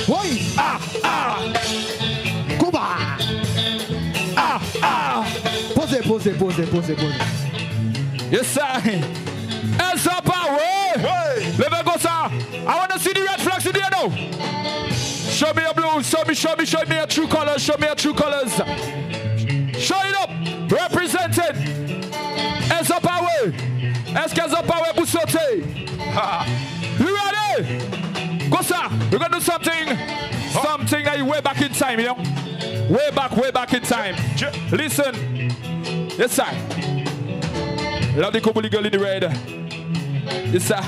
Oui. Ah, ah. Cuba. Ah, ah. Posez. Yes, sir. Hands up, power. Let me go, sir. I want to see the red flags in there now. Show me your blue. Show me your true colors. Show me your true colors. Show it up. Represented. Hands up, power. Hands up, power. Busote. You ready? Go, sir. We're going to do something. Something that you way back in time, you know? Way back in time. Listen. Yes, sir. Love the couple girl in the red. Yes, sir.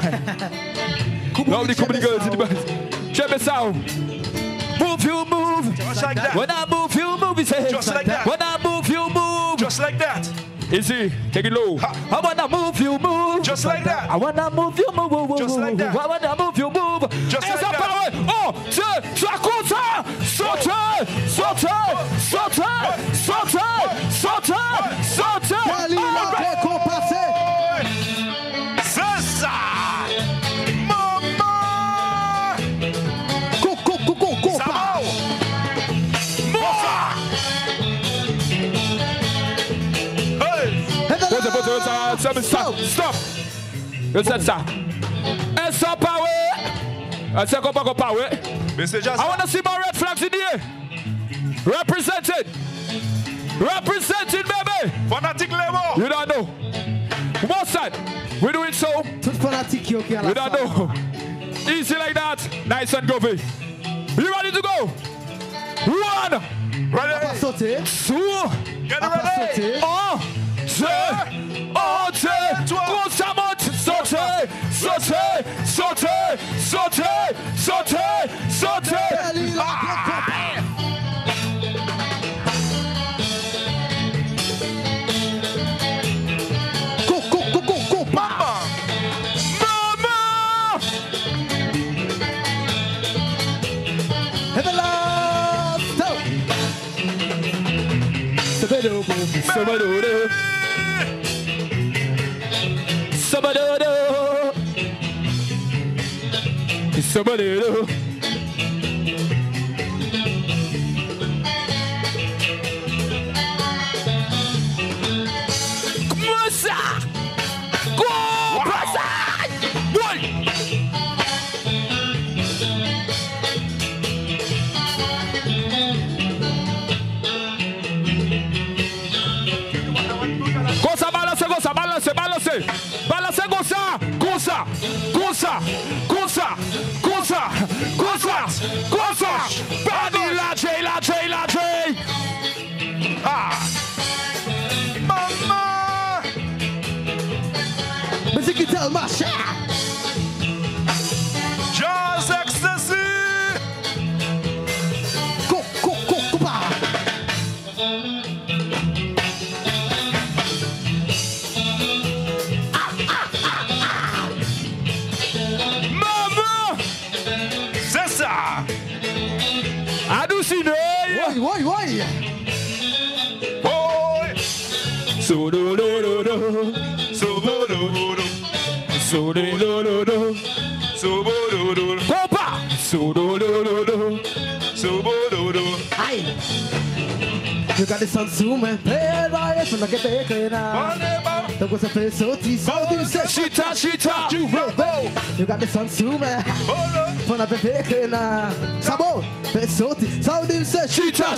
Love the couple girls in the red. Check this out. Move, you move. Just like that. When I move, you move. He said. Just like that. When I move, you move. Just like that. Easy. Take it low. I wanna move, you move. Just like that. I wanna move, you move. Just like that. I wanna move, you move. Just like that. Power. Oh, Sakuta. Saute. C'est ça. Maman. Stop. You said ça. And some power. I said go power. I want to see more red flags in here. Represented, baby. Fanatique Lémo. You don't know. One side. We do it so. You don't know. Easy like that. Nice and goofy. You ready to go? 1. Ready. Two. Get ready. Sauter. Go, Mama. Have a love. Somebody. Goza. Body la J. Mama. Musique Ital Macha. Jazz Ecstasy. Go. Why? Boy. So do do do do. So do do do. So do do do do. So do do do. Copa. So do do do do. So do do. Aye. You got the sun soon, man. Play right from the get back now. That was a face so tea. So do say Shita. You got the sun soon, man. From the back now. Sabo. Face so tea. So do say Shita.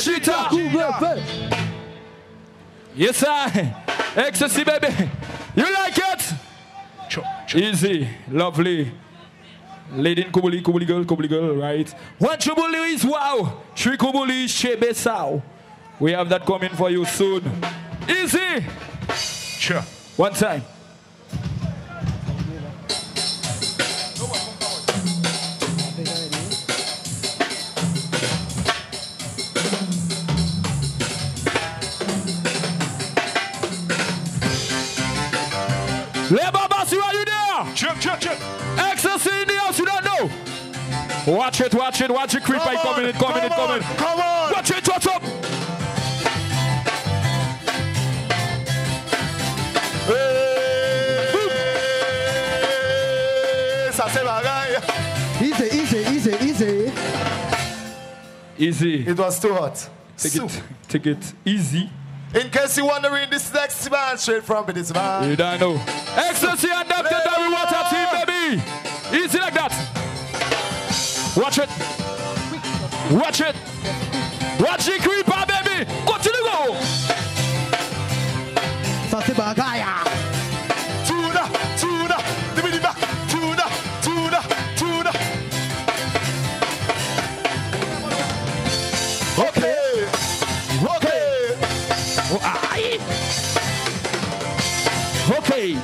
Yes, sir. Ecstasy, baby. You like it? Easy, lovely. Lady Kubuli girl, right? One Chubuli is wow. Three Kubuli is Shebesao. We have that coming for you soon. Easy. Sure. One time. Labor Bossy, are you there? Check. Ecstasy in the house, you don't know. Watch it. Creep by coming in. Come on. Watch it, what's up? Ça c'est bagaille. Easy. Easy. It was too hot. Take it easy. In case you wondering, this next man straight from this man. You don't know. Ecstasy and Dr. Barry Water team, baby. Easy like that. Watch it. Watch it. Watch the creeper, baby. Continue go. Saucy bagaya. Tuna, tuna, give me the back. Tuna, tuna, tuna. Okay, okay. Okay.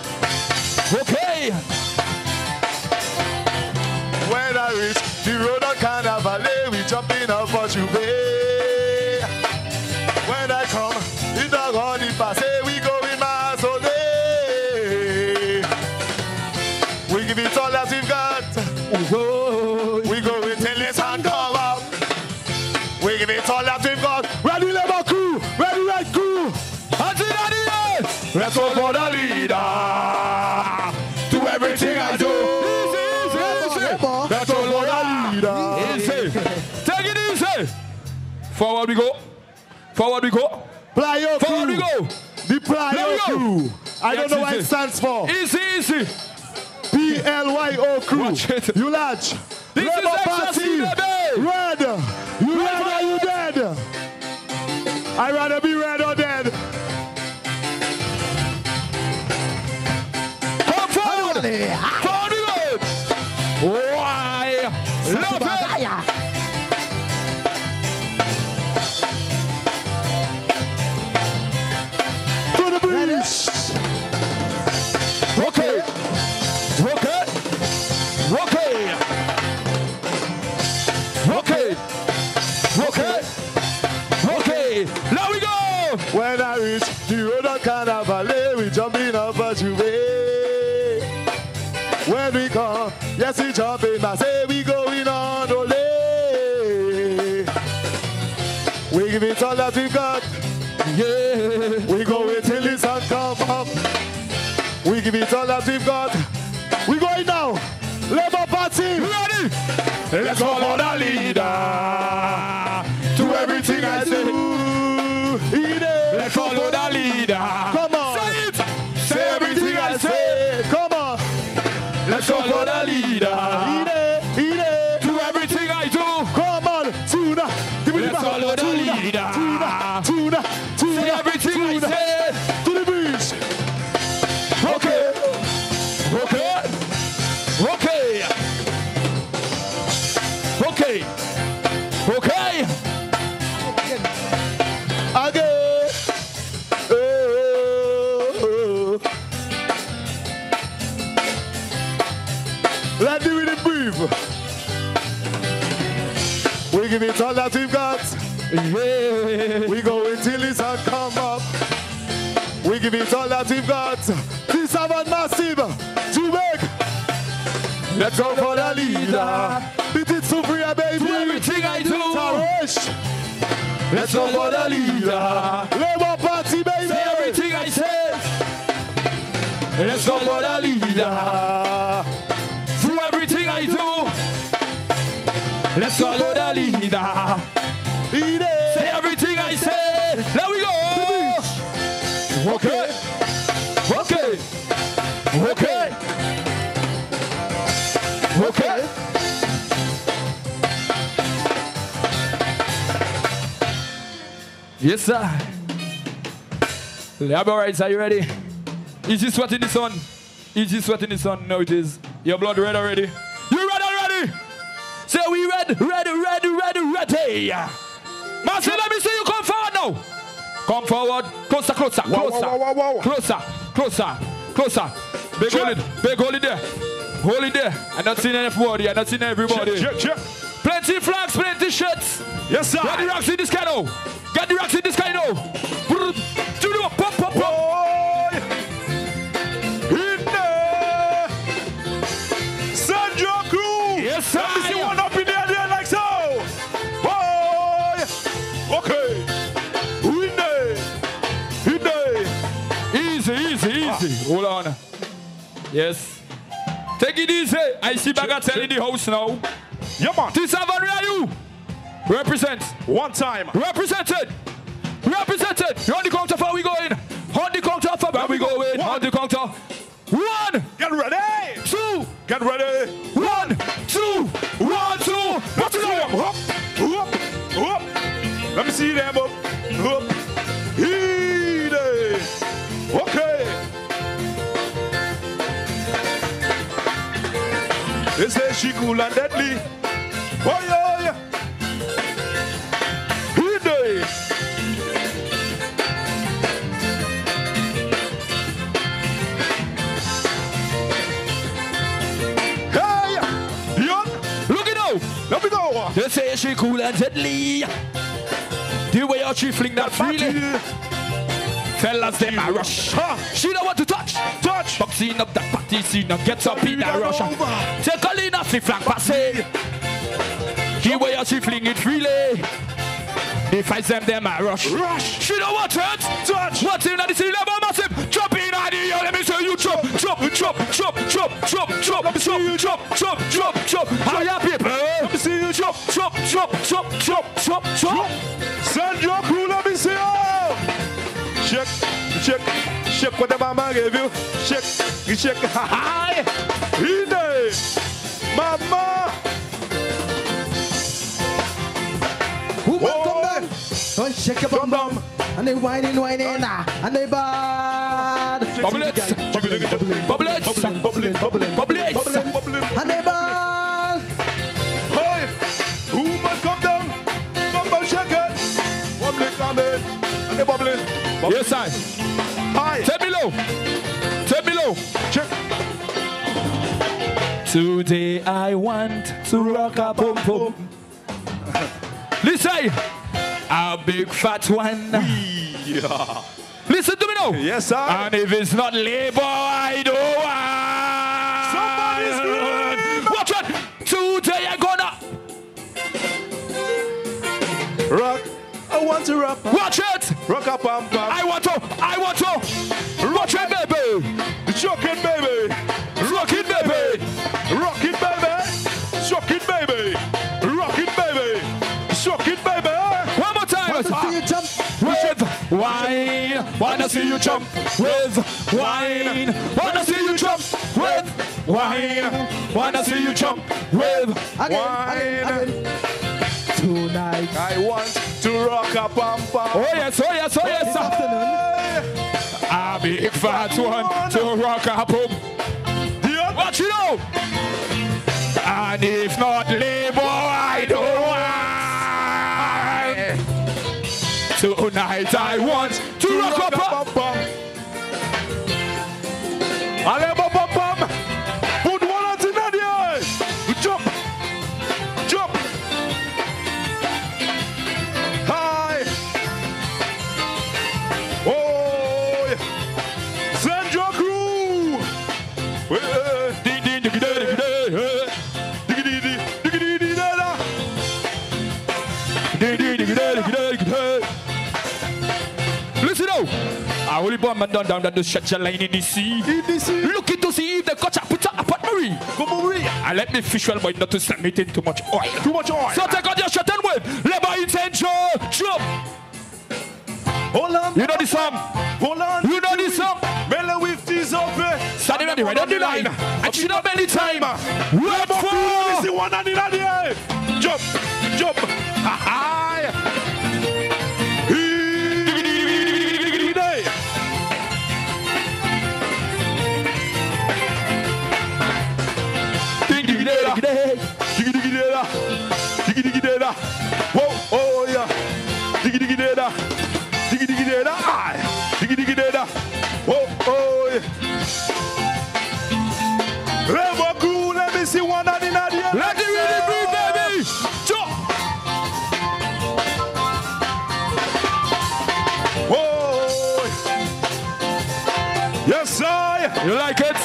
Okay. When I reach the road on Carnival, we jump in a fortune bay. When I come in the running pass, we go in miles all day. We give it all that we've got. We go until the sun come up. We give it all that we've got. Ready, Labour crew. Ready, right crew. Until the Let's go for the leader. Do everything I do. That's all for the leader. Easy. Take it easy. Forward we go. Forward we go. Plyo Forward crew. we go. The Plyo crew. I don't know what it stands for. Easy, easy. PLYO crew. Watch it. You large. This is Labour Ecstasy, Party. baby. Red. You red or you dead? I'd rather be red or dead. Come forward. Forward we go. Why? Love it. To the beach. Okay. Okay. Okay. Okay. Okay. Okay. Now we go. When I reach the road on Carnival, we jump in a virtue way. When we come, yes, we jump in, I say we going on all day. We give it all that we got. Yeah. We go until the sun come up. We give it all that we've got. We going now. Labour Party. Ready? Let's go for the leader. Do everything I say. Let's follow the leader. Come on. Say it. Say everything I say. Come on. Let's follow the leader. Do everything I do. Come on. Tuna. Give me the Let's back. follow the leader. Tuna. Say everything I say. To the beach. Okay. Okay. Okay. Okay. Okay. Again. Oh. Let the rhythm breathe. We give it all that we've got. Yeah. We go until the sun come up. We give it all that we've got. This avant massive. Jamaica. Let's go for the leader. Beat it Supria, baby. Do everything I do. Tarish. Let's go for the leader. Labour Party, baby. Say everything I say. Let's go for the leader. Do everything I do. Let's follow the leader. Say everything I say. There we go. Okay. Okay. Okay. Okay. Yes, sir. Laborites, are you ready? Is this sweat in the sun? Is this sweat in the sun? No, it is. Your blood red already? You red already? Say we red. Master, let me see you come forward now. Come forward. Closer. Closer. Big hold it there. Hold it there. I'm not seeing anybody. I'm not seeing everybody. Check. Plenty flags, plenty shirts. Yes, sir. Get the rocks in this guy now. Pop. In there. Sandra crew. Yes, sir. Let me see one up in there like so. Boy. Okay. In there. Easy. Hold on. Yes. Take it easy. I see Bagatelle in the house now. Yeah, man. This is you. Represent. One time. Represented. Represented. On the counter for we going. On the counter for where we going. On the counter. 1. Get ready. 2. Get ready. 1, 2, 1, 2. What's it Up, up, up. Let me see them up. Up. Easy. Okay. They say she cool and deadly. Oh yeah. Easy. Let me go. They say she cool and deadly. The way how she fling that freely. Fellas, them a rush. She don't want to touch. Boxing up that party scene and gets up in a rush. Take a lean off the flank passé. The way how she fling it freely. They fight them a rush. She don't want to touch. What's in the city level massive? Jump in at the air. Let me see you chop. Let me see you chop. How ya people? Let me see you chop. Send your crew. Let me see you. Check what the mama gave you. Check. Hi. Easy. Mama. Don't shake your bum bum. And they whining, and they bad. Bubblettes. And they bad. Hey, who must come down? Come shake it. Bubbling, come in. And they bubbling. Yes, I. Hi. Take me low. Check. Today I want to rock a pum pum. Listen. A big fat one. Yeah. Listen to me now. Yes, sir. And if it's not labor, I don't want. Somebody scream. Watch it. Today I'm gonna rock. I want to rock. Watch it. Rock up, pam. I want to. Watch it, baby. Shock it, baby. Rock it, baby. Rock it, baby. Shock it, baby. Rock it, baby. Shock it, baby. One more time. Want to see you jump with wine. Wanna see you jump with wine. Wanna see you jump with wine. Wanna see you jump with again. Tonight I want to rock a pam pam. Oh yes. this afternoon. A big fat one to rock a pum. Watch it out. And if not labor, I don't want. Tonight I want to rock a pum. Put one out in the air. Jump. Hi. Oh, send your crew. Listen now. I only bomb and down that the stretch line in the sea. Looking to see if the catch put up at Marie. And let me fish well, but not to slam it in too much oil. So take out your shot and wave. Let my intention jump. Hold on. You know the song. Hold on. You know the song. Belly with this up. Standing on the right on the line. And she not many time. Wait for. See one on the air. Jump. Hi. Whoa, oh yeah. Diggy diggy dada. Diggy diggy dada. Diggy diggy dada. Whoa, oh yeah. Rebel crew, let me see one on the air. Let it really breathe, baby. Jump. Whoa. Yes, sir. You like it?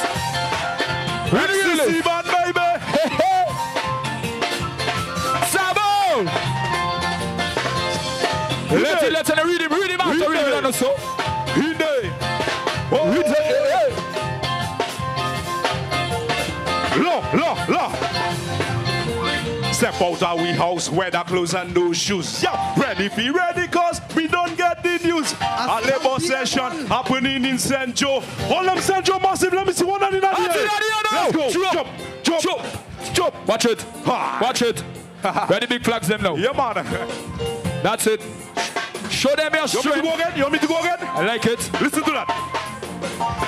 Really? Man, baby. Sabo. Let's read him after read him so. Lo. Step out our we house, wear the clothes and no shoes. Yeah, ready, be ready, cause we don't get the news. A labor session happening in St. Joe. All them St. Joe massive, let me see one in the air. Let's go. Jump. Watch it. Watch it. Ready, big flags them now. Yeah, man. That's it. Show them your strength. You want me to go again? I like it. Listen to that.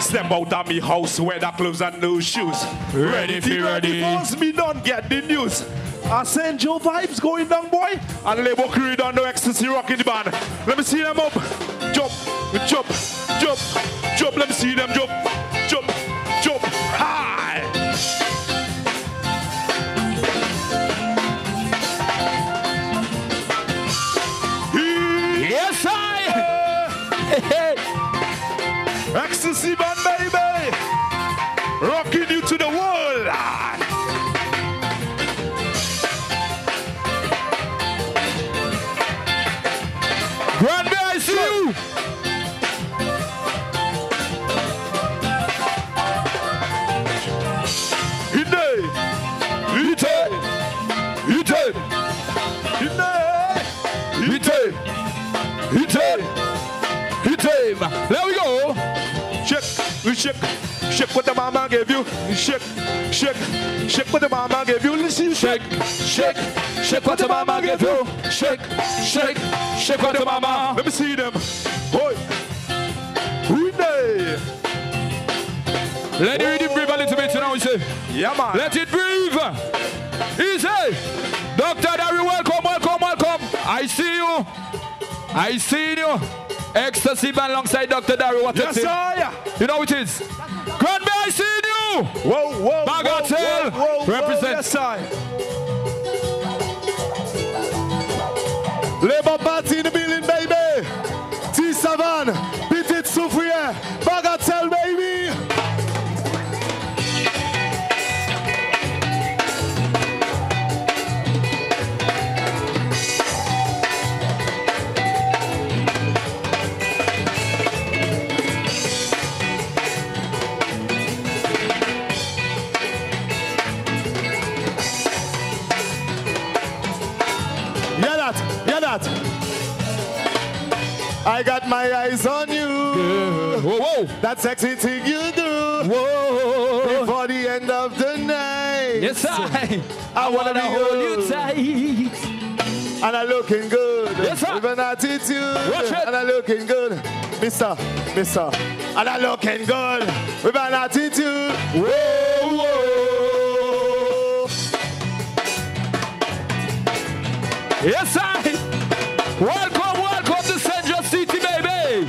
Step out of me house, wear the clothes and no shoes. Ready, be ready. Cause me don't get the news. I send your vibes going down, boy. And labor crew down the ecstasy rocking the band. Let me see them up. Jump. Let me see them jump. High. Yes, Ecstasy band, baby. Rocking you to the world. Grande, I see you. There we go. Shake what the mama gave you. Shake what the mama gave you. Listen, shake what the mama gave you. Shake what the mama. Let me see them. Boy. Let it breathe a little bit, you know what you say? Yeah, man. Let it breathe. Easy. Dr. Irie, welcome. I see you. Ecstasy band alongside Dr. Irie. What yes, sir. You know what it is? Grandma, I see you. Whoa. Bagatelle. Represent. Yes, sir. Labor party in the building, baby. T7, Petit Soufrier, Bagatelle, baby. I got my eyes on you. Whoa. That sexy thing you do. Whoa. Before the end of the night. Yes, I wanna hold you tight. And I'm looking good. Yes, sir. With an attitude. Watch it. And I'm looking good. Mister. And I'm looking good. With an attitude. Whoa. Yes, sir. Welcome to Central City, baby.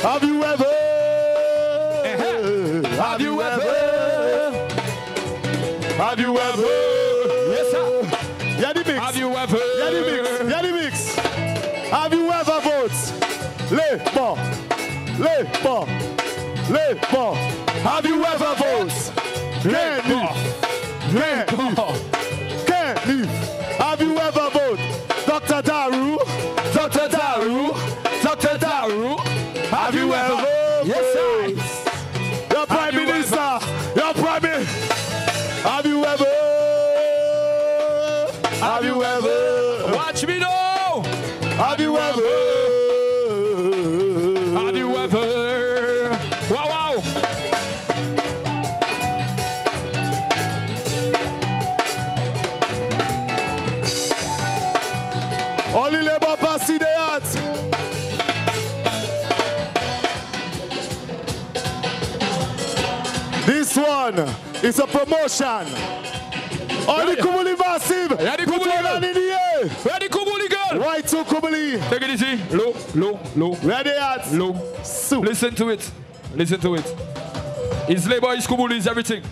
Have you ever? Yes, sir. Yeah, the mix. Have you ever? Yeah, the mix. Have you ever voted? Labor. Have you ever voted? Can't leave. Have you ever voted? Dr. Daru. Have you ever? Yes, sir. Your Prime Minister. Have you ever? Watch me now. Have you ever? Wow. Only labor party they at. This one is a promotion. Only Kubuli massive. Yeah, the Put Kubuli one girl. hand in the air. Where the Kubuli girl? Right to Kubuli. Take it easy. Low. Where they at? Low. Soup. Listen to it. It's labor, it's Kubuli, it's everything.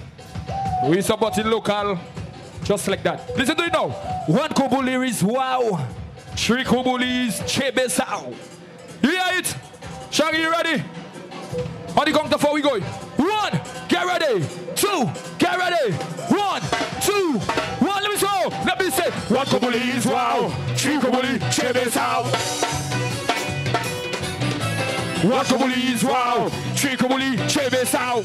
We support it local. Just like that. Listen to it now. 1 Kubuli is wow. 3 Kubuli is Chebesao. You hear it? Shaggy, you ready? On the count of 4 we go. 1, get ready. 2, get ready. 1, 2, 1, let me show. Let me say 1 Kubuli is wow. 3 Kubuli, Chebesao. 1 Kubuli is wow. 3 Kubuli, Chebesao.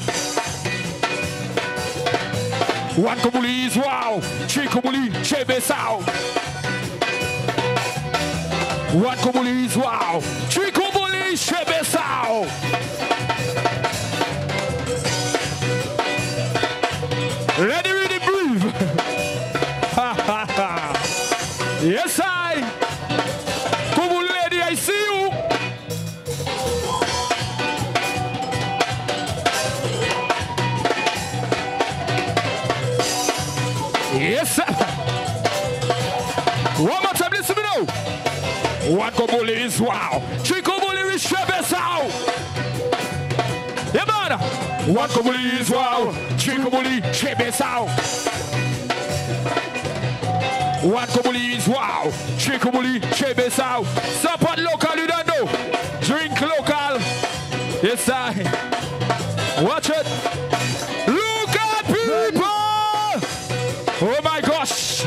One Kubuli is wow. Three Kubuli, Chebe Sao. One Kubuli is wow. Three Kubuli, Chebe Sao. Ready, ready, breathe. Yes, I. Kubuli lady, I see you. Yes, sir. One more time, listen to me now. One Kubuli is wow. Three Kubuli is Shebesau. Yeah, man. One Kubuli is wow. Three Kubuli, Shebesau. One Kubuli is wow. Three Kubuli, Shebesau. Support local, you don't know. Drink local. Yes, sir. Watch it. Look at people. Oh my gosh!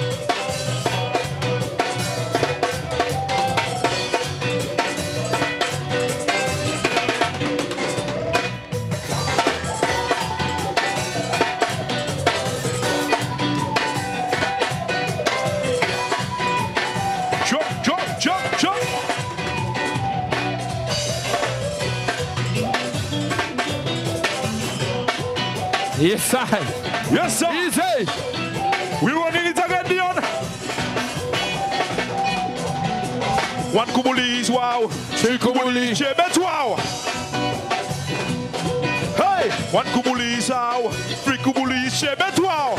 Jump, jump, jump, jump! Yes, sir. Yes, sir. Easy. We running it again, Dion. One Kubuli is wow. Three Kubuli. Chebet wow. Hey! One Kubuli is wow. Three Kubuli is Chebet wow.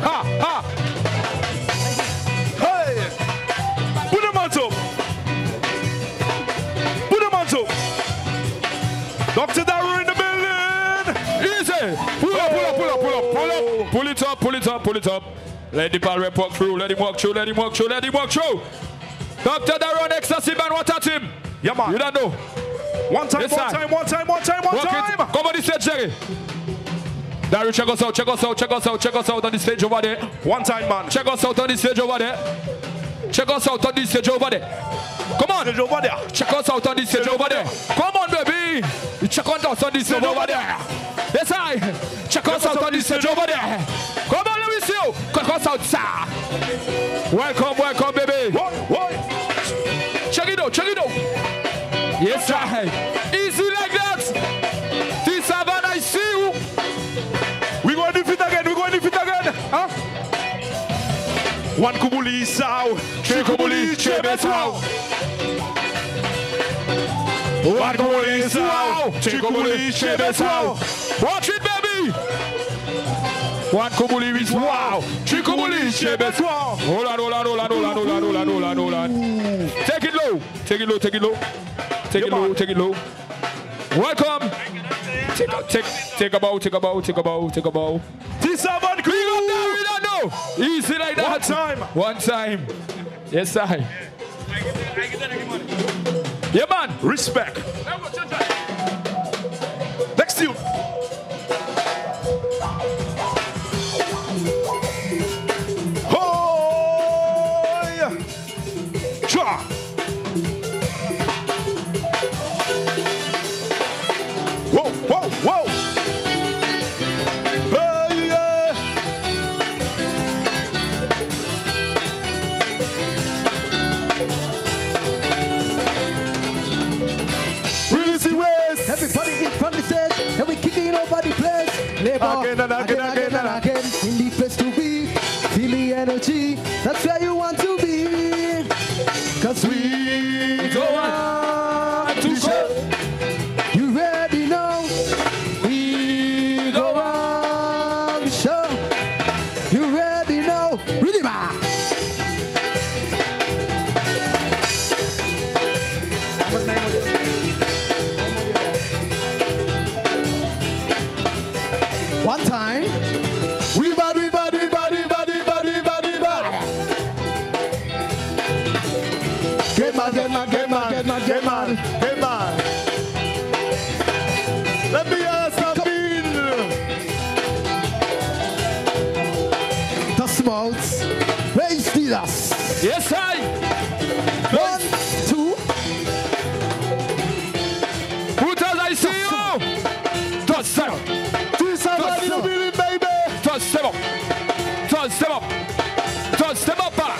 Ha, ha. Hey! Put them on top. Put them on top. Dr. Darrow in the building. Easy. Pull up, pull up, pull up, pull up, pull up. Pull it up, pull it up, pull it up. Let the ball rep walk through. Let him walk through, let him walk through, let him walk through. Dr. Darrow, ecstasy man, what at him? Yeah, man. You don't know. One time, Yes, one sir. time, one time, one time, one Walk time. it. Come on the stage, Jerry. Darrow, check us out, check us out, check us out, check us out on the stage over there. One time, man. Check us out on the stage over there. Check us out on the stage over there. Come on. Stage over there. Check us out on the stage over there. Come on, baby. Check us out on the stage over there. Yes, I. Check us out on the stage over there. Come on, let me see you. Check us out, sir. Welcome, welcome, baby. What? Check it out, check it out. Yes, sir. Easy like that. This Savannah, I see you. We going to fit again, we going to fit again. Huh? One Kubuli is out. Three Kubuli, Chebet wow. One Kubuli is out. Three Kubuli, Chebet wow. Watch it, baby. One Kubuli is wow. Three Kubuli, Chebet wow. Hold on, hold on, hold on, hold on, hold on, hold on, hold on, hold on. Take it low. Take it low, take it low. Take it low, take it low. Welcome. Take a bow, take a bow, take a bow, take a bow. This one We got that, we don't know. Easy like that. One time. One time. Yes, I. Yeah, man. Respect. Next to you. Oh, yeah. Cha. Whoa, whoa, whoa. Hey, yeah. Release the waist. Everybody in front of the stage, and we kicking over the place. Labor, Again and again, again and again. In the place to be, feel the energy. That's where you want to be. Cause we Go on. to show. You already know. We go on the show. You already know. Really, man. One time. We bad, we bad, we bad, we bad, we bad, we bad, we bad. Get mad, get mad, get mad, get mad, get mad. Hey man, let me hear something. The smokes. Raise the dust. Yes, I. 1, 2. Hooters, I see you. Touchdown. This somebody in the building, baby. Touch, step up. Touch, step up. Touch, step up back.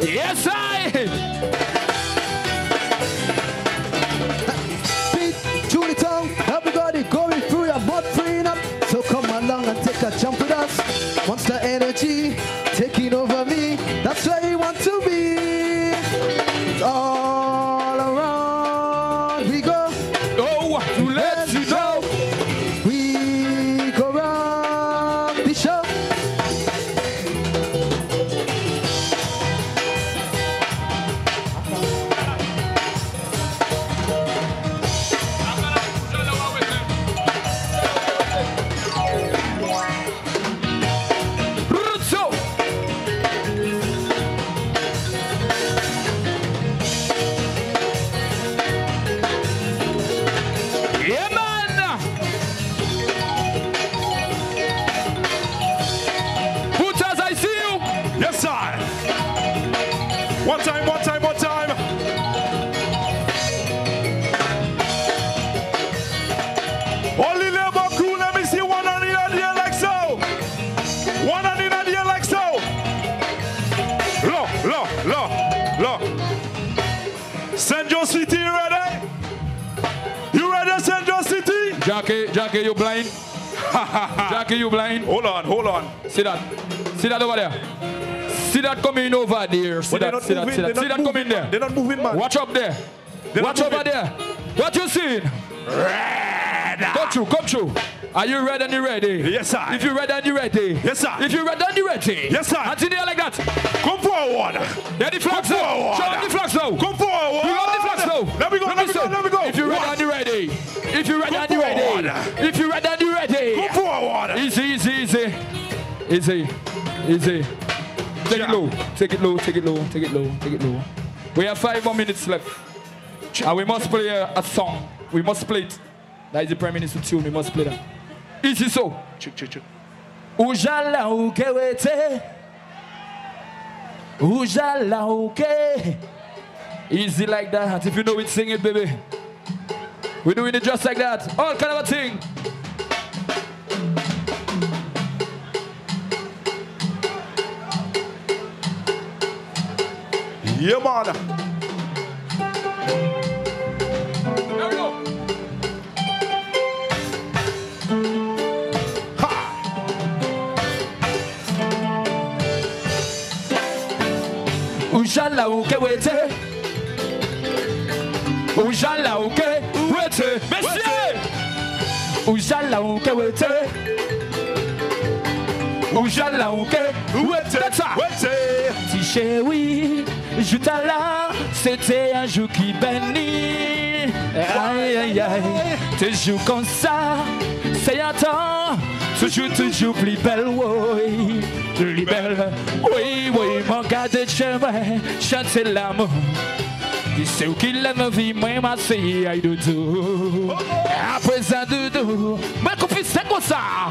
Yes, I. Beat to the tongue. Everybody going through your butt freeing up. So come along and take a jump with us. Monster energy taking over me. That's where you want to be. All around we go. Oh, to let you know. We go round the show. Jackie, you blind? Jackie, you blind? Hold on. See that over there. See that coming over there. See that coming there. They're not moving, man. Watch up there. Watch over there. What you seeing? Red. Come through. Are you ready and you ready? Yes, sir. If you're ready and you're ready. Yes, sir. If you're ready and you're ready. Yes, sir. Until there like that. Come forward. There the flags now. Show them the flags now. Come forward. You got the flags now. Let me go. If you're ready and you're ready. If you're ready and you're ready. If you're ready and you're ready. Come forward. Easy. Take it low. We have 5 more minutes left. And we must play a song. We must play it. That is the Prime Minister tune. We must play that. Easy so. Ujala uke wete. Ujala uke. Easy like that. If you know it, sing it, baby. We're doing it just like that. All kind of a thing. Yeah, man. There we go. Ujala uke wete. Ujala uke wete. Monsieur. Ujala uke wete. Ujala uke wete. Si chérie, je t'alla, c'était un jour qui bénit. Aïe aïe aïe, tes jours comme ça, c'est un temps, toujours plus belle, oui, plus belle. Oui, mon gars de chemin, chanter l'amour. C'est où qu'il aime vie, moi, ma fille, aïe doudou. À présent, doudou, ma copine, c'est comme ça.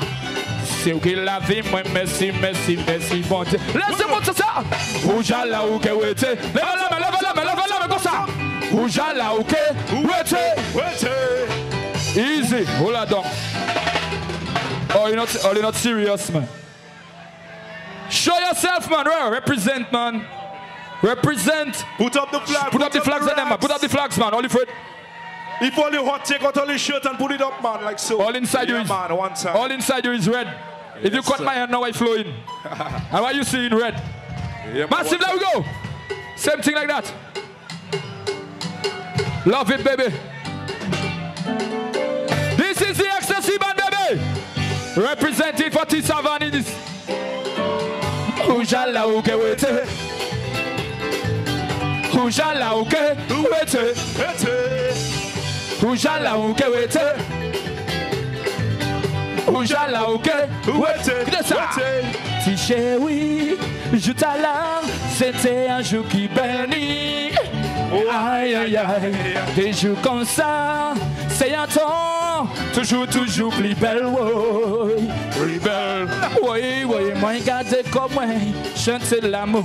C'est où qu'il a vie, moi, merci, bon Dieu. Laissez-moi tout ça. Oujala, ouke, wete. Lève-la, comme ça. Oujala, ouke, wete. Easy, hold on. Oh, you're not serious, man. Show yourself, man. Represent, man. Represent. Put up the flag. Put up the flags on them, man. Put up the flags, man. All for it. If only hot, take out all the shirt and put it up, man, like so. All inside you is man, one time. All inside you is red. If you cut my hand now, I flowing. And why you seeing red? Yeah, Massive, there we go. Same thing like that. Love it, baby. This is the ecstasy band, baby. Representing for T7 in this. Ujala uke wete. Ujala uke wete. Ujala uke wete. Ujala uke wete. Si chérie, je t'alla, c'était un jour qui bénit. Aïe aïe aïe, des jours comme ça, c'est un temps, toujours plus belle, oui, plus belle. Oui, moi regardez comme moi, chanter l'amour.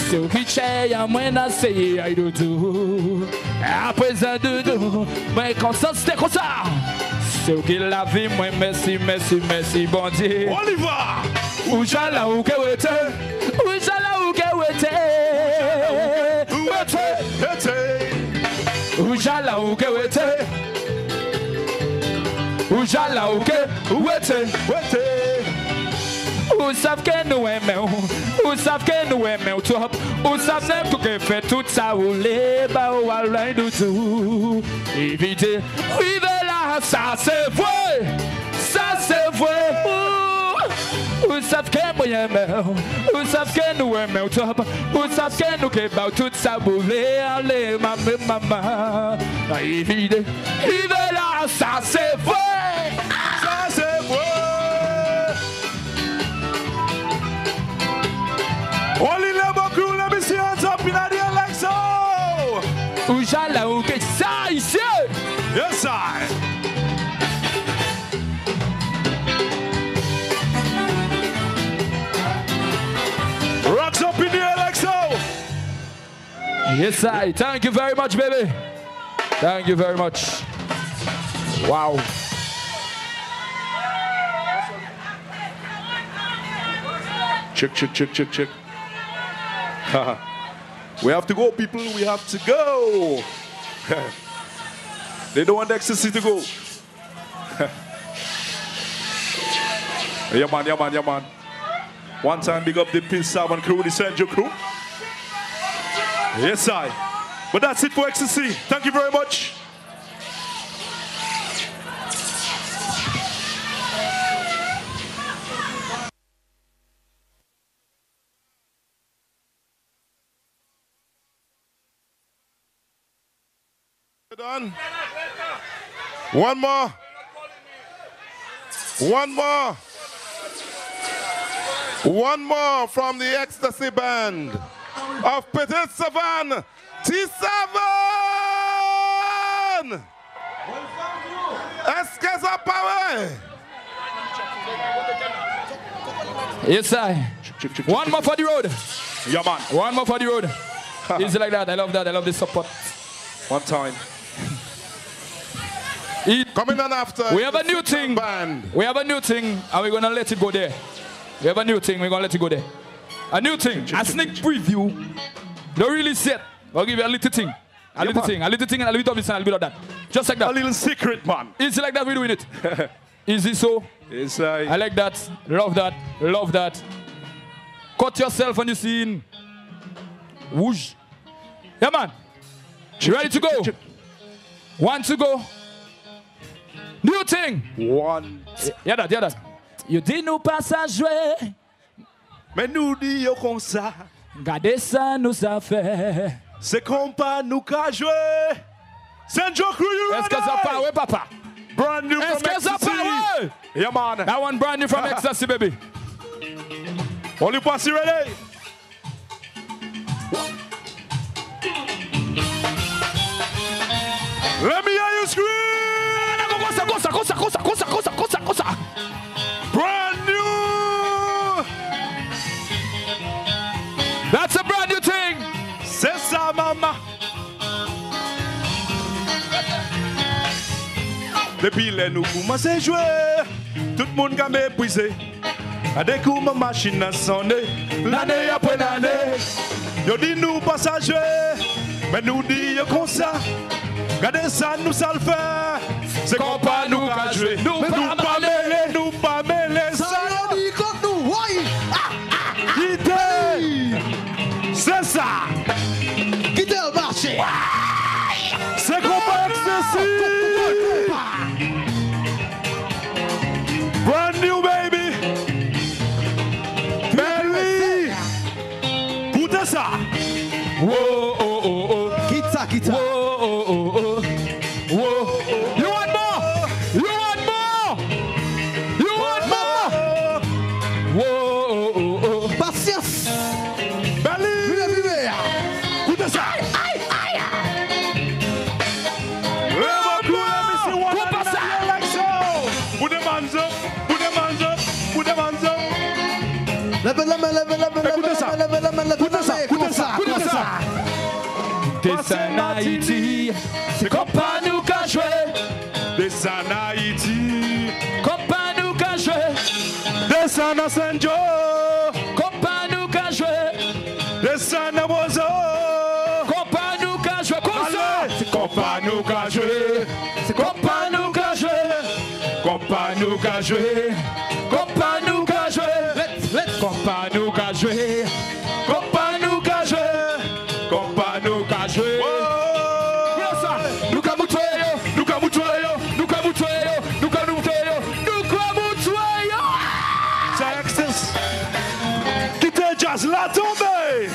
So qui c'è a moi na sei ai do do. Après ça do. Mais quand ça c'était comme ça. So qui la vie moi merci bon Dieu. On y va. Où j'alla où que wete. Où j'alla où que wete. Où j'alla où que wete. Où j'alla où que wete. Où savent que nous aimons, où savent que nous aimons top, où savent même que fait tout ça ou les bas ou à l'un de tout. Évitez, vivez là, ça c'est vrai, Où savent que nous aimons, où savent que nous aimons top, où savent que nous que tout ça ou les allez maman. Évitez, vivez là, ça c'est vrai, Only Labor crew, let me see hands up in the air like so. Où j'alla où que ça ici? Yes, I. Rocks up in the air like so. Yes, I. Thank you very much, baby. Thank you very much. Wow. Check. We have to go, people. We have to go. They don't want the ecstasy to go. Yeah, man. One time, big up the P7 crew, the Central crew. Yes, I. But that's it for ecstasy. Thank you very much. Done. One more from the Ecstasy Band of Petit Savan T7. Esqueza Power. Yes, I. One more for the road. Yeah, man. One more for the road. Easy like that. I love that. I love this support. One time. Coming on after. We have a new thing. Band. We have a new thing, and we're gonna let it go there. We have a new thing. We're gonna let it go there. A new thing. A sneak preview. Don't really set. I'll give you a little thing. A little thing, and a little bit of this and a little bit of that. Just like that. A little secret, man. Easy like that. We're doing it. Easy so. Yes, I like that. Love that. Cut yourself on the scene. Whoosh. Yeah, man. You ready to go? One to go. New thing. One. Yeah, that. You dis nous pas à jouer. Mais nous disons comme ça. Gardez ça nous a fait. C'est comme pas nous qu'à jouer. Central crew, you ready? Est-ce que ça part, ouais, papa? Brand new from Ecstasy. Yeah, man. That one brand new from Ecstasy, baby. Only pass you ready? Let me hear you scream! Cosa. Brand new! That's a brand new thing! C'est ça, mama! Depuis les nous commençons à jouer, tout le monde a méprisé. A des coups, ma machine a sonné, l'année après l'année. Yo dit nous pas à jouer, mais nous dit comme ça. Regardez ça, nous ça le fait. C'est qu'on pas nous qu'à jouer. Nous pas mêler. Ça dit comme nous, ouais. Quittez. C'est ça. Quittez le marché. C'est qu'on pas excessif. Brand new baby. Belly. Écoutez ça. Whoa, oh. Quitte ça. Whoa. You want more? Whoa. Patience. Belly. Écoutez ça. Lève la main. Écoutez ça. Descend Haïti, c'est comme pas nous qu'à jouer. Descend Haïti, Comme pas nous qu'à jouer. descend à Saint Joe, Comme pas nous qu'à jouer. descend à Bozo. Comme pas nous qu'à jouer. Comme ça. C'est comme pas nous qu'à jouer, C'est comme pas nous qu'à jouer. comme pas nous qu'à jouer, Comme pas nous qu'à jouer. Comme pas nous qu'à jouer. Comme pas nous qu'à jouer. comme pas nous Qu'à jouer. Voilà ça. Nous qu'à moutoyer. nous qu'à moutoyer. Nous qu'à moutoyer. Nous qu'à moutoyer. Nous qu'à moutoyer. C'est excess. Quittez jazz, la tombée.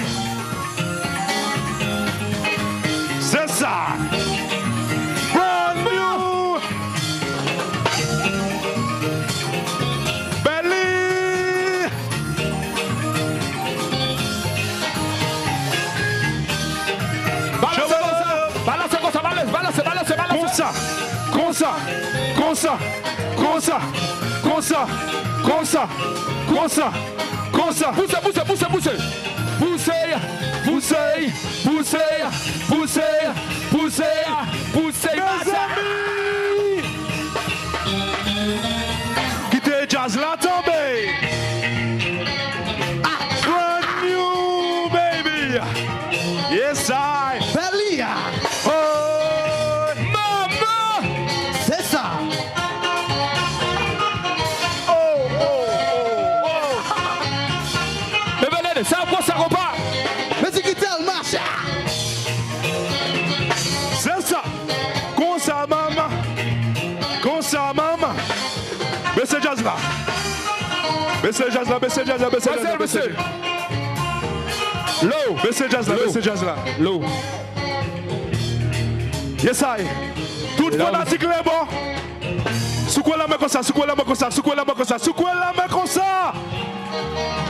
C'est ça. Brand new. Belly. Balance comme ça. Balance. Comme ça. Comme ça. Comme ça. Comme ça. Comme ça. Comme ça. Comme ça. Poussez. Mes amis. Quittez jazz, la tombée. Brand new, baby. Yes, I. Belia, Oh, Maman. c'est ça. Levez-les, ça quoi ça repart. Mais c'est qui tel marche. c'est ça. Comme ça, maman. Comme ça, maman. Baissez jazz là. Baissez jazz là, baissez jazz là, baissez jazz là, baissez. Low. Baissez jazz là, Low. baissez jazz là. Low. Yes, I. Tout fanatique les bon. Secouez la main comme ça, secouez la main comme ça, secouez la main comme ça, secouez la main comme ça.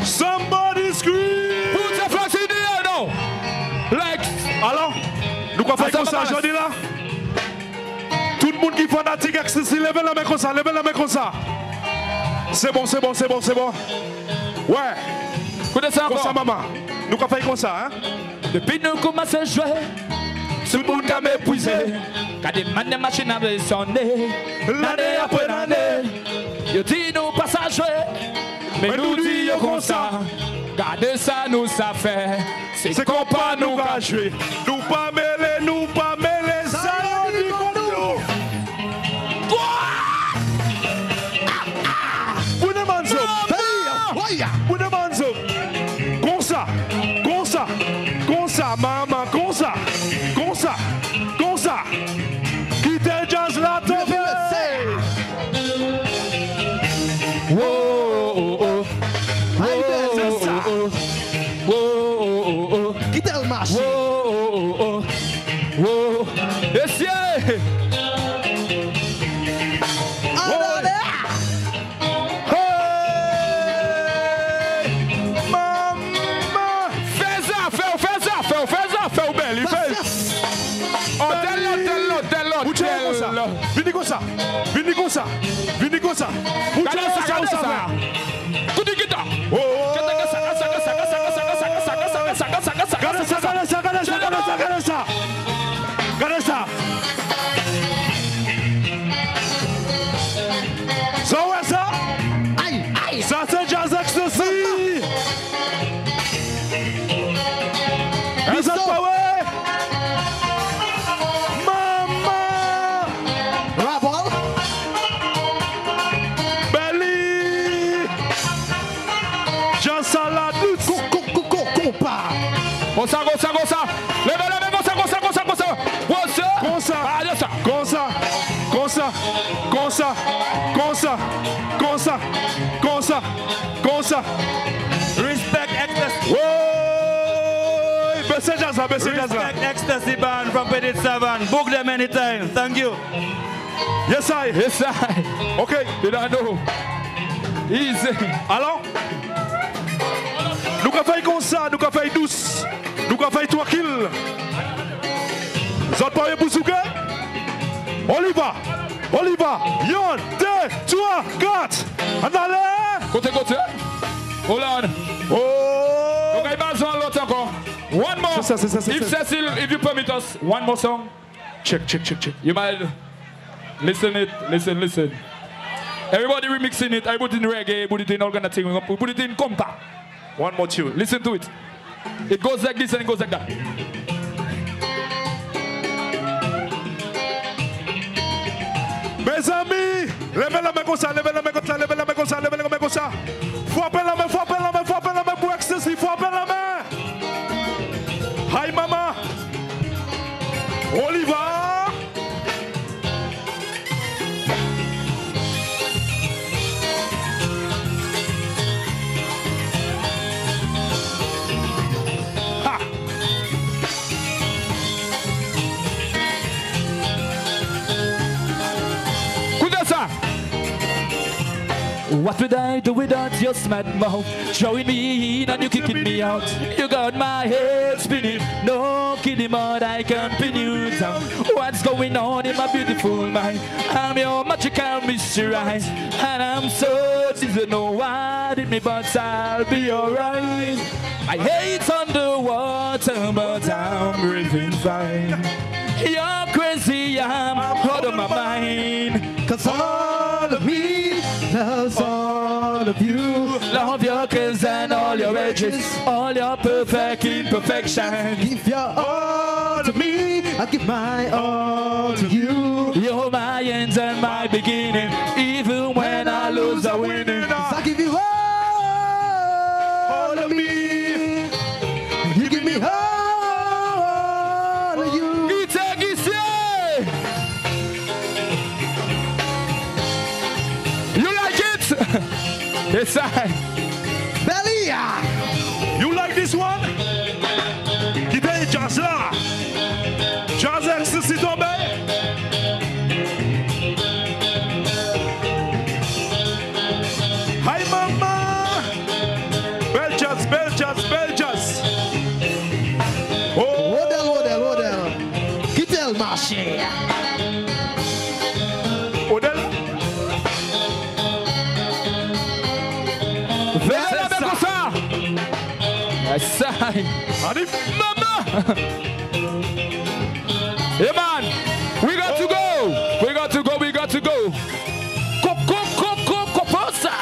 Somebody scream. Put your flags in the air now. Like. Alors, nous quoi faire Attends, comme ça, balance. je dis là. Tout le monde qui est fanatique, levez la main comme ça, levez la main comme ça. C'est bon. Ouais, Écoutez ça comme ça, encore. maman. Nous quoi faire comme ça, hein. Depuis nous commençons à jouer, tout le monde a m'épuisé. Quand des man de machine avaient sonné, l'année après l'année, yo dit nous pas à jouer, mais nous dit yo comme ça. Gardez ça, nous ça fait. C'est qu'on pas nous va jouer. Nous pas mêler, ça nous dit comme nous. Vous ne manzo. Belia, Vous ne manzo. Comme ça, maman, comme ça. Quittez jazz là, tombé. Wow, oh, oh. c'est ça. Wow, oh, oh. Qui tel marche. Wow. Yes, yeah. Fais au bel, il fait. Oh, tel l'autre. Vini comme ça. Regardez ça. Coup de guitare. Regardez ça. Ça ouais ça. Aïe. Ça c'est jazz ecstasy. Est-ce que pas ouais? Maman. Rabol. Belly. Just salade. Compa. Comme ça. Levez la main comme ça. Comme ça. Respect ecstasy. Oh, baissez jazz là. Respect ecstasy band from Petit Savan. Book them anytime. Thank you. Yes, I. Ok. You don't know. Easy. Alors, nous avons fait comme ça, nous avons fait douce, nous avons fait tranquille. Vous êtes parlé pour souquer? On y va. 1, 2, 3, 4. On allait. Côté. Hold on. Oh. Donc, il va l'autre encore. 1, One more. If Cecil, if you permit us, one more song. Check. You might listen. Everybody remixing it. I put it in reggae, put it in all kind of thing. We put it in compa. One more tune. Listen to it. It goes like this and it goes like that. Mes amis, levez-la-main comme ça, levez-la-main comme ça, levez-la-main comme ça, levez-la-main comme ça. Frappez la main, frappez la main, frappez la main pour ecstasy, frappez la main. Hi mama. On y va. What would I do without your smart mouth? Throwing me in and you kicking me out. You got my head spinning. No kidding, but I can't pin you down. What's going on in my beautiful mind? I'm your magical mystery, and I'm so didn't know what in me, but I'll be alright. My head's underwater, but I'm breathing fine. You're crazy, I'm out of my mind. 'Cause all of me loves all of you. Love your curves and all your edges, all your perfect imperfection. Give your all to me, I give my all to you. You're my end and my beginning, even when I lose I winning. I give you all of me, you give me all of you. You like it? Yes, I. Belia! You like this one? Guitare jazz là. Jazz ecstasy tombé. Hi mama. Bel jazz, bel jazz, bel jazz. Oh. Odel. Guitare marché. Odel. Yes, I. Mama! Hey man, we got to go. Koposa!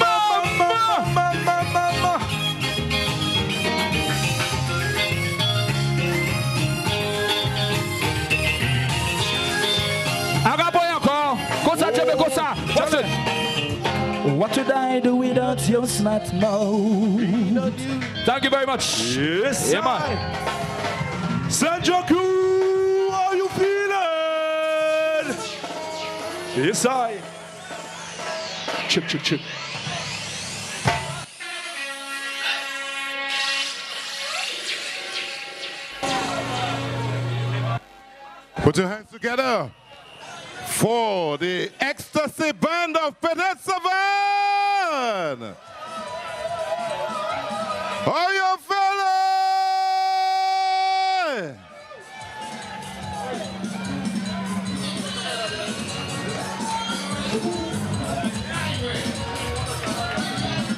Mama! Agapoyako, kosa chebe kosa. What's it? What would I do without your smart mouth? Thank you very much. Yes, yeah, man. Sanjoku, how you feeling? Yes, I. Chip. Put your hands together for the ecstasy band of Pedestrian. How you feeling?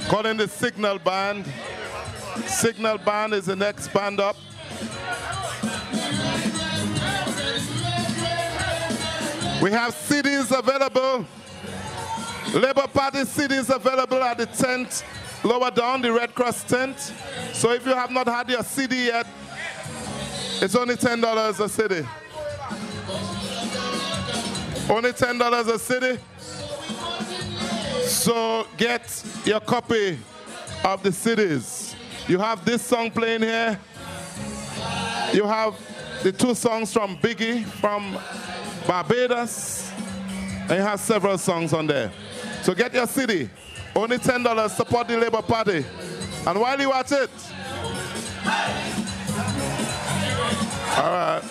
Calling the Signal Band. Signal Band is the next band up. We have CDs available. Labour Party CDs available at the tent lower down, the Red Cross tent. So if you have not had your CD yet, it's only $10 a CD. Only $10 a CD. So get your copy of the CDs. You have this song playing here. You have the two songs from Biggie from Barbados. And you have several songs on there. So get your CD. Only $10. Support the Labour Party. And while you watch it, all right.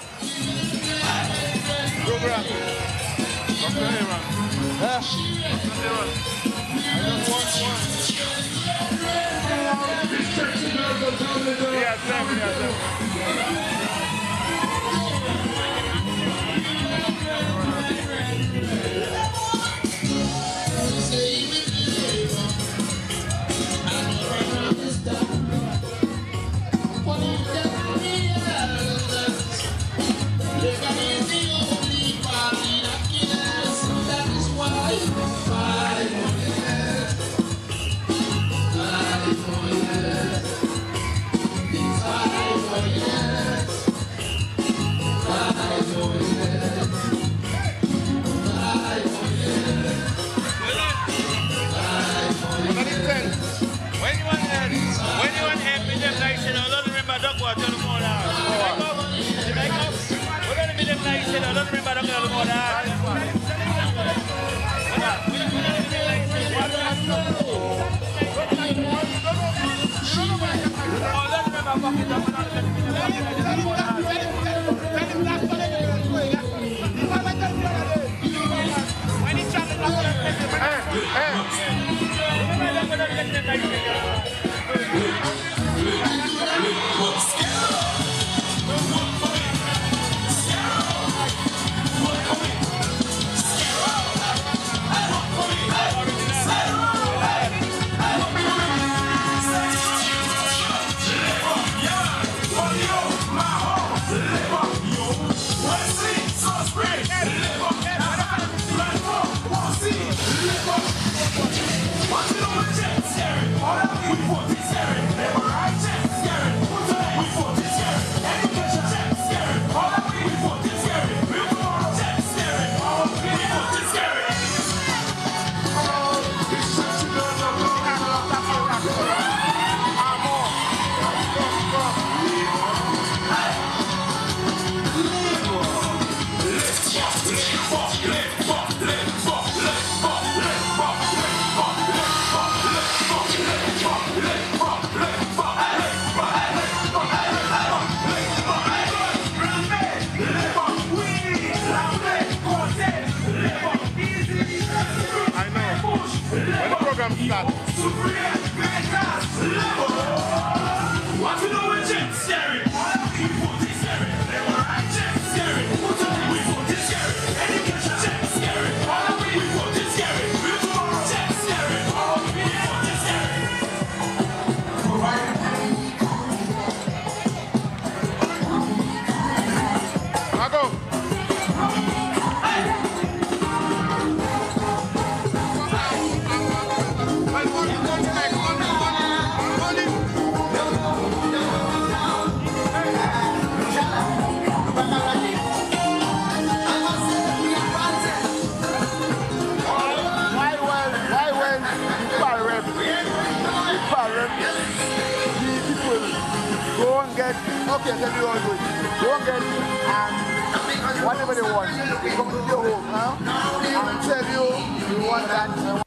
Okay, then you all do it. Don't get and whatever they want. They come to your home now and tell you want that.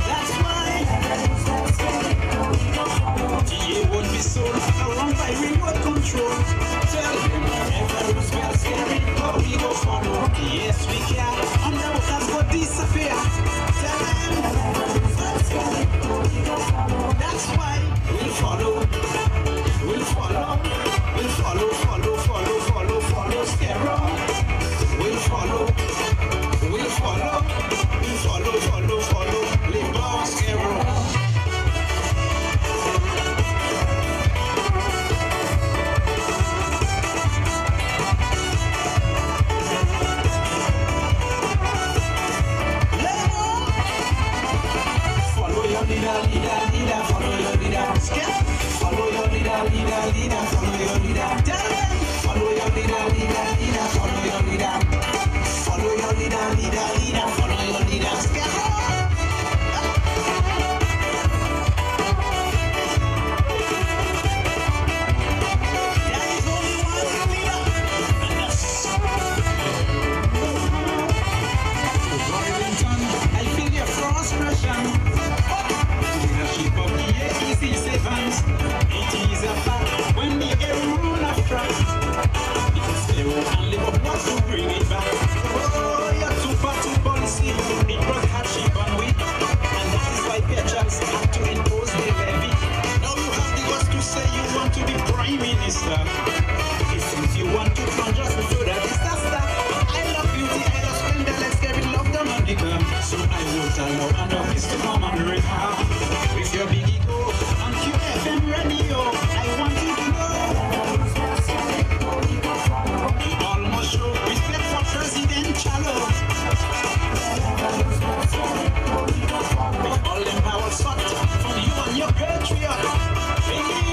That's why It won't be sold around by remote control. Tell them wherever is well scary, but we go follow. Yes, we can. Underwater go disappear. Tell them that's why we'll follow. We'll follow. We'll follow, follow, follow, follow, follow, Scarrow. We'll follow. We'll follow. We'll follow, follow, follow, Labor Scarrow. Leader, follow your leader. Follow your leader, follow your leader. Follow your leader, follow your leader. Follow your leader, follow your leader. There is only one leader, and that's Warrington. I feel your frustration. Leadership of the AC7s. It is a fact when the air rule a frack. It's still only but what to bring it back. Oh, you're too far to policy. It was hardship and weak. And that is why Petrals had to impose the levy. Now you have the guts to say you want to be Prime Minister. It seems you want to plunge us into the disaster. I love beauty, I love splendor, let's get rid of Dominica. So I won't allow an office to come and raid her. With your Biggie go on QFM radio, I want you to know. We almost show respect for President Chalo. With all them power sought from you and your patriot. Biggie.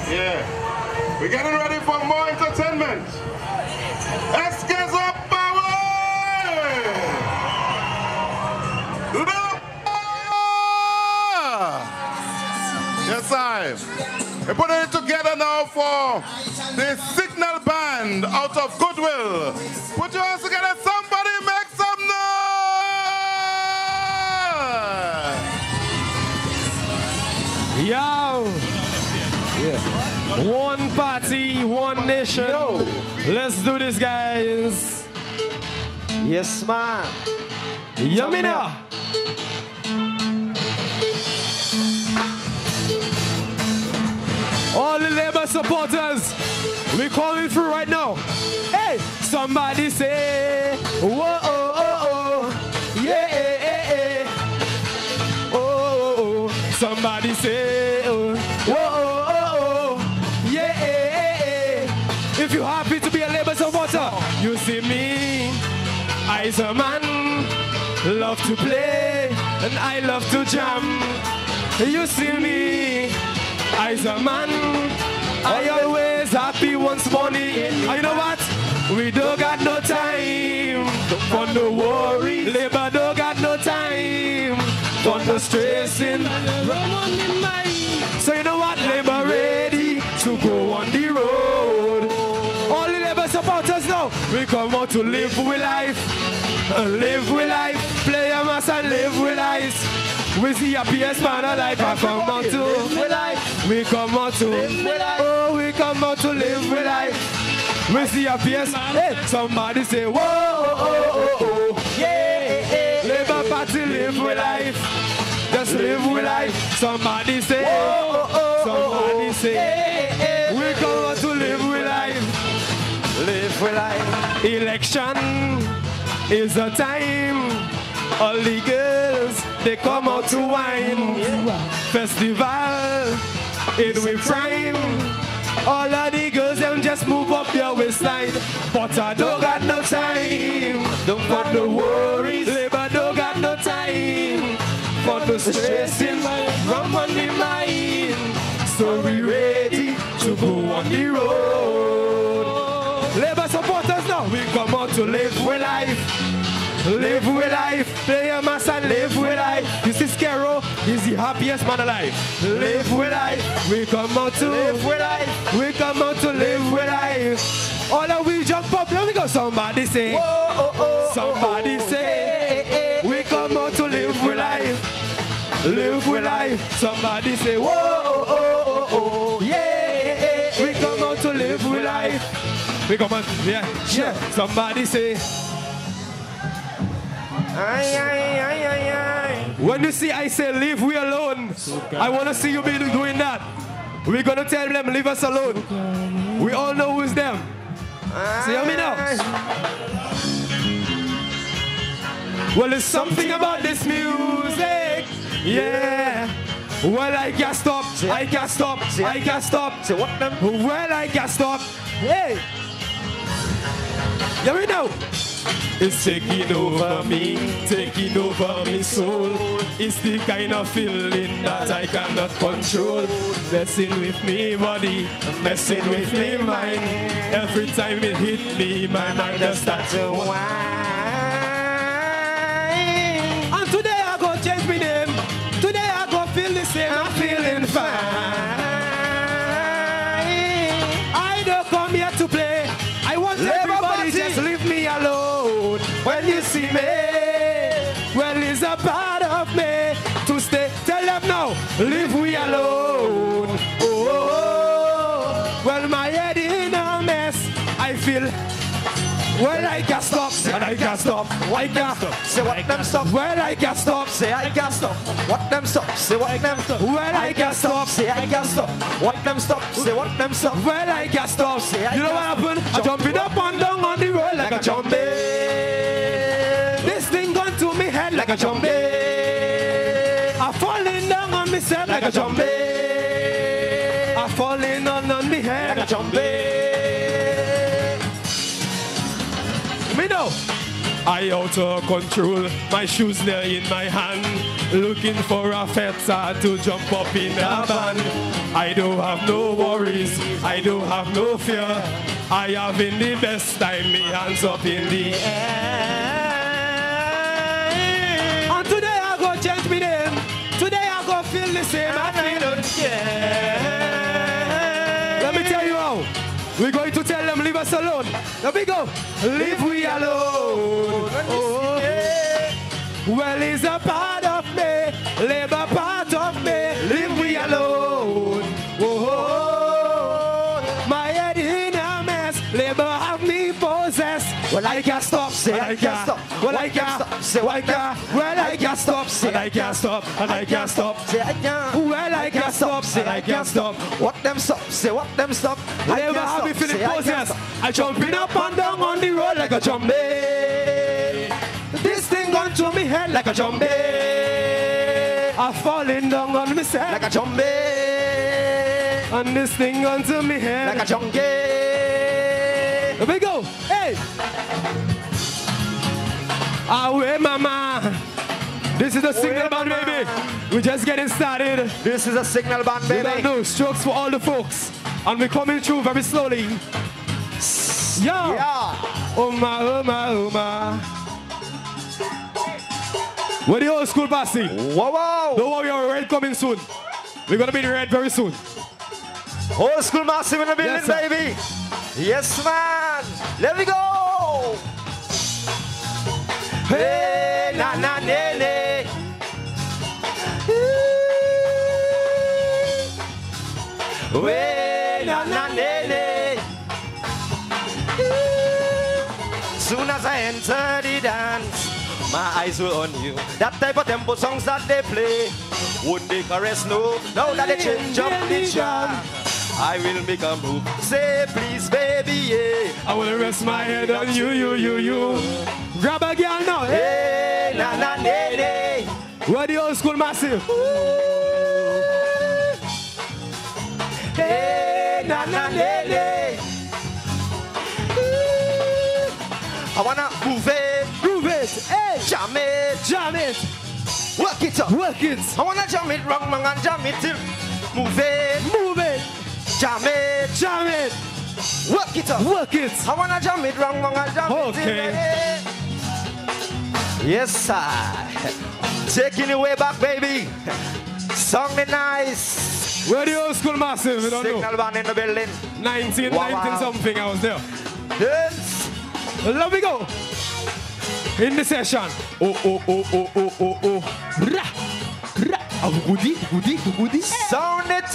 Yeah. We're getting ready for more entertainment. Let's get some power! Yes, I. We're putting it together now for the Signal Band out of Goodwill. Put your hands together, somebody make some noise! Yo! Yeah. One party, one nation. Yo. Let's do this, guys. Yes, man. Yamina. All the labor supporters, we calling through right now. Hey, somebody say, whoa, oh, oh, oh, yeah, eh, eh. Oh, oh, oh. Somebody say, oh, whoa, oh, oh, oh, yeah, eh, eh. If you're happy to be a labor supporter, you see me, I's a man, love to play, and I love to jam. You see me, I's a man, I always happy once money. And you know what? We don't got no time for no worry. Labor don't got no time for no stressing. So you know what? Labor ready to go on the road. All the labor supporters now, we come out to live with life. Live with life. Play a mass and live with ice. We see a PS man alive. I come out to live with life. We come out to live with life. Oh, we come out to live with life. We see a PS. Hey, somebody say, whoa, oh, oh, oh. Yeah. Labour Party live with life. Just live with life. Somebody say, whoa, oh, somebody say, we come out to live with life. Live with life. Election is a time. All the girls, they come out to wine. Festival, it will prime. All of the girls, them just move up your waistline. But I don't got no time. Don't got no worries. Labor don't got no time. For the stressing, rum on the mind. So we ready to go on the road. Labor support us now. We come out to live with life. Live with life, play a mass and live with life. This is Caro, he's the happiest man alive. Live with life, we come out to live with life. We come out to live with life. All of we jump up, let me go. Somebody say, whoa, oh, oh, somebody oh, say, we come out to live with life. Live with life. Somebody say, whoa, oh, oh, oh, yeah. We come out to live with life. We come out, yeah. Somebody say. When you see I say leave we alone, I want to see you be doing that. We're going to tell them leave us alone. We all know who's them. See me now? Well, there's something about this music. Yeah. Well, I can't stop. I can't stop. I can't stop. Well, I can't stop. Hey. Yeah, we know. It's taking over me soul. It's the kind of feeling that I cannot control. Messing with me body, messing with me mind. Every time it hit me, my mind just starts to whine. And today I go change my name. Today I go feel the same. I'm feeling fine. I don't come here to play. I want everybody just leave me alone. When you see me, well, it's a part of me to stay. Tell them now, leave we alone. Oh, well, my head in a mess. I feel, well, I can't stop, and I can't stop. I can't stop. Say what them stop. Well, I can't stop. Say I can't stop. What them stop. Say what them stop. Well, I can't stop. Say I can't stop. What them stop. Say what them stop. Well, I can't stop. Say you know what happened? I'm jumping up and down on the road like a zombie. This thing gone to me head like a zombie. I'm falling down on myself like a zombie. I'm falling on me head like a zombie. Me know I out of control. My shoes there in my hand, looking for a feta to jump up in a band. I don't have no worries, I don't have no fear. I have in the best time, me hands up in the air. And today I go change me name. Today I go feel the same. I don't care. Let me tell you how. We're going to tell them leave us alone. There we go. Leave we alone. Oh, yeah. Well, it's a part of me. Labor part of me. Leave we alone. Oh, my head in a mess. Labor have me possessed. Well, I can't stop. Say I can't stop. Well, I can't stop. Say I can't. Well, I can't stop. Say I can't stop. And I can't stop. Say I can't. Well, I can't stop. Say I can't stop. What them stop? Say what them stop. Labor have me feeling possessed. I jumping up and down on the road like a zombie. This thing gone to me head like a zombie. I'm falling down on me side like a zombie. And this thing gone to me head like a zombie. Here we go. Hey. Away, mama. This is a signal band, baby. We're just getting started. This is a signal band, baby. We got no strokes for all the folks. And we're coming through very slowly. Yeah. Oh my, oh my, oh my. Where the old school boss see? Whoa. Don't worry, our red coming soon. We're gonna be the red very soon. Old school massive in the building, yes, baby. Yes, man. Let me go. Hey, na na Way na na nene. Soon as I enter the dance, my eyes were on you. That type of tempo songs that they play, would they caress? No, now that they change up the track, I will make a move. Say please, baby, yeah. I will rest my head on you. Grab a girl now. Hey, na na nene. Where the old school massive? Hey, na na nene. I wanna move it, Hey, jam it, work it up, work it. I wanna jam it wrong, man, and jam it till. Move it, jam it, work it up, work it. I wanna jam it wrong, man, and jam it till. Yes, sir. Taking it way back, baby. Song me nice. Where the old school massive? We don't know. Signal band in the building. 19 something, I was there. Dance. Let me go. In the session. Oh. Ra. Goody. Sound it.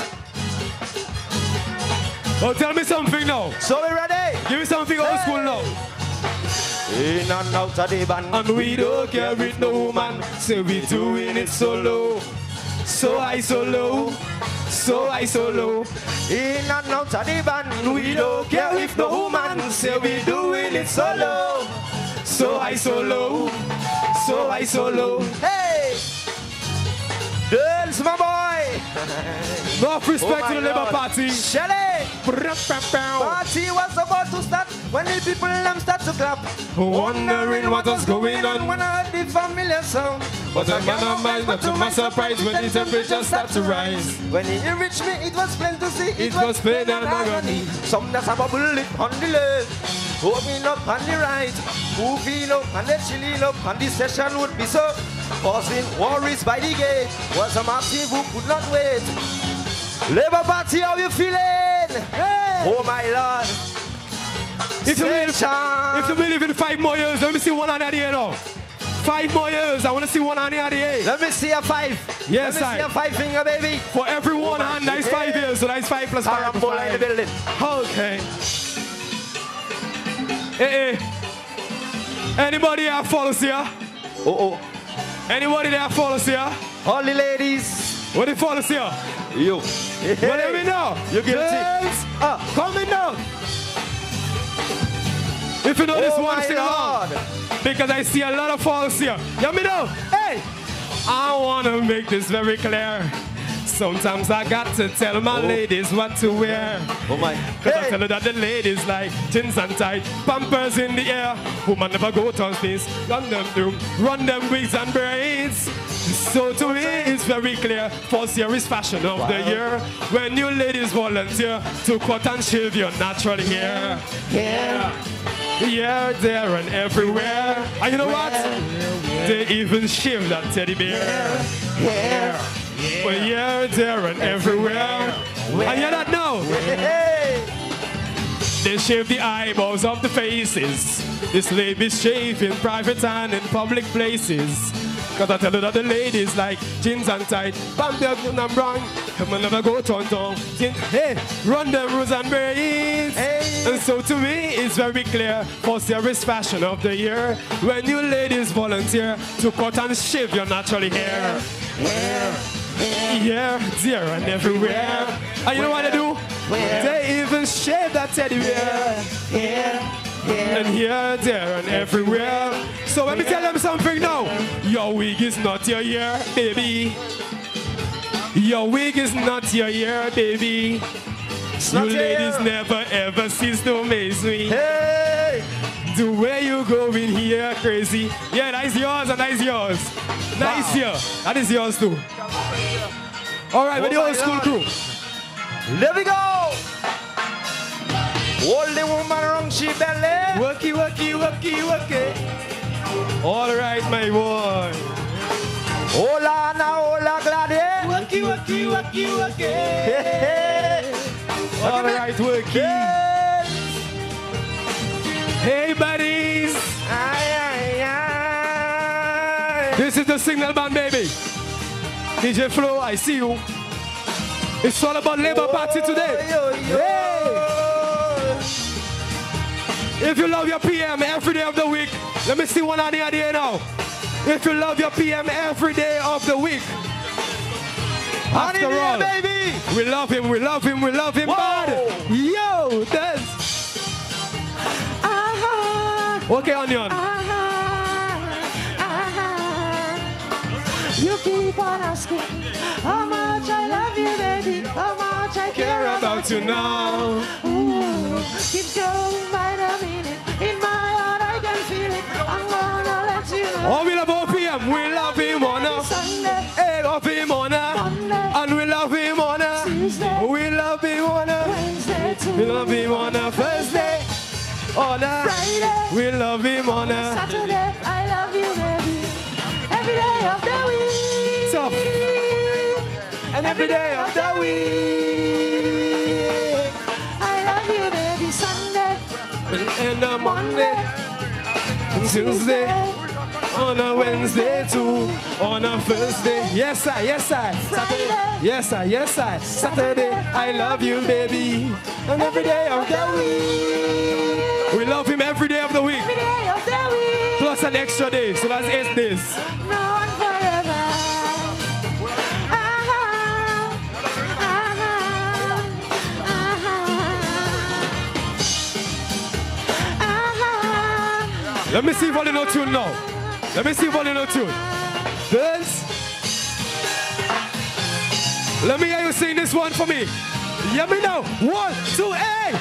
Oh, tell me something now. So we ready? Give me something old school now. In and out of the band. And we don't care with no woman. Say we doing it solo. So I solo. In and out of the band. We don't care if no woman. Say we doing it solo. So I solo. Hey! Dance, my boy! Enough respect to the Labour Party. Shelly! Party was about to start when the people them start to clap. Wondering what was going on. When I heard the familiar sound. But a man of mine, not to my surprise, when the temperature start to rise. When he reached me, it was plain to see. It was plain and agony. Some that's a bubble lip on the left, moving up on the right, moving up and the chilling up, and the session would be so. Causing worries by the gate was a massive who could not wait. Labour Party, how you feeling? Hey. Oh my Lord. If you believe in 5 more years, let me see one on the air now. 5 more years, I want to see one on the air. Let me see a 5. Yes, let me see a 5 finger, baby. For every one hand, that's 5 years, so that's 5 plus 5. In the building. Okay. Hey. Anybody that follows here? Anybody that follows here? All the ladies. What they follows here? You. Well, let me know. You guilty. Coming down. If you know this one, sing along. Because I see a lot of falls here. Let me know. Hey, I want to make this very clear. Sometimes I got to tell my ladies what to wear. Oh my. Cause I tell her that the ladies like jeans and tight, pampers in the air. Woman never go touch this. Run them wigs and braids. So to me it's very clear. First year is fashion of the year. When you ladies volunteer to cut and shave your natural hair. Here, there and everywhere. And you know what? They even shave that teddy bear. Well, here, there and everywhere. And you don't know. They shave the eyeballs of the faces. This ladies shave in private and in public places. Cause I tell you that the ladies like jeans and tight, bam, them I'm wrong. Come on, never go turn. Hey, run them rules and braids. And so to me, it's very clear. First year is fashion of the year. When you ladies volunteer to cut and shave your natural hair. Here, there, and everywhere. And you know what they do? They even shave that teddy bear. And here, there, and everywhere. So let me tell them something now. Your wig is not your hair, baby. Your wig is not your hair, baby. You ladies never ever cease to amaze me. Hey! The way you go in here, crazy. Yeah, that's yours and that's yours. Nice here. That is yours too. All right, with the old school crew. There we go. Hold the woman around she belly. Worky. All right, my boy. Hola now, hola glad. Worky. All right, worky. Hey, buddies. This is the signal band, baby. DJ Flo, I see you. It's all about Labour Party today. Hey. If you love your PM every day of the week, let me see one on the idea now. If you love your PM every day of the week, after all, baby, we love him, we love him, we love him bad. Yo, dance. Okay, Onion. You keep on asking how much I love you, baby, how much I care about you now. Ooh, keeps going by the minute. In my heart, I can feel it. I'm gonna let you know. Oh, we love OPM. We love him on Sunday. Hey, love him on Monday. And we love him on Tuesday. We love him on Wednesday too. We love him on Thursday. On Friday. We love him on Saturday. I love you, baby. Every day of the week. Tough. And every day of the week. I love you, baby. Sunday. And a Monday. And Tuesday. On a Wednesday too. On a Thursday. Yes, sir. Yes, sir. Saturday. Yes, sir. Yes, sir. Saturday. I love you, baby. And every day of the week. We love him every day of the week. Every day of the week. Plus an extra day. So that's 8 days. Now and forever. Let me see if only no tune now. Let me see if only no tune. Dance. Let me hear you sing this one for me. Hear me now. 1, 2, hey.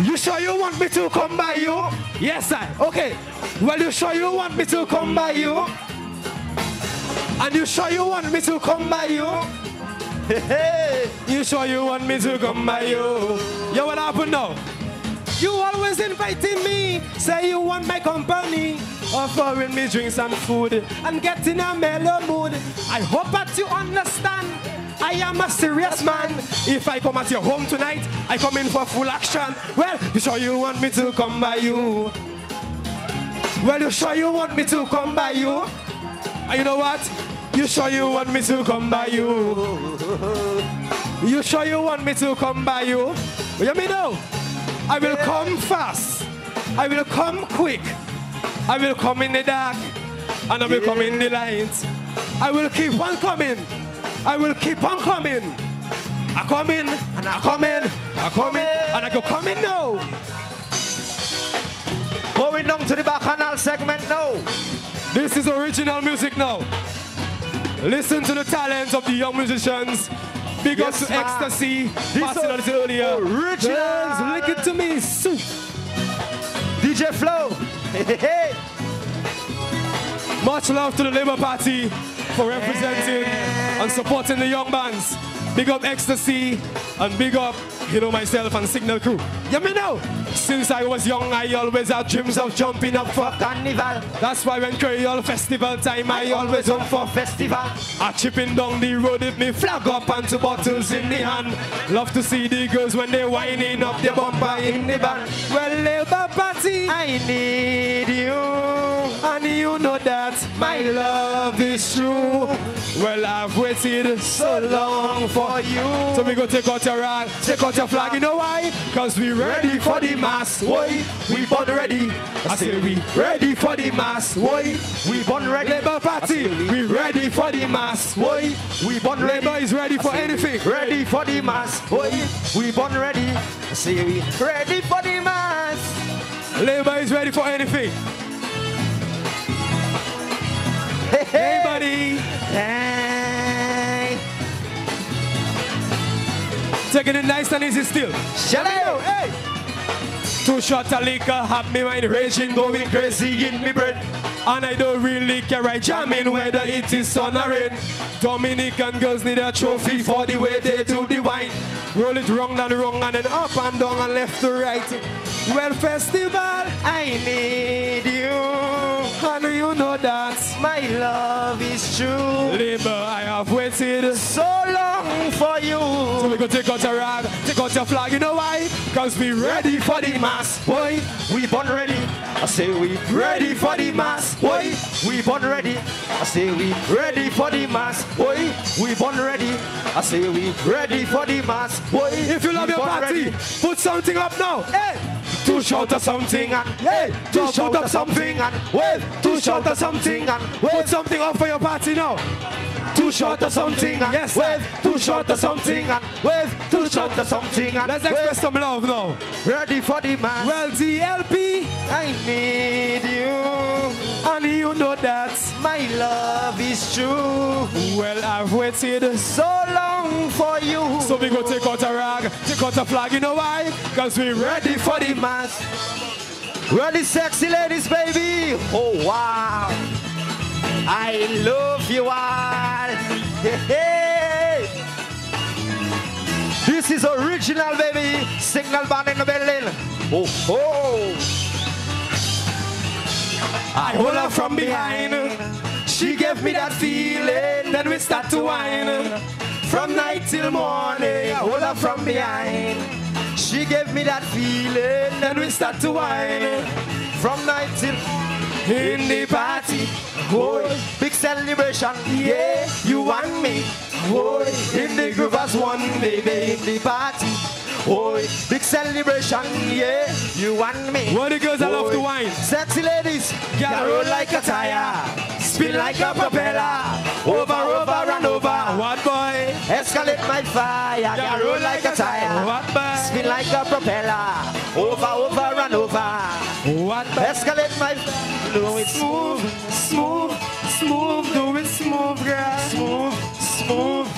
You sure you want me to come by you? Yes, I. Okay. Well, you sure you want me to come by you? And you sure you want me to come by you? Hey, you sure you want me to come by you? Yo, what happened now? You always inviting me, say you want my company, offering me drinks and food, and getting a mellow mood. I hope that you understand, I am a serious man. If I come at your home tonight, I come in for full action. Well, you sure you want me to come by you? Well, you sure you want me to come by you? And you know what? You sure you want me to come by you? You sure you want me to come by you? You me know? I will come fast. I will come quick. I will come in the dark. And I will come in the light. I will keep on coming. I will keep on coming. I come in and I come in. I come in and I go coming now. Going down to the bacchanal segment now. This is original music now. Listen to the talent of the young musicians. Big up to Ecstasy. Passing on it earlier. Original. Lick it to me. Soup. DJ Flow. Hey. Much love to the Labour Party for representing and supporting the young bands. Big up Ecstasy and big up, you know, myself and Signal Crew. You me know, since I was young, I always had dreams of jumping up for carnival. That's why when Creole Festival time, I always hunt for festival. I chipping down the road with me flag up and 2 bottles in the hand. Love to see the girls when they winding up their bumper in the band. Well, Labour Party, I need you, and you know that my love is true. Well, I've waited so long for you. So we go take out your rag, take out your flag. You know why? Cause we ready for the mass. Boy, we born ready. I say we ready for the mass. Boy, we born ready. Labour Party, we ready for the mass. Boy, we born ready. Labour is ready for anything. Ready for the mass. Boy, we born ready. I say we ready for the mass. Labour is ready for anything. Hey, buddy. Hey. Taking it nice and easy still. Shall I know? Hey. 2 shots of liquor have me mind raging, going crazy in me brain. And I don't really care, I jamming whether it is sun or rain. Dominican girls need a trophy for the way they do the wine. Roll it wrong and wrong and then up and down and left to right. Well, festival, I need you. And you know that my love is true. Labour, I have waited so long long for you. So we go take out your rag, take out your flag, you know why? Cause we ready for the mass, boy. We born ready. I say we ready for the mass, boy. We born ready. I say we ready for the mass, boy. We born ready. I say we ready for the mass, boy. If you love your party, ready. put something up now. Hey! To shout at something and hey, to shout at something and wave, to shout at something and Put something up for your party now. to shout at something and Yes, wave, to shout at something and wave, to shout at something and Let's express some love now. ready for the mass. Well, DLP, I need you, and you know that. my love is true. Well, I've waited. So long for you. So we go take out a rag, take out a flag, you know why? Cause we ready for the mass. Ready, sexy ladies, baby. Oh wow, I love you all. Hey, hey. This is original, baby. Signal band in the building. Oh, oh. I hold her from behind. She gave me that feeling. Then we start to whine. From night till morning, I hold her from behind. She gave me that feeling. Then we start to whine. From night till in the party. boy, big celebration. Yeah, you want me. Boy, in the group as one, baby, in the party. Boy, big celebration. Yeah, you want me. What the girls that love to wine? Sexy ladies, Girl, roll like a tire, spin like a propeller, over and over. What boy? Escalate my fire, girl, roll like a tire. What boy? Spin like a propeller, over and over. What boy? Escalate my do it smooth, smooth, smooth, do it smooth, girl. smooth, Smooth,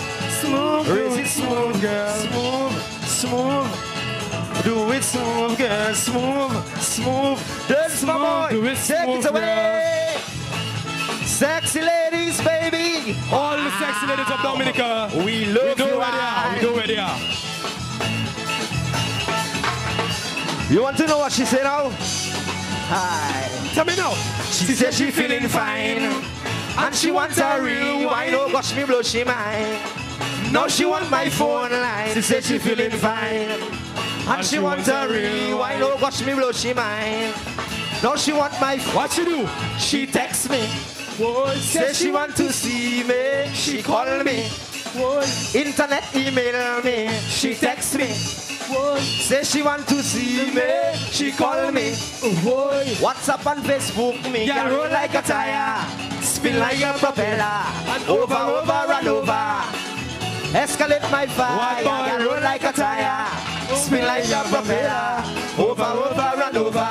smooth, do Raise it it smooth, girl. smooth, smooth. Do it smooth, girl, smooth, smooth. Dance, my boy, do it take smooth, it away. Sexy ladies, baby. All the sexy ladies of Dominica. We love do you. where they are. We do where they are. You want to know what she said now? Hi. Tell me now. She said she feeling fine. And she wants a real wine. Oh gosh, me blow she mine. Now she want my phone line. She said she feeling fine. And she wants a real wine. Oh gosh, me blow she mine. Now she want my What she do? She text me. Boy, Say she want to see me. She call me. boy, Internet email me. She text me. boy, Say she want to see me. She call me. boy. WhatsApp and Facebook me. Yeah, Girl, roll like a tire. Spin like a propeller. And over and over. Escalate my fire. What boy? Girl, roll like a tire. Spin like a propeller. Over and over.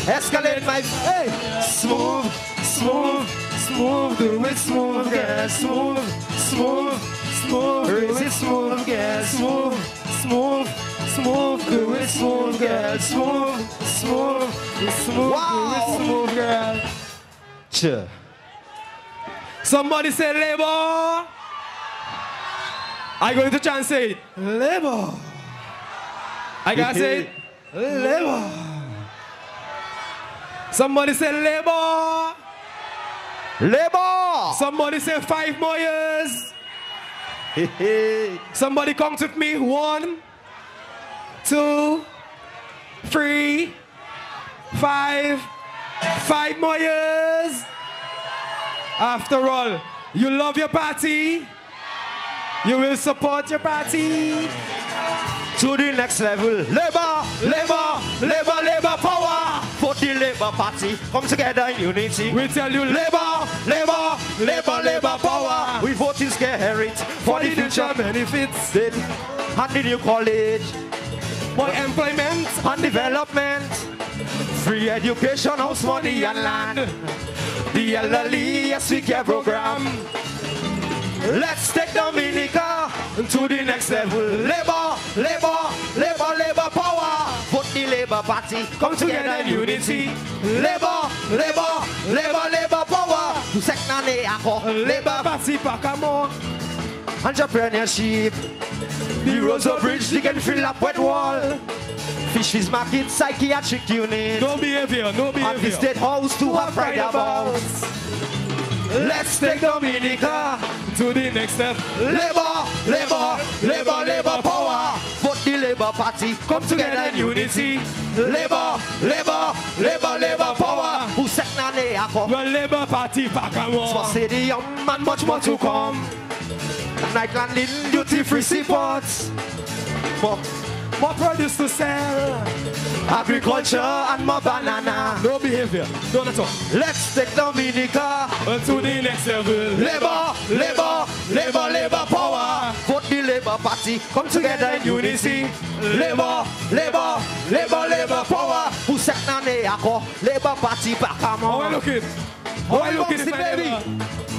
Escalate my hey. Smooth, smooth, smooth. Do it smooth, girl. Smooth, smooth, smooth. Raise it smooth, girl. Smooth, smooth, smooth. Do it smooth, girl. Smooth, smooth, smooth. Do it smooth, girl. Sure. Somebody say labor. I going to try and say it. Labor. I gotta say it. Labor. Somebody say labor. Labor. Somebody say 5 more years. Somebody count with me. 1, 2, 3, 5. 5 more years. After all, you love your party. You will support your party. To the next level. Labor, labor, labor, labor power. For the labor party, come together in unity. We tell you Labor, labor, labor, labor power. We vote in scare it for the future benefits. Then, and the new college, For employment and development. Free education, house money and land. The elderly, yes, we care program. Let's take Dominica to the next level. Labor, labor, labor, labor power. Vote the Labor Party, come together in unity. Labor, labor, labor, labor power. To second ako, Labor Party Pakamo. entrepreneurship. The Rosa Bridge, they can fill up wet wall. Fishes market, psychiatric unit. No behavior, no And the behavior. State House to have pride about. Let's take Dominica To the next step. Labor, Labour, Labour, Labour power. Vote the Labour Party, come together in unity. Labour, Labour, Labour, Labour power. Who set na ne ako? Well, Labour Party back and more. Small stadium and much more to come. Nightland in duty-free seaports. More produce to sell. Agriculture and more banana. No behavior. Don't at all. Let's take Dominica to the next level. Labour, Labour, Labour, Labour power. Vote the Labour Party, come together in unity. Labour, Labour, Labour, Labour power. Who set na ne ako? Labour Party back and more. How I looking? How I looking, baby?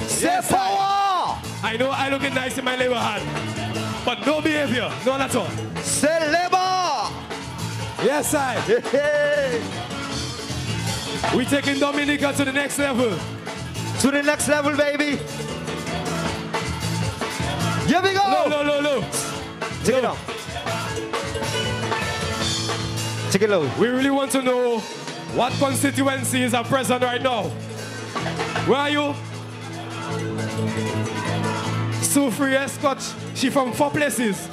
Say Yes, power. I know I looking nice in my Labour hat, but no behavior. None at all. Say Labour. Yes, I. Hey. We taking Dominica to the next level. To the next level, baby. Here we go. No. Take it out. Take it low. We really want to know what constituencies are present right now. Where are you? Soufriere Scotch. She from 4 places.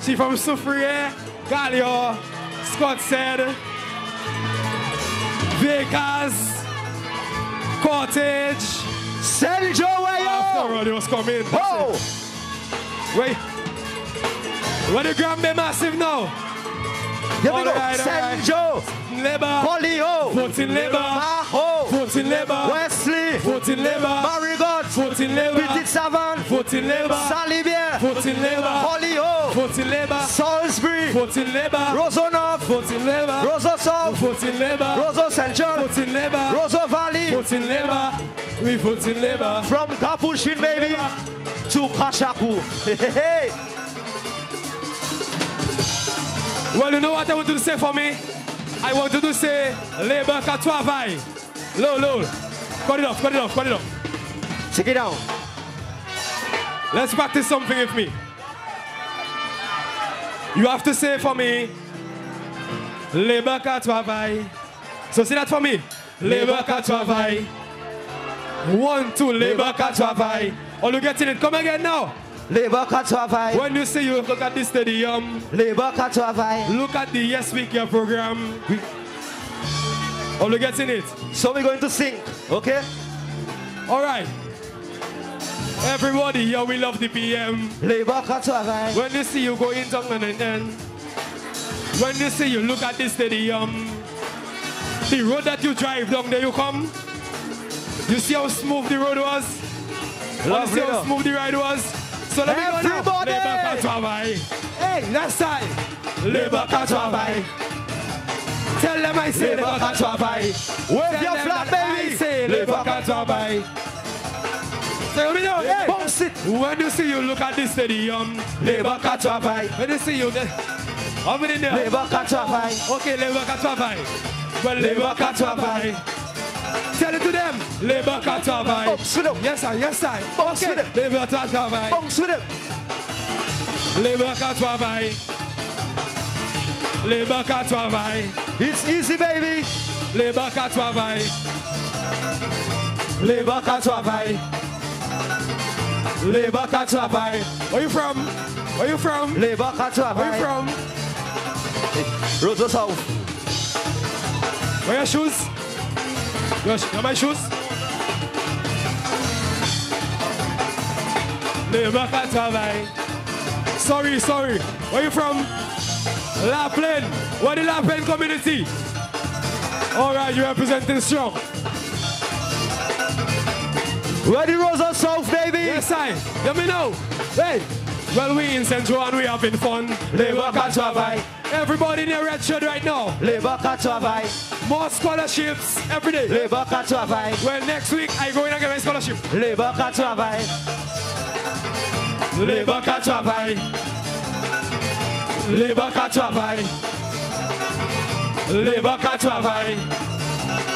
She from Soufriere, Gallia, Scott said, Vegas, Cottage. Send Joe away. After all, they was coming. Oh. Wait. Where the Grammy massive now? Here we go. Right, Send Joe. Labour. Polio. Vote in Labour. Maho. Vote in Labour. Wesley. Vote in Labour. Marigot. Vote in Labour. Petit Savant. Vote in Labour. Salibier. Vote in Labour. Polio. Vote in Labour. Salisbury. Vote in Labour. Rosonov. Vote in Labour. Rosa South. Vote in Labour. Rosa Central. Vote in Labour. Rosa Valley. Vote in Labour. We vote in Labour. From Capuchin, baby, to Kashaku. Hey. Well, you know what I want you to say for me? I want you to say Labour ka travail. Low. Cut it off. Check it out. Let's practice something with me. You have to say for me, Labour ka travail. So say that for me. Labour ka travail. 1, 2, Labour ka travail. All you getting it? Come again now. Labour ka travail. When you say you look at the stadium, Labour ka travail. look at the Yes We Care program. All you getting it? So we're going to sing, okay? All right. Everybody here, we love the PM. Labour ka travail. When you see you go in down and then, when you see you look at the stadium, the road that you drive down there you come, you see how smooth the road was? You see how smooth the ride was? So let me go now. Everybody! Labour ka travail. Hey, last time. Labour ka travail. Tell them I say Labour ka travail. Wave your flag, baby. I say Labour ka travail. So let me know. Hey. Bounce it. When you see you look at the stadium, Labour ka travail. When you see you there, how many there? Labour ka travail. Okay, Labour ka travail. Well, Labour ka travail. Tell it to them. Labour ka travail. Bounce with them. Yes, sir. Bounce Okay, with them. Labour ka travail. Bounce with them. Labour ka travail. Labour ka travail. It's easy, baby. Labour ka travail. Labour ka travail. Labour ka travail. Where you from? Where you from? Labour ka Where you travail. from? Rosa South. Where your shoes? Your my shoes? Labour ka travail. Sorry. Where you from? La Plaine. What the La Plaine community? All right, you representing strong. Where the Rosa South, baby? Yes, I. Let me know. Hey. Well, we in Central and we having fun. Labour ka travail. Everybody in your red shirt right now. Labour ka travail. More scholarships every day. Labour ka travail. Well, next week I go in and get my scholarship. Labour ka travail. Labour ka travail. Labour ka travail. Labour ka travail.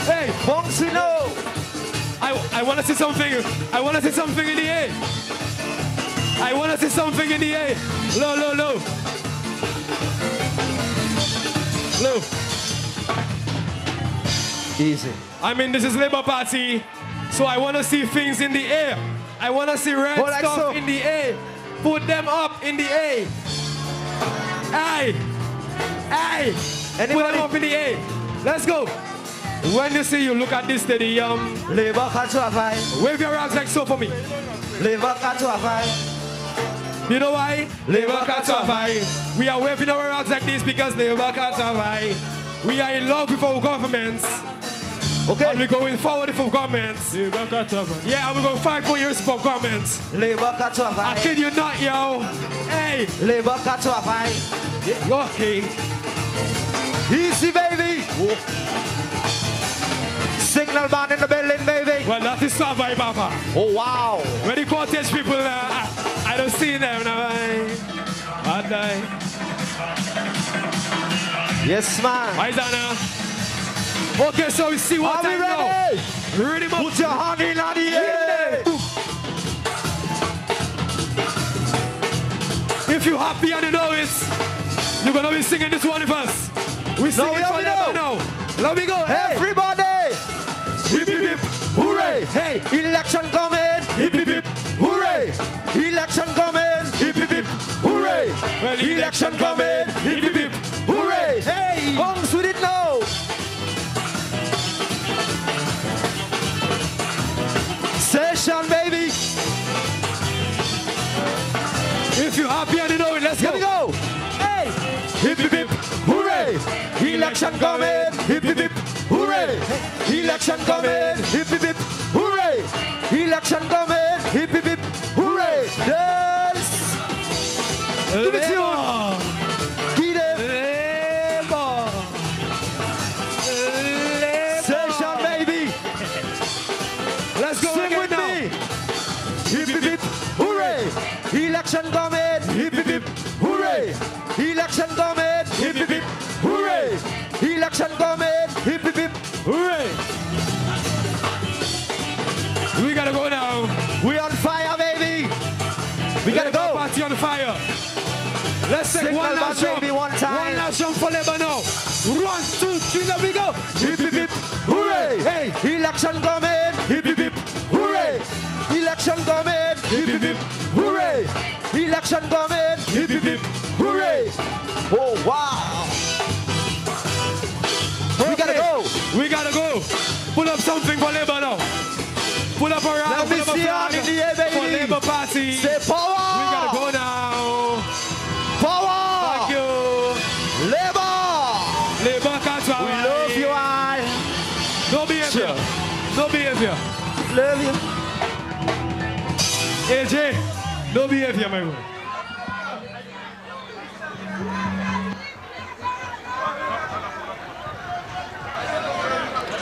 Hey, Bounce it now. I want to see something. I want to see something in the air. I want to see something in the air. Low. Easy. I mean, this is Labour Party, so I want to see things in the air. I want to see red Oh, like stuff so. in the air. Put them up in the A. Aye. Aye. Put them up in the A. Let's go. When you see you, look at this stadium. Labor can't survive. Wave your arms like so for me. Labor can't survive. You know why? Labor can't survive. We are waving our arms like this because labor can't survive. We are in love with our governments. Okay. And we're going forward for governments. Labor can't survive. Yeah, and we're going to fight for years for governments. Labor can't survive. I kid you not, yo. Hey. Labor can't survive. You're king. Easy, baby. Whoa. Signal man in the building, baby. Well, that is survive, Papa. Oh, wow. When the cottage people, I don't see them now. I die. Yes, man. Why is that now? Okay, so we see what time now. Ready? Put your hand in the air. If you're happy and you know it, you're going to be singing this one with us. We sing it forever now. Let me go. Everybody. Hip, hip, hip. Hooray. Hey, election coming. Hip, hip, hip. Hooray. Election coming. Hip, hip, hip. Hooray. Well, election coming. Hip, hip, hip. Hooray. Hey, bounce with it now. Session, baby. If you're happy and you know it, let's go. Here we go. Hey. Hip, hip, hip. Hooray. Election coming. Hip, hip, hip. Hooray. Election coming. Hip, hip, hip. Hooray. Election coming. Hip, hip, hip. Hooray. Dance. Give it to you. Get it. Session, baby. Let's go. Sing with me. Hip, hip, hip. Hooray. Election coming. Hip, hip, hip. Hooray. Election coming. Hip, hip, hip. Hooray. Election coming. Hip, hip, hip. Hooray. We gotta go now. We on fire, baby. We gotta go. Party on fire. Let's take Signal one last jump. baby, one time. One last jump for Labour now. 1, 2, 3, there we go. Hip, hip, hip. Hooray. Hey, election coming. Hip, hip, hip. Hooray. Election coming. Hip, hip, hip. Hooray. Election coming. Hip, hip, hip. Hooray. Oh, wow. We gotta go. We gotta go. Pull up something for Labour now. Pull up around. Let me see you in the air, baby. For Labour Party. Say power. We gotta go now. Power. Thank you. Labour. Labour can't We love you all. No behavior. No behavior. Love you. AJ, no behavior, my boy.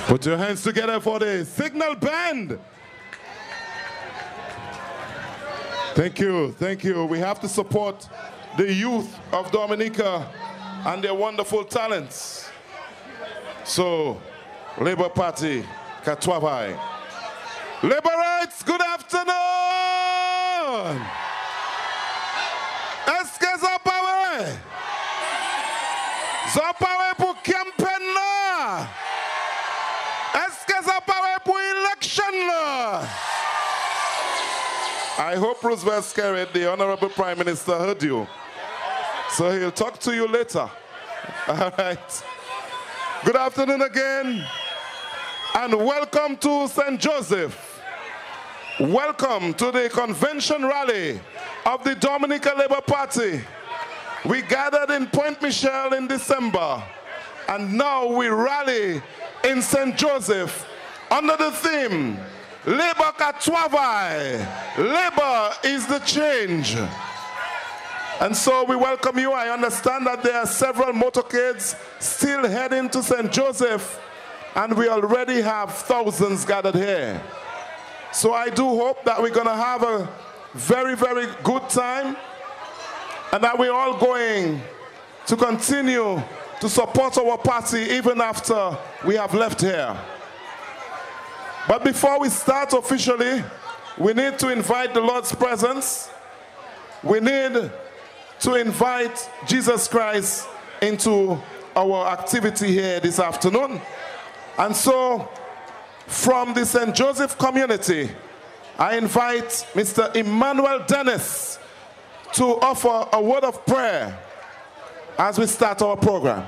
Put your hands together for the signal band. Thank you, thank you. We have to support the youth of Dominica and their wonderful talents. So, Labour Party, Katwavai. Laborites, good afternoon. Est-ce que Zapawe? Zapawe pour campagne là. Est-ce que Zapawe pour election là? I hope Roosevelt Skerrit, the Honorable Prime Minister, heard you. So he'll talk to you later. All right. Good afternoon again. And welcome to St. Joseph. Welcome to the convention rally of the Dominica Labour Party. We gathered in Point Michel in December, and now we rally in St. Joseph under the theme, Labour Katwavai. Labour is the change. And so we welcome you. I understand that there are several motorcades still heading to St. Joseph, and we already have thousands gathered here. So I do hope that we're going to have a very, very good time, and that we're all going to continue to support our party even after we have left here. But before we start officially, we need to invite the Lord's presence. We need to invite Jesus Christ into our activity here this afternoon. And so, from the St. Joseph community, I invite Mr. Emmanuel Dennis to offer a word of prayer as we start our program.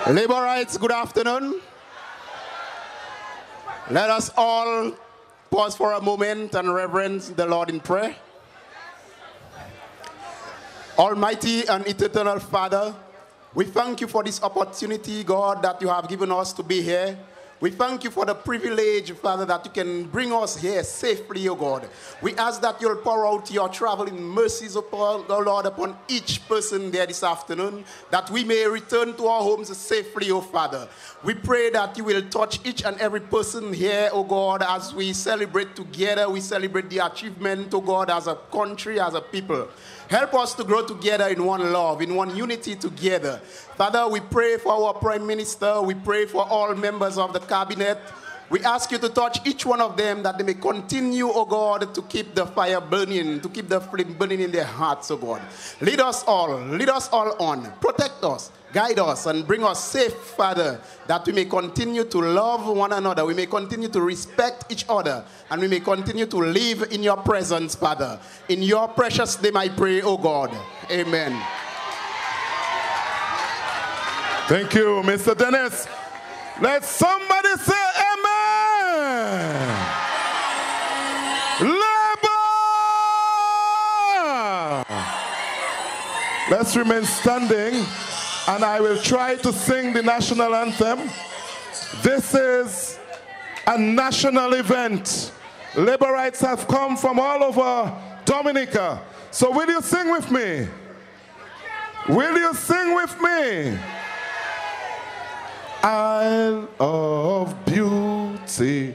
Laborites, good afternoon. Let us all pause for a moment and reverence the Lord in prayer. Almighty and eternal Father, we thank you for this opportunity, God, that you have given us to be here. We thank you for the privilege, Father, that you can bring us here safely, O God. We ask that you'll pour out your traveling mercies upon, O Lord, upon each person there this afternoon, that we may return to our homes safely, O Father. We pray that you will touch each and every person here, O God, as we celebrate together. We celebrate the achievement, O God, as a country, as a people. Help us to grow together in one love, in one unity together. Father, we pray for our Prime Minister. We pray for all members of the Cabinet. We ask you to touch each one of them that they may continue, oh God, to keep the fire burning, to keep the flame burning in their hearts, oh God. Lead us all on. Protect us, guide us, and bring us safe, Father, that we may continue to love one another. We may continue to respect each other, and we may continue to live in your presence, Father. In your precious name I pray, oh God. Amen. Thank you, Mr. Dennis. Let somebody say amen. Labor! Let's remain standing, and I will try to sing the national anthem. This is a national event. Laborites have come from all over Dominica. So will you sing with me? Will you sing with me? Isle of beauty,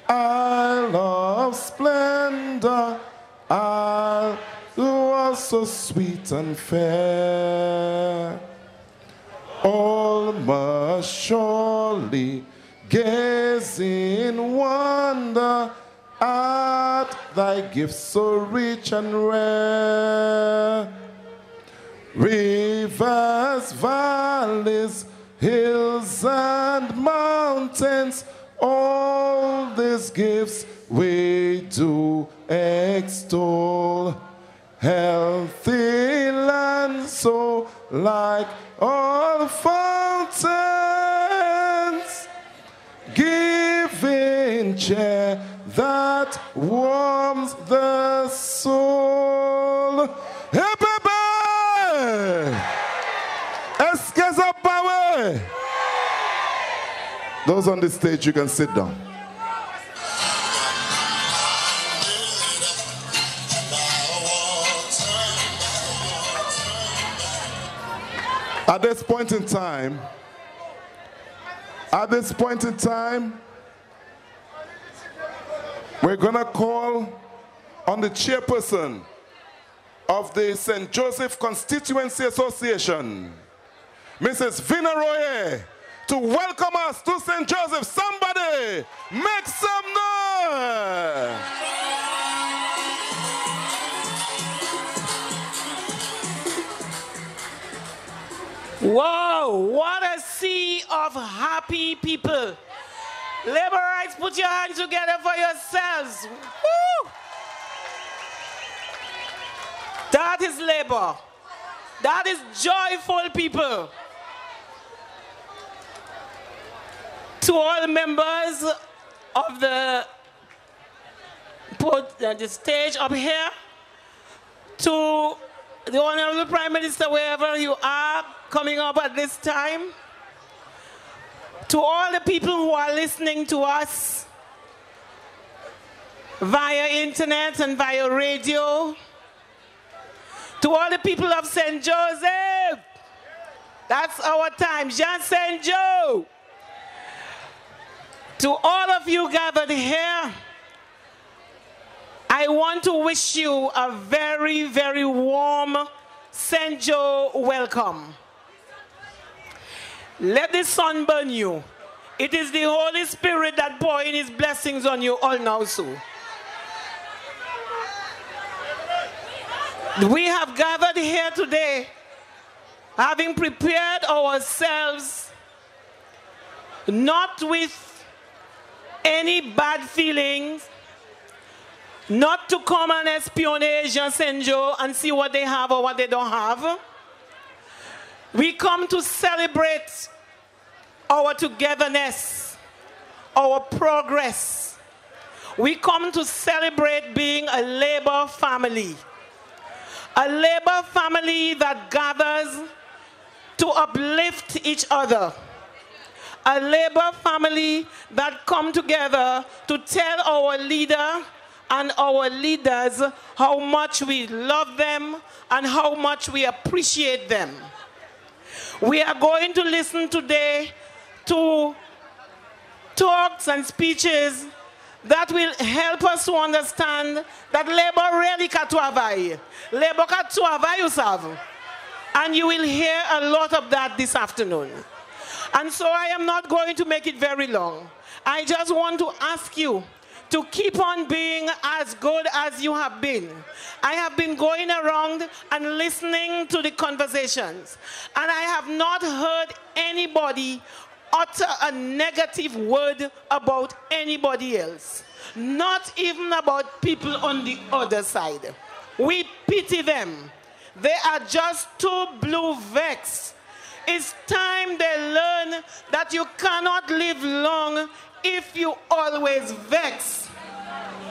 Isle of splendor, Isle was so sweet and fair. All must surely gaze in wonder at thy gifts so rich and rare. Rivers, valleys, hills and mountains, all these gifts we do extol. Healthy land, so like all fountains, giving cheer that warms the soul. Hey, baby! Esqueza power! Those on the stage, you can sit down. At this point in time, we're gonna call on the chairperson of the St. Joseph Constituency Association, Mrs. Vina Roye, to welcome us to St. Joseph. Somebody make some noise! Wow, what a sea of happy people. Laborites, put your hands together for yourselves. Woo! That is labor. That is joyful people. To all the members of the stage up here, to the Honorable Prime Minister, wherever you are, coming up at this time, to all the people who are listening to us via internet and via radio, to all the people of St. Joseph, that's our time, Jean St. Joe. To all of you gathered here, I want to wish you a very, very warm St. Joe welcome. Let the sun burn you. It is the Holy Spirit that pouring his blessings on you all now so. We have gathered here today having prepared ourselves not with any bad feelings, not to come and espionage St. Joe and see what they have or what they don't have. We come to celebrate our togetherness, our progress. We come to celebrate being a labor family. A labor family that gathers to uplift each other. A labor family that come together to tell our leader and our leaders how much we love them and how much we appreciate them. We are going to listen today to talks and speeches that will help us to understand that labor really katuavai. Labor katuavai yourself. And you will hear a lot of that this afternoon. And so I am not going to make it very long. I just want to ask you to keep on being as good as you have been. I have been going around and listening to the conversations, and I have not heard anybody utter a negative word about anybody else, not even about people on the other side. We pity them. They are just too blue vexed. It's time they learn that you cannot live long if you always vex.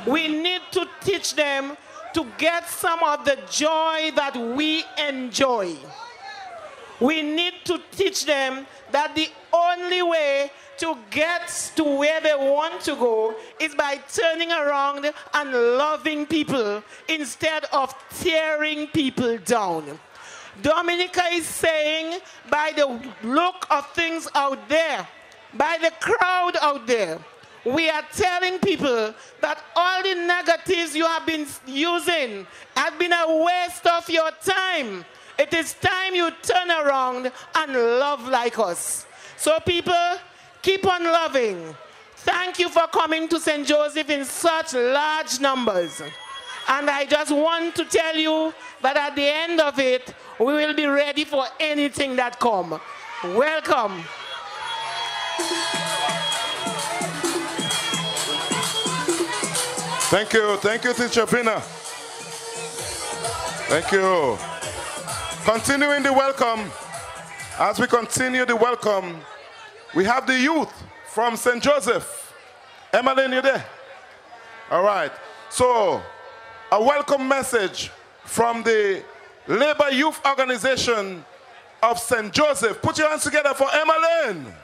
We need to teach them to get some of the joy that we enjoy. We need to teach them that the only way to get to where they want to go is by turning around and loving people instead of tearing people down. Dominica is saying, by the look of things out there, by the crowd out there, we are telling people that all the negatives you have been using have been a waste of your time. It is time you turn around and love like us. So people, keep on loving. Thank you for coming to St. Joseph in such large numbers. And I just want to tell you that at the end of it, we will be ready for anything that comes. Welcome. Thank you, Teacher Vina. Thank you. Continuing the welcome, as we continue the welcome, we have the youth from St. Joseph. Emmeline, you there? All right. So, a welcome message from the Labor Youth Organization of St. Joseph. Put your hands together for Emmeline.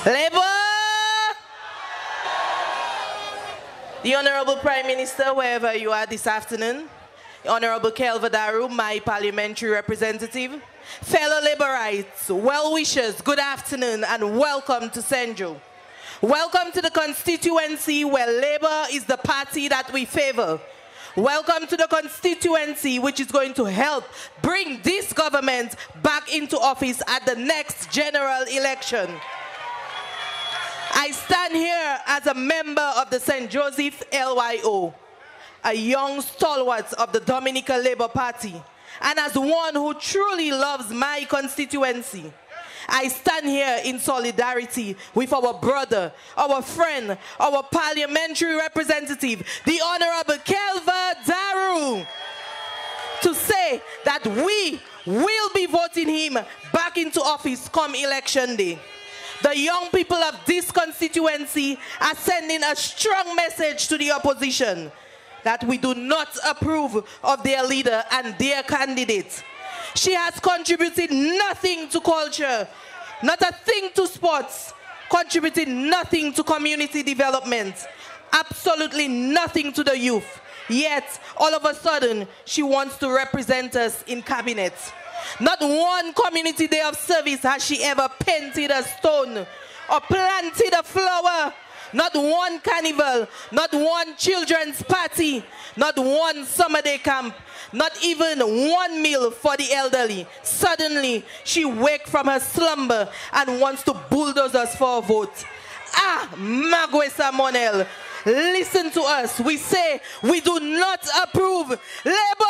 Labor! The Honorable Prime Minister, wherever you are this afternoon, Honorable Kelva Daru, my parliamentary representative, fellow Laborites, well-wishers, good afternoon and welcome to Senjo. Welcome to the constituency where Labour is the party that we favor. Welcome to the constituency which is going to help bring this government back into office at the next general election. I stand here as a member of the St. Joseph LYO, a young stalwart of the Dominica Labour Party, and as one who truly loves my constituency. I stand here in solidarity with our brother, our friend, our parliamentary representative, the Honorable Kelva Daru, to say that we will be voting him back into office come election day. The young people of this constituency are sending a strong message to the opposition that we do not approve of their leader and their candidate. She has contributed nothing to culture, not a thing to sports, contributed nothing to community development, absolutely nothing to the youth. Yet, all of a sudden, she wants to represent us in cabinet. Not one community day of service has she ever painted a stone or planted a flower. Not one carnival, not one children's party, not one summer day camp, not even one meal for the elderly. Suddenly, she wakes from her slumber and wants to bulldoze us for a vote. Ah, Magwesa Monel, listen to us. We say we do not approve. Labour!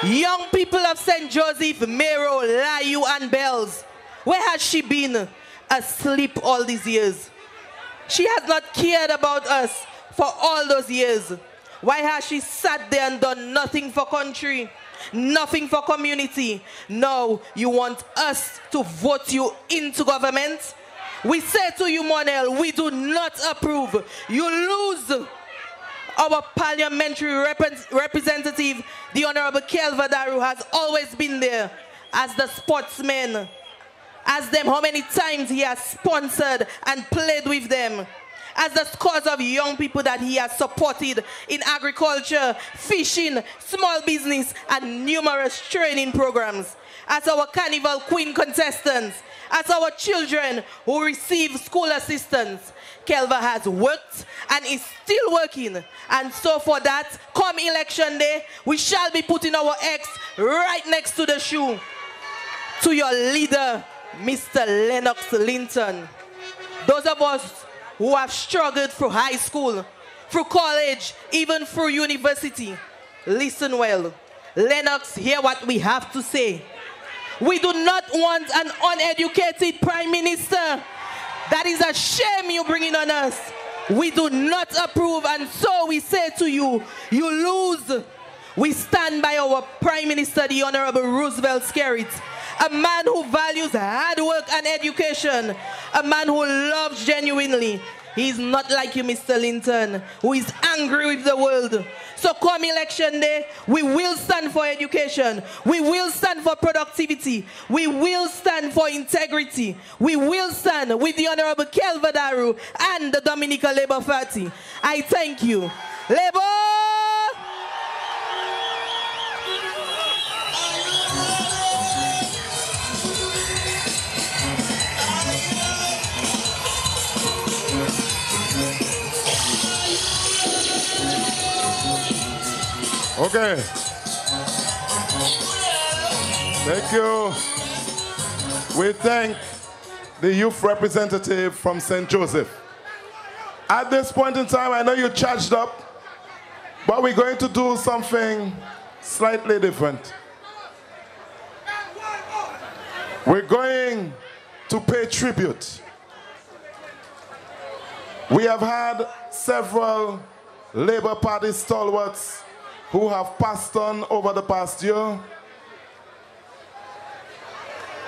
Young people of St. Joseph, Mero, Layu, and Bells, where has she been? Asleep all these years. She has not cared about us for all those years. Why has she sat there and done nothing for country, nothing for community? Now you want us to vote you into government? We say to you, Monel, we do not approve. You lose. Our parliamentary representative, the Honorable Kelva Daru, has always been there as the sportsman. Ask them how many times he has sponsored and played with them. As the scores of young people that he has supported in agriculture, fishing, small business, and numerous training programs. As our Carnival Queen contestants, as our children who receive school assistance. Kelva has worked and is still working. And so for that, come election day, we shall be putting our X right next to the shoe. To your leader, Mr. Lennox Linton. Those of us who have struggled through high school, through college, even through university, listen well. Lennox, hear what we have to say. We do not want an uneducated prime minister. That is a shame you bring in on us. We do not approve, and so we say to you, you lose. We stand by our Prime Minister, the Honorable Roosevelt Skerrit, a man who values hard work and education, a man who loves genuinely. He's not like you, Mr. Linton, who is angry with the world. So come election day, we will stand for education. We will stand for productivity. We will stand for integrity. We will stand with the Honorable Kelva Daru and the Dominica Labour Party. I thank you. Labour! Okay. Thank you. We thank the youth representative from St. Joseph. At this point in time, I know you're charged up, but we're going to do something slightly different. We're going to pay tribute. We have had several Labour Party stalwarts who have passed on over the past year.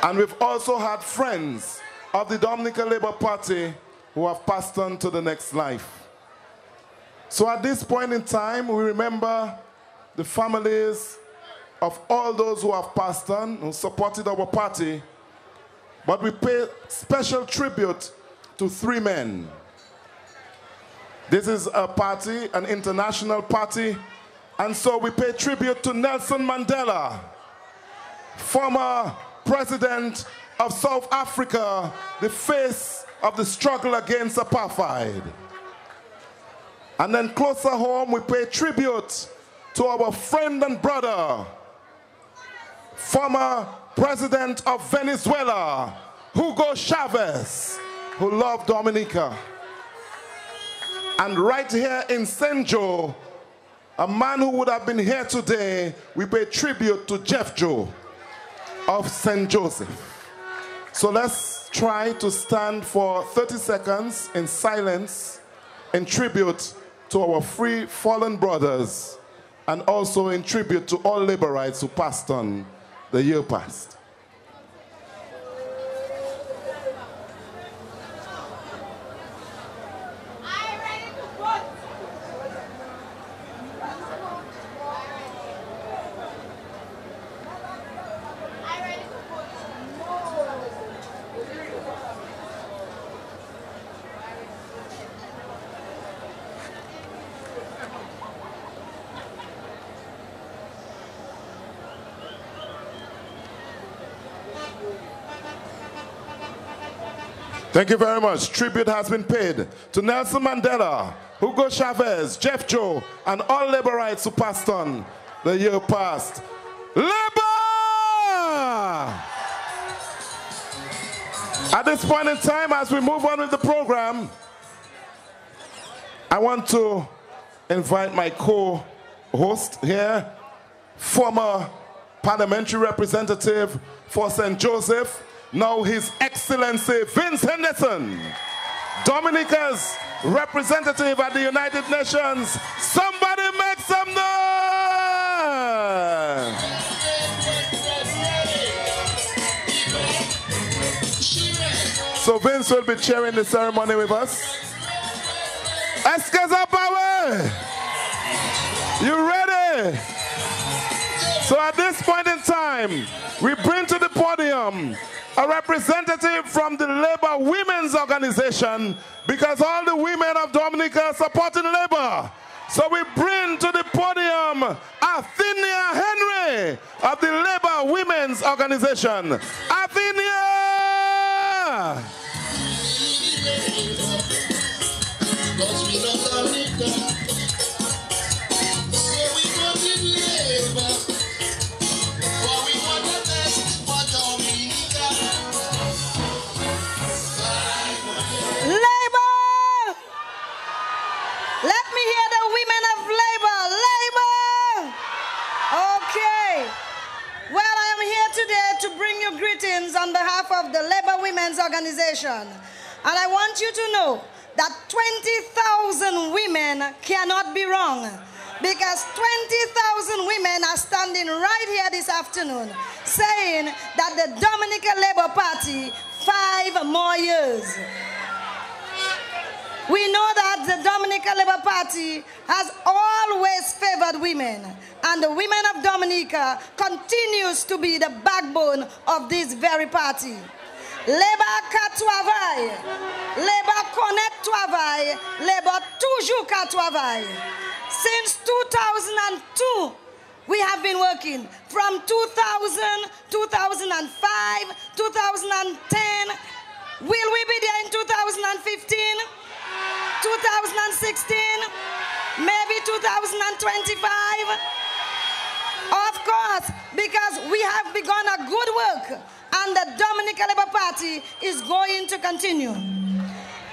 And we've also had friends of the Dominica Labour Party who have passed on to the next life. So at this point in time, we remember the families of all those who have passed on, who supported our party, but we pay special tribute to 3 men. This is a party, an international party, and so we pay tribute to Nelson Mandela, former president of South Africa, the face of the struggle against apartheid. And then closer home, we pay tribute to our friend and brother, former president of Venezuela, Hugo Chavez, who loved Dominica. And right here in St. Joe, a man who would have been here today, we pay tribute to Jeff Joe of St. Joseph. So let's try to stand for 30 seconds in silence in tribute to our free fallen brothers, and also in tribute to all laborites who passed on the year past. Thank you very much. Tribute has been paid to Nelson Mandela, Hugo Chavez, Jeff Joe, and all laborites who passed on the year past. Labor! At this point in time, as we move on with the program, I want to invite my co-host here, former parliamentary representative for St. Joseph, now His Excellency Vince Henderson, Dominica's representative at the United Nations. Somebody make some noise! So Vince will be chairing the ceremony with us. Eskeza Power! You ready? So at this point in time, we bring to the podium a representative from the Labour Women's Organization, because all the women of Dominica are supporting Labour. So we bring to the podium Athenia Henry of the Labour Women's Organization. Athenia! On behalf of the Labour Women's Organization. And I want you to know that 20,000 women cannot be wrong, because 20,000 women are standing right here this afternoon saying that the Dominica Labour Party 5 more years. We know that the Dominica Labour Party has always favored women, and the women of Dominica continues to be the backbone of this very party. Labour ka travail, Labour connaît travail, Labour toujours ka travail. Since 2002, we have been working. From 2000, 2005, 2010. Will we be there in 2015? 2016, maybe 2025. Of course, because we have begun a good work, and the Dominica Labour Party is going to continue.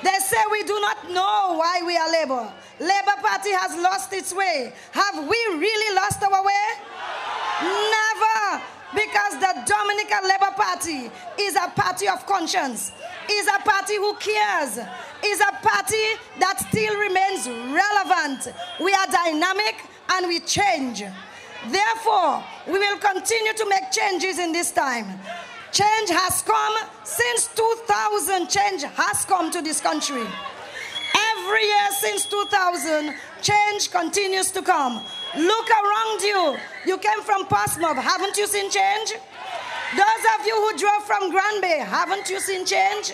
They say we do not know why we are Labour. Labour Party has lost its way. Have we really lost our way? Never. Because the Dominica Labour Party is a party of conscience, is a party who cares, is a party that still remains relevant. We are dynamic and we change. Therefore, we will continue to make changes in this time. Change has come. Since 2000, change has come to this country. Every year since 2000, change continues to come. Look around you. You came from Portsmouth. Haven't you seen change? Those of you who drove from Granby, haven't you seen change?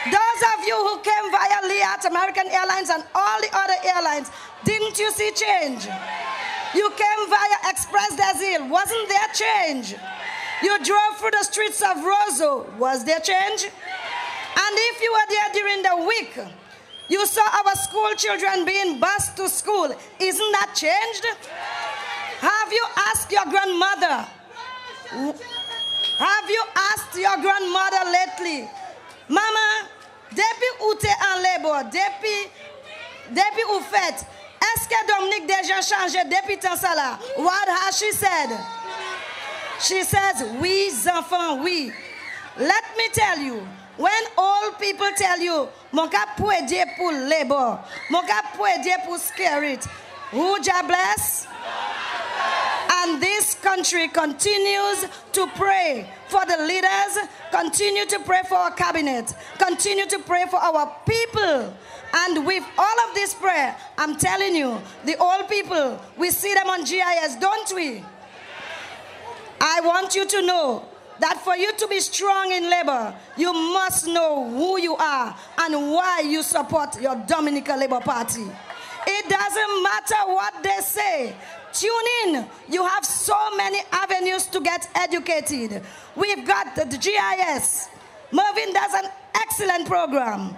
Those of you who came via Liat, American Airlines, and all the other airlines, didn't you see change? You came via Express Brazil. Wasn't there change? You drove through the streets of Roseau. Was there change? And if you were there during the week, you saw our school children being bused to school. Isn't that changed? Have you asked your grandmother? Have you asked your grandmother lately? Mama, depuis où t'es en labor, depuis où fait, est-ce que Dominique déjà changé depuis tant ça là? What has she said? She says, oui, enfants, oui. Let me tell you, when old people tell you, mon cap pour aider pour labor, mon cap pour aider pour spirit, who God bless? And this country continues to pray for the leaders, continue to pray for our cabinet, continue to pray for our people. And with all of this prayer, I'm telling you, the old people, we see them on GIS, don't we? I want you to know that for you to be strong in labor, you must know who you are and why you support your Dominica Labour Party. It doesn't matter what they say. Tune in. You have so many avenues to get educated. We've got the GIS. Mervyn does an excellent program.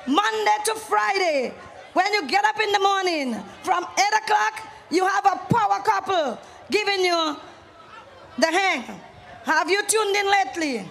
Monday to Friday, when you get up in the morning, from 8 o'clock, you have a power couple giving you the hang. Have you tuned in lately?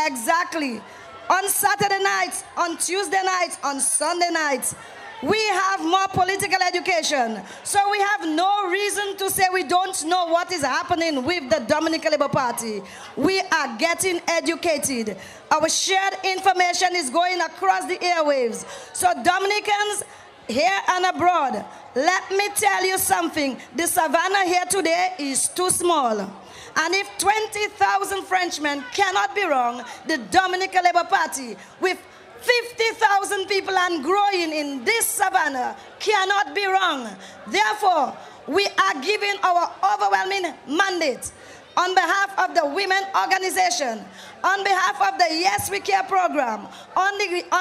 Exactly. On Saturday nights, on Tuesday nights, on Sunday nights, we have more political education. So we have no reason to say we don't know what is happening with the Dominica Labour Party. We are getting educated. Our shared information is going across the airwaves. So Dominicans here and abroad, let me tell you something. The savannah here today is too small. And if 20,000 Frenchmen cannot be wrong, the Dominica Labour Party with 50,000 people and growing in this savannah cannot be wrong. Therefore, we are giving our overwhelming mandate on behalf of the women organization, on behalf of the Yes We Care program, on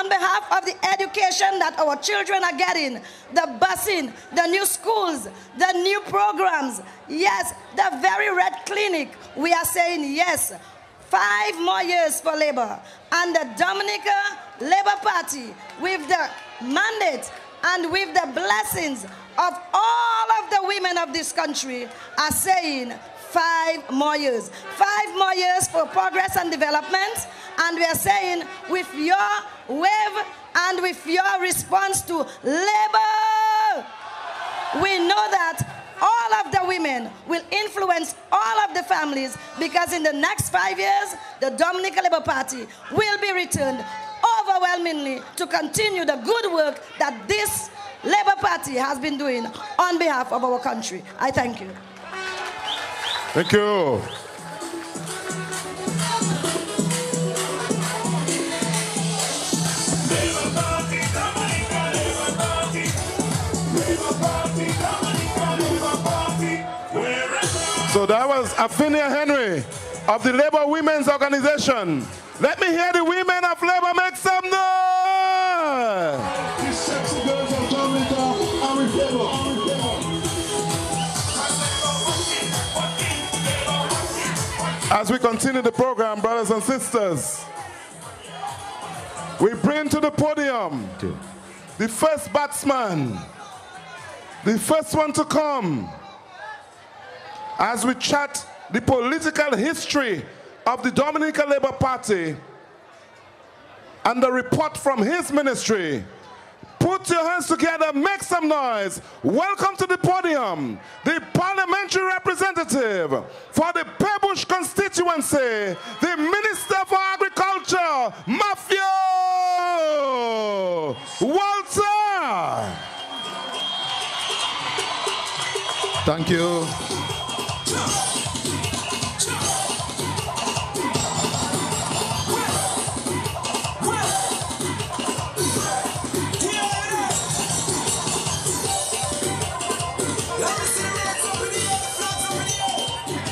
behalf of the education that our children are getting, the busing, the new schools, the new programs, yes, the very red clinic, we are saying yes. 5 more years for labor. And the Dominica Labour Party, with the mandate and with the blessings of all of the women of this country, are saying 5 more years. 5 more years for progress and development. And we are saying, with your wave and with your response to labor, we know that all of the women will influence all of the families, because in the next 5 years, the Dominica Labour Party will be returned overwhelmingly to continue the good work that this Labour Party has been doing on behalf of our country. I thank you. Thank you. So that was Afinia Henry of the Labour Women's Organization. Let me hear the women of Labour make some noise. These sexy girls of Dominica are with Labour. As we continue the program, brothers and sisters, we bring to the podium the first batsman, the first one to come, as we chat the political history of the Dominica Labour Party and the report from his ministry. Put your hands together, make some noise. Welcome to the podium, the parliamentary representative for the Pebush constituency, the Minister for Agriculture, Matthew Walter. Thank you.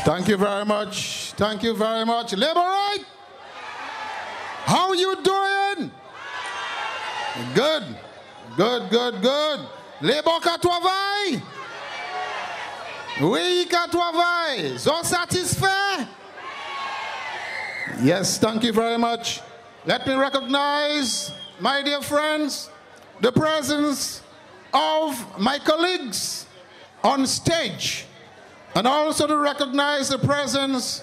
Thank you very much. Thank you very much. Labour right? How you doing? Good. Good, good, good. Labour ka travail. Oui, ka travail. So satisfait? Yes, thank you very much. Let me recognize, my dear friends, the presence of my colleagues on stage, and also to recognize the presence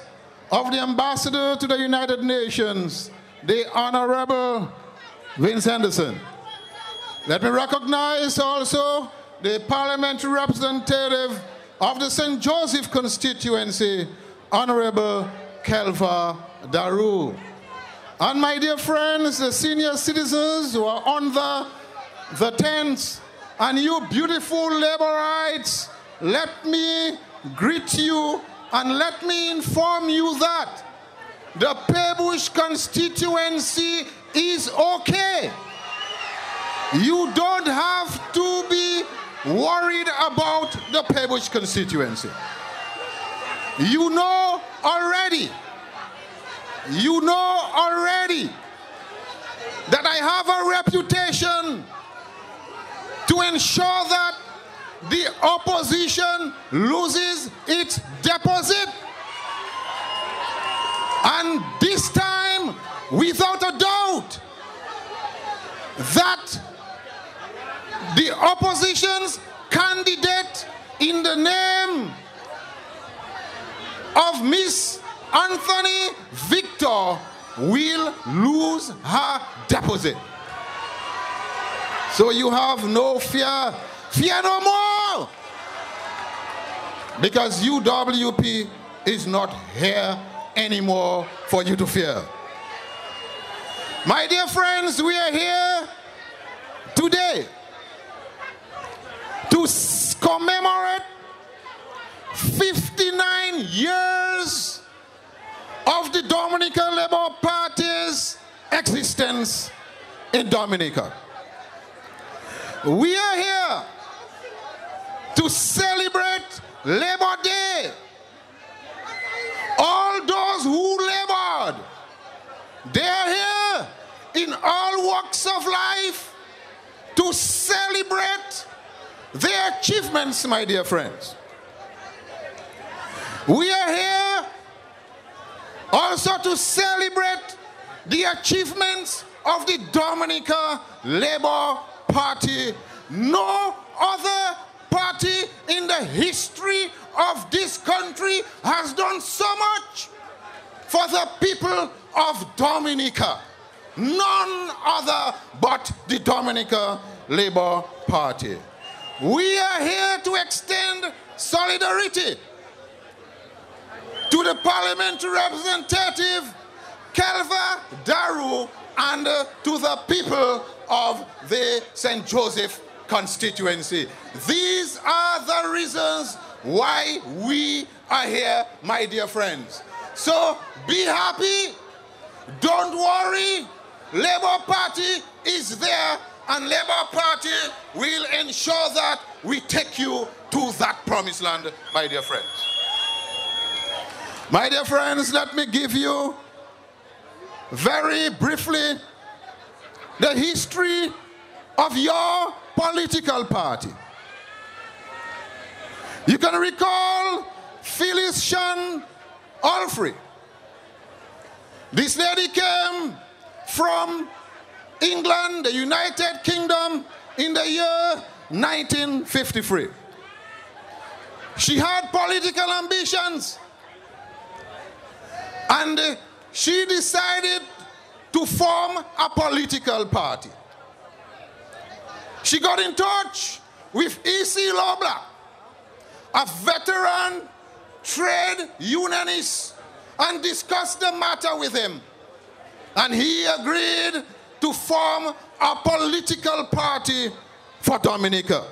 of the ambassador to the United Nations, the Honorable Vince Henderson. Let me recognize also the parliamentary representative of the St. Joseph constituency, Honorable Kelva Daru. And my dear friends, the senior citizens who are on the tents, and you beautiful Laborites, let me greet you and let me inform you that the Pebush constituency is okay. You don't have to be worried about the Pebush constituency. You know already that I have a reputation to ensure that the opposition loses its deposit. And this time, without a doubt, that the opposition's candidate in the name of Miss Anthony Victor will lose her deposit. So you have no fear. Fear no more. Because UWP is not here anymore for you to fear. My dear friends, we are here today to commemorate 59 years of the Dominica Labour Party's existence in Dominica. We are here to celebrate Labor Day. All those who labored, they are here in all walks of life to celebrate their achievements, my dear friends. We are here also to celebrate the achievements of the Dominica Labour Party. No other party in the history of this country has done so much for the people of Dominica. None other but the Dominica Labour Party. We are here to extend solidarity to the parliamentary representative Kelva Daru and to the people of the St. Joseph constituency. These are the reasons why we are here, my dear friends. So be happy, don't worry, Labour Party is there, and Labour Party will ensure that we take you to that promised land, my dear friends. My dear friends, let me give you very briefly the history of your political party. You can recall Phyllis Shan Alfrey. This lady came from England, the United Kingdom, in the year 1953. She had political ambitions, and she decided to form a political party. She got in touch with E.C. Loblack, a veteran trade unionist, and discussed the matter with him. And he agreed to form a political party for Dominica.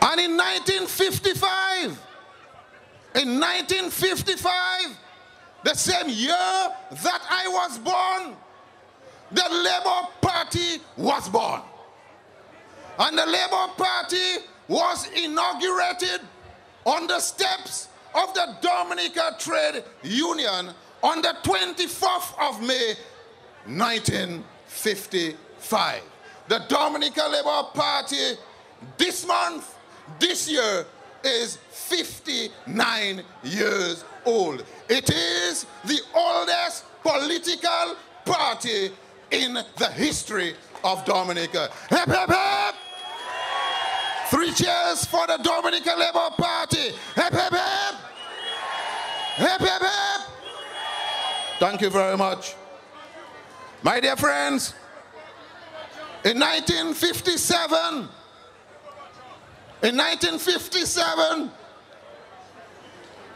And in 1955, the same year that I was born, the Labour Party was born. And the Labour Party was inaugurated on the steps of the Dominica Trade Union on the 24th of May, 1955. The Dominica Labour Party this month, this year, is 59 years old. It is the oldest political party in the history of Dominica. Hip, hip, hip! 3 cheers for the Dominica Labour Party. Hip, hip, hip! Hip, hip, hip! Thank you very much. My dear friends, in 1957,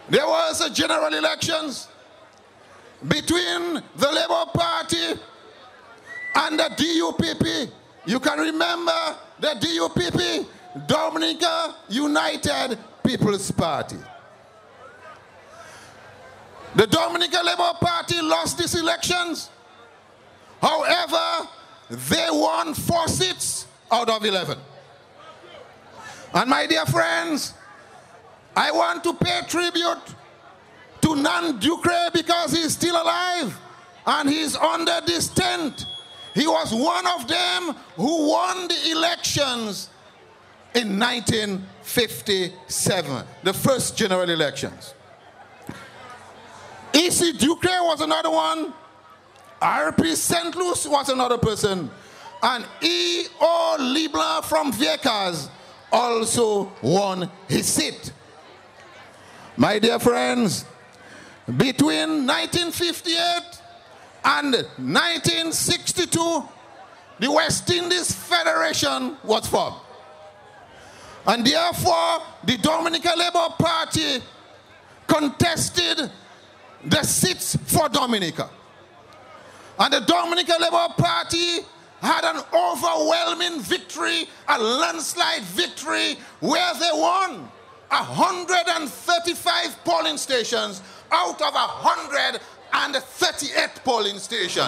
there was a general elections between the Labour Party and the DUPP. You can remember the DUPP, Dominica United People's Party. The Dominica Labour Party lost these elections. However, they won 4 seats out of 11. And my dear friends, I want to pay tribute to Nan Ducre because he's still alive and he's under this tent. He was one of them who won the elections in 1957, the first general elections. E.C. Ducre was another one. R.P. St. Louis was another person. And E.O. Libla from Vieques also won his seat. My dear friends, between 1958 and 1962, the West Indies Federation was formed. And therefore, the Dominica Labour Party contested the seats for Dominica. And the Dominica Labour Party had an overwhelming victory, a landslide victory, where they won 135 polling stations out of 138 polling stations.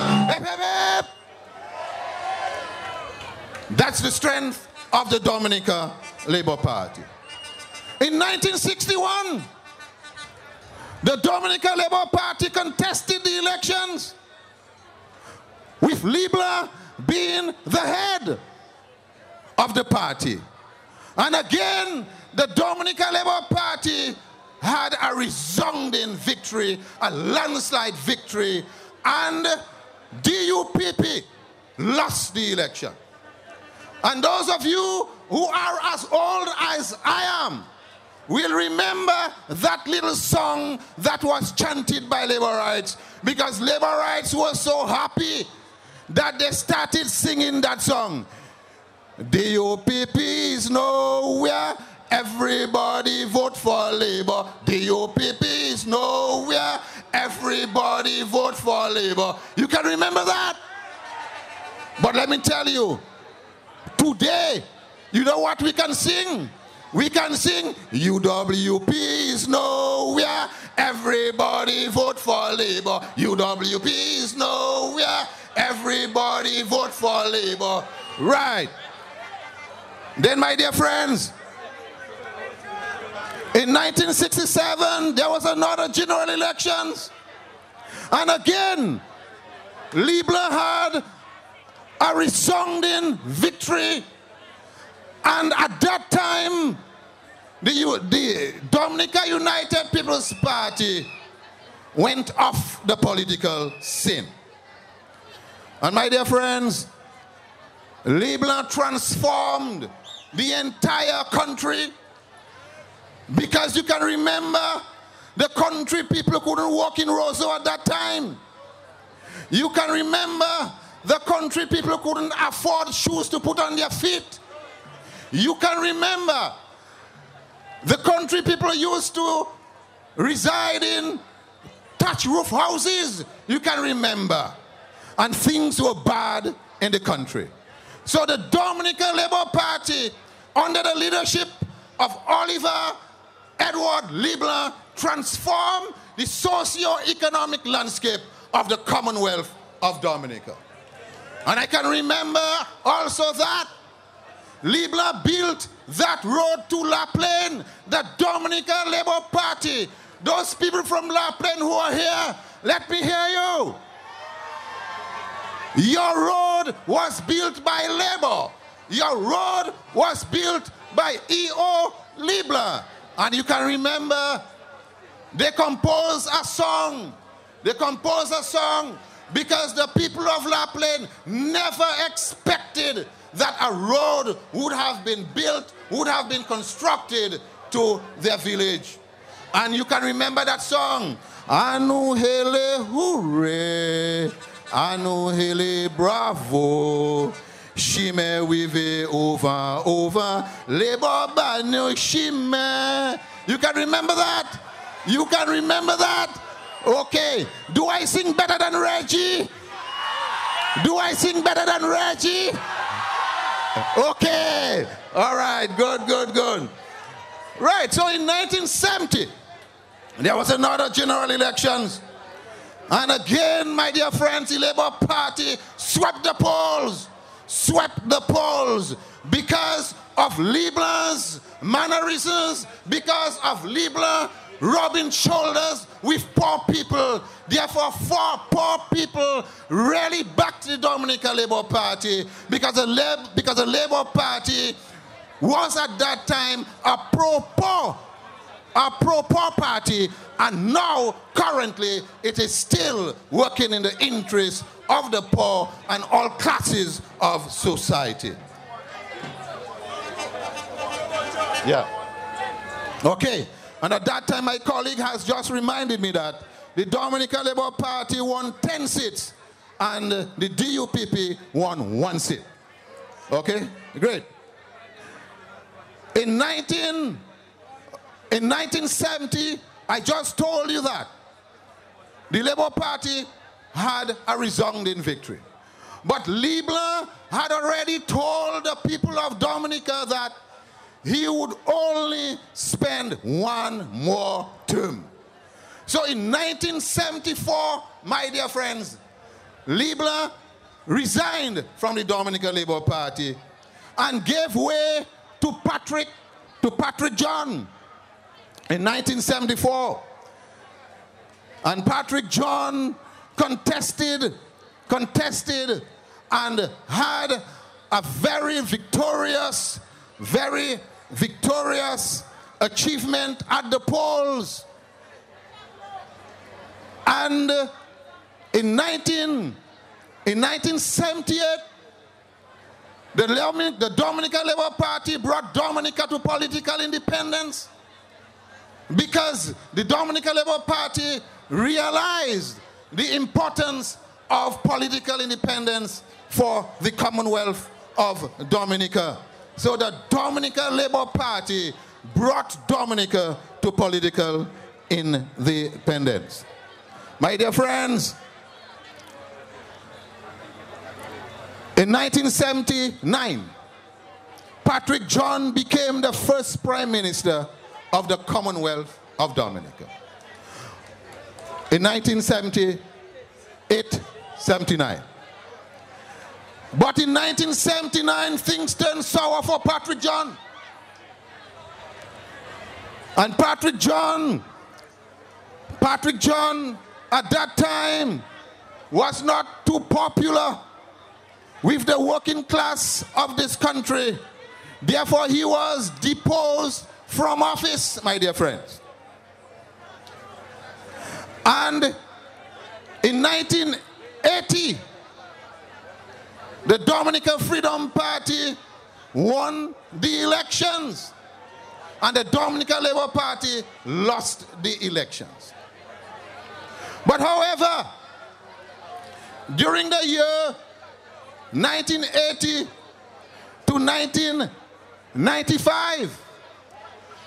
That's the strength of the Dominica Labour Party. In 1961, the Dominica Labour Party contested the elections with Libla being the head of the party. And again, the Dominica Labour Party had a resounding victory, a landslide victory, and DUPP lost the election. And those of you who are as old as I am will remember that little song that was chanted by Laborites, because Laborites were so happy that they started singing that song. DUPP is nowhere, everybody vote for Labour. DUPP is nowhere, everybody vote for Labour. You can remember that? But let me tell you, today, you know what we can sing? We can sing, UWP is nowhere, everybody vote for Labour. UWP is nowhere, everybody vote for Labour. Right. Then, my dear friends, in 1967, there was another general elections. And again, Libla had a resounding victory. And at that time, the Dominica United People's Party went off the political scene. And my dear friends, Libla transformed the entire country, because you can remember the country people couldn't walk in Roseau at that time. You can remember the country people couldn't afford shoes to put on their feet. You can remember the country people used to reside in thatch roof houses. You can remember. And things were bad in the country. So the Dominica Labour Party, under the leadership of Oliver Edward Libla, transformed the socio-economic landscape of the Commonwealth of Dominica. And I can remember also that Libla built that road to La Plaine, the Dominica Labour Party. Those people from La Plaine who are here, let me hear you. Your road was built by labor. Your road was built by E.O. Libler. And you can remember they composed a song. They composed a song because the people of Lapland never expected that a road would have been built, would have been constructed to their village. And you can remember that song. Anu hele hooray, anu hele bravo, shime wive over, labor banu shime. You can remember that? You can remember that? Okay. Do I sing better than Reggie? Do I sing better than Reggie? Okay. All right. Good, good, good. Right. So in 1970, there was another general elections. And again, my dear friends, the Labour Party swept the polls. Swept the polls because of Libler's mannerisms, because of Libler rubbing shoulders with poor people. Therefore, poor people really backed the Dominica Labour Party because the Labour Party was at that time a pro-poor party, and now currently it is still working in the interest of the poor and all classes of society. Yeah. Okay. And at that time, my colleague has just reminded me that the Dominica Labour Party won 10 seats and the DUPP won 1 seat. Okay? Great. In 1970, I just told you that the Labour Party had a resounding victory. But Libler had already told the people of Dominica that he would only spend 1 more term. So in 1974, my dear friends, Libler resigned from the Dominica Labour Party and gave way to Patrick John in 1974. And Patrick John contested and had a very victorious achievement at the polls. And in 1978, the Dominica Labour Party brought Dominica to political independence because the Dominica Labour Party realized the importance of political independence for the Commonwealth of Dominica. So the Dominica Labour Party brought Dominica to political independence. My dear friends, in 1979, Patrick John became the first Prime Minister of the Commonwealth of Dominica. In 1978-79. But in 1979, things turned sour for Patrick John. And Patrick John at that time was not too popular with the working class of this country. Therefore, he was deposed from office, my dear friends. And in 1980, the Dominica Freedom Party won the elections, and the Dominica Labour Party lost the elections. But however, during the year 1980 to 1995,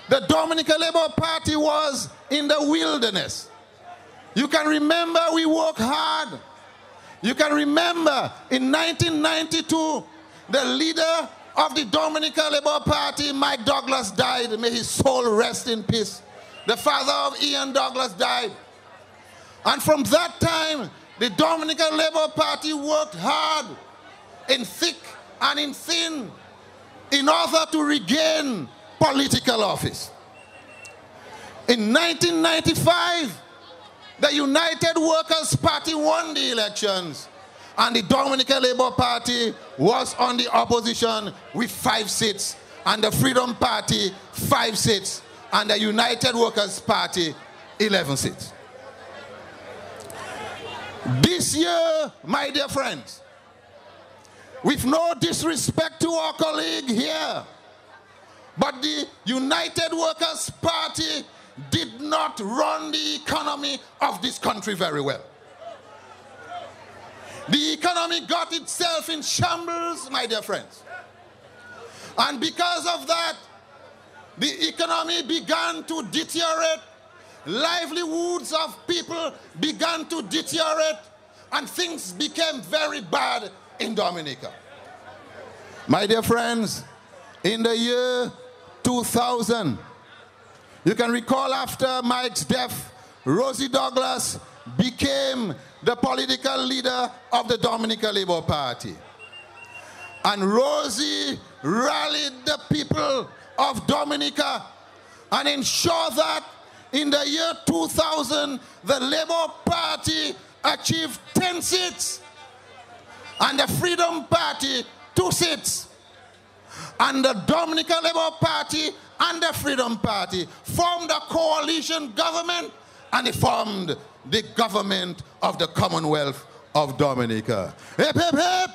the Dominica Labour Party was in the wilderness. You can remember we worked hard. You can remember in 1992, the leader of the Dominica Labour Party, Mike Douglas, died. May his soul rest in peace. The father of Ian Douglas died. And from that time, the Dominica Labour Party worked hard, in thick and in thin, in order to regain political office. In 1995, the United Workers' Party won the elections, And the Dominican Labour Party was on the opposition with 5 seats. And the Freedom Party, 5 seats. And the United Workers' Party, 11 seats. This year, my dear friends, with no disrespect to our colleague here, but the United Workers' Party did not run the economy of this country very well. The economy got itself in shambles, my dear friends. And because of that, the economy began to deteriorate. Livelihoods of people began to deteriorate, and things became very bad in Dominica. My dear friends, in the year 2000, you can recall after Mike's death, Rosie Douglas became the political leader of the Dominican Labour Party. And Rosie rallied the people of Dominica and ensured that in the year 2000, the Labour Party achieved 10 seats and the Freedom Party 2 seats. And the Dominican Labour Party and the Freedom Party formed a coalition government, and they formed the government of the Commonwealth of Dominica. Hip, hip, hip!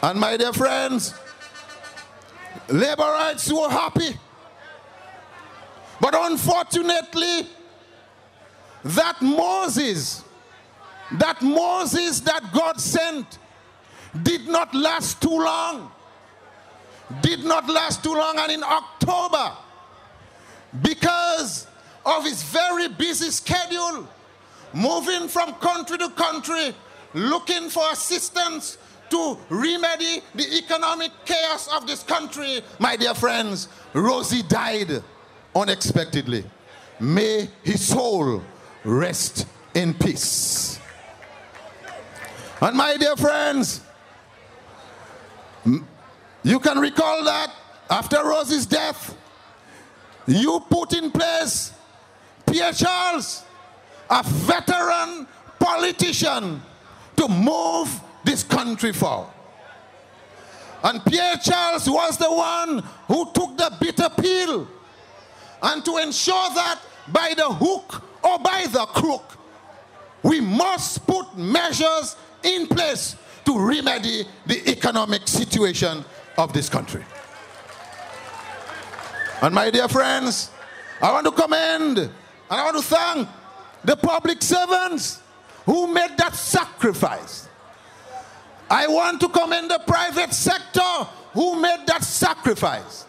And my dear friends, Laborites were happy. But unfortunately, that Moses that God sent did not last too long. Did not last too long. And in October, because of his very busy schedule, moving from country to country, looking for assistance to remedy the economic chaos of this country, my dear friends, Rosie died unexpectedly. May his soul rest in peace. And my dear friends, you can recall that after Rosie's death, you put in place Pierre Charles, a veteran politician, to move this country forward. And Pierre Charles was the one who took the bitter pill, and to ensure that by the hook or by the crook, we must put measures in place to remedy the economic situation of this country. And my dear friends, I want to commend and I want to thank the public servants who made that sacrifice. I want to commend the private sector who made that sacrifice.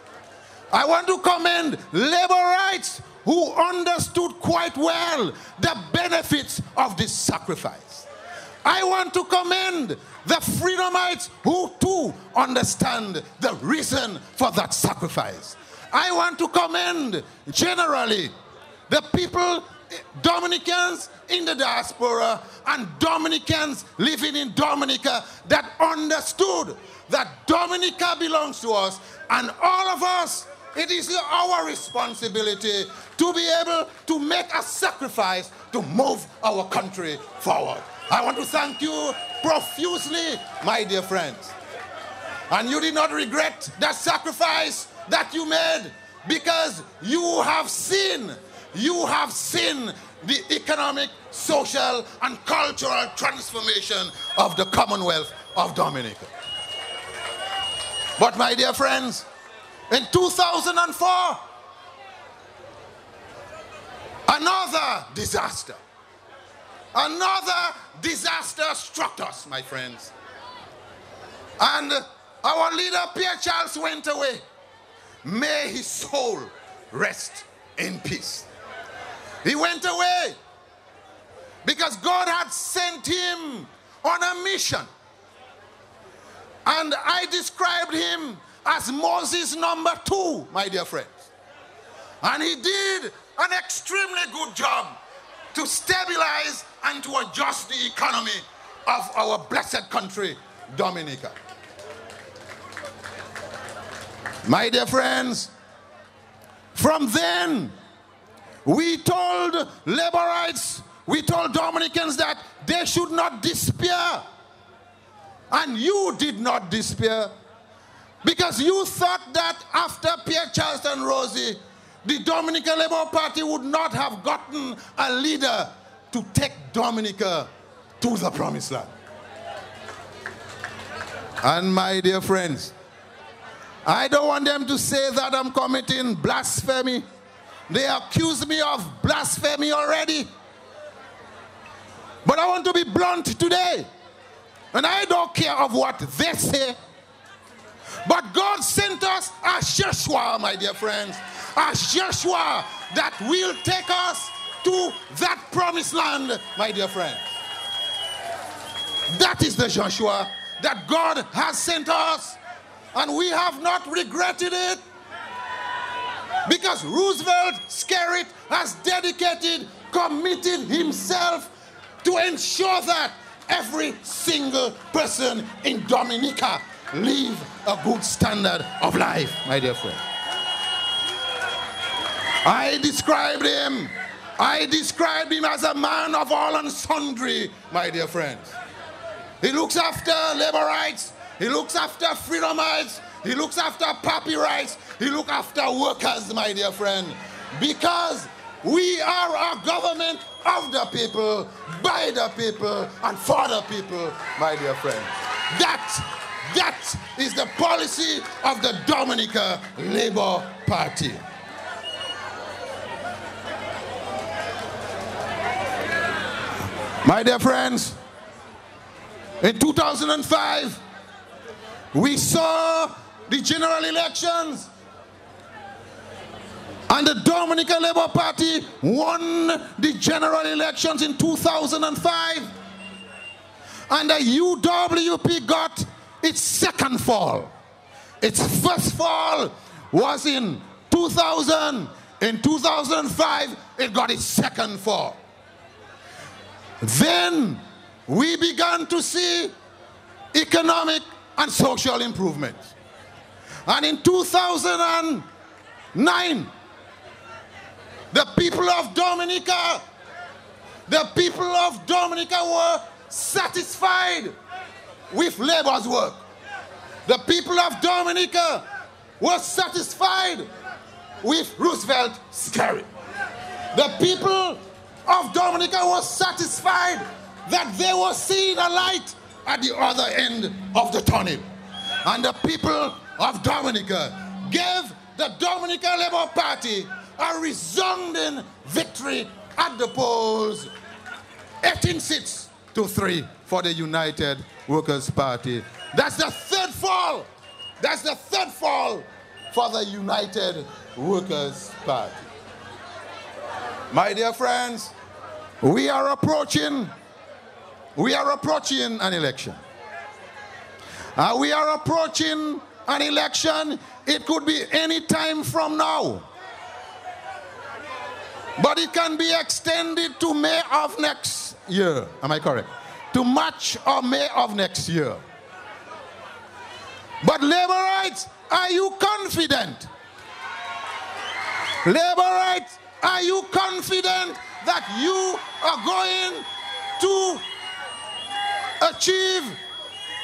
I want to commend Laborites who understood quite well the benefits of this sacrifice. I want to commend the Freedomites who too understand the reason for that sacrifice. I want to commend generally the people, Dominicans in the diaspora and Dominicans living in Dominica, that understood that Dominica belongs to us, and all of us, it is our responsibility to be able to make a sacrifice to move our country forward. I want to thank you profusely, my dear friends. And you did not regret that sacrifice that you made, because you have seen the economic, social, and cultural transformation of the Commonwealth of Dominica. But my dear friends, in 2004, another disaster struck us, my friends. And our leader, Pierre Charles, went away. May his soul rest in peace. He went away because God had sent him on a mission. And I described him as Moses number 2, my dear friends. And he did an extremely good job to stabilize and to adjust the economy of our blessed country, Dominica. My dear friends, from then, we told Laborites we told Dominicans that they should not despair. And you did not despair. Because you thought that after Pierre Charles and Rosie, the Dominican Labour Party would not have gotten a leader to take Dominica to the promised land. And my dear friends, I don't want them to say that I'm committing blasphemy. They accuse me of blasphemy already. But I want to be blunt today. And I don't care of what they say. But God sent us a Joshua, my dear friends. A Joshua that will take us to that promised land, my dear friends. That is the Joshua that God has sent us. And we have not regretted it. Because Roosevelt Skerritt has dedicated, committed himself to ensure that every single person in Dominica live a good standard of life, my dear friend. I described him as a man of all and sundry, my dear friends. He looks after labor rights, he looks after freedom rights, he looks after puppy rights, he looks after workers, my dear friend. Because we are a government of the people, by the people, and for the people, my dear friend. That is the policy of the Dominica Labour Party. My dear friends, in 2005, we saw the general elections, and the Dominica Labour Party won the general elections in 2005, and the UWP got its second fall. Its first fall was in 2000. In 2005, it got its second fall. Then we began to see economic and social improvements. And in 2009, the people of Dominica were satisfied with Labour's work. The people of Dominica were satisfied with Roosevelt Skerritt. The people of Dominica were satisfied that they were seeing a light at the other end of the tunnel. And the people of Dominica gave the Dominica Labour Party a resounding victory at the polls, 18 seats to 3 for the United Workers' Party. That's the third fall. That's the third fall for the United Workers' Party. My dear friends, we are approaching an election. We are approaching an election. It could be any time from now. But it can be extended to May of next year. Am I correct? To March or May of next year. But labor rights, are you confident? Labor rights, are you confident that you are going to achieve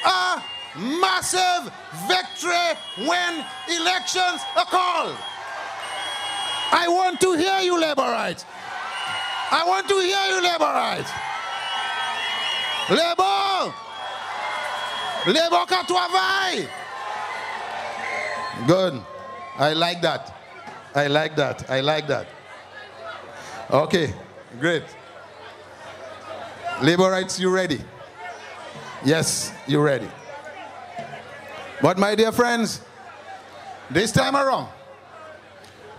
a massive victory when elections are called? I want to hear you, labor rights. I want to hear you, labor rights. Labor! Labor ka travail! Good. I like that. I like that. I like that. Okay, great. Labor rights, you ready? Yes, you ready. But my dear friends, this time around,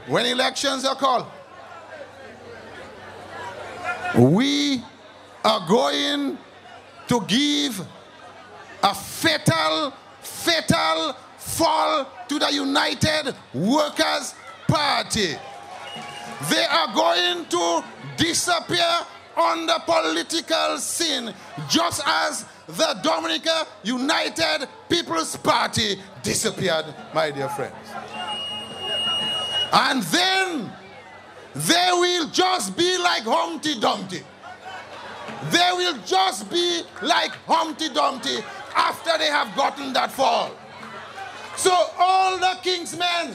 when elections are called, we are going to give a fatal fall to the United Workers' Party. They are going to disappear on the political scene, just as the Dominica United People's Party disappeared, my dear friends. And then they will just be like Humpty Dumpty. they will just be like Humpty Dumpty after they have gotten that fall. So all the king's men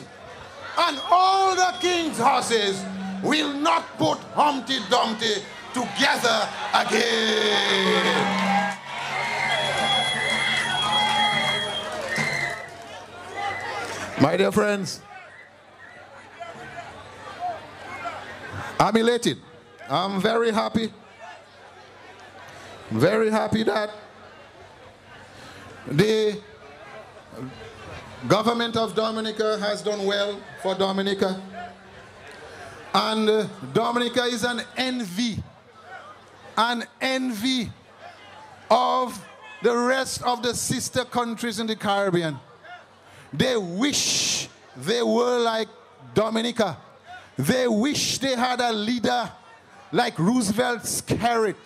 and all the king's horses will not put Humpty Dumpty together again. My dear friends, I'm elated. I'm very happy. Very happy that the government of Dominica has done well for Dominica. And Dominica is an envy of the rest of the sister countries in the Caribbean. They wish they were like Dominica. They wish they had a leader like Roosevelt's carrot.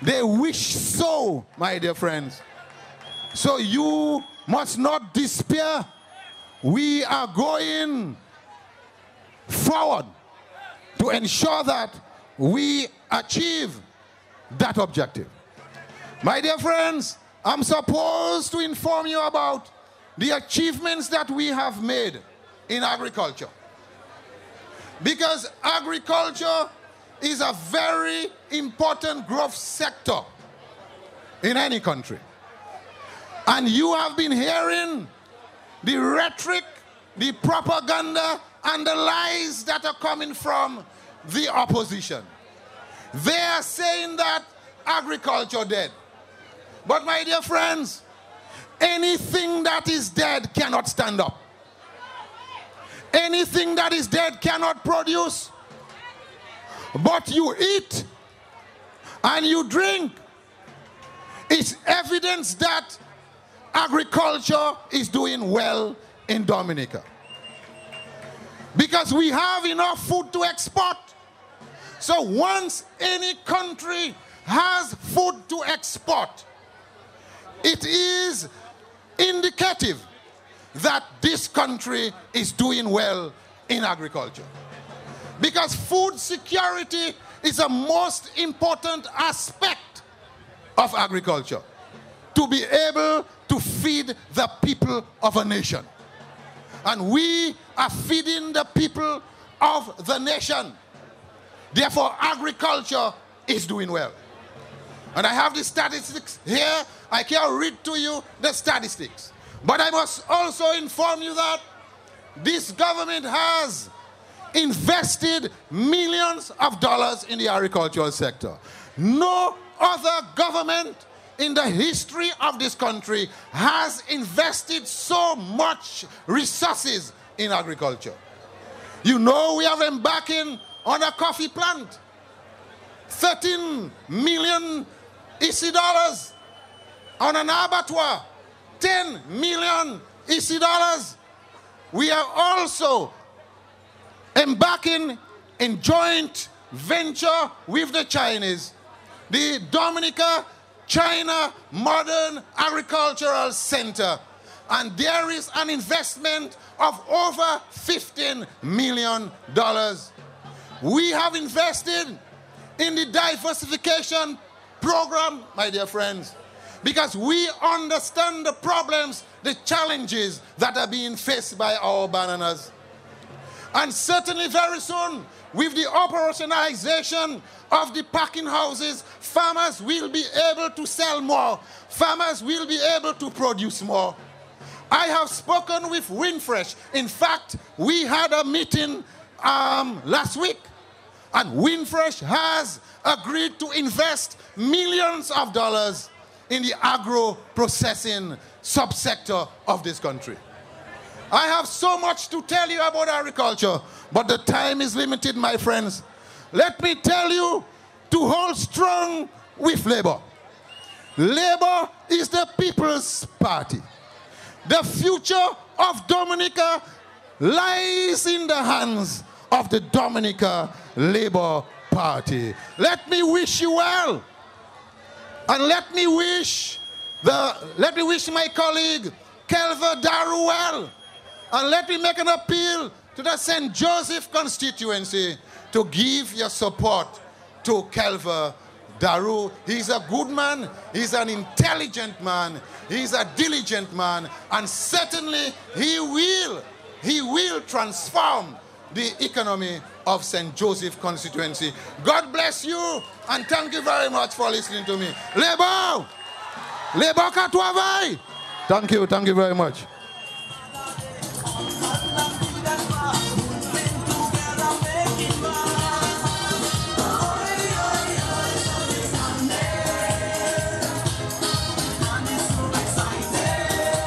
They wish so, my dear friends. So you must not despair. We are going forward to ensure that we achieve that objective. My dear friends, I'm supposed to inform you about the achievements that we have made in agriculture. Because agriculture is a very important growth sector in any country. And you have been hearing the rhetoric, the propaganda, and the lies that are coming from the opposition. They are saying that agriculture dead. But my dear friends, anything that is dead cannot stand up. Anything that is dead cannot produce. But you eat and you drink. It's evidence that agriculture is doing well in Dominica. Because we have enough food to export. So once any country has food to export, it is indicative that this country is doing well in agriculture. Because food security is a most important aspect of agriculture. To be able to feed the people of a nation. And we are feeding the people of the nation. Therefore, agriculture is doing well. And I have the statistics here. I can read to you the statistics. But I must also inform you that this government has invested millions of dollars in the agricultural sector. No other government in the history of this country has invested so much resources in agriculture. You know, we have embarking on a coffee plant. 13 million EC dollars. On an abattoir, 10 million EC dollars. We are also embarking in joint venture with the Chinese, the Dominica China Modern Agricultural Center. And there is an investment of over $15 million. We have invested in the diversification program, my dear friends, because we understand the problems, the challenges that are being faced by our bananas. And certainly very soon, with the operationalization of the packing houses, farmers will be able to sell more. Farmers will be able to produce more. I have spoken with Windfresh. In fact, we had a meeting last week, and Windfresh has agreed to invest millions of dollars in the agro-processing subsector of this country. I have so much to tell you about agriculture, but the time is limited, my friends. Let me tell you to hold strong with labor. Labor is the people's party. The future of Dominica lies in the hands of the Dominica Labour Party. Let me wish you well. And let me wish my colleague Kelva Daru well. And let me make an appeal to the St. Joseph constituency to give your support to Kelva Daru, he's a good man, he's an intelligent man, he's a diligent man, and certainly he will transform the economy of St. Joseph constituency. God bless you, and thank you very much for listening to me. Lebo! Lebo ka travail! Thank you very much.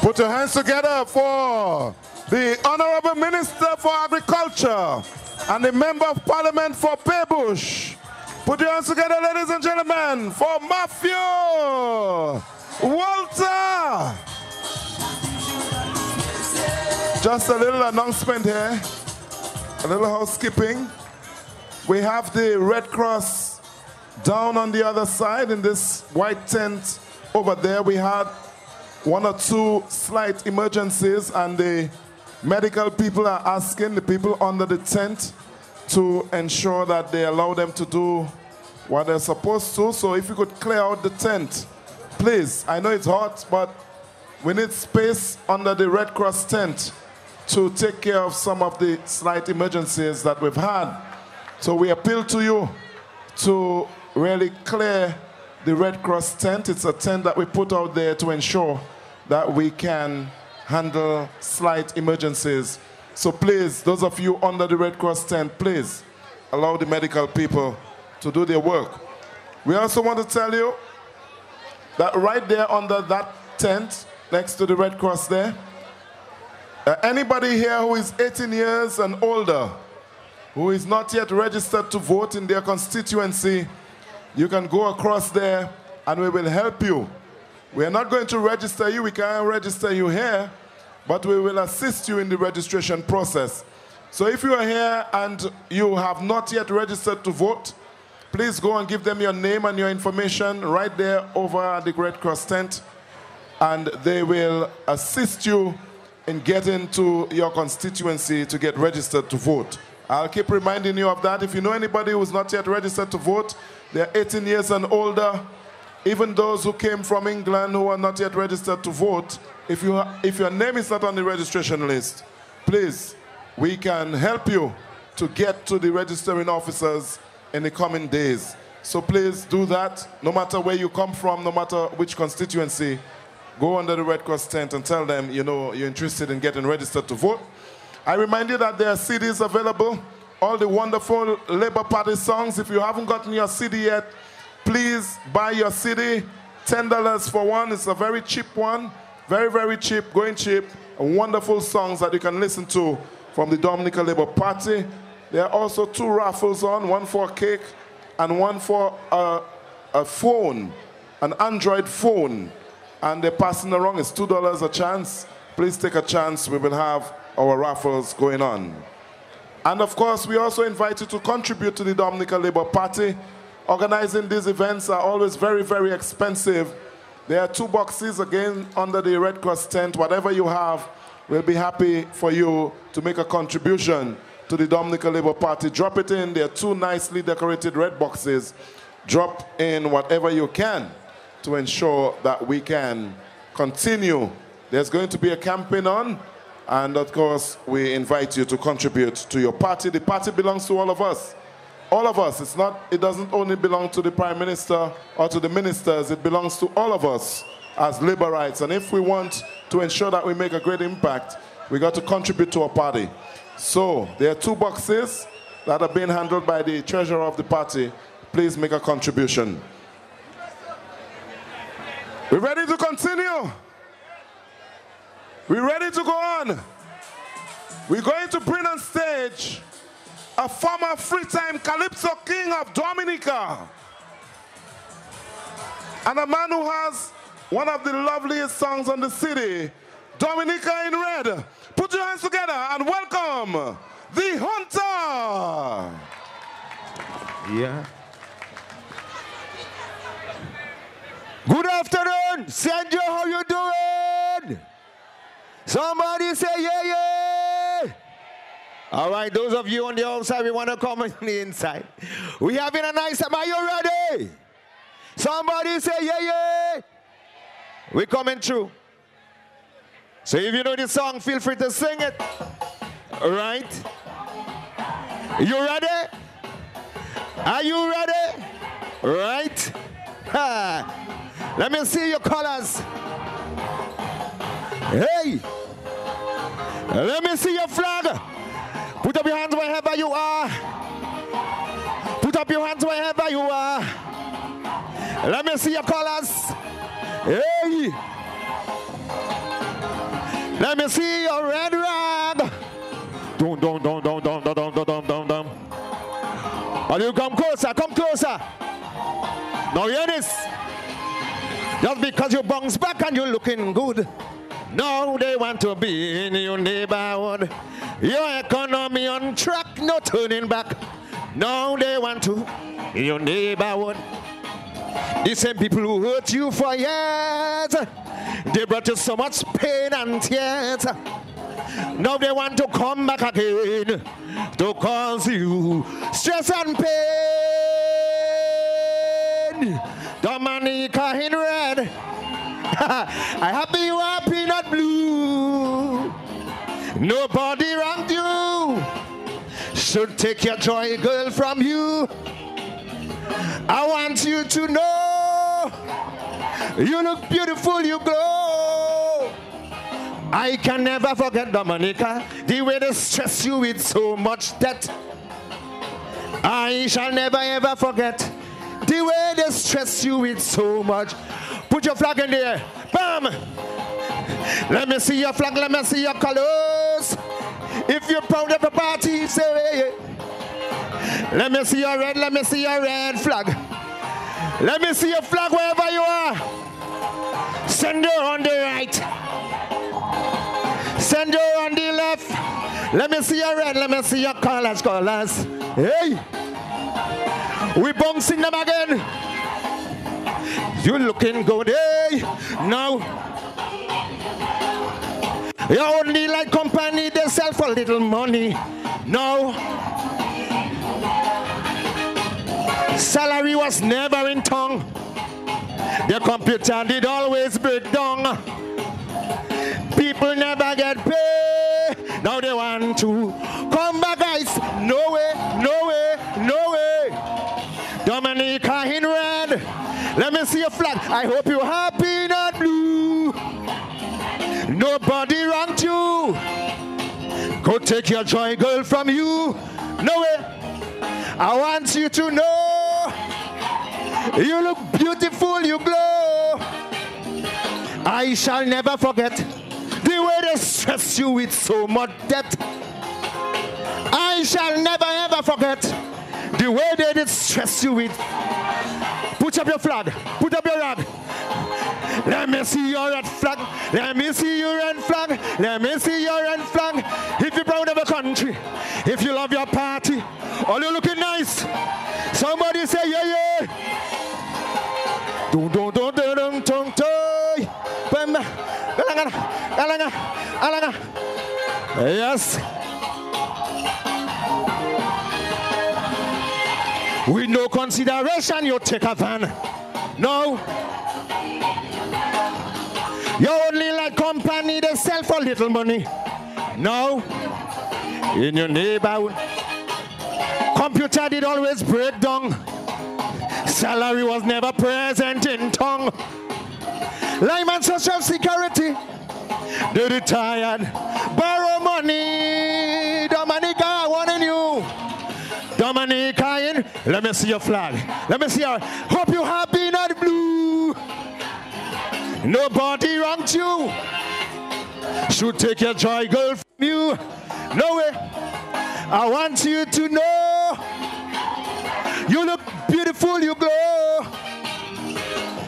Put your hands together for the Honorable Minister for Agriculture and the Member of Parliament for Pebush. Put your hands together, ladies and gentlemen, for Matthew Walter. Just a little announcement here, a little housekeeping. We have the Red Cross down on the other side in this white tent over there. We had 1 or 2 slight emergencies, and the medical people are asking the people under the tent to ensure that they allow them to do what they're supposed to. So if you could clear out the tent, please. I know it's hot, but we need space under the Red Cross tent to take care of some of the slight emergencies that we've had. So we appeal to you to really clear the Red Cross tent. It's a tent that we put out there to ensure that we can handle slight emergencies. So please, those of you under the Red Cross tent, please allow the medical people to do their work. We also want to tell you that right there under that tent, next to the Red Cross there, anybody here who is 18 years and older, who is not yet registered to vote in their constituency, you can go across there and we will help you. We are not going to register you, we can't register you here, but we will assist you in the registration process. So if you are here and you have not yet registered to vote, please go and give them your name and your information right there over at the Red Cross tent, and they will assist you in getting to your constituency to get registered to vote. I'll keep reminding you of that. If you know anybody who's not yet registered to vote, they're 18 years and older, even those who came from England who are not yet registered to vote, if your name is not on the registration list, please, we can help you to get to the registering officers in the coming days. So please do that. No matter where you come from, no matter which constituency, go under the Red Cross tent and tell them, you know, you're interested in getting registered to vote. I remind you that there are CDs available, all the wonderful Labour Party songs. If you haven't gotten your CD yet, please buy your CD, $10 for one. It's a very cheap one, very, very cheap, going cheap. Wonderful songs that you can listen to from the Dominica Labour Party. There are also 2 raffles on, one for a cake and one for a phone, an Android phone. And they're passing around, it's $2 a chance. Please take a chance, we will have our raffles going on. And of course, we also invite you to contribute to the Dominica Labour Party. Organizing these events are always very, very expensive. There are 2 boxes, again, under the Red Cross tent. Whatever you have, we'll be happy for you to make a contribution to the Dominica Labour Party. Drop it in. There are 2 nicely decorated red boxes. Drop in whatever you can to ensure that we can continue. There's going to be a campaign on, and of course, we invite you to contribute to your party. The party belongs to all of us. All of us. It doesn't only belong to the Prime Minister or to the ministers, it belongs to all of us as Labourites. And if we want to ensure that we make a great impact, we got to contribute to our party. So there are 2 boxes that are being handled by the treasurer of the party. Please make a contribution. We ready to continue? We ready to go on? We're going to bring on stage a former free-time Calypso king of Dominica, and a man who has one of the loveliest songs on the city, Dominica in Red. Put your hands together and welcome the Hunter. Yeah. Good afternoon, Sanjo. How you doing? Somebody say yeah, yeah. All right, those of you on the outside, we want to come on the inside. We having a nice time. Are you ready? Somebody say, yeah, yeah. We're coming through. So if you know the song, feel free to sing it. All right? You ready? Are you ready? Right? Ha. Let me see your colors. Hey. Let me see your flag. Put up your hands wherever you are. Put up your hands wherever you are. Let me see your colors. Hey. Let me see your red rag. Dum, dum, dum, dum, dum, dum, dum, dum, dum, dum. And you come closer, come closer. Now hear this. Just because you bounce back and you're looking good, now they want to be in your neighborhood. Your economy on track, no turning back. Now they want to in your neighborhood. The same people who hurt you for years, they brought you so much pain and tears. Now they want to come back again to cause you stress and pain. Dominica in red. I happy you are peanut blue. Nobody wronged you. Should take your joy, girl, from you. I want you to know you look beautiful, you glow. I can never forget, Dominica, the way they stress you with so much debt. I shall never ever forget the way they stress you with so much. Put your flag in there. Bam! Let me see your flag, let me see your colors. If you're proud of the party, say yeah. Let me see your red, let me see your red flag. Let me see your flag wherever you are. Send her on the right. Send her on the left. Let me see your red, let me see your colors, colors. Hey! We bouncing them again. You looking good, hey? Now, you only like company, they sell for little money. No. Salary was never in tongue. The computer did always break down. People never get paid. Now they want to come back, guys. No way, no way, no way. Dominica in red. Let me see your flag. I hope you're happy, not blue. Nobody wronged you. Go take your joy, girl, from you. No way. I want you to know you look beautiful, you glow. I shall never forget the way they stress you with so much debt. I shall never ever forget the way they did stress you with. Put up your flag. Put up your rag. Let me see your red flag. Let me see your red flag. Let me see your red flag. If you're proud of a country, if you love your party, all you looking nice. Somebody say yeah, yeah. Yes. With no consideration, you take a van. No. You only like company, they sell for little money. No. In your neighborhood, computer did always break down. Salary was never present in tongue. Lineman Social Security, they retired. Borrow money. Dominica, warning you. Dominica in. Let me see your flag. Let me see your. Hope you happy, not blue. Nobody wronged you. Should take your joy, girl, from you. No way. I want you to know you look beautiful, you glow.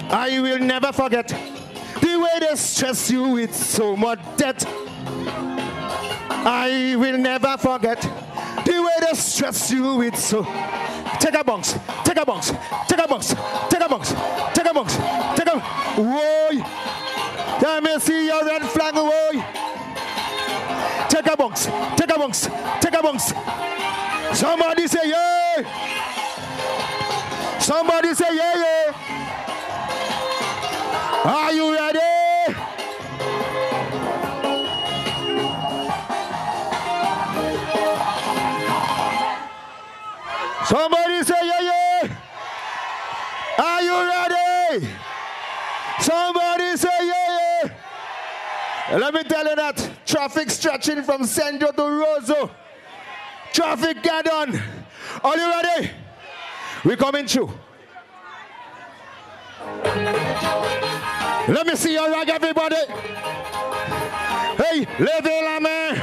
I will never forget the way they stress you with so much debt. I will never forget the way they stress you with so. Take a bounce, take a bounce, take a bounce, take a bounce, take a bounce, take a. Whoa! Let me see your red flag, whoa! Take a bounce, take a bounce, take a bounce. Somebody say yeah. Somebody say yeah, yeah. Somebody say yeah, yeah. Are you ready? Somebody say yeah, yeah. Let me tell you that traffic stretching from Central to Roseau. Traffic get on. Are you ready? We're coming through. Let me see your rag, everybody. Hey, levez la main.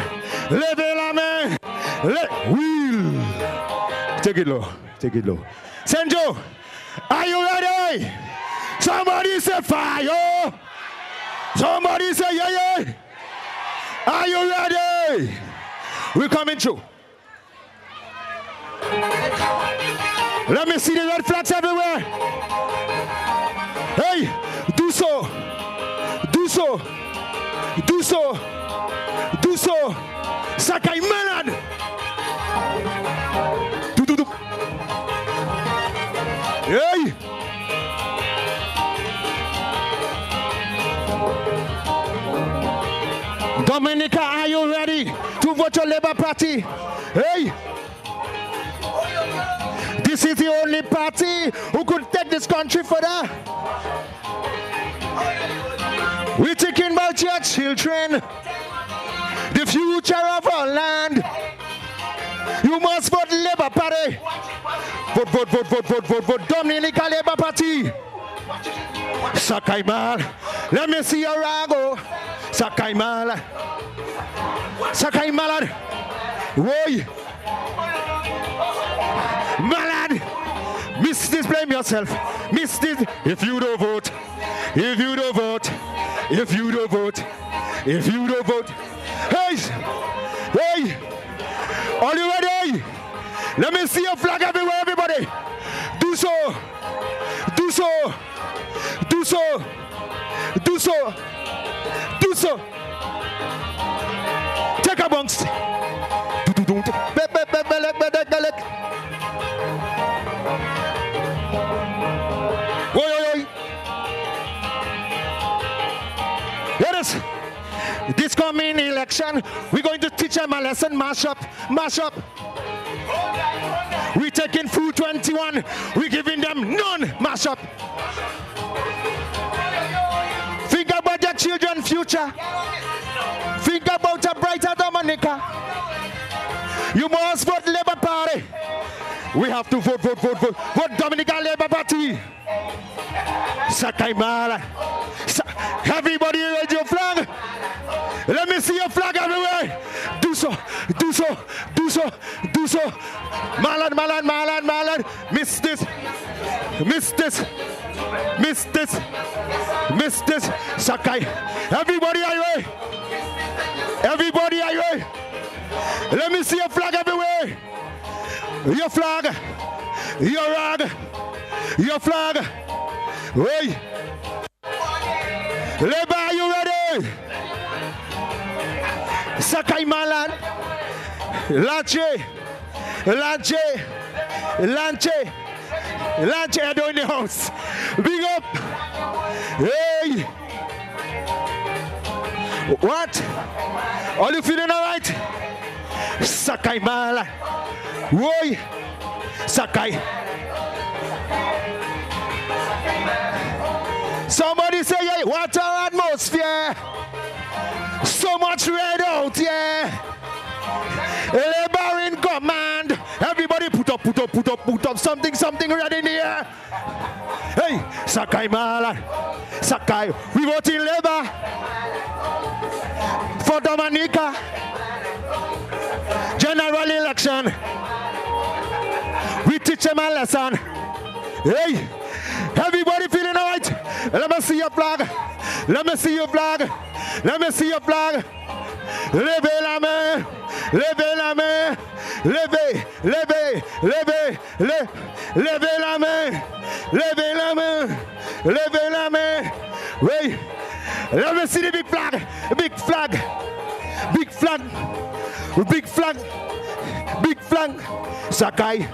Levez la main. Wheel. Take it low. Take it low. Senjo, are you ready? Somebody say fire. Somebody say yeah, yeah. Are you ready? We're coming through. Let me see the red flags everywhere. Hey, do so. Do so. Do so. Do so. Sakai Manad. Do. Hey. Dominica, are you ready to vote your Labour Party? Hey. This is the only party who could take this country further. We're thinking about your children, the future of our land. You must vote Labour Party. Vote Dominica Labour Party. Sakai Mal. Let me see your rago. Sakai Mal. Sakai Malad. Woi. Malad. Miss this, blame yourself. Miss this. If you don't vote. If you don't vote. If you don't vote. If you don't vote. Hey. Hey. Are you ready? Let me see your flag everywhere, everybody. Do so. Do so. Do so. Do so. Do so. Take a bounce. Yes. This coming election, we're going to teach them a lesson. Mash up. Mash up. We're taking food 21. We're giving them none. Mash up. Think about your children's future. Think about a brighter Dominica. You must vote Labour Party. We have to vote. Vote Dominica Labour Party. Sakai Mala. Everybody raise your flag. Let me see your flag everywhere. Do so. Do so. Do so. Do so. Malan. Miss this. Miss this. Miss this. Miss this. Sakai. Everybody are you ready? Everybody are you ready? Let me see your flag everywhere. Your flag. Your rag. Your flag. Hey. Labour, are you ready? Sakai Malan. Lanche. Edo in the house. Big up. Hey. What? Are you feeling all right? Sakai Malan. Woi. Sakai. Somebody say, yeah, what our atmosphere. So much red out, yeah. Labour in command. Everybody put up. Something red in the air. Hey, Sakai Malan. Sakai. We vote in Labour. For Dominica. General election. We teach them a lesson. Hey. Everybody feeling all right? Let me see your flag. Let me see your flag. Let me see your flag. Levez la main. Levez la main. Levez la main. Levez la main. Levez la main. Wait. Let me see the big flag. Big flag. Big flag. Big flag. Big flag. Sakai.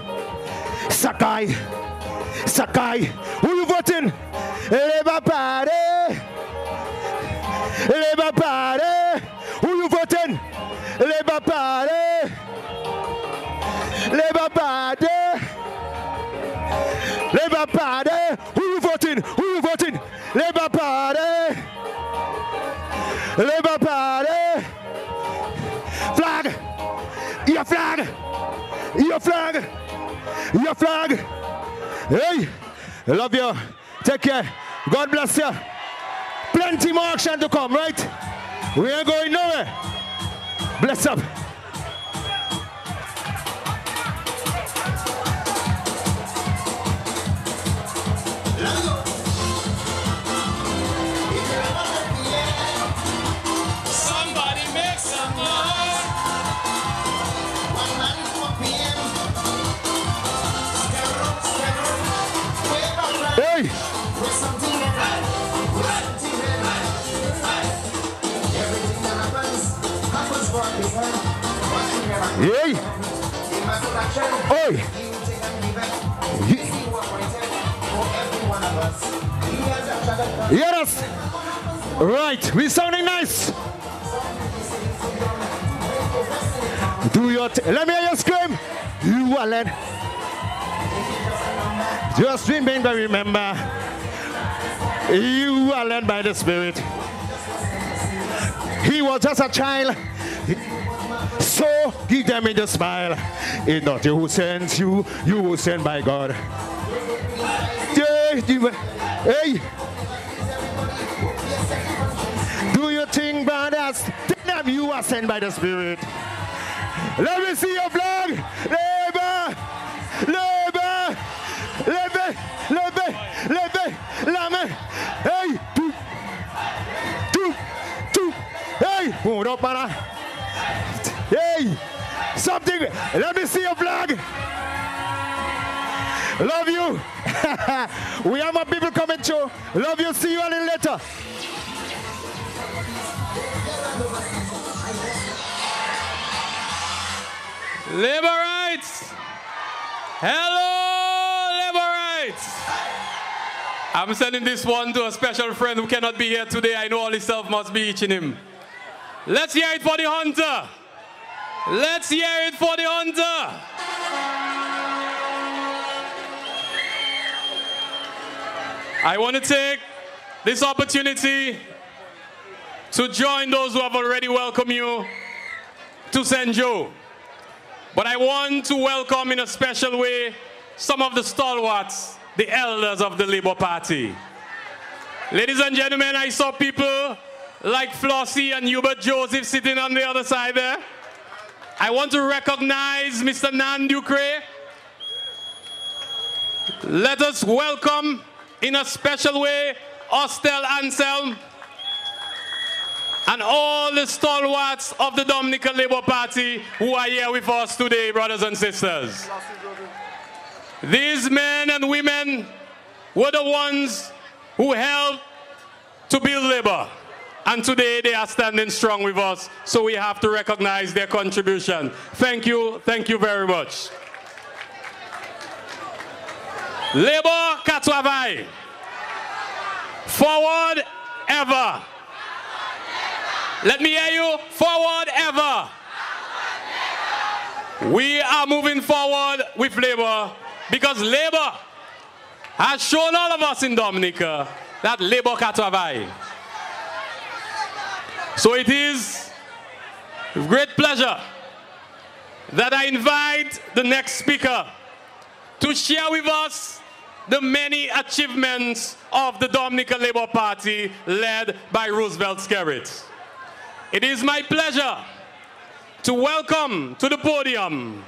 Sakai. Sakai. Who you voting? Labour Party. Labour Party. Who you voting? Labour Party. Labour Party. Party. Who you voting? Who you voting? Labour Party. Labour Party. Flag. Your flag. Your flag. Your flag. Hey, I love you. Take care. God bless you. Plenty more action to come, right? We ain't going nowhere. Bless up. Somebody make some noise. One man to a PM. Hey! Hey! Oi! Yes! Right, we're sounding nice. Do your let me hear you scream. You Alan. Just remember. You are led by the Spirit. He was just a child. So give them in the smile. It's not you who sends you, you who sent by God. Hey. Do you think, brothers? Tell them you are sent by the Spirit. Let me see your flag. Labor. Labor. Labor. Labor. Labor. Labor. Hey. Two. Hey. Hold up, man. Hey. Something. Let me see your flag. Love you. We have more people coming through. Love you. See you a little later. Labor rights. Hello, labor rights. I'm sending this one to a special friend who cannot be here today. I know all himself must be itching him. Let's hear it for the hunter. Let's hear it for the hunter. I want to take this opportunity to join those who have already welcomed you to St. Joe. But I want to welcome in a special way some of the stalwarts, the elders of the Labour Party. Ladies and gentlemen, I saw people like Flossie and Hubert Joseph sitting on the other side there. I want to recognize Mr. Nan Ducre. Let us welcome in a special way Ostel Anselm and all the stalwarts of the Dominica Labour Party who are here with us today, brothers and sisters. These men and women were the ones who helped to build Labour. And today they are standing strong with us, so we have to recognize their contribution. Thank you very much. Labour Katwavai. Forward ever. Let me hear you. Forward ever. We are moving forward with Labour because Labour has shown all of us in Dominica that Labour Katwavai. So it is with great pleasure that I invite the next speaker to share with us the many achievements of the Dominica Labour Party led by Roosevelt Skerrit. It is my pleasure to welcome to the podium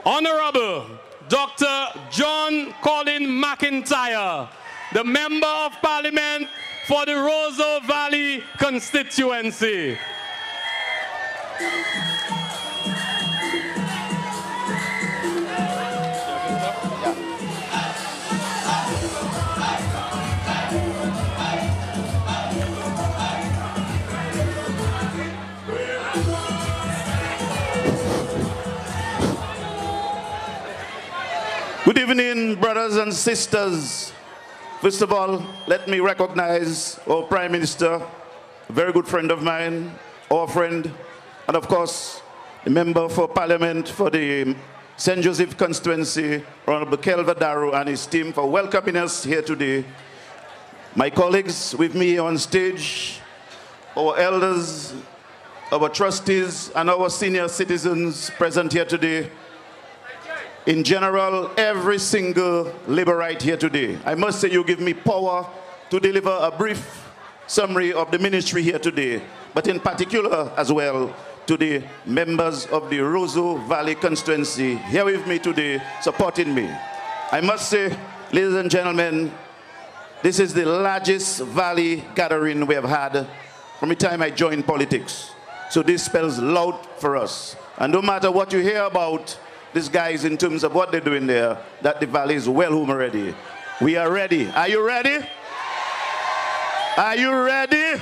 Honorable Dr. John Colin McIntyre, the Member of Parliament for the Roseau Valley Constituency. Good evening, brothers and sisters. First of all, let me recognize our Prime Minister, a very good friend of mine, our friend, and of course, the Member for Parliament for the St. Joseph Constituency, Honorable Kelva Darrow and his team for welcoming us here today. My colleagues with me on stage, our elders, our trustees, and our senior citizens present here today. In general, every single Labourite here today. I must say you give me power to deliver a brief summary of the ministry here today, but in particular as well to the members of the Roseau Valley constituency here with me today, supporting me. I must say, ladies and gentlemen, this is the largest valley gathering we have had from the time I joined politics. So this spells loud for us. And no matter what you hear about these guys in terms of what they're doing there, that the valley is well home already. We are ready. Are you ready? Are you ready?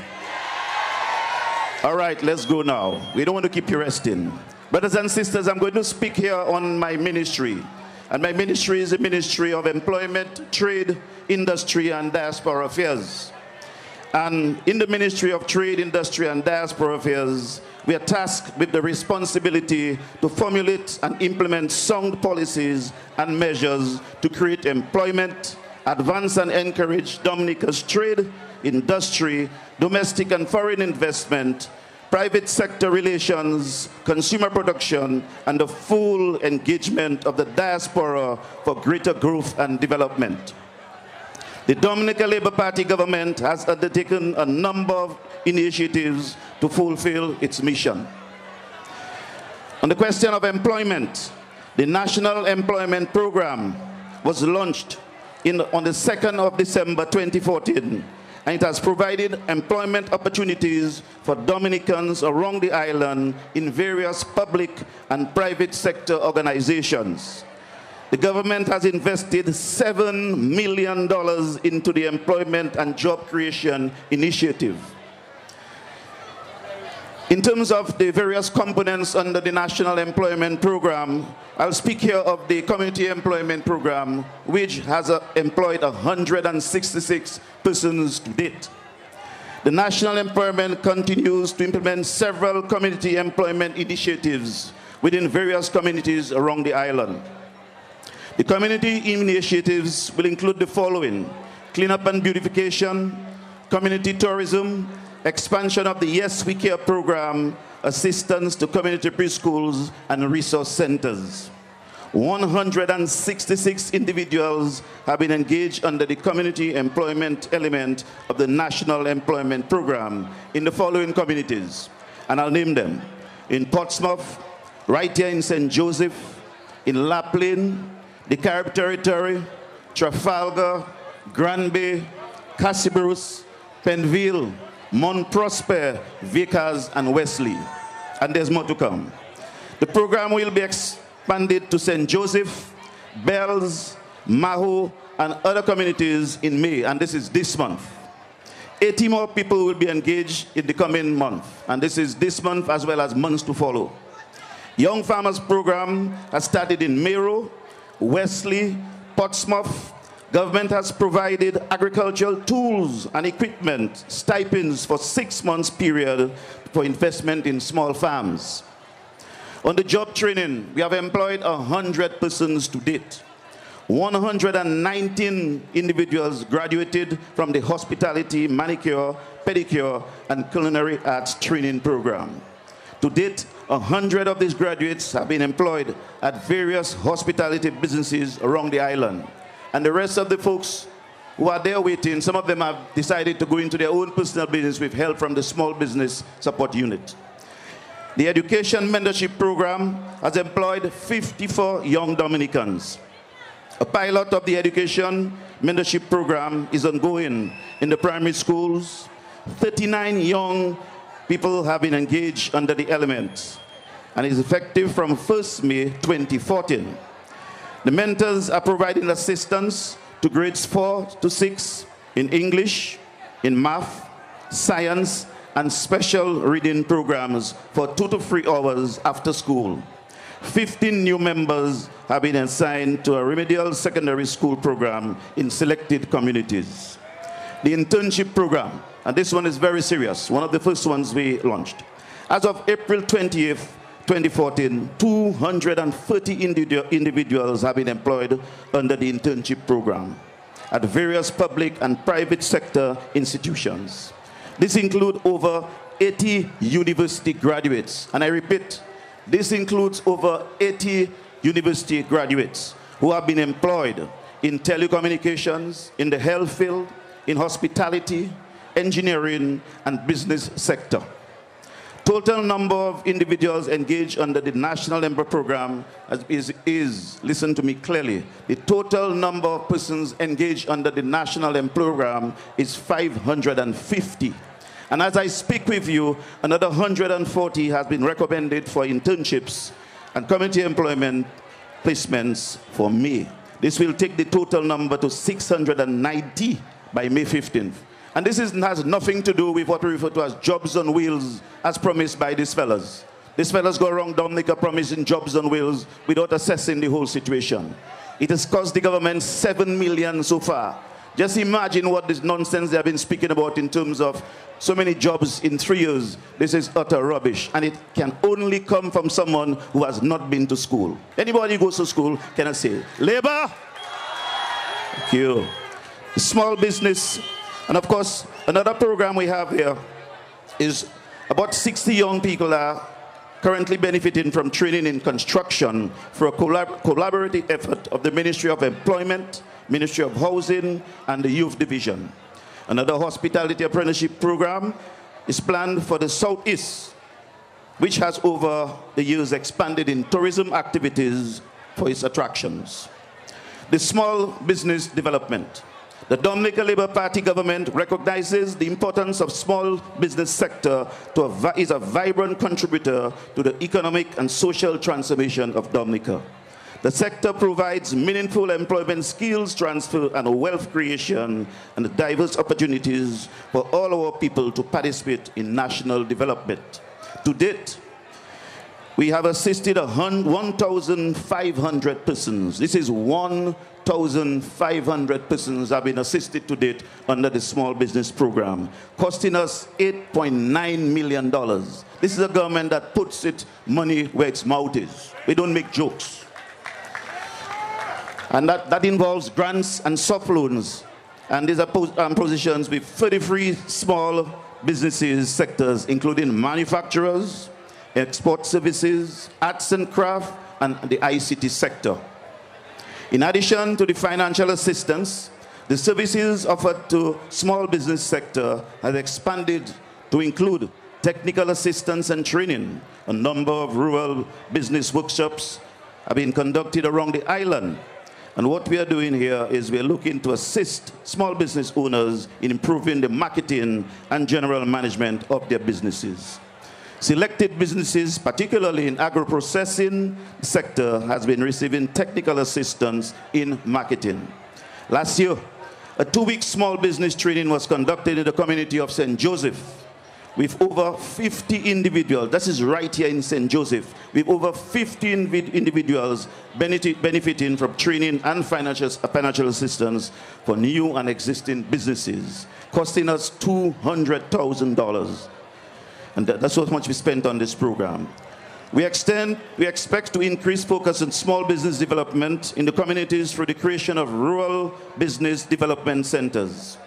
All right, let's go now. We don't want to keep you resting. Brothers and sisters, I'm going to speak here on my ministry. And my ministry is a ministry of employment, trade, industry, and diaspora affairs. And in the Ministry of Trade, Industry, and Diaspora Affairs, we are tasked with the responsibility to formulate and implement sound policies and measures to create employment, advance and encourage Dominica's trade, industry, domestic and foreign investment, private sector relations, consumer production, and the full engagement of the diaspora for greater growth and development. The Dominica Labour Party government has undertaken a number of initiatives to fulfill its mission. On the question of employment, the National Employment Program was launched on the 2nd of December 2014, and it has provided employment opportunities for Dominicans around the island in various public and private sector organizations. The government has invested $7 million into the Employment and Job Creation Initiative. In terms of the various components under the National Employment Program, I'll speak here of the Community Employment Program, which has employed 166 persons to date. The National Employment continues to implement several community employment initiatives within various communities around the island. The community initiatives will include the following: cleanup and beautification, community tourism, expansion of the Yes We Care program, assistance to community preschools and resource centers. 166 individuals have been engaged under the community employment element of the National Employment Program in the following communities, and I'll name them: in Portsmouth, right here in St. Joseph, in Laplin, the Carib Territory, Trafalgar, Granby, Cassibruce, Penville, Mount Prosper, Vickers, and Wesley. And there's more to come. The program will be expanded to St. Joseph, Bells, Maho, and other communities in May, and this is this month. 80 more people will be engaged in the coming month, and this is this month as well as months to follow. Young Farmers Program has started in Mero, Wesley, Portsmouth. Government has provided agricultural tools and equipment, stipends for 6 months period for investment in small farms. On the job training, we have employed 100 persons to date. 119 individuals graduated from the hospitality, manicure, pedicure, and culinary arts training program. To date, 100 of these graduates have been employed at various hospitality businesses around the island. And the rest of the folks who are there waiting, some of them have decided to go into their own personal business with help from the Small Business Support Unit. The Education Mentorship Program has employed 54 young Dominicans. A pilot of the Education Mentorship Program is ongoing in the primary schools. 39 young people have been engaged under the elements and is effective from 1st May 2014. The mentors are providing assistance to grades 4 to 6 in English, in math, science, and special reading programs for 2 to 3 hours after school. 15 new members have been assigned to a remedial secondary school program in selected communities. The internship program, and this one is very serious, one of the first ones we launched. As of April 20th, 2014, 230 individuals have been employed under the internship program at various public and private sector institutions. This includes over 80 university graduates. And I repeat, this includes over 80 university graduates who have been employed in telecommunications, in the health field, in hospitality, engineering, and business sector. Total number of individuals engaged under the National Emperor Program is, listen to me clearly, the total number of persons engaged under the National Emperor Program is 550. And as I speak with you, another 140 has been recommended for internships and community employment placements for May. This will take the total number to 690 by May 15th. And this has nothing to do with what we refer to as jobs on wheels, as promised by these fellas. These fellas go around Dominica promising jobs on wheels without assessing the whole situation. It has cost the government $7 million so far. Just imagine what this nonsense they have been speaking about in terms of so many jobs in 3 years. This is utter rubbish. And it can only come from someone who has not been to school. Anybody who goes to school, can I say, labor? Thank you. Small business. And of course, another program we have here is about 60 young people are currently benefiting from training in construction for a collaborative effort of the Ministry of Employment, Ministry of Housing, and the Youth Division. Another hospitality apprenticeship program is planned for the Southeast, which has over the years expanded in tourism activities for its attractions. The small business development. The Dominica Labour Party government recognizes the importance of small business sector is a vibrant contributor to the economic and social transformation of Dominica. The sector provides meaningful employment, skills transfer, and wealth creation, and diverse opportunities for all our people to participate in national development. To date, we have assisted 1,500 persons. This is 1,500 persons have been assisted to date under the small business program, costing us $8.9 million. This is a government that puts its money where its mouth is. We don't make jokes. And that involves grants and soft loans. And these are positions with 33 small businesses sectors, including manufacturers, export services, arts and craft, and the ICT sector. In addition to the financial assistance, the services offered to small business sector have expanded to include technical assistance and training. A number of rural business workshops have been conducted around the island. And what we are doing here is we're looking to assist small business owners in improving the marketing and general management of their businesses. Selected businesses, particularly in agro-processing sector, has been receiving technical assistance in marketing. Last year, a 2-week small business training was conducted in the community of St. Joseph with over 50 individuals. This is right here in St. Joseph, with over 50 individuals benefiting from training and financial assistance for new and existing businesses, costing us $200,000. And that's how much we spent on this program. We expect to increase focus on small business development in the communities through the creation of rural business development centers.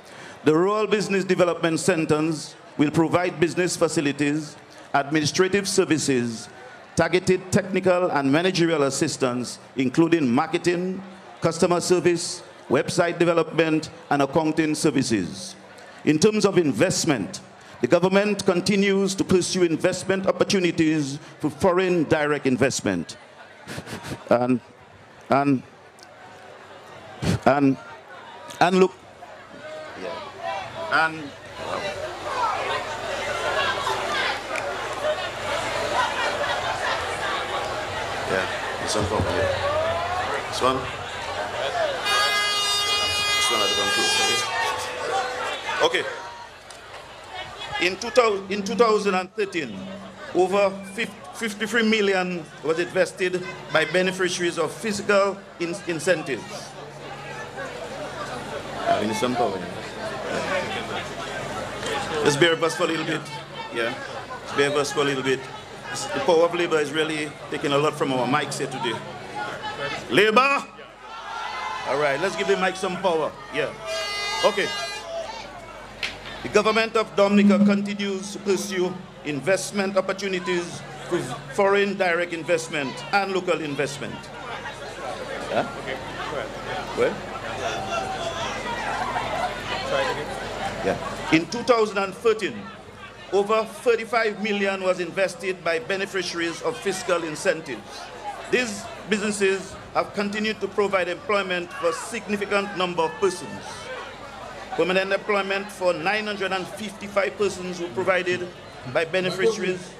The rural business development centers will provide business facilities, administrative services, targeted technical and managerial assistance, including marketing, customer service, website development, and accounting services. In terms of investment, the government continues to pursue investment opportunities for foreign direct investment. And look, and this one from here. This one. This one at the conclusion. Okay. In 2013, over 53 million was invested by beneficiaries of fiscal incentives. In some power. Let's bear with us for a little bit. Yeah. Let's bear with us for a little bit. The power of labor is really taking a lot from our mics here today. Labor? All right, let's give the mic some power. Yeah. Okay. The government of Dominica continues to pursue investment opportunities with foreign direct investment and local investment. Yeah? Well? Yeah. In 2013, over 35 million was invested by beneficiaries of fiscal incentives. These businesses have continued to provide employment for a significant number of persons. Permanent employment for 955 persons were provided by beneficiaries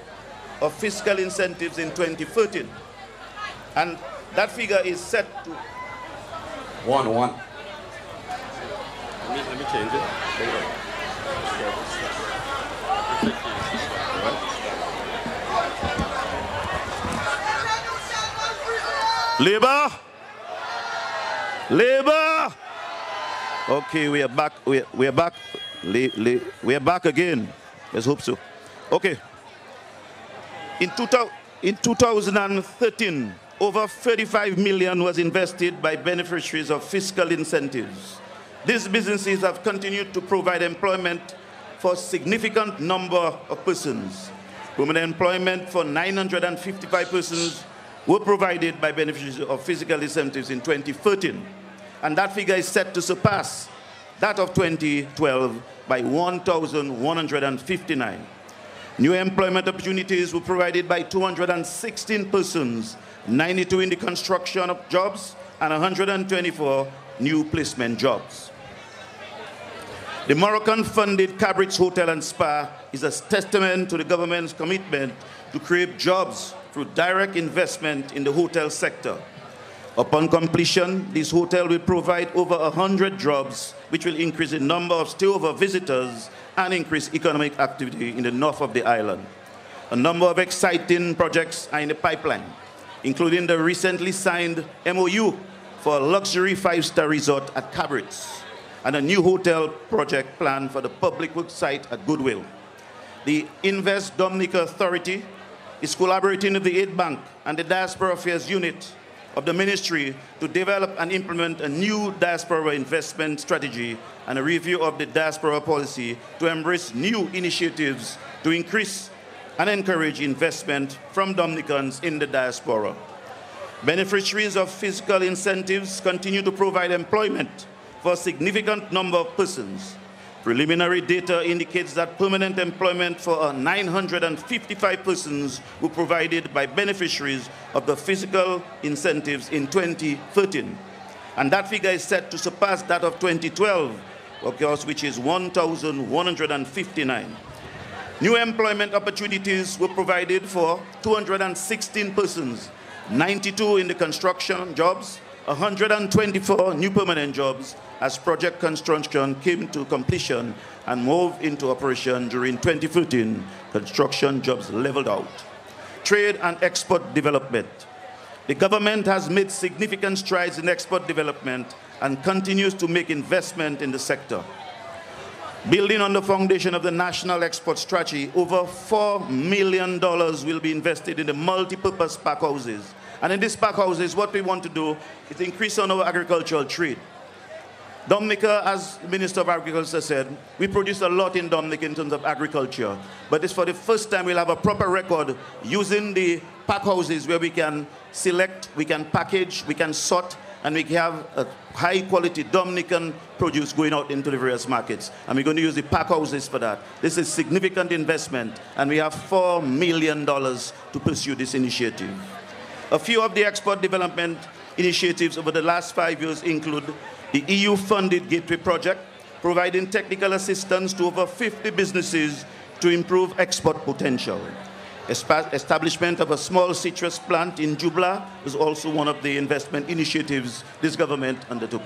of fiscal incentives in 2013. And that figure is set to 1. Let me change it. Labor? Labor? Okay, we are back. We are back. We are back again. Let's hope so. Okay. In 2013, over 35 million was invested by beneficiaries of fiscal incentives. These businesses have continued to provide employment for a significant number of persons. Permanent employment for 955 persons were provided by beneficiaries of fiscal incentives in 2013. And that figure is set to surpass that of 2012 by 1,159. New employment opportunities were provided by 216 persons, 92 in the construction of jobs, and 124 new placement jobs. The Moroccan-funded Cabrit's Hotel and Spa is a testament to the government's commitment to create jobs through direct investment in the hotel sector. Upon completion, this hotel will provide over 100 jobs, which will increase the number of stayover visitors and increase economic activity in the north of the island. A number of exciting projects are in the pipeline, including the recently signed MOU for a luxury 5-star resort at Cabrit's and a new hotel project planned for the public works site at Goodwill. The Invest Dominica Authority is collaborating with the Aid Bank and the Diaspora Affairs Unit of the Ministry to develop and implement a new diaspora investment strategy and a review of the diaspora policy to embrace new initiatives to increase and encourage investment from Dominicans in the diaspora. Beneficiaries of fiscal incentives continue to provide employment for a significant number of persons. Preliminary data indicates that permanent employment for 955 persons were provided by beneficiaries of the fiscal incentives in 2013. And that figure is set to surpass that of 2012, of course, which is 1,159. New employment opportunities were provided for 216 persons, 92 in the construction jobs, 124 new permanent jobs as project construction came to completion and moved into operation during 2013. Construction jobs leveled out. Trade and export development. The government has made significant strides in export development and continues to make investment in the sector. Building on the foundation of the National Export Strategy, over $4 million will be invested in the multi-purpose pack houses. And in these pack houses, what we want to do is increase on our agricultural trade. Dominica, as the Minister of Agriculture said, we produce a lot in Dominica in terms of agriculture. But it's for the first time we'll have a proper record using the pack houses where we can select, we can package, we can sort, and we can have a high-quality Dominican produce going out into the various markets. And we're going to use the pack houses for that. This is significant investment, and we have $4 million to pursue this initiative. A few of the export development initiatives over the last 5 years include the EU-funded Gateway Project, providing technical assistance to over 50 businesses to improve export potential. Establishment of a small citrus plant in Jubla was also one of the investment initiatives this government undertook.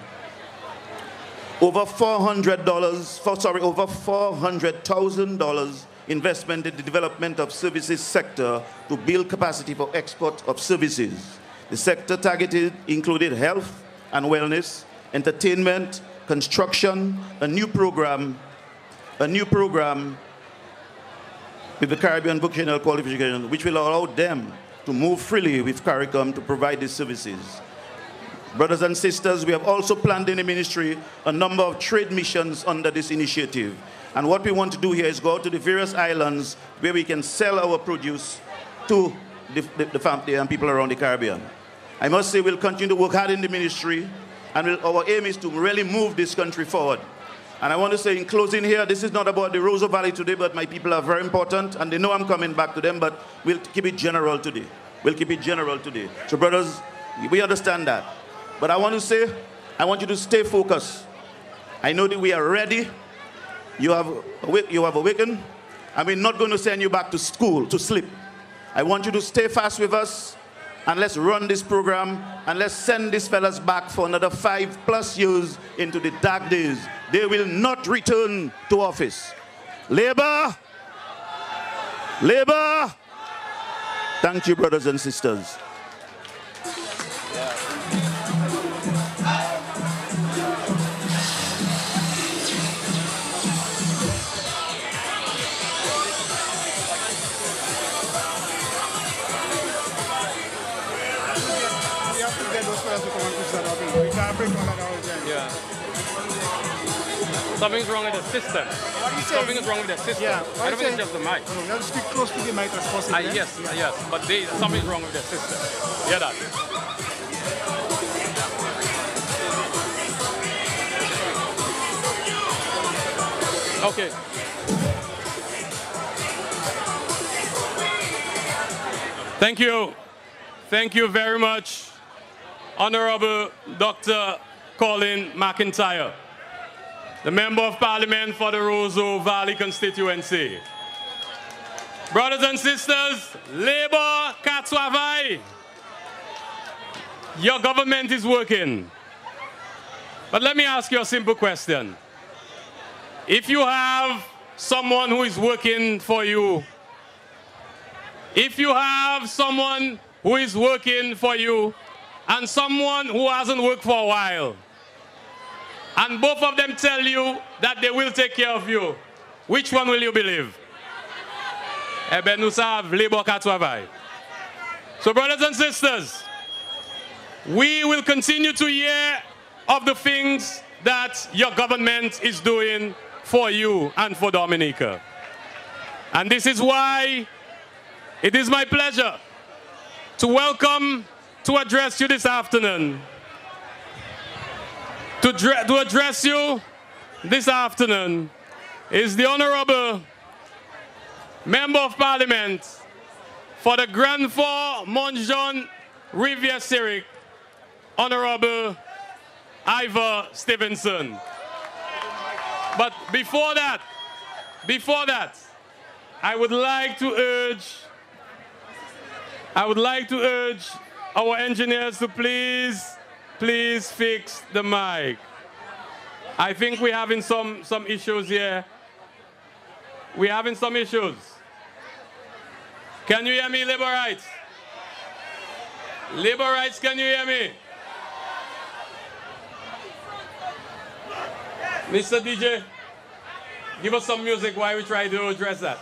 Over $400,000 investment in the development of services sector to build capacity for export of services. The sector targeted included health and wellness, entertainment, construction, a new program with the Caribbean Vocational Qualification, which will allow them to move freely with CARICOM to provide these services. Brothers and sisters, we have also planned in the ministry a number of trade missions under this initiative. And what we want to do here is go to the various islands where we can sell our produce to the family and people around the Caribbean. I must say we'll continue to work hard in the ministry, and our aim is to really move this country forward. And I want to say in closing here, this is not about the Roseau Valley today, but my people are very important, and they know I'm coming back to them, but we'll keep it general today. We'll keep it general today. So brothers, we understand that. But I want to say, I want you to stay focused. I know that we are ready. You have awakened, and we're not going to send you back to school to sleep. I want you to stay fast with us, and let's run this program, and let's send these fellas back for another 5+ years into the dark days. They will not return to office. Labor! Labor! Thank you, brothers and sisters. Yeah. Something's wrong with the system. What are you saying? Something is wrong with the system. Yeah. I don't think it's just the mic. No, you have to speak close to the mic as possible. Yes, yes. But something's wrong with the system. Yeah, that. Okay. Thank you. Thank you very much, Honorable Dr. Colin McIntyre, the Member of Parliament for the Roseau Valley Constituency. Brothers and sisters, Labour Katswavai, your government is working. But let me ask you a simple question. If you have someone who is working for you, if you have someone who is working for you and someone who hasn't worked for a while, and both of them tell you that they will take care of you, which one will you believe? So brothers and sisters, we will continue to hear of the things that your government is doing for you and for Dominica. And this is why it is my pleasure to address you this afternoon. To address you this afternoon is the Honorable Member of Parliament for the Grand Fort Monjon Riviere Syriac, Honorable Ivor Stevenson. But before that, I would like to urge our engineers to please fix the mic. I think we're having some issues here. We're having some issues. Can you hear me, Labour Rights? Labour Rights, can you hear me? Mr. DJ, give us some music while we try to address that.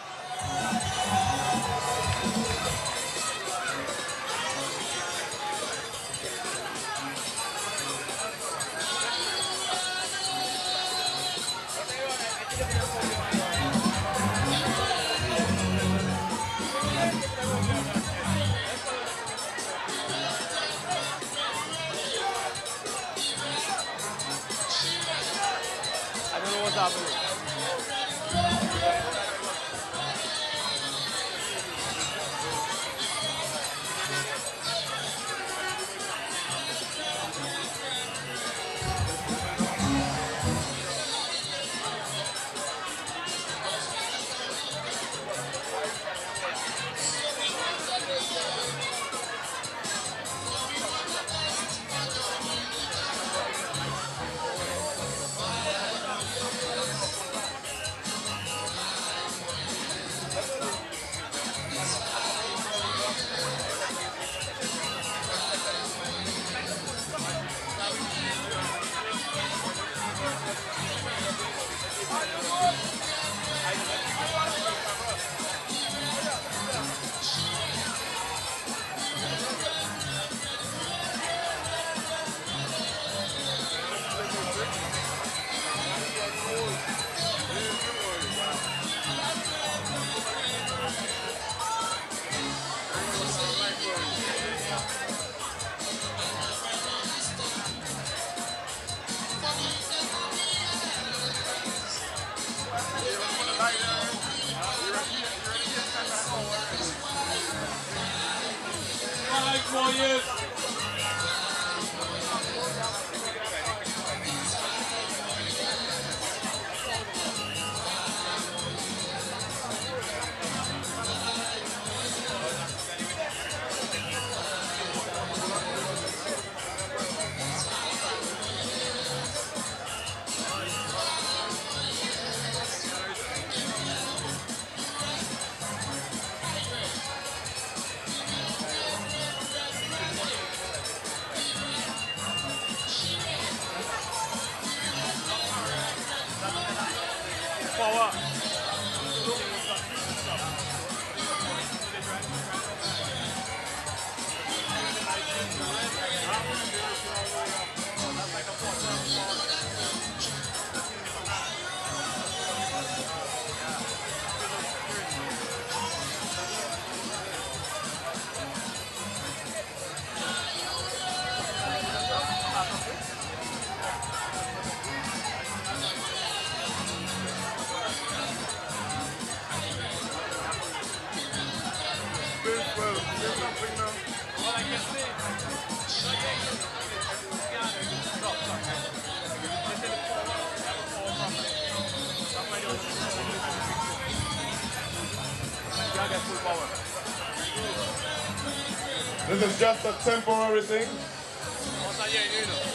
This is just a temporary thing.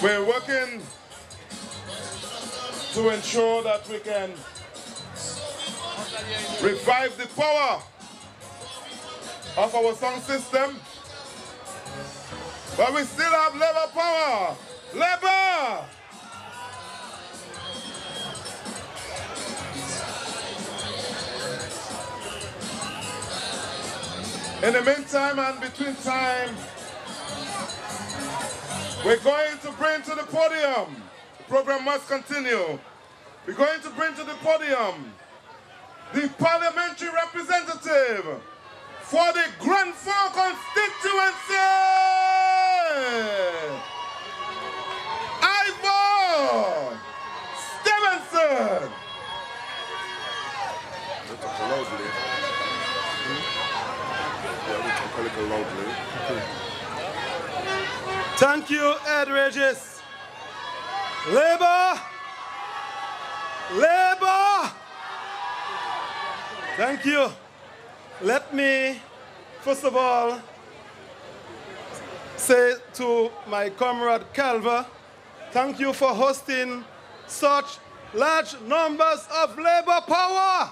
We're working to ensure that we can revive the power of our sound system. But we still have labor power. Labor! In the meantime and between time, we're going to bring to the podium. The program must continue. We're going to bring to the podium the parliamentary representative for the Grand Fork Constituency, Irie Stevenson. Thank you, Ed Regis. Labor! Labor! Thank you. Let me, first of all, say to my comrade Calver, thank you for hosting such large numbers of labor power.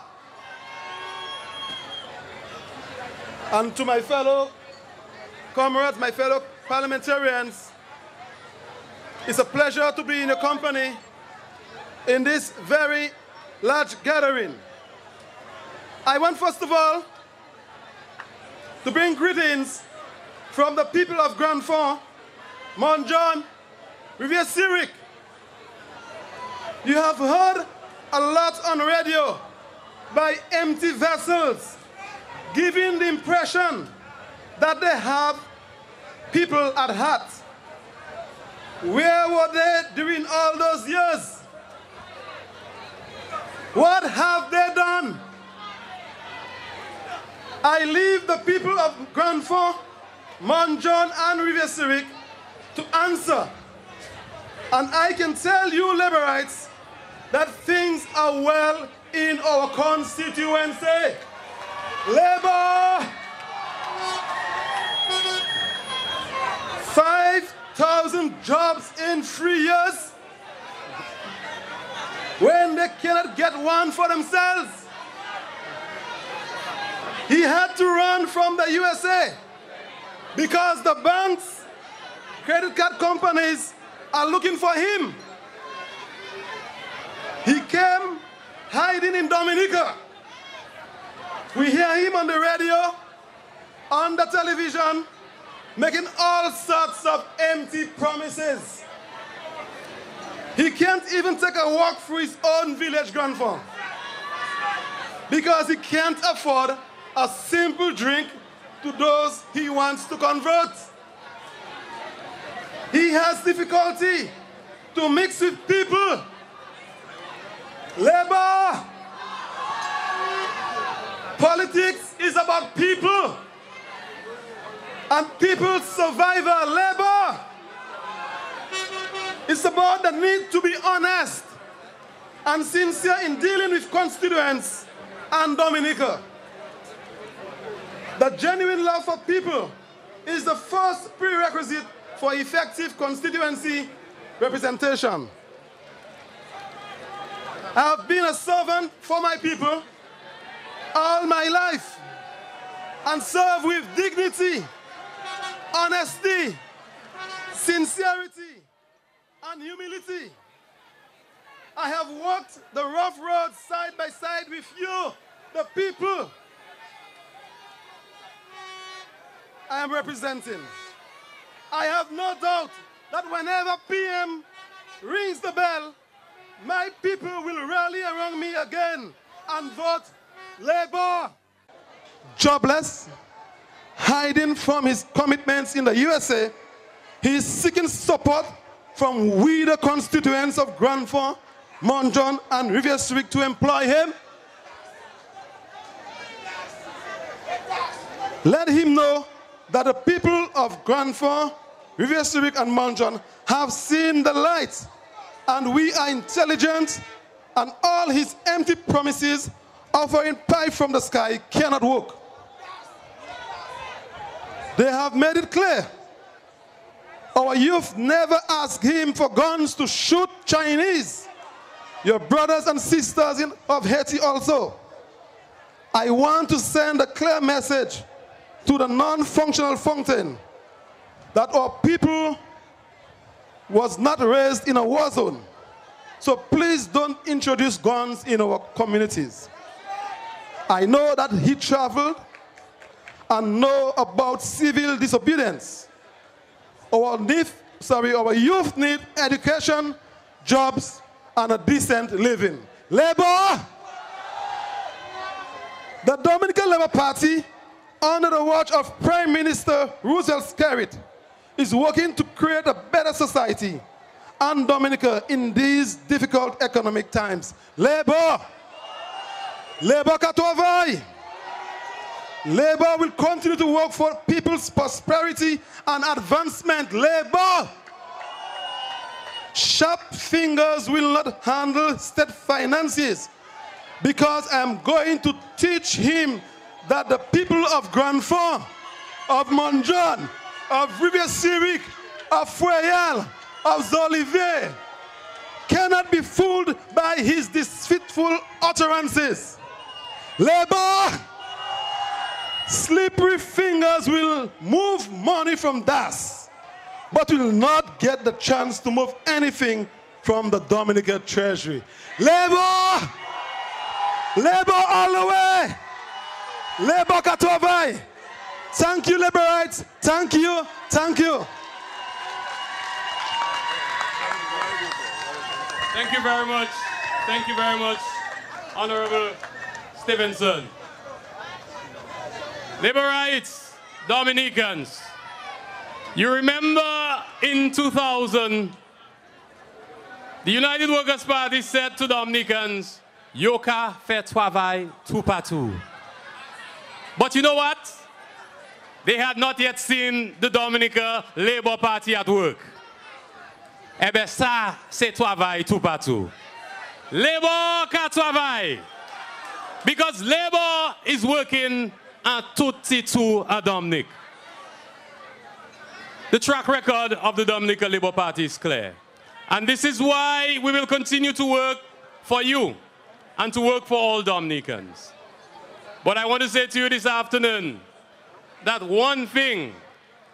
And to my fellow comrades, my fellow parliamentarians, it's a pleasure to be in your company in this very large gathering. I want, first of all, to bring greetings from the people of Grand Fork, Mount John, Rivière Syriac. You have heard a lot on radio by empty vessels, giving the impression that they have people at heart. Where were they during all those years? What have they done? I leave the people of Grand Fork, Mount John, and Rivière Syriac to answer. And I can tell you, Laborites, that things are well in our constituency. Labor! 5,000 jobs in 3 years when they cannot get one for themselves. He had to run from the USA because the banks, credit card companies are looking for him. He came hiding in Dominica. We hear him on the radio, on the television, making all sorts of empty promises. He can't even take a walk through his own village, Grand Fork, because he can't afford a simple drink to those he wants to convert. He has difficulty to mix with people. Labor! Politics is about people and people's survival. Labor! It's about the need to be honest and sincere in dealing with constituents and Dominica. The genuine love for people is the first prerequisite for effective constituency representation. I have been a servant for my people all my life and serve with dignity, honesty, sincerity, and humility. I have walked the rough road side by side with you, the people I am representing. I have no doubt that whenever PM rings the bell, my people will rally around me again and vote Labor. Jobless, hiding from his commitments in the USA, he is seeking support from we the constituents of Grand Fork, Mount John, and Rivière Syriac to employ him. Let him know that the people of Grand Fork, Rivière Syriac, and Mount John have seen the light, and we are intelligent, and all his empty promises offering pie from the sky cannot work. They have made it clear. Our youth never asked him for guns to shoot Chinese. Your brothers and sisters of Haiti also. I want to send a clear message to the non-functional fountain that our people was not raised in a war zone. So please don't introduce guns in our communities. I know that he traveled and know about civil disobedience. Our youth need education, jobs, and a decent living. Labor! The Dominican Labour Party, under the watch of Prime Minister Roosevelt Skerrit, is working to create a better society and Dominica in these difficult economic times. Labor! Labor Katovai! Labor will continue to work for people's prosperity and advancement. Labor! Sharp fingers will not handle state finances, because I'm going to teach him that the people of Grand Fond, of Monjon, of Rivière-Syrique, of Froyal, of Zolivier cannot be fooled by his deceitful utterances. Labor! Slippery fingers will move money from DAS, but will not get the chance to move anything from the Dominica Treasury. Labor! Labor all the way! Labor Katovai! Thank you, Laborites. Thank you. Thank you. Thank you very much. Thank you very much, Honorable Stevenson. Laborites, Dominicans, you remember in 2000, the United Workers' Party said to Dominicans, Yoka fait travail tout partout. But you know what? They had not yet seen the Dominica Labour Party at work. Eh bien ça, c'est travail tout partout. Labour ka travail. Because Labour is working en tout tout à Dominic. The track record of the Dominica Labour Party is clear. And this is why we will continue to work for you and to work for all Dominicans. But I want to say to you this afternoon that one thing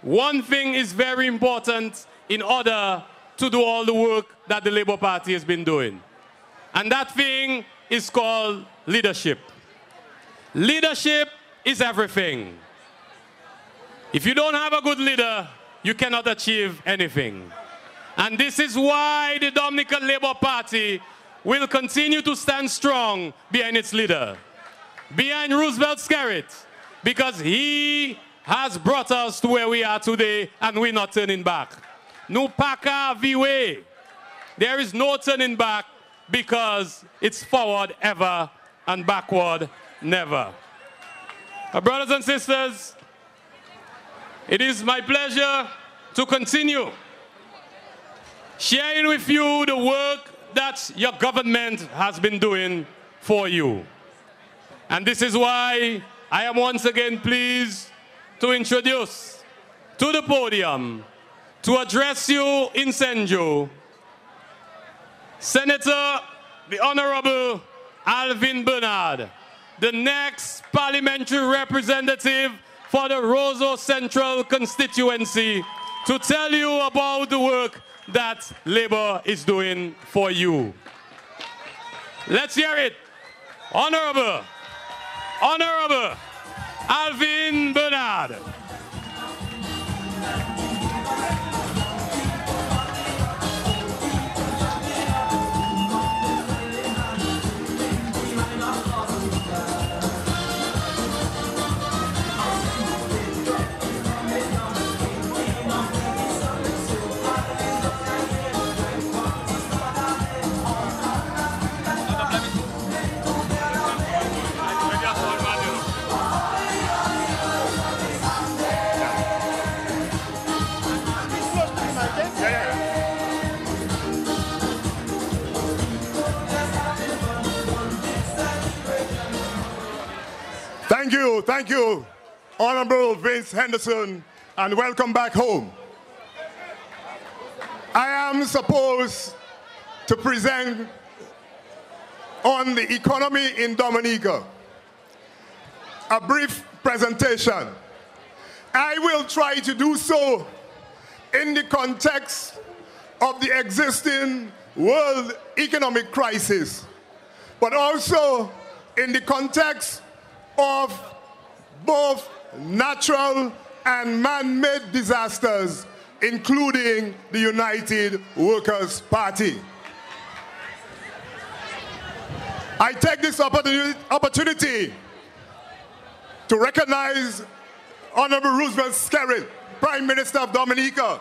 is very important in order to do all the work that the Labour Party has been doing. And that thing is called leadership. Leadership is everything. If you don't have a good leader, you cannot achieve anything. And this is why the Dominican Labour Party will continue to stand strong behind its leader, behind Roosevelt Skerrit, because he has brought us to where we are today and we're not turning back. No paka viwe. There is no turning back because it's forward ever and backward never. My brothers and sisters, it is my pleasure to continue sharing with you the work that your government has been doing for you. And this is why I am once again pleased to introduce to the podium to address you in Senjo, Senator, the Honorable Alvin Bernard, the next parliamentary representative for the Roseau Central Constituency, to tell you about the work that Labour is doing for you. Let's hear it. Honorable Alvin Bernard. Thank you, Honorable Vince Henderson, and welcome back home. I am supposed to present on the economy in Dominica. A brief presentation. I will try to do so in the context of the existing world economic crisis, but also in the context of both natural and man-made disasters, including the United Workers' Party. I take this opportunity to recognize Honorable Roosevelt Skerrit, Prime Minister of Dominica,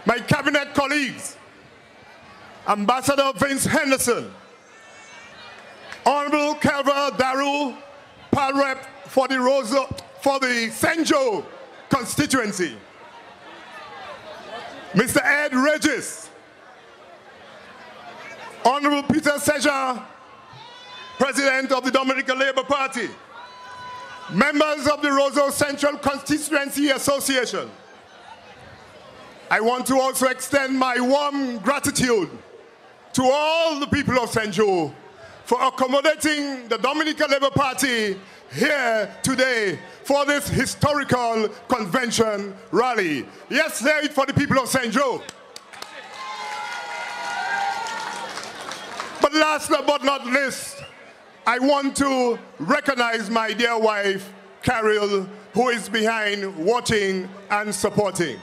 my cabinet colleagues, Ambassador Vince Henderson, Honorable Kelva Daru, Pal Rep for the St. Joe constituency, Mr. Ed Regis, Honorable Peter Seja, President of the Dominica Labour Party, members of the Roseau Central Constituency Association. I want to also extend my warm gratitude to all the people of St. Joe for accommodating the Dominica Labour Party here today for this historical convention rally. Yes, say it for the people of St. Joe. But last but not least, I want to recognize my dear wife, Carol, who is behind watching and supporting.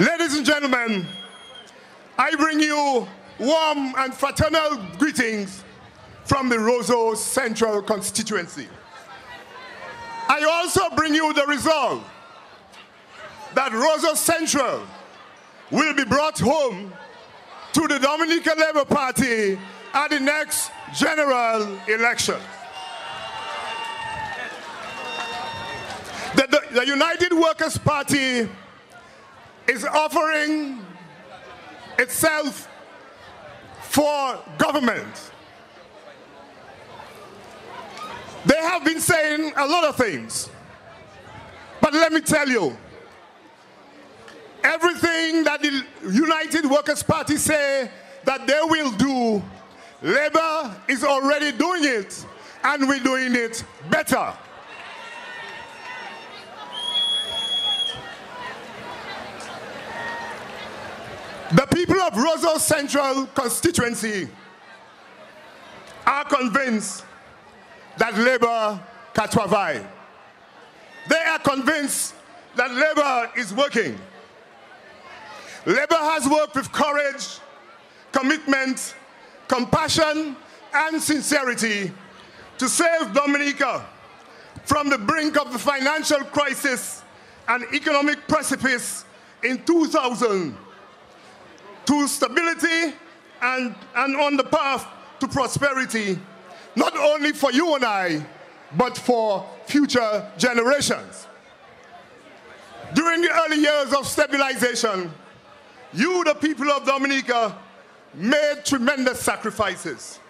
Ladies and gentlemen, I bring you warm and fraternal greetings from the Roseau Central Constituency. I also bring you the resolve that Roseau Central will be brought home to the Dominica Labour Party at the next general election. The United Workers' Party is offering itself for government. They have been saying a lot of things, but let me tell you, everything that the United Workers' Party say that they will do, Labour is already doing it, and we're doing it better. The people of Roseau Central constituency are convinced that Labour can survive. They are convinced that Labour is working. Labour has worked with courage, commitment, compassion, and sincerity to save Dominica from the brink of the financial crisis and economic precipice in 2000 to stability and on the path to prosperity, not only for you and I, but for future generations. During the early years of stabilization, you, the people of Dominica, made tremendous sacrifices.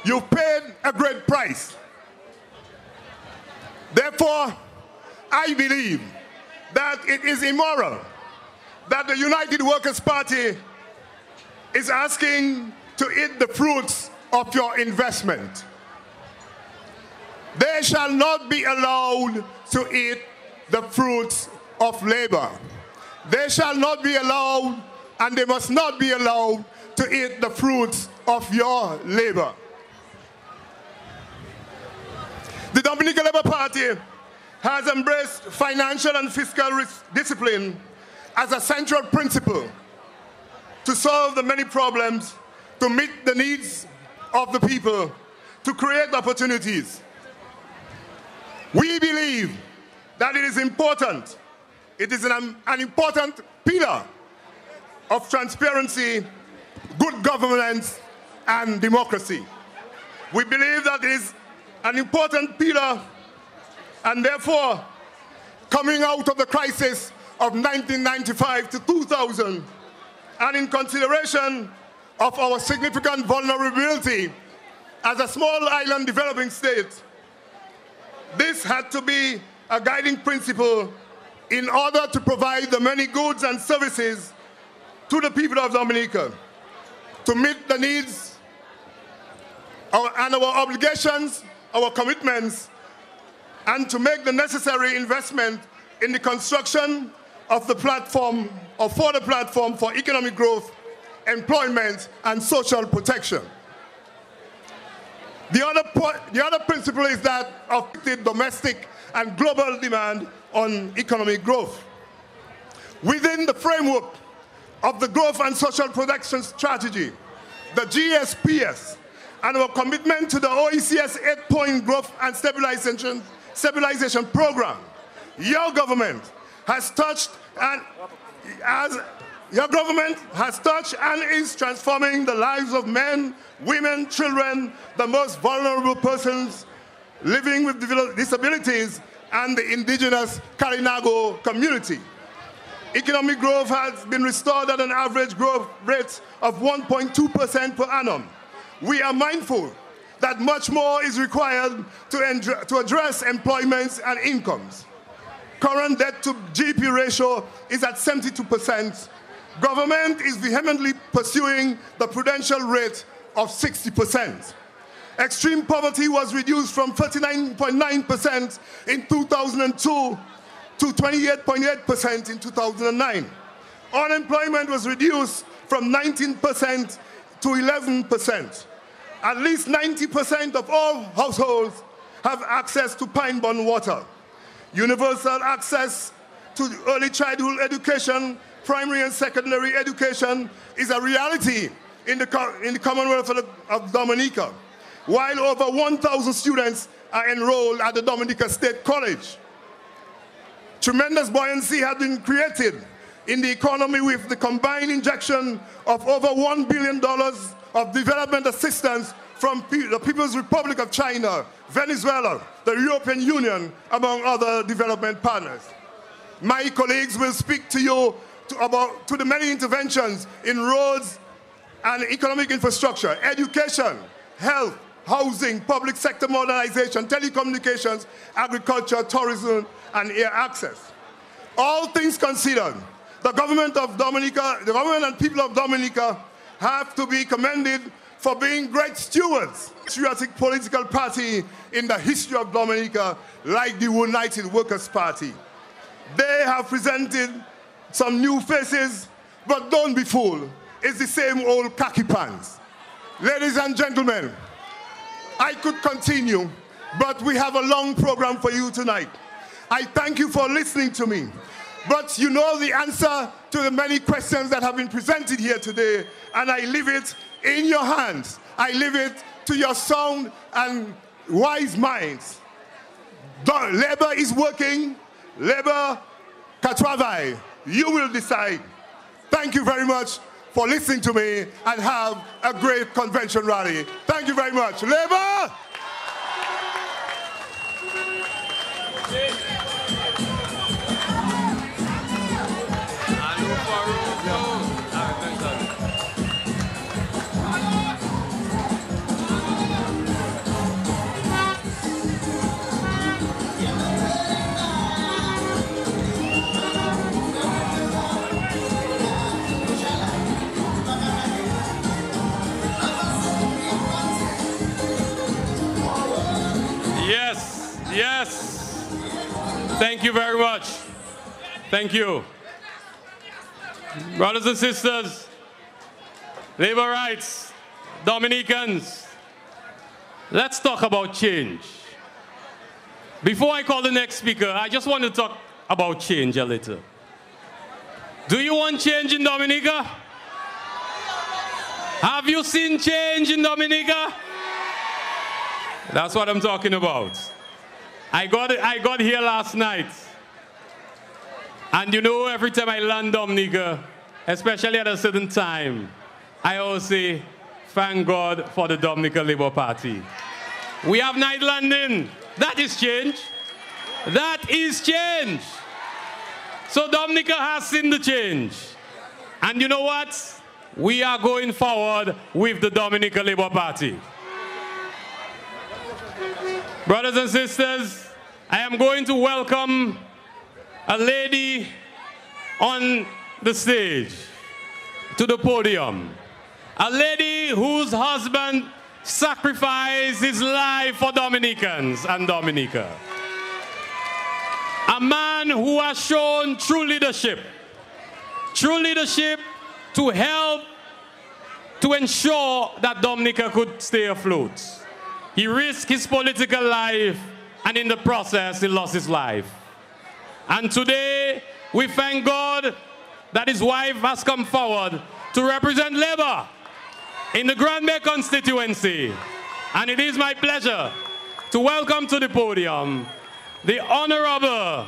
You paid a great price. Therefore, I believe that it is immoral that the United Workers' Party is asking to eat the fruits of your investment. They shall not be allowed to eat the fruits of labor. They shall not be allowed, and they must not be allowed to eat the fruits of your labor. The Dominica Labour Party has embraced financial and fiscal discipline as a central principle to solve the many problems, to meet the needs of the people, to create opportunities. We believe that it is important. It is an important pillar of transparency, good governance, and democracy. We believe that it is an important pillar, and therefore, coming out of the crisis of 1995 to 2000, and in consideration of our significant vulnerability as a small island developing state, This had to be a guiding principle in order to provide the many goods and services to the people of Dominica, to meet the needs and our obligations, our commitments, and to make the necessary investment in the construction of the platform, or for the platform for economic growth, employment, and social protection. The other principle is that of the domestic and global demand on economic growth. Within the framework of the Growth and Social Protection Strategy, the GSPS, and our commitment to the OECS 8-point Growth and Stabilization Program, your government has touched and is transforming the lives of men, women, children, the most vulnerable persons living with disabilities, and the indigenous Kalinago community. Economic growth has been restored at an average growth rate of 1.2% per annum. We are mindful that much more is required to address employment and incomes. Current debt to GDP ratio is at 72%. Government is vehemently pursuing the prudential rate of 60%. Extreme poverty was reduced from 39.9% in 2002 to 28.8% in 2009. Unemployment was reduced from 19% to 11%. At least 90% of all households have access to pine-borne water. Universal access to early childhood education, primary and secondary education is a reality in the Commonwealth of Dominica, while over 1,000 students are enrolled at the Dominica State College. Tremendous buoyancy has been created in the economy with the combined injection of over $1 billion of development assistance from the People's Republic of China, Venezuela, the European Union, among other development partners. My colleagues will speak to you to the many interventions in roads and economic infrastructure, education, health, housing, public sector modernization, telecommunications, agriculture, tourism, and air access. All things considered, the government and people of Dominica have to be commended for being great stewards. Patriotic political party in the history of Dominica, like the United Workers' Party. They have presented some new faces, but don't be fooled. It's the same old khaki pants. Ladies and gentlemen, I could continue, but we have a long program for you tonight. I thank you for listening to me. But you know the answer to the many questions that have been presented here today, and I leave it in your hands. I leave it to your sound and wise minds. Labor is working. Labor can travail. You will decide. Thank you very much for listening to me, and have a great convention rally. Thank you very much. Labor! Yes. Thank you very much. Thank you. Brothers and sisters, labor rights, Dominicans, let's talk about change. Before I call the next speaker, I just want to talk about change a little. Do you want change in Dominica? Have you seen change in Dominica? That's what I'm talking about. I got here last night. And you know, every time I land Dominica, especially at a certain time, I always say, thank God for the Dominica Labour Party. We have night landing. That is change. That is change. So Dominica has seen the change. And you know what? We are going forward with the Dominica Labour Party. Brothers and sisters, I am going to welcome a lady on the stage to the podium. A lady whose husband sacrificed his life for Dominicans and Dominica. A man who has shown true leadership to help to ensure that Dominica could stay afloat. He risked his political life, and in the process, he lost his life. And today, we thank God that his wife has come forward to represent Labour in the Grand Bay constituency. And it is my pleasure to welcome to the podium the Honorable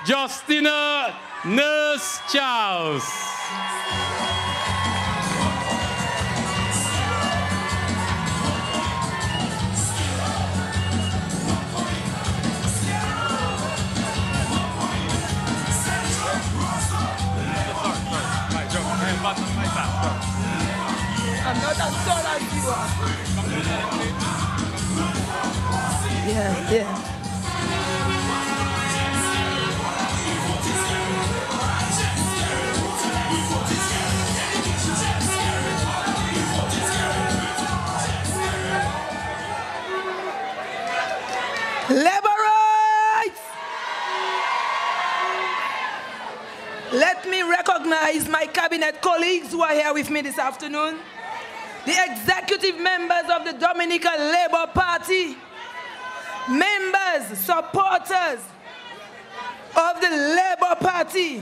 Justina Nurse Charles. I'm not as tall as you are. Yeah. Labor rights! Let me recognize my cabinet colleagues who are here with me this afternoon. The executive members of the Dominica Labour Party, members, supporters of the Labour Party.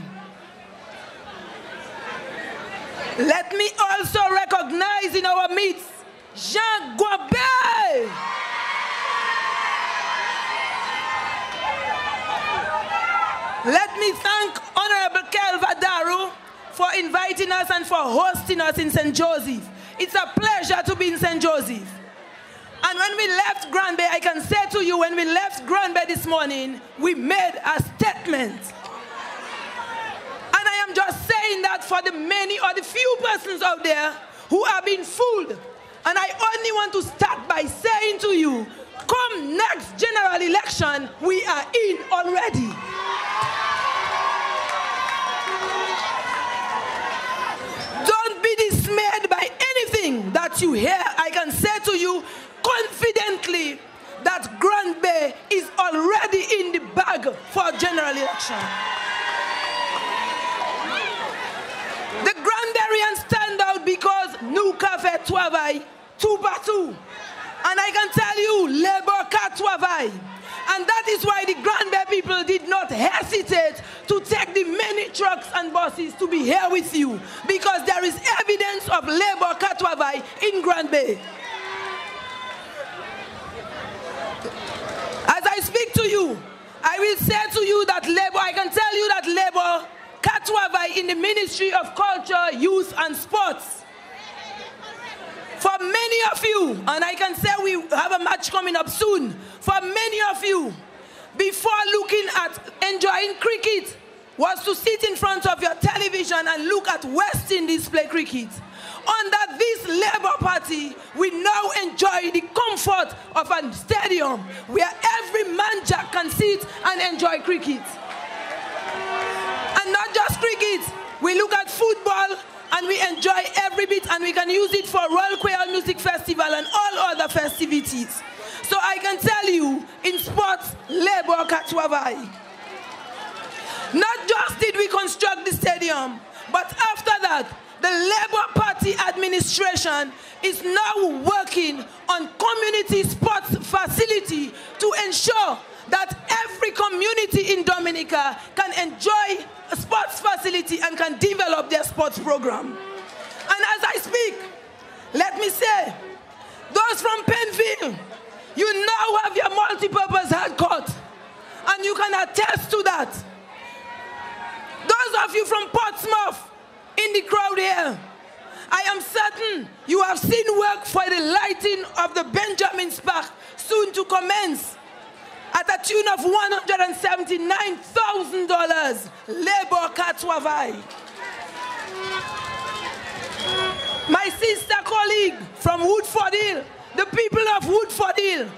Let me also recognize in our midst Jean Guabé. Let me thank Honorable Kelva Daru for inviting us and for hosting us in St. Joseph. It's a pleasure to be in St. Joseph. And when we left Grand Bay, I can say to you, when we left Grand Bay this morning, we made a statement. And I am just saying that for the many or the few persons out there who are being fooled. And I only want to start by saying to you, come next general election, we are in already. Don't be dismayed by anything that you hear. I can say to you confidently that Grand Bay is already in the bag for general election. The Grand Bayrians stand out because nous qu'a fait travail tout partout. And I can tell you, Labour qu'a travail. And that is why the Grand Bay people did not hesitate to take the many trucks and buses to be here with you, because there is evidence of Labour qu'a travail in Grand Bay. As I speak to you, I will say to you that Labour, I can tell you that Labour qu'a travail in the Ministry of Culture, Youth and Sports. For many of you, and I can say we have a match coming up soon, for many of you, before looking at enjoying cricket was to sit in front of your television and look at West Indies play cricket. Under this Labour Party, we now enjoy the comfort of a stadium where every man jack can sit and enjoy cricket. And not just cricket, we look at football and we enjoy every bit, and we can use it for Royal Creole Music Festival and all other festivities. So I can tell you, in sports, Labour qu'a travail. Not just did we construct the stadium, but after that, the Labour Party administration is now working on community sports facility to ensure that every community in Dominica can enjoy a sports facility and can develop their sports program. And as I speak, let me say, those from Penville, you now have your multi-purpose hard court, and you can attest to that. Those of you from Portsmouth in the crowd here, I am certain you have seen work for the lighting of the Benjamin Park soon to commence at a tune of $179,000. Labour qu'a travail. My sister colleague from Woodford Hill, the people of Woodford Hill,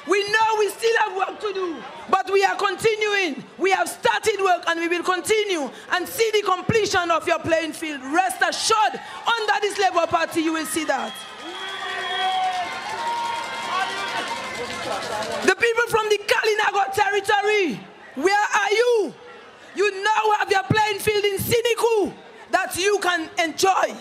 We know we still have work to do, but we are continuing. We have started work and we will continue and see the completion of your playing field. Rest assured, under this Labour Party, you will see that. The people from the Kalinago territory, where are you? You now have your playing field in Siniku that you can enjoy.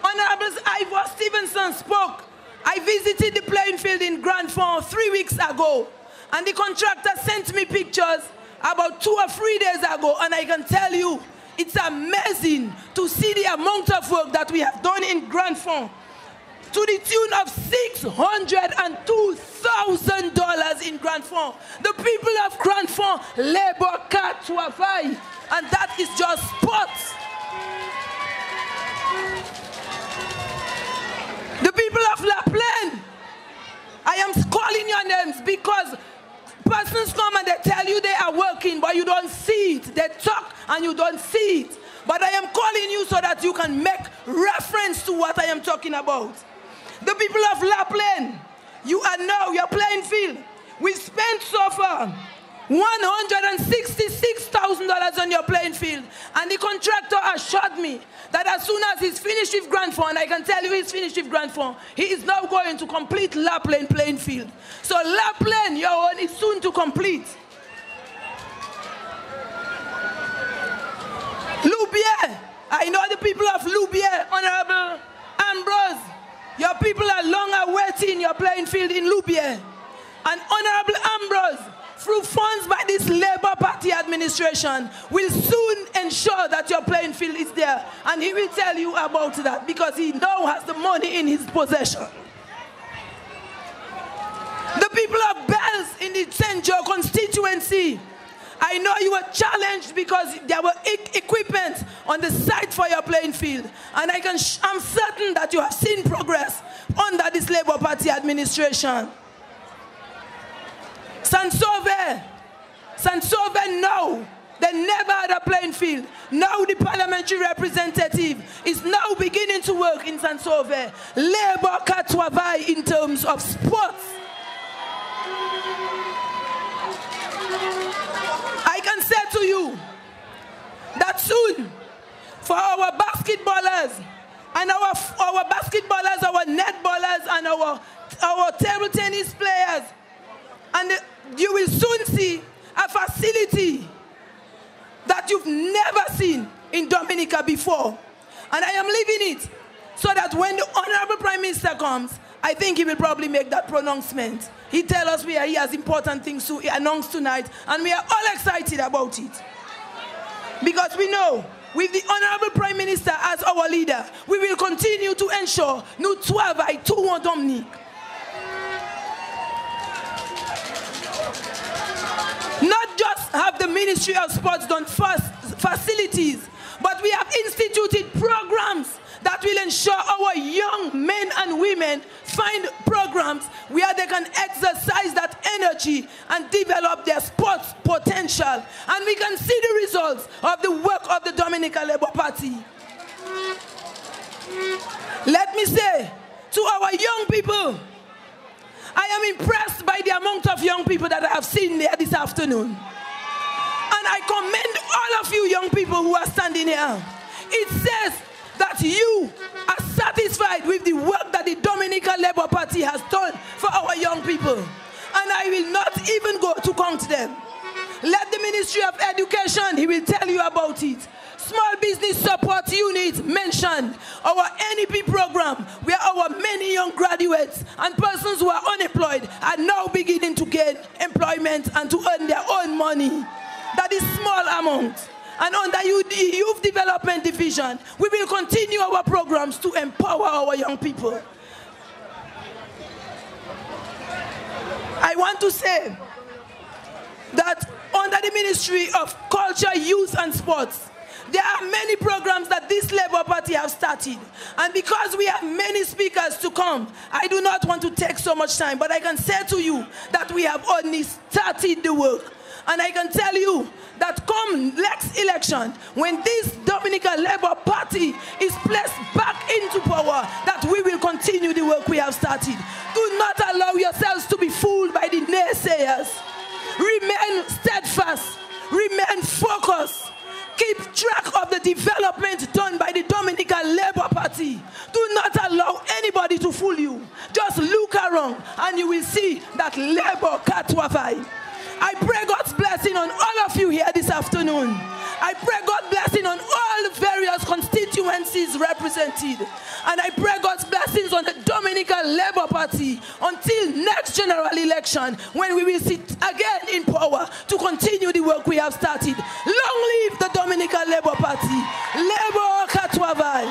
Honorable Ivor Stevenson spoke. I visited the playing field in Grand Fond 3 weeks ago, and the contractor sent me pictures about 2 or 3 days ago, and I can tell you, it's amazing to see the amount of work that we have done in Grand Fond, to the tune of $602,000 in Grand Fond. The people of Grand Fond labor cut to a fight, and that is just sports. The people of La Plaine, I am calling your names because persons come and they tell you they are working, but you don't see it. They talk and you don't see it. But I am calling you so that you can make reference to what I am talking about. The people of La Plaine, you are now your playing field. We spent so far $166,000 on your playing field, and the contractor assured me that as soon as he's finished with Grand Fond, I can tell you he's finished with Grand Fond, he is now going to complete La Plaine playing field. So La Plaine, your own, is soon to complete. Loubier, I know the people of Loubier, Honorable Ambrose, your people are long awaiting your playing field in Loubier. And Honorable Ambrose, through funds by this Labour Party administration, will soon ensure that your playing field is there. And he will tell you about that because he now has the money in his possession. The people of Bells in the St. Joe constituency, I know you were challenged because there were equipment on the site for your playing field. And I'm certain that you have seen progress under this Labour Party administration. Saint-Sauveur, no. They never had a playing field. Now the parliamentary representative is now beginning to work in Saint-Sauveur. Labour can travail in terms of sports. I can say to you that soon, for our basketballers, and our basketballers, our netballers, and our table tennis players, and you will soon see a facility that you've never seen in Dominica before. And I am leaving it so that when the Honorable Prime Minister comes, I think he will probably make that pronouncement. He tells us he has important things to announce tonight, and we are all excited about it. Because we know, with the Honorable Prime Minister as our leader, we will continue to ensure nous travaillons tout en Dominique. Not just have the Ministry of Sports done facilities, but we have instituted programs that will ensure our young men and women find programs where they can exercise that energy and develop their sports potential. And we can see the results of the work of the Dominica Labour Party. Let me say to our young people, I am impressed by the amount of young people that I have seen there this afternoon. And I commend all of you young people who are standing here. It says that you are satisfied with the work that the Dominica Labour Party has done for our young people. And I will not even go to count them. Let the Ministry of Education, he will tell you about it. Small Business Support Unit mentioned our NEP program, where our many young graduates and persons who are unemployed are now beginning to gain employment and to earn their own money. That is small amount. And under Youth Development Division, we will continue our programs to empower our young people. I want to say that under the Ministry of Culture, Youth and Sports, there are many programs that this Labour Party have started. And because we have many speakers to come, I do not want to take so much time, but I can say to you that we have only started the work. And I can tell you that come next election, when this Dominica Labour Party is placed back into power, that we will continue continue the work we have started. Do not allow yourselves to be fooled by the naysayers. Remain steadfast. Remain focused. Keep track of the development done by the Dominican Labour Party. Do not allow anybody to fool you. Just look around and you will see that Labour Katwavai. I pray God's blessing on all of you here this afternoon. I pray God's blessing on all the various constituencies represented. And I pray God's blessings on the Dominican Labour Party until next general election, when we will sit again in power to continue the work we have started. Long live the Dominican Labour Party. Labour Katwavai.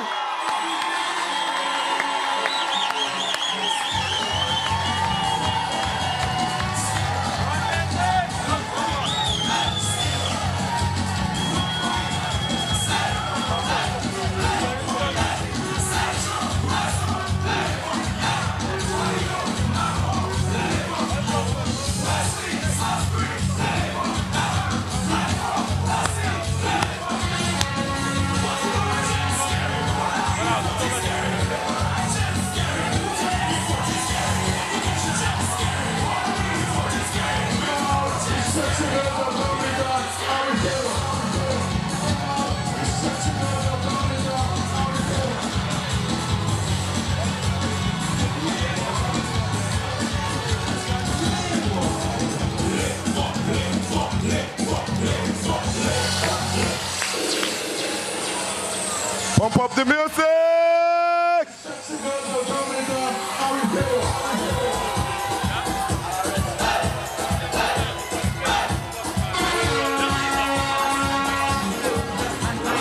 Pump up the music!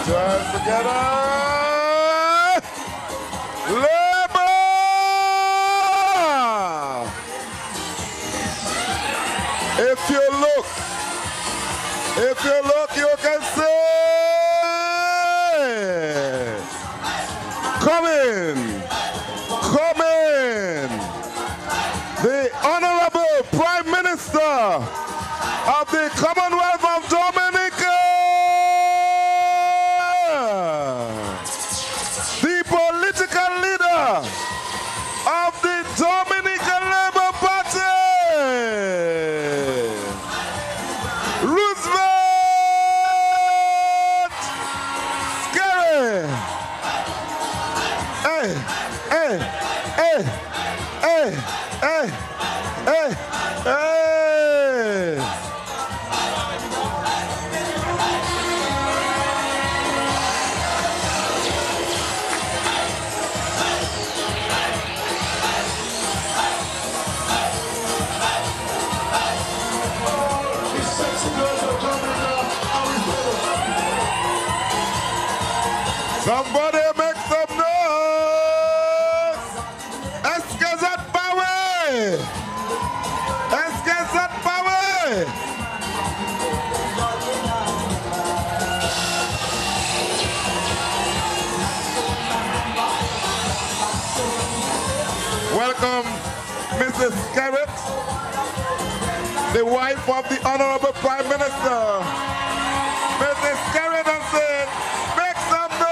Join together! Labour! If you look, you can see! Coming, the Honorable Prime Minister of the Commonwealth of Dominica, the political leader of the Dominican Labour Party, Roosevelt Scary. Somebody make some noise! Escazat Power! Escazat Power! Welcome, Mrs. Scarrett, the wife of the Honorable Prime Minister. Mrs. Scarrett and said, make some noise!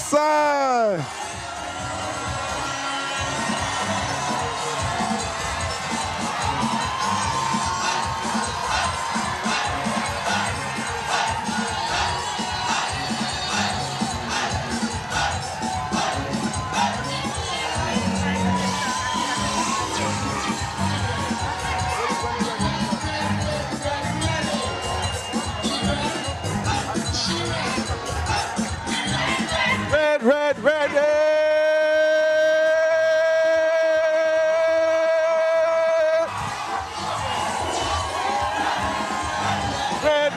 sir. Red, red, red,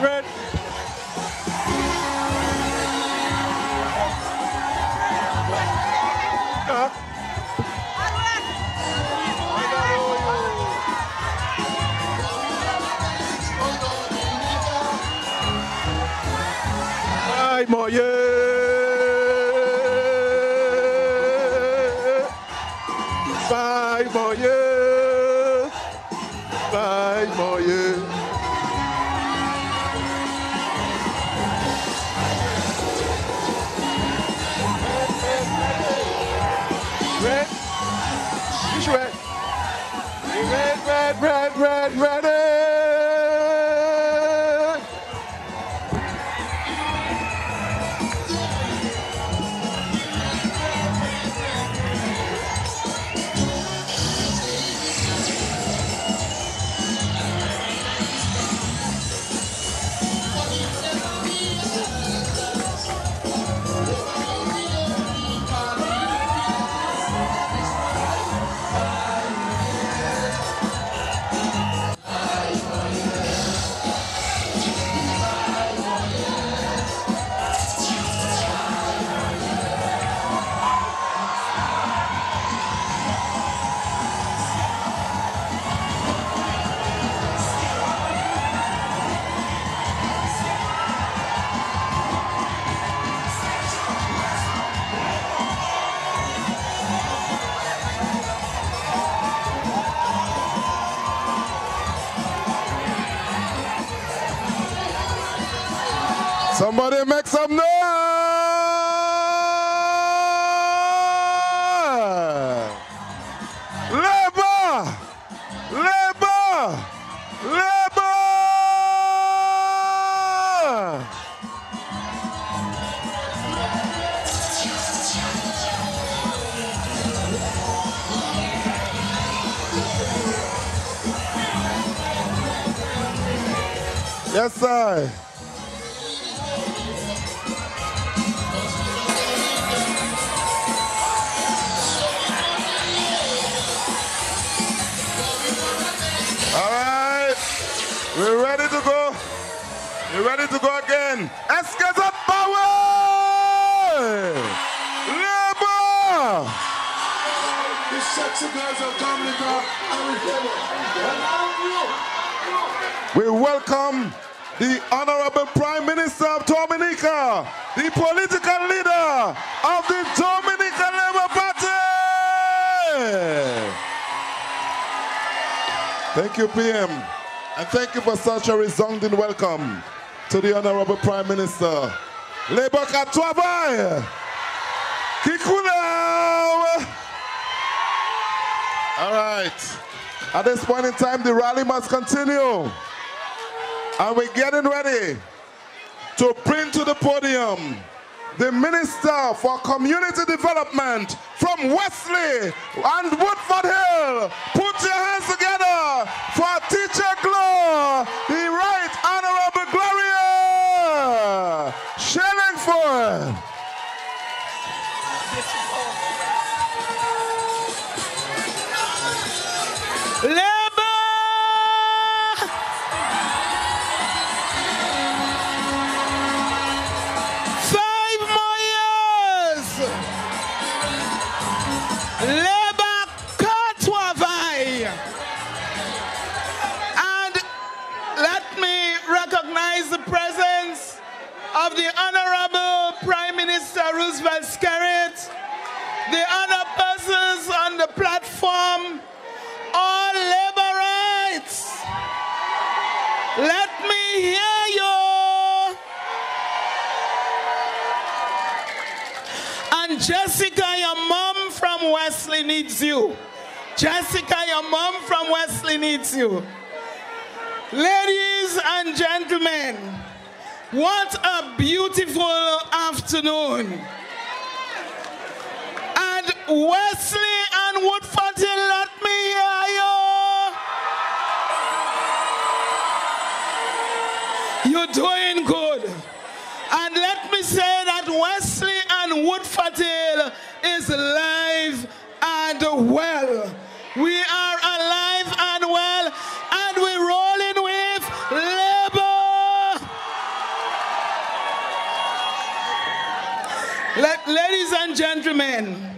red. Ay, moye. Bye, moye. Bye, moye. Red. Which red? Red, ready. Somebody make some noise! Labor! Labor! Labor! Yes, sir. All right, we're ready to go. We're ready to go again. Escort of power! Labor! The sexy girls of Dominica We welcome the Honorable Prime Minister of Dominica, the political leader of the Dominica Labour Party. Thank you, PM, and thank you for such a resounding welcome to the Honorable Prime Minister. Labour Katwavai, Kikulau. All right, at this point in time, the rally must continue. And we're getting ready to bring to the podium the Minister for Community Development from Wesley and Woodford Hill. Put your hands together for Teacher Glow, the Right Honorable Gloria Shellingford. Of the Honorable Prime Minister Roosevelt Skerritt, the other persons on the platform, all labor rights. Let me hear you. And Jessica, your mom from Wesley needs you. Jessica, your mom from Wesley needs you. Ladies and gentlemen, what a beautiful afternoon. And Wesley and Woodford, let me hear you. You're doing good. And let me say that Wesley and Woodford is alive and well. We are alive and well, and we're rolling with labor. Ladies and gentlemen,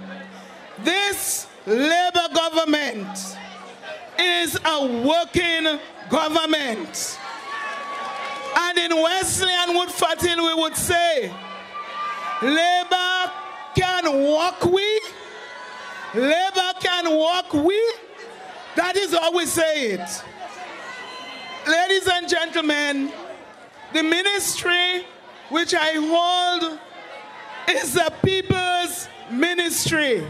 this labor government is a working government. And in Wesley and Woodford we would say, labor can walk we. Labor can walk we. That is how we say it. Ladies and gentlemen, the ministry which I hold is the people's ministry.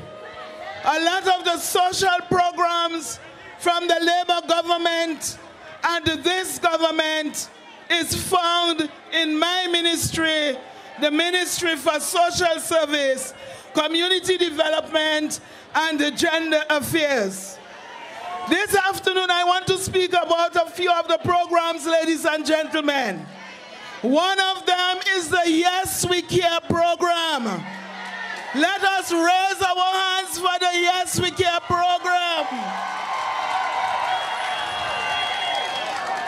A lot of the social programs from the Labour government and this government is found in my ministry, the Ministry for Social Service, Community Development, and Gender Affairs. This afternoon, I want to speak about a few of the programs, ladies and gentlemen. One of them is the Yes We Care program. Let us raise our hands for the Yes We Care program.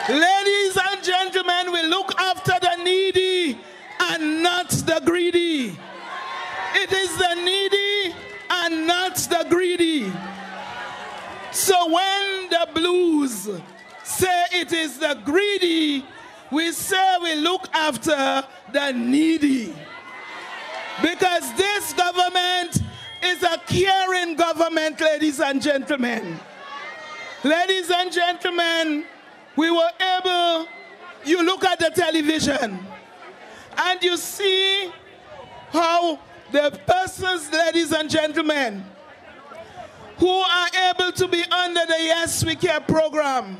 Ladies and gentlemen, we look after the needy and not the greedy. It is the needy and not the greedy. So when the blues say it is the greedy, we say we look after the needy. Because this government is a caring government, ladies and gentlemen. Ladies and gentlemen, we were able, you look at the television and you see how the persons, ladies and gentlemen, who are able to be under the Yes We Care program,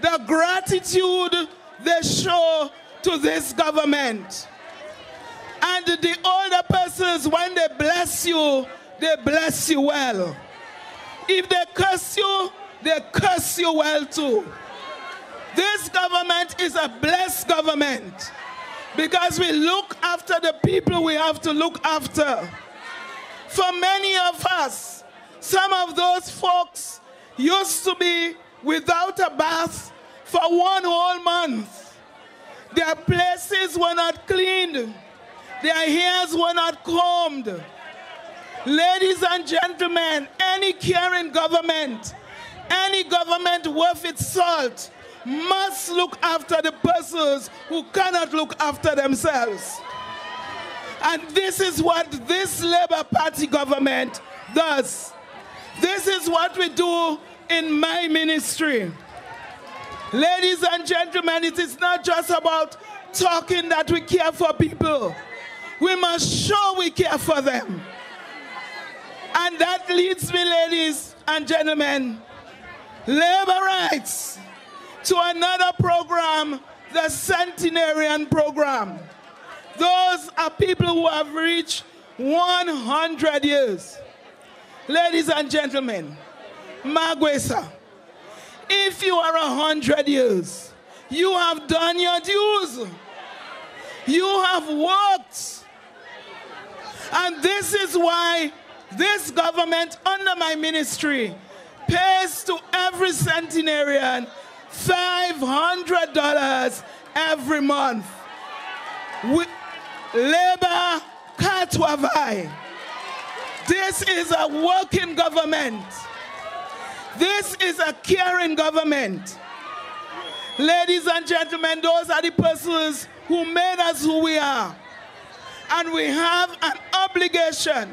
the gratitude they show to this government. And the older persons, when they bless you well. If they curse you well too. This government is a blessed government because we look after the people we have to look after. For many of us, some of those folks used to be without a bath for 1 whole month. Their places were not cleaned. Their hairs were not combed. Ladies and gentlemen, any caring government, any government worth its salt, must look after the persons who cannot look after themselves. And this is what this Labour Party government does. This is what we do in my ministry. Ladies and gentlemen, it is not just about talking that we care for people. We must show we care for them. And that leads me, ladies and gentlemen, labor rights, to another program, the Centenarian program. Those are people who have reached 100 years. Ladies and gentlemen, Magwesa, if you are 100 years, you have done your dues. You have worked. And this is why this government under my ministry pays to every centenarian $500 every month. Labor Katwavai. This is a working government. This is a caring government. Ladies and gentlemen, those are the persons who made us who we are. And we have an obligation,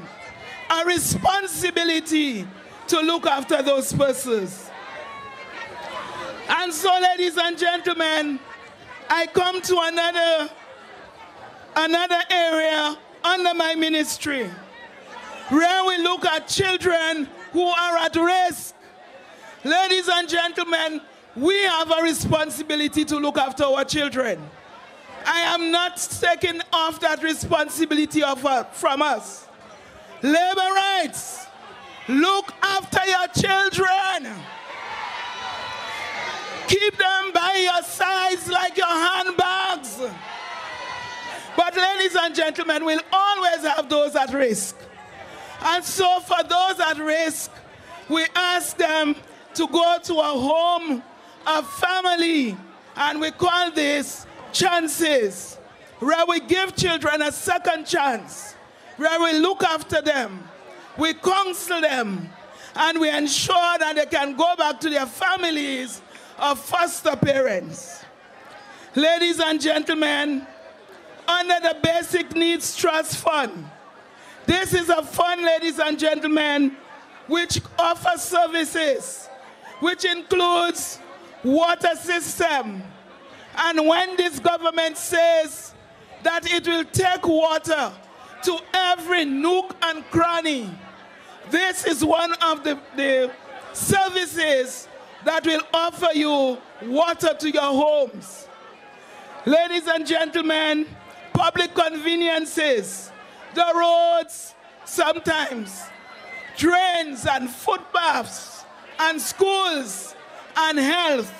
a responsibility to look after those persons. And so, ladies and gentlemen, I come to another area under my ministry. where we look at children who are at risk. Ladies and gentlemen, we have a responsibility to look after our children. I am not taking off that responsibility from us. Labor rights, look after your children. Keep them by your sides like your handbags. But ladies and gentlemen, we'll always have those at risk. And so for those at risk, we ask them to go to a home, a family, and we call this chances, where we give children a second chance, where we look after them, we counsel them, and we ensure that they can go back to their families of foster parents. Ladies and gentlemen, under the Basic Needs Trust Fund, this is a fund, ladies and gentlemen, which offers services, which includes water system. And when this government says that it will take water to every nook and cranny, this is one of the services that will offer you water to your homes. Ladies and gentlemen, public conveniences, the roads sometimes, drains and footpaths, and schools and health,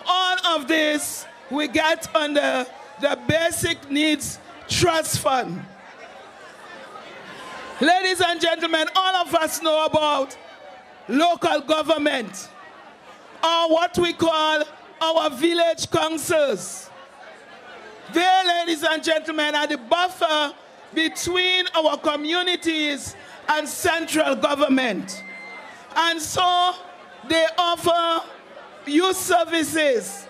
all of this we get under the Basic Needs Trust Fund. Ladies and gentlemen, all of us know about local government, or what we call our village councils. They, ladies and gentlemen, are the buffer between our communities and central government. And so they offer youth services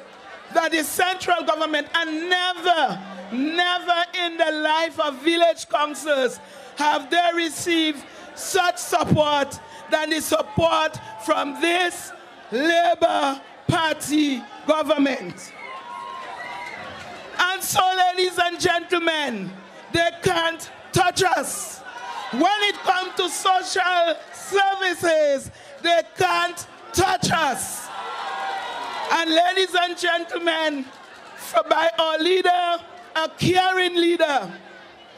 that the central government, and never in the life of village councils have they received such support than the support from this Labour Party government. And so, ladies and gentlemen, they can't touch us. When it comes to social services, they can't touch us. And ladies and gentlemen, by our leader, a caring leader,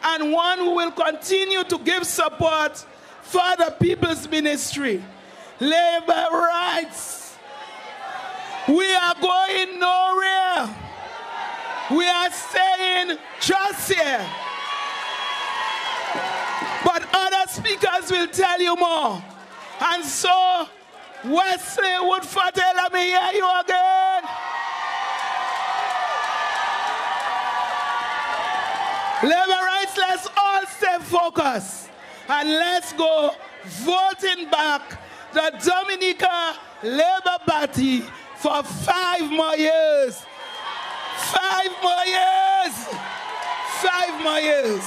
and one who will continue to give support for the People's Ministry, labor rights. We are going nowhere. We are staying just here. But other speakers will tell you more. And so, Wesley Woodford, let me hear you again. Labor rights, let's all stay focused. And let's go voting back the Dominica Labour Party for 5 more years. 5 more years. 5 more years.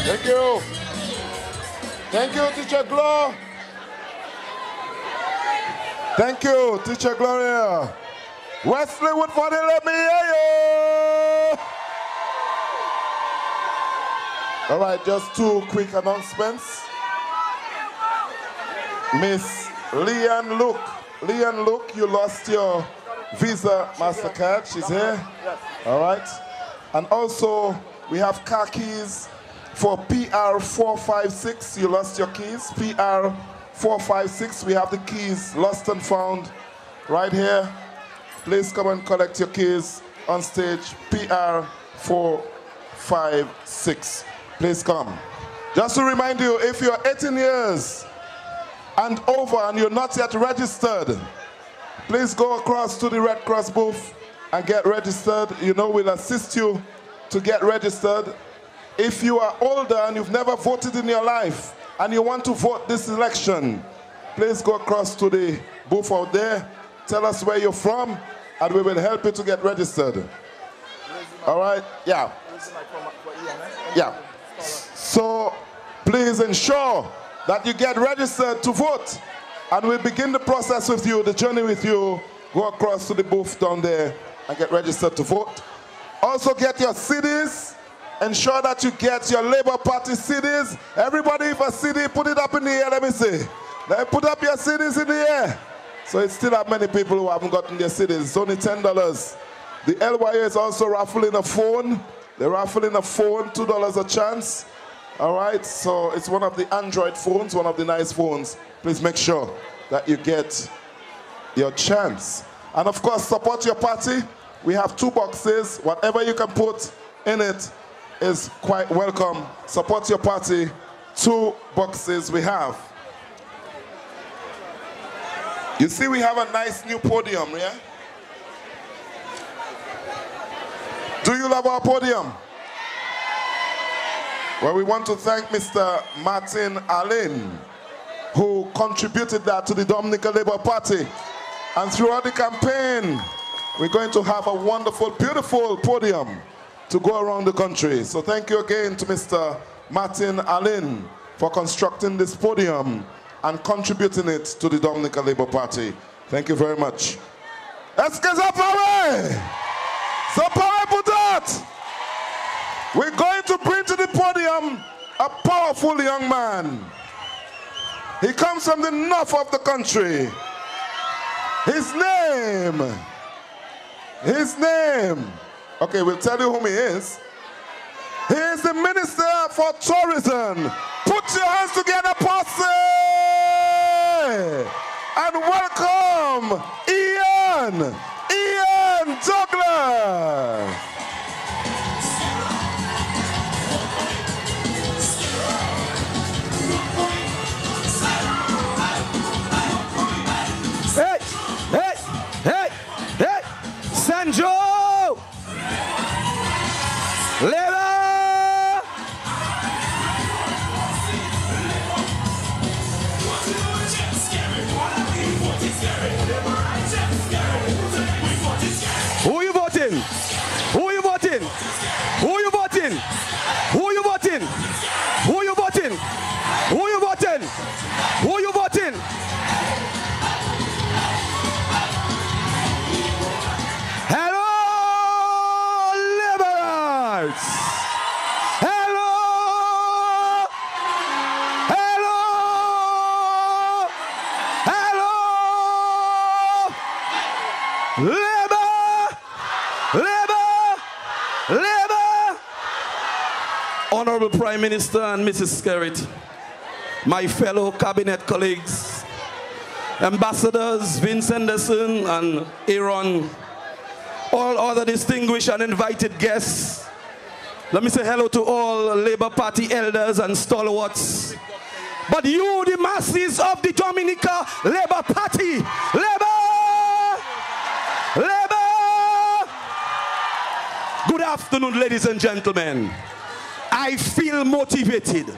Thank you. Thank you, Teacher Glow. Thank you, Teacher Gloria. Wesley Woodford, let me hear you. All right, just 2 quick announcements. Miss Leanne Luke. Leanne Luke, you lost your Visa MasterCard. She's here. All right. And also, we have car keys for PR 456. You lost your keys. PR 456. We have the keys lost and found right here. Please come and collect your keys on stage. PR 456. Please come. Just to remind you, if you're 18 years and over and you're not yet registered, please go across to the Red Cross booth and get registered. You know, we'll assist you to get registered. If you are older and you've never voted in your life and you want to vote this election, please go across to the booth out there. tell us where you're from, and we will help you to get registered. All right? Yeah. Yeah. So please ensure that you get registered to vote, and we'll begin the process with you, the journey with you. Go across to the booth down there and get registered to vote. Also get your CDs. Ensure that you get your Labour Party CDs. Everybody with a CD, put it up in the air, let me see. Put up your CDs in the air. So it's still have many people who haven't gotten their CDs. It's only $10. The LYA is also raffling a phone. They're raffling a phone, $2 a chance. All right, so it's one of the Android phones, one of the nice phones. Please make sure that you get your chance. And of course, support your party. We have 2 boxes. Whatever you can put in it is quite welcome. Support your party. 2 boxes we have. You see, we have a nice new podium, yeah? Do you love our podium? Well, we want to thank Mr. Martin Allen, who contributed that to the Dominica Labour Party. And throughout the campaign, we're going to have a wonderful, beautiful podium to go around the country. So thank you again to Mr. Martin Allen for constructing this podium and contributing it to the Dominica Labour Party. Thank you very much. Let's get up away! So put that! We're going to bring to the podium a powerful young man. He comes from the north of the country. His name. Okay, we'll tell you whom he is. He is the Minister for Tourism. Put your hands together, posse! And welcome Ian Douglas. Hey, Sanjo! Leva! Who you voting? Who you voting? Who you voting? Who you voting? Who you voting? Who you voting? Who you voting? Hello, liberals! Hello! Hello! Hello! Labor! Labor! Labor! Honorable Prime Minister and Mrs. Skerritt, my fellow cabinet colleagues, Ambassadors Vince Henderson and Aaron, all other distinguished and invited guests. Let me say hello to all Labour Party elders and stalwarts. But you, the masses of the Dominica Labour Party, Labour! Labour! Good afternoon, ladies and gentlemen. I feel motivated.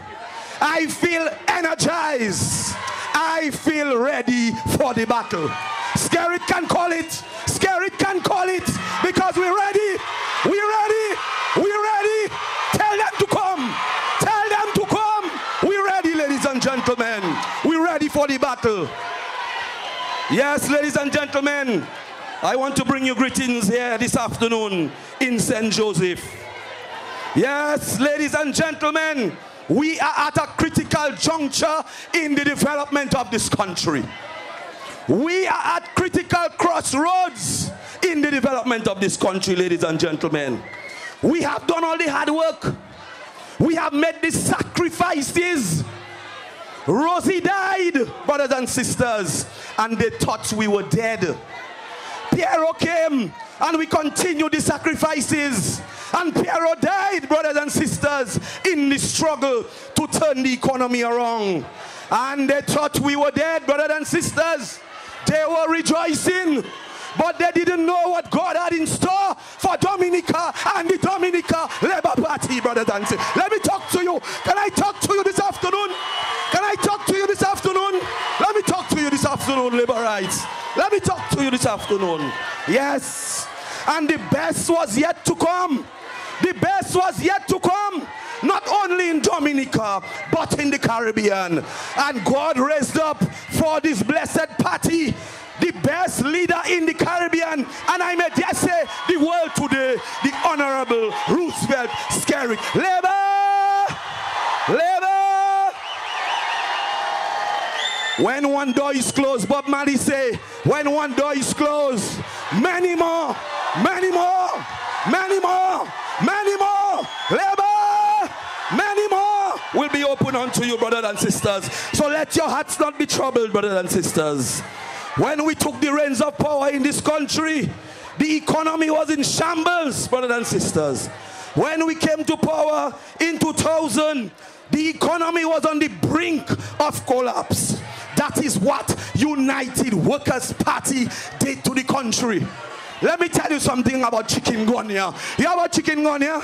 I feel energized. I feel ready for the battle. Skerritt can call it. Skerritt can call it because we're ready. We're ready. We're ready. Tell them to come. Tell them to come. We're ready, ladies and gentlemen. We're ready for the battle. Yes, ladies and gentlemen, I want to bring you greetings here this afternoon in St. Joseph. Yes, ladies and gentlemen, we are at a critical juncture in the development of this country. We are at critical crossroads in the development of this country, ladies and gentlemen. We have done all the hard work. We have made the sacrifices. Rosie died, brothers and sisters, and they thought we were dead. Piero came, and we continued the sacrifices. And Piero died, brothers and sisters, in the struggle to turn the economy around. And they thought we were dead, brothers and sisters. They were rejoicing, but they didn't know what God had in store for Dominica and the Dominica Labour Party, brothers and sisters. Let me talk to you. Can I talk to you this afternoon? Can I talk to you this afternoon? Let me talk to you this afternoon, Labourites. Let me talk to you this afternoon. Yes. And the best was yet to come. The best was yet to come. Not only in Dominica, but in the Caribbean. And God raised up for this blessed party the best leader in the Caribbean, and I may dare say the world today, the Honorable Roosevelt Skerrit. Labor! Labor! When one door is closed, Bob Marley say, when one door is closed, many more, many more, many more, many more. Labor! Many more will be open unto you, brothers and sisters. So let your hearts not be troubled, brothers and sisters. When we took the reins of power in this country, the economy was in shambles, brothers and sisters. When we came to power in 2000, the economy was on the brink of collapse. That is what United Workers' Party did to the country. Let me tell you something about chikungunya. You know about chikungunya?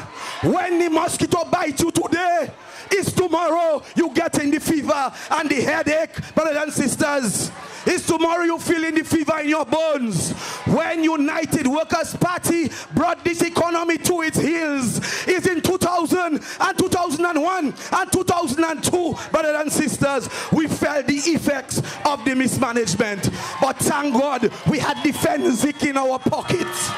When the mosquito bites you today, it's tomorrow you get in the fever and the headache, brothers and sisters. It's tomorrow you feel in the fever in your bones. When United Workers' Party brought this economy to its heels, it's in 2000 and 2001 and 2002, brothers and sisters, we felt the effects of the mismanagement. But thank God we had the Fenzik in our pockets.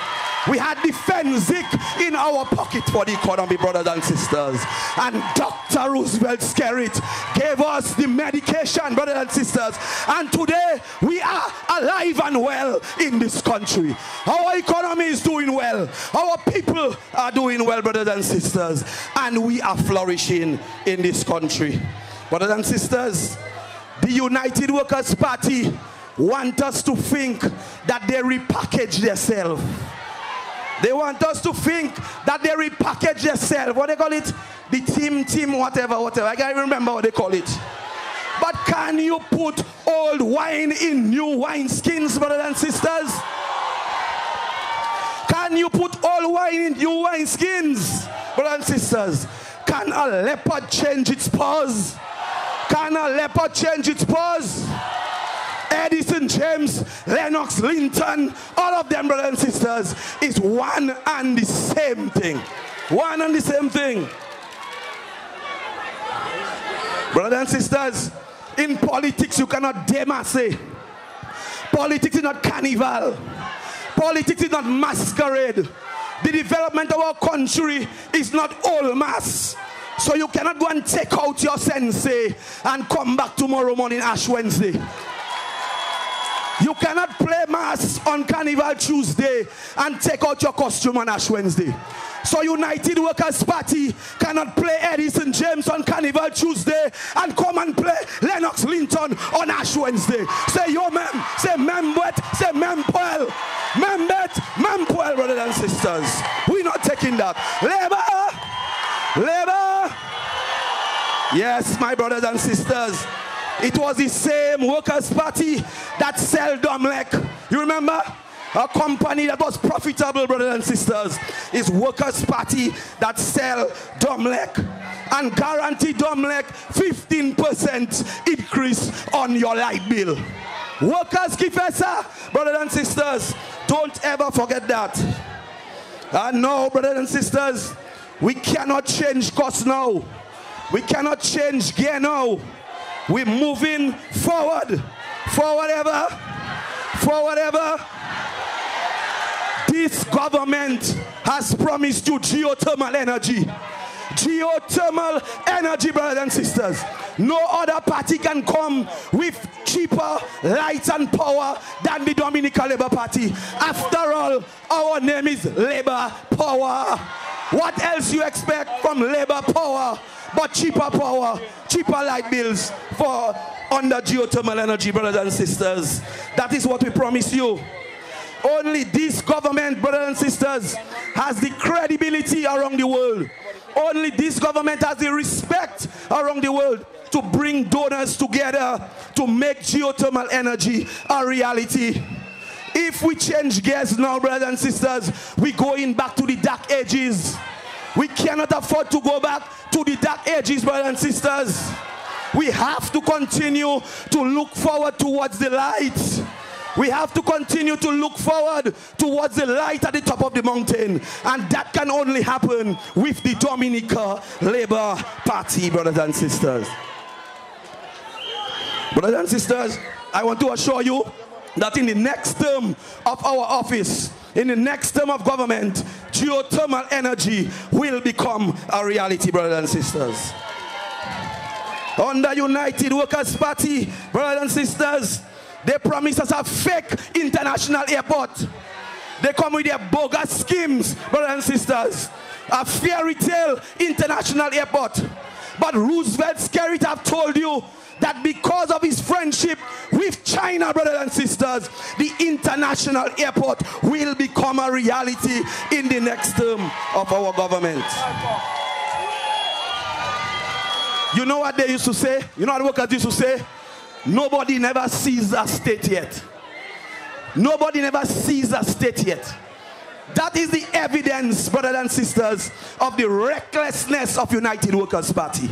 We had the Fenzik in our pocket for the economy, brothers and sisters. And Dr. Roosevelt Skerrit gave us the medication, brothers and sisters. And today, we are alive and well in this country. Our economy is doing well. Our people are doing well, brothers and sisters. And we are flourishing in this country. Brothers and sisters, the United Workers' Party want us to think that they repackage themselves. They want us to think that they repackage themselves. What they call it? The team, whatever. I can't remember what they call it. But can you put old wine in new wine skins, brothers and sisters? Can you put old wine in new wine skins, brothers and sisters? Can a leopard change its paws? Can a leopard change its paws? Edison, James, Lennox, Linton, all of them, brothers and sisters, is one and the same thing. One and the same thing. Brothers and sisters, in politics you cannot demasse. Politics is not carnival. Politics is not masquerade. The development of our country is not all mass. So you cannot go and take out your sensei and come back tomorrow morning Ash Wednesday. You cannot play mass on Carnival Tuesday and take out your costume on Ash Wednesday. So United Workers' Party cannot play Edison James on Carnival Tuesday and come and play Lennox Linton on Ash Wednesday. Say yo mem, say membet, say mempoel. Membet, mempoel, brothers and sisters. We're not taking that. Labor! Labor! Yes, my brothers and sisters. It was the same Workers' Party that sell Domlec. You remember? A company that was profitable, brothers and sisters, is Workers' Party that sell Domlec and guarantee Domlec 15% increase on your light bill. Workers Kifesa, brothers and sisters, don't ever forget that. And no, brothers and sisters, we cannot change course now. We cannot change gear now. We're moving forward. Forward ever. Forward ever. This government has promised you geothermal energy. Geothermal energy, brothers and sisters. No other party can come with cheaper lights and power than the Dominica Labour Party. After all, our name is Labour Power. What else you expect from Labour Power but cheaper power, cheaper light bills for under geothermal energy, brothers and sisters? That is what we promise you. Only this government, brothers and sisters, has the credibility around the world. Only this government has the respect around the world to bring donors together to make geothermal energy a reality. If we change gears now, brothers and sisters, we're going back to the dark ages. We cannot afford to go back to the dark ages, brothers and sisters. We have to continue to look forward towards the light. We have to continue to look forward towards the light at the top of the mountain. And that can only happen with the Dominica Labour Party, brothers and sisters. Brothers and sisters, I want to assure you that in the next term of our office, in the next term of government, geothermal energy will become a reality, brothers and sisters. Under United Workers' Party, brothers and sisters, they promise us a fake international airport. They come with their bogus schemes, brothers and sisters. A fairy tale international airport. But Roosevelt Skerrit have told you that because of his friendship with China, brothers and sisters, the international airport will become a reality in the next term of our government. You know what they used to say? You know what workers used to say? Nobody never sees a state yet. Nobody never sees a state yet. That is the evidence, brothers and sisters, of the recklessness of United Workers' Party.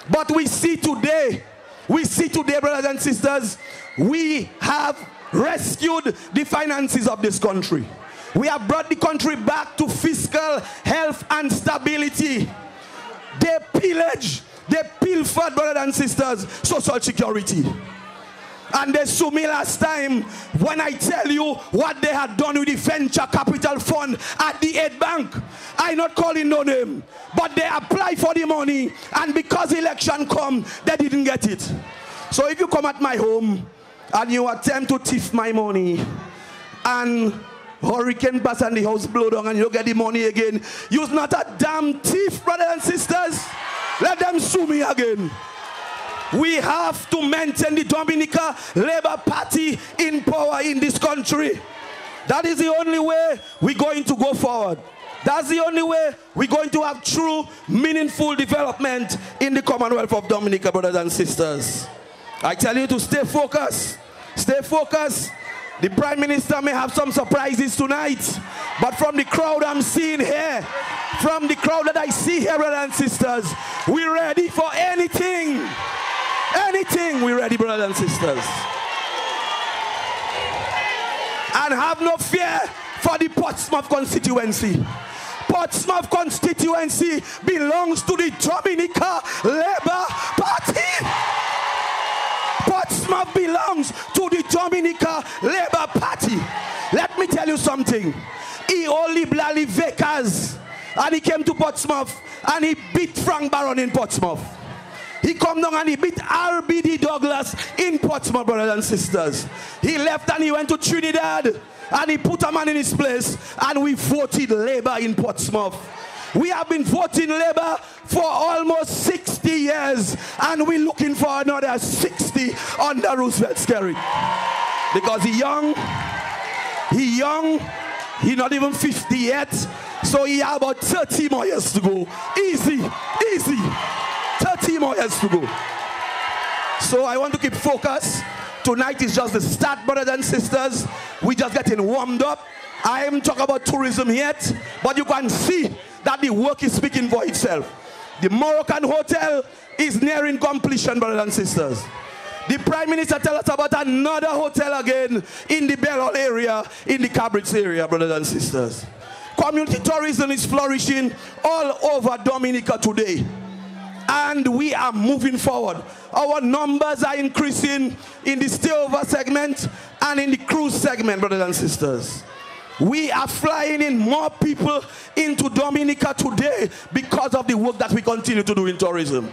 But we see today, brothers and sisters, we have rescued the finances of this country. We have brought the country back to fiscal health and stability. They pillage, they pilfered, brothers and sisters, social security. And they sue me last time when I tell you what they had done with the venture capital fund at the Aid Bank. I'm not calling no name, but they applied for the money, and because election come, they didn't get it. So if you come at my home and you attempt to thief my money, and hurricane pass and the house blow down and you get the money again, you're not a damn thief, brothers and sisters. Let them sue me again. We have to maintain the Dominica Labour Party in power in this country. That is the only way we're going to go forward. That's the only way we're going to have true, meaningful development in the Commonwealth of Dominica, brothers and sisters. I tell you to stay focused. Stay focused. The Prime Minister may have some surprises tonight, but from the crowd I'm seeing here, from the crowd that I see here, brothers and sisters, we're ready for anything. Anything, we're ready, brothers and sisters. And have no fear for the Portsmouth constituency. Portsmouth constituency belongs to the Dominica Labour Party. Portsmouth belongs to the Dominica Labour Party. Let me tell you something. He only blally Vickers, and he came to Portsmouth and he beat Frank Barron in Portsmouth. He come down and he beat RBD Douglas in Portsmouth, brothers and sisters. He left and he went to Trinidad and he put a man in his place, and we voted Labour in Portsmouth. We have been voting Labour for almost 60 years, and we're looking for another 60 under Roosevelt Skerrit. Because he young, he not even 50 yet, so he have about 30 more years to go. Easy, easy. 30 more years to go. So I want to keep focus. Tonight is just the start, brothers and sisters. We just getting warmed up. I haven't talked about tourism yet, but you can see that the work is speaking for itself. The Moroccan hotel is nearing completion, brothers and sisters. The Prime Minister tells us about another hotel again in the Bellhall area, in the Cabrits area, brothers and sisters. Community tourism is flourishing all over Dominica today. And we are moving forward. Our numbers are increasing in the stayover segment and in the cruise segment, brothers and sisters. We are flying in more people into Dominica today because of the work that we continue to do in tourism.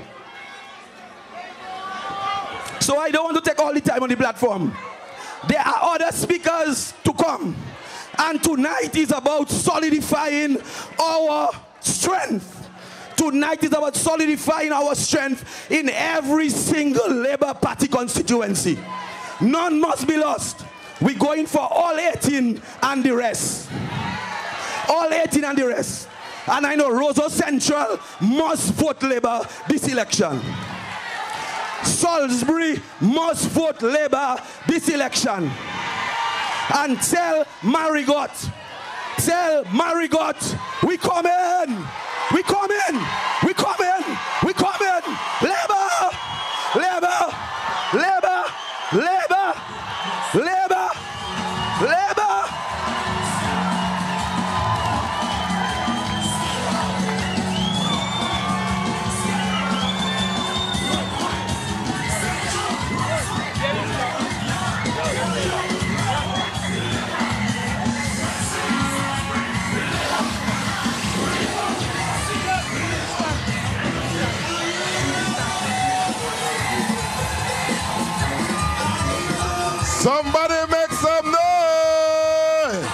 So I don't want to take all the time on the platform. There are other speakers to come. And tonight is about solidifying our strength. Tonight is about solidifying our strength in every single Labour Party constituency. None must be lost. We're going for all 18 and the rest. All 18 and the rest. And I know Roseau Central must vote Labour this election. Salisbury must vote Labour this election. And tell Marigot, we come in. We come in. We come in. We come in. Labour. Labour. Labour. Labour. Labour. Somebody make some noise.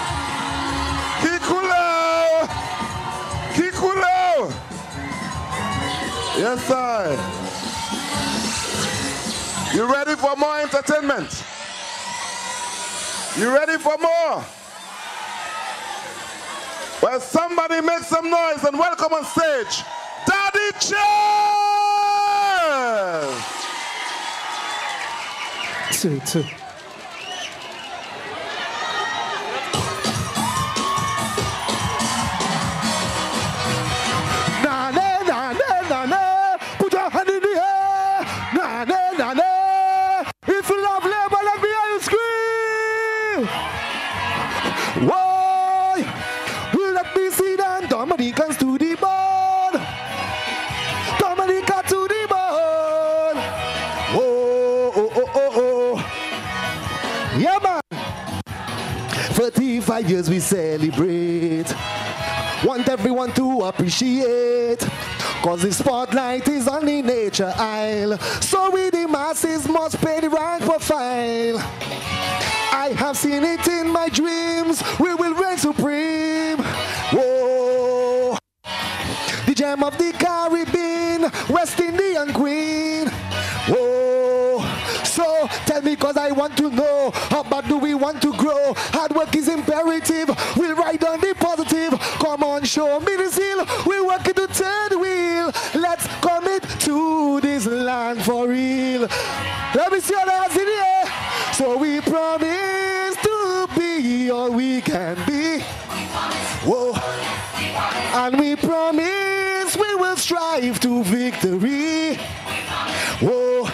Kikulo. Kikulo. Yes, sir. You ready for more entertainment? You ready for more? Well, somebody make some noise and welcome on stage, Daddy Cheers! Two. Na na na na na na. Put your hand in the air. Na na na na. If you love labor, let me hear you scream. Why? Let me see them Dominicans to the bone. Dominica to the bone. Oh, oh, oh, oh, oh. Yeah, man. 35 years we celebrate. Want everyone to appreciate, cause the spotlight is on the nature aisle. So we the masses must pay the right profile. I have seen it in my dreams, we will reign supreme. Whoa, the gem of the Caribbean, West Indian Queen. Whoa, so tell me, cause I want to know, how bad do we want to grow? Hard work is imperative, we'll ride on the positive. Come on, show me the seal, we work it to turn the wheel. Let's commit to this land for real. Let me see all the hands in the air. So we promise to be all we can be. Whoa, and we promise we will strive to victory. Whoa,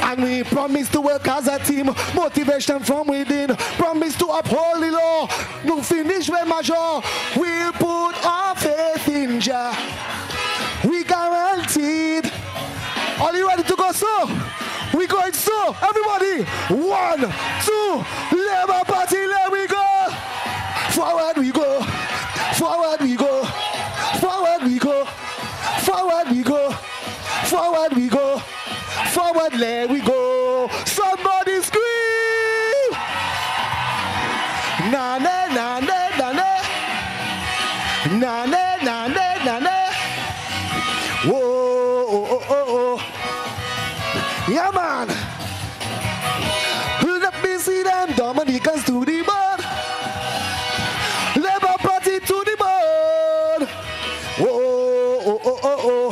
and we promise to work as a team, motivation from within, promise to uphold the law, no finish when major, we'll put our faith in Jah, we guaranteed. Are you ready to go so? We going so, everybody, 1, 2, Labour Party, let we go, forward we go, forward we go, forward we go, forward we go, forward we go, forward let we go. Somebody scream! Na na na na na na, na na na na na na. Whoa, oh, oh, oh, oh. Yeah, man. Let me see them Dominicans to the board, Labour Party to the board. Whoa, oh, oh, oh, oh.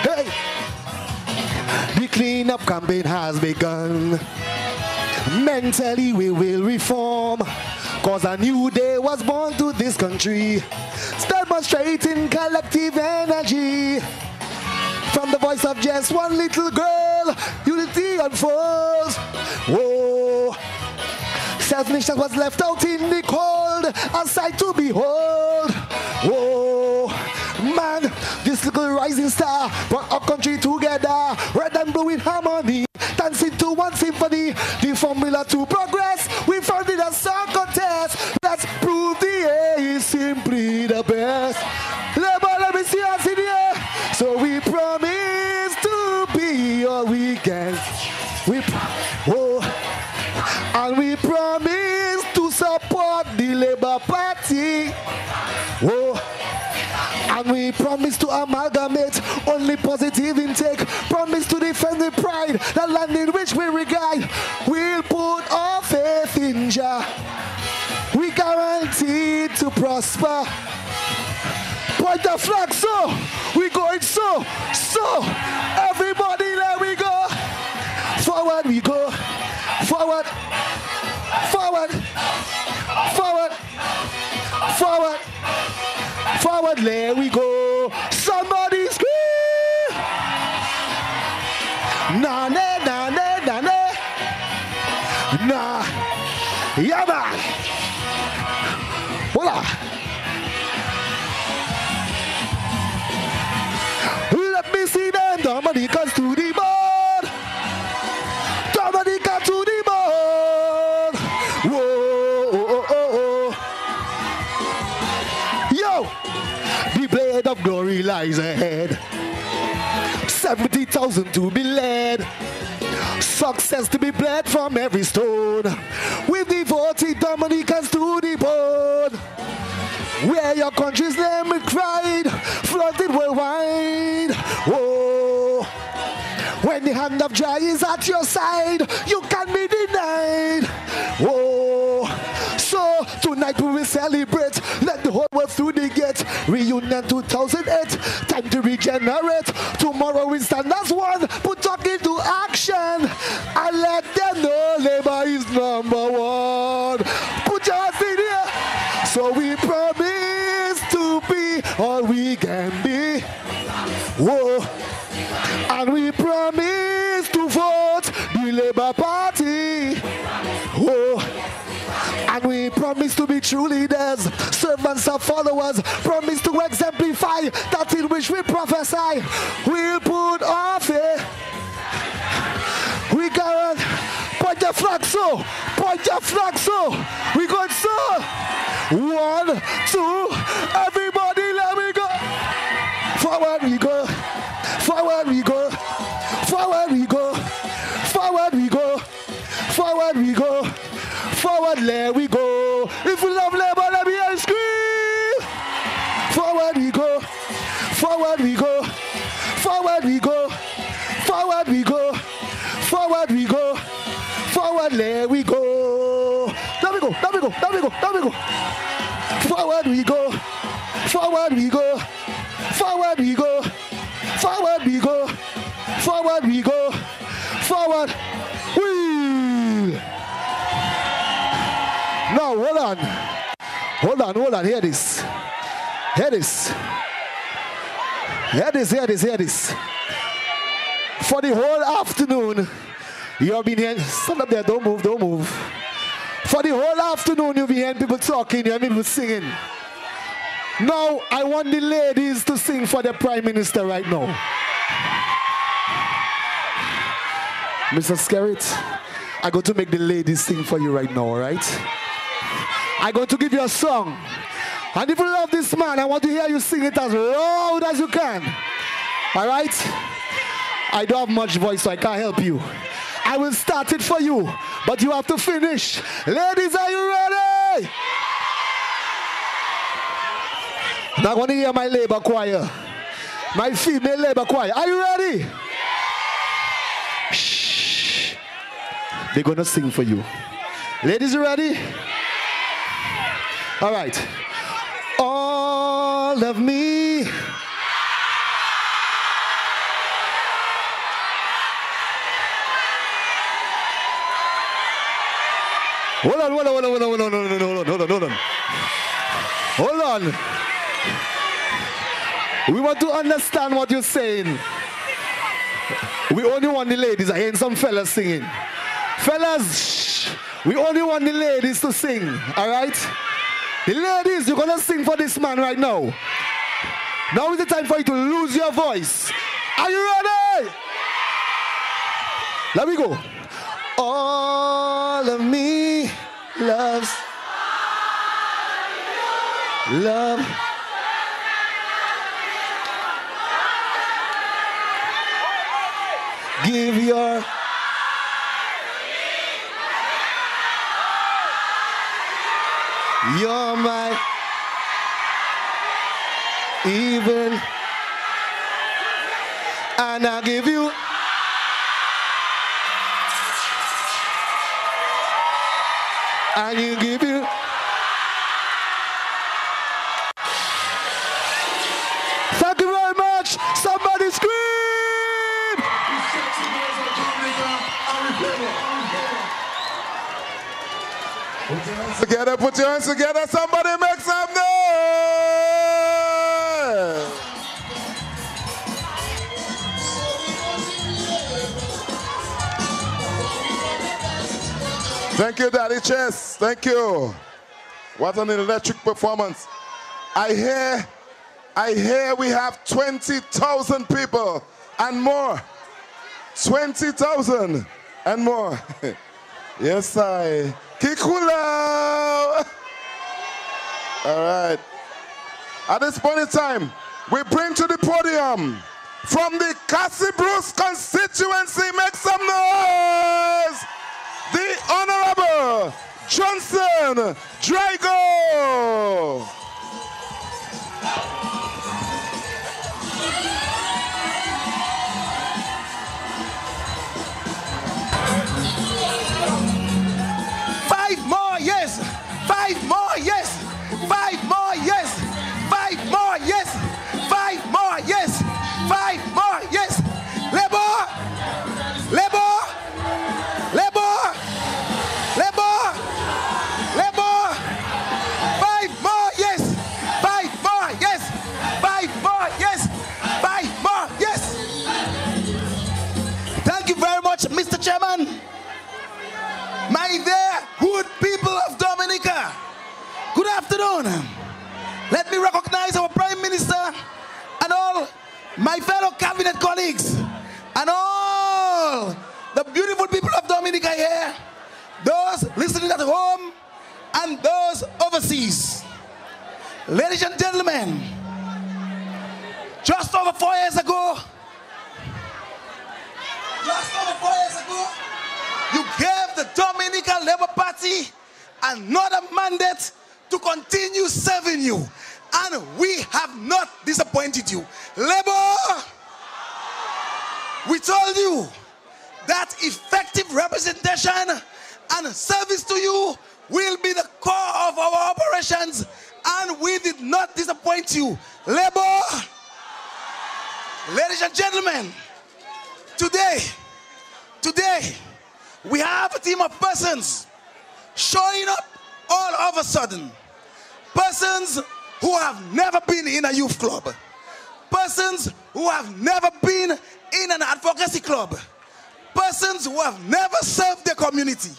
Hey, the cleanup campaign has begun. Mentally we will reform, cause a new day was born to this country. Demonstrating collective energy. From the voice of just one little girl, unity unfolds. Whoa, selfishness was left out in the cold, a sight to behold. Whoa, man, this little rising star brought our country together, red and blue in harmony, dancing to one symphony. The formula to progress, we found it a song contest. Let's prove the air is simply the best. Let me see us in the air. So we promise to be all we can. And we promise to support the Labour Party. Whoa. And we promise to amalgamate only positive intake. Promise to defend the pride, the land in which we reside. We'll put our faith in Jah. We guarantee to prosper. Point the flag, so we going so everybody let we go. Forward we go. Forward. Forward. Forward. Forward. Forward, there we go. Somebody scream. Na na na na na na. Nah. Yeah, man. Voila. Let me see them Dominicans to the board. Dominica to the board. Whoa, oh, oh, oh. Yo, the blade of glory lies ahead. 70,000 to be led. Success to be bled from every stone. With devoted Dominicans to the bone. Where your country's name is cried, flooded worldwide. Oh, when the hand of Jah is at your side, you can't be denied. Oh, so tonight we will celebrate. Let the whole world through the gate. Reunion 2008, time to regenerate. Tomorrow we stand as one, put talk into action, and let them know labor is number one. Put your hands in here. So we promise to be all we can be. Whoa. And we promise to vote the Labour Party. Whoa. And we promise to be true leaders, servants of followers. Promise to exemplify that in which we prophesy. We'll put off it. We got point your flag so. Point your flag so. We got so. 1, 2, everybody let me go. Forward we go. Forward we go. Forward we go. Forward we go. Forward we go. Forward let we go. If we love labor, let me hear scream. Forward we go. Forward we go. Forward we go. Forward we go. Forward we go. Forward let we go. Let me go. Let me go. Let me go. Let me go. Forward we go. Forward we go. Forward we go. Forward we go. Forward we go. Forward. Wheel. Now hold on. Hold on, hold on. Hear this. Hear this. Hear this, hear this, hear this. For the whole afternoon, you have been hearing, stand up there, don't move, don't move. For the whole afternoon, you've been hearing people talking, you have been people singing. Now, I want the ladies to sing for the Prime Minister right now. Mr. Skerritt, I'm going to make the ladies sing for you right now, all right? I'm going to give you a song. And if you love this man, I want to hear you sing it as loud as you can. All right? I don't have much voice, so I can't help you. I will start it for you, but you have to finish. Ladies, are you ready? Now I want to hear my labor choir. My female labor choir. Are you ready? Shh. They're going to sing for you. Ladies, you ready? All right. All of me. Hold on, hold on, hold on, hold on, hold on, hold on, hold on, hold on. Hold on. We want to understand what you're saying. We only want the ladies. I hear some fellas singing. Fellas, shh. We only want the ladies to sing, all right? The ladies, you're going to sing for this man right now. Now is the time for you to lose your voice. Are you ready? Let me go. All of me loves love. Give your you're my even, and I give you and you give you thank you very much. Somebody scream. Together, put your hands together. Somebody make some noise. Thank you, Daddy Chess. Thank you. What an electric performance. I hear we have 20,000 people and more. 20,000 and more. Yes, I. Kikula! All right. At this point in time, we bring to the podium from the Cassie Bruce constituency, make some noise. The Honorable Johnson Drago. Five more yes. 5 more yes. 5 more yes. 5 more yes. 5 more yes. 5 more yes. Labour. Labour. Labour. Labour. Labour. 5 more yes. 5 more yes. 5 more yes. 5 more yes. Thank you very much, Mr. Chairman. My dear good people of Dominica, good afternoon. Let me recognize our Prime Minister and all my fellow cabinet colleagues and all the beautiful people of Dominica here, those listening at home and those overseas. Ladies and gentlemen, just over 4 years ago, you gave the Dominica Labour Party another mandate to continue serving you, and we have not disappointed you. Labour, we told you that effective representation and service to you will be the core of our operations, and we did not disappoint you. Labour, ladies and gentlemen, today, we have a team of persons showing up all of a sudden. Persons who have never been in a youth club. Persons who have never been in an advocacy club. Persons who have never served their community.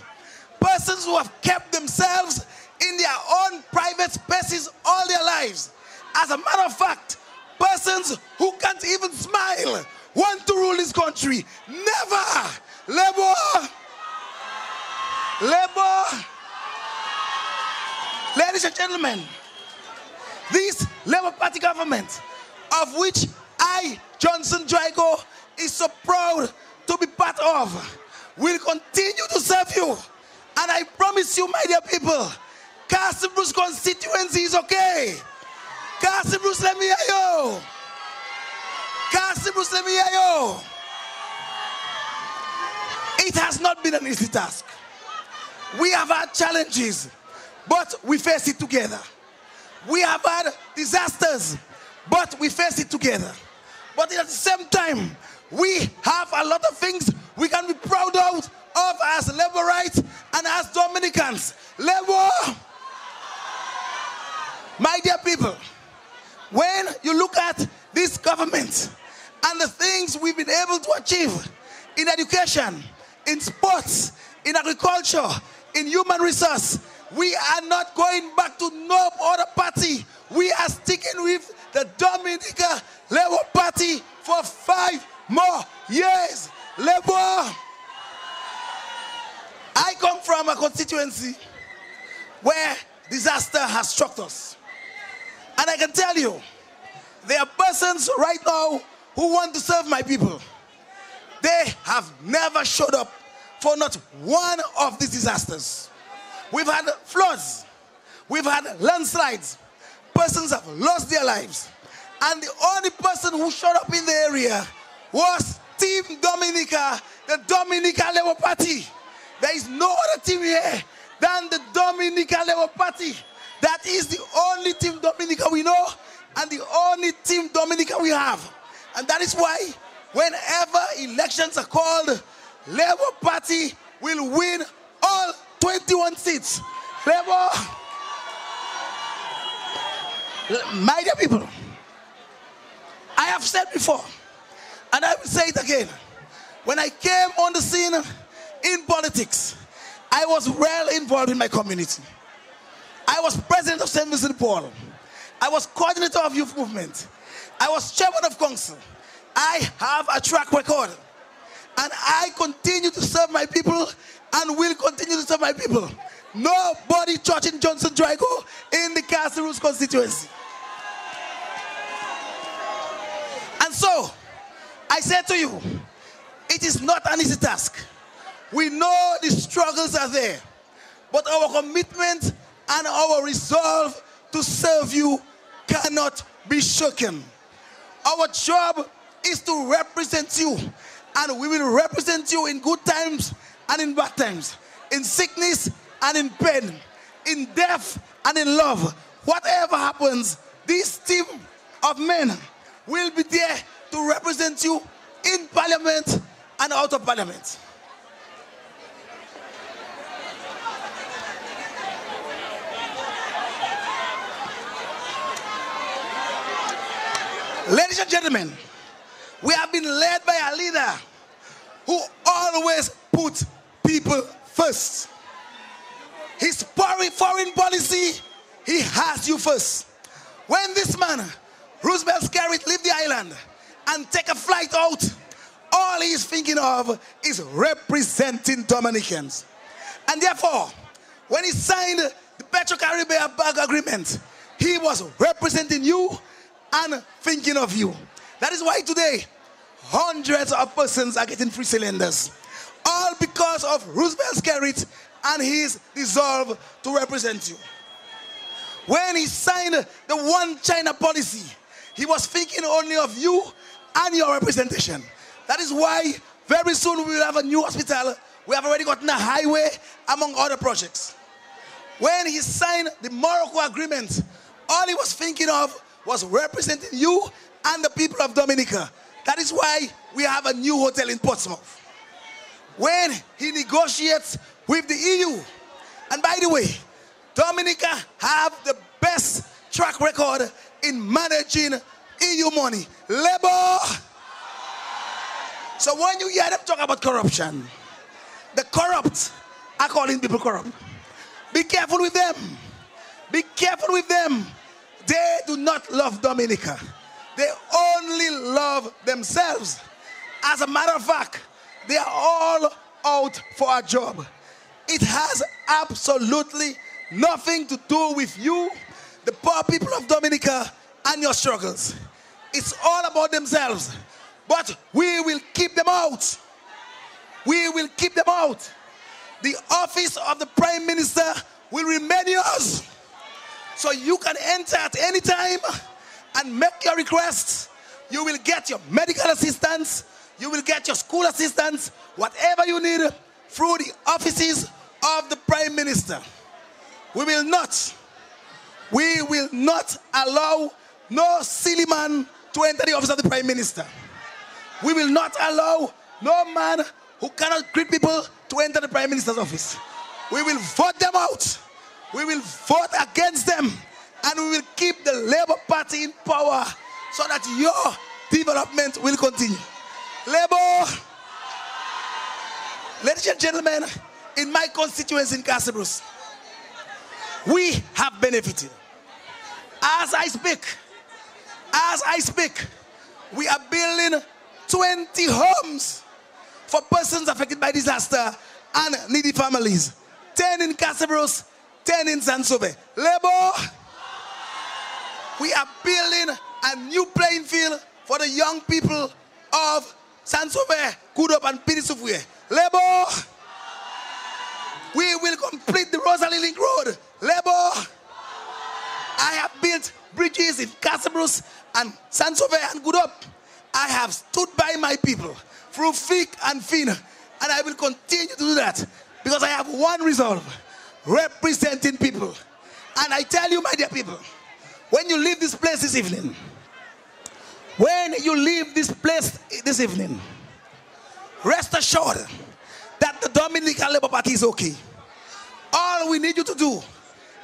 Persons who have kept themselves in their own private spaces all their lives. As a matter of fact, persons who can't even smile want to rule this country. Never! Labour! Labour! Ladies and gentlemen, this Labour Party government, of which I, Johnson Drago, is so proud to be part of, will continue to serve you. And I promise you, my dear people, Castle Bruce constituency is okay. Castle Bruce, let me hear you. Castle Bruce, let me hear you. It has not been an easy task. We have had challenges, but we face it together. We have had disasters, but we face it together. But at the same time, we have a lot of things we can be proud of as Laborites and as Dominicans. Labour! My dear people, when you look at this government and the things we've been able to achieve in education, in sports, in agriculture, in human resource, we are not going back to no other party. We are sticking with the Dominica Labour Party for 5 more years. Labour! I come from a constituency where disaster has struck us. And I can tell you, there are persons right now who want to serve my people. They have never showed up for not one of these disasters. We've had floods. We've had landslides. Persons have lost their lives. And the only person who showed up in the area was Team Dominica, the Dominica Labour Party. There is no other team here than the Dominica Labour Party. That is the only Team Dominica we know and the only Team Dominica we have. And that is why whenever elections are called, Labour Party will win all 21 seats. Labour, my dear people, I have said before, and I will say it again, when I came on the scene in politics, I was well involved in my community. I was president of St. Vincent de Paul. I was coordinator of youth movement. I was chairman of council. I have a track record. And I continue to serve my people and will continue to serve my people. Nobody touching Johnson Drago in the Castle Bruce constituency. And so, I say to you, it is not an easy task. We know the struggles are there, but our commitment and our resolve to serve you cannot be shaken. Our job is to represent you, and we will represent you in good times and in bad times, in sickness and in pain, in death and in love. Whatever happens, this team of men will be there to represent you in Parliament and out of Parliament. Ladies and gentlemen, we have been led by a leader who always puts people first. His foreign policy, he has you first. When this man, Roosevelt Skerrit, leave the island and take a flight out, all he is thinking of is representing Dominicans. And therefore, when he signed the Petro-Caribbean bag agreement, he was representing you and thinking of you. That is why today, hundreds of persons are getting free cylinders. All because of Roosevelt Skerrit and his resolve to represent you. When he signed the One China policy, he was thinking only of you and your representation. That is why very soon we will have a new hospital. We have already gotten a highway, among other projects. When he signed the Morocco agreement, all he was thinking of was representing you and the people of Dominica. That is why we have a new hotel in Portsmouth. When he negotiates with the EU, and by the way, Dominica have the best track record in managing EU money. Labor. So when you hear them talk about corruption, the corrupt are calling people corrupt. Be careful with them. Be careful with them. They do not love Dominica. They only love themselves. As a matter of fact, they are all out for a job. It has absolutely nothing to do with you, the poor people of Dominica, and your struggles. It's all about themselves. But we will keep them out. We will keep them out. The office of the Prime Minister will remain yours. So you can enter at any time and make your requests. You will get your medical assistance. You will get your school assistance. Whatever you need through the offices of the Prime Minister. We will not allow no silly man to enter the office of the Prime Minister. We will not allow no man who cannot greet people to enter the Prime Minister's office. We will vote them out. We will vote against them. And we will keep the Labour Party in power so that your development will continue. Labour. Ladies and gentlemen, in my constituency in Castlebrooks, we have benefited. As I speak, we are building 20 homes for persons affected by disaster and needy families. 10 in Castlebrooks, 10 in Sansove. Labour, we are building a new playing field for the young people of Sansove, Kudop, and Pinisufwe. Labour, we will complete the Rosalie Link Road. Labour, I have built bridges in Castlebrooks and Sansove and Kudop. I have stood by my people through thick and thin, and I will continue to do that because I have one resolve: representing people. And I tell you, my dear people, when you leave this place this evening, rest assured that the Dominican Labour Party is okay. All we need you to do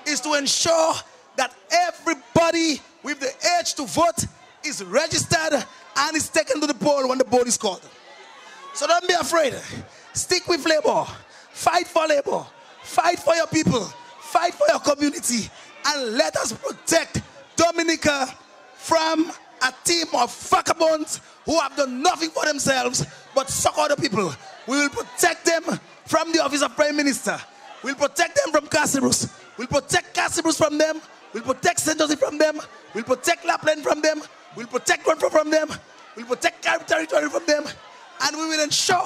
is to ensure that everybody with the age to vote is registered and is taken to the poll when the poll is called. So don't be afraid. Stick with Labour. Fight for Labour. Fight for your people. Fight for your community. And let us protect Dominica from a team of vagabonds who have done nothing for themselves but suck other people. We will protect them from the office of Prime Minister. We'll protect them from Castlebrooks. We'll protect Castlebrooks from them. We'll protect St. Joseph from them. We'll protect Lapland from them. We'll protect Renfrew from them. We'll protect our territory from them. And we will ensure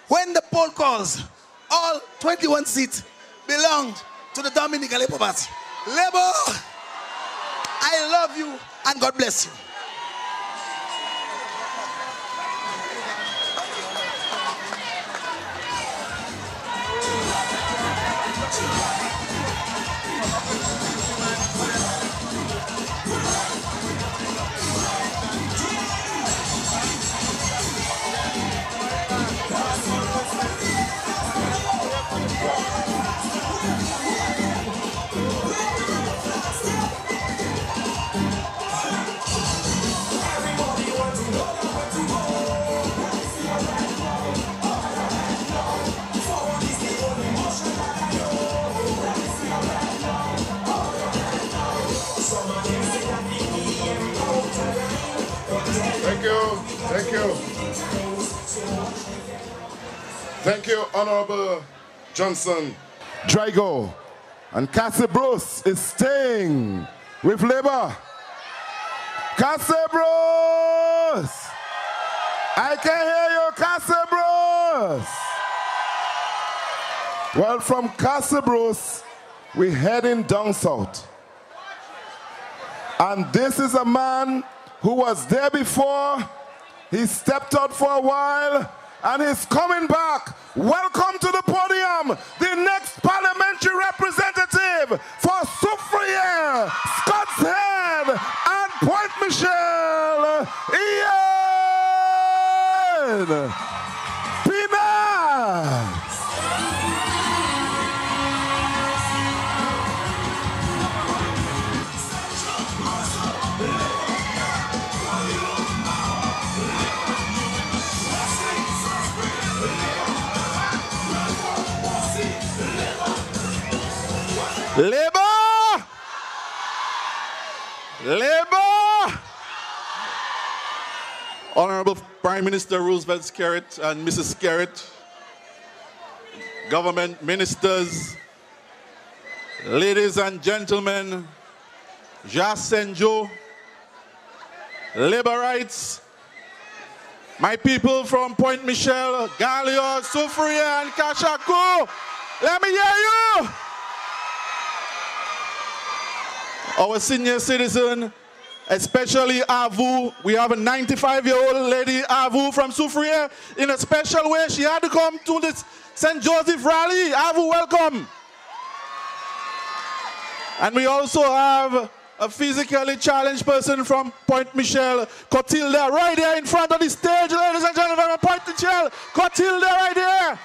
when the poll calls, all 21 seats belong to the Dominica Labour Party. Labour, I love you and God bless you. Thank you. Thank you, Honorable Johnson. Drago and Cassie Bruce is staying with Labour. Cassie Bruce! I can hear you, Cassie Bruce! Well, from Cassie Bruce, we're heading down south. And this is a man who was there before. He stepped out for a while and he's coming back. Welcome to the podium, the next parliamentary representative for Soufriere, Scott's Head, and Point Michel, Ian Pina. Labour! Labour! Honorable Prime Minister Roosevelt Skerritt and Mrs. Skerritt, government ministers, ladies and gentlemen, Jas Senjo, Labourites, my people from Point Michel, Galliot, Soufriere, and Kashaku, let me hear you! Our senior citizen, especially Avu. We have a 95-year-old lady, Avu from Soufriere. In a special way, she had to come to this St. Joseph rally. Avu, welcome. And we also have a physically challenged person from Point Michel, Cotilda, right there in front of the stage, ladies and gentlemen, from Point Michel. Cotilda, right there.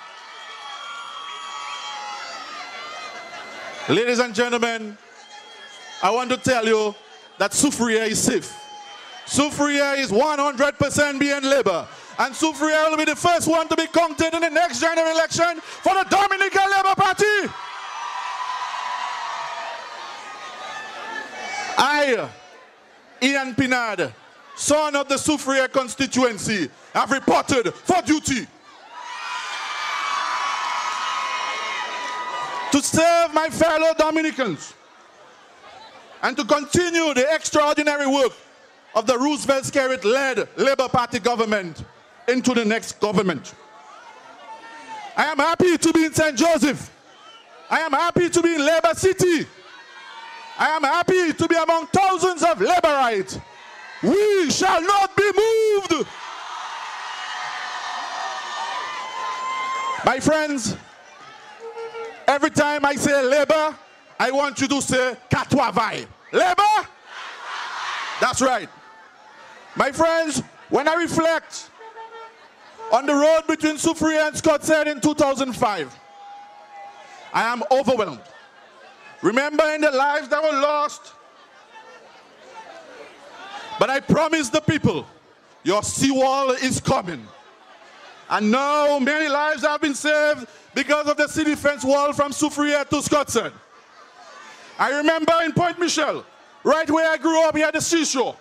Ladies and gentlemen, I want to tell you that Soufriere is safe. Soufriere is 100% behind Labour. And Soufriere will be the first one to be counted in the next general election for the Dominica Labour Party. I, Ian Pinard, son of the Soufriere constituency, have reported for duty to serve my fellow Dominicans and to continue the extraordinary work of the Roosevelt Skerritt-led Labour Party government into the next government. I am happy to be in St. Joseph. I am happy to be in Labour City. I am happy to be among thousands of Labourites. We shall not be moved. My friends, every time I say Labour, I want you to say Katwavai. Labour? That's right. My friends, when I reflect on the road between Soufriere and Scott's Head in 2005, I am overwhelmed. Remembering the lives that were lost. But I promise the people, your seawall is coming. And now many lives have been saved because of the city fence wall from Soufriere to Scott's Head. I remember in Point Michel, right where I grew up here at the seashore,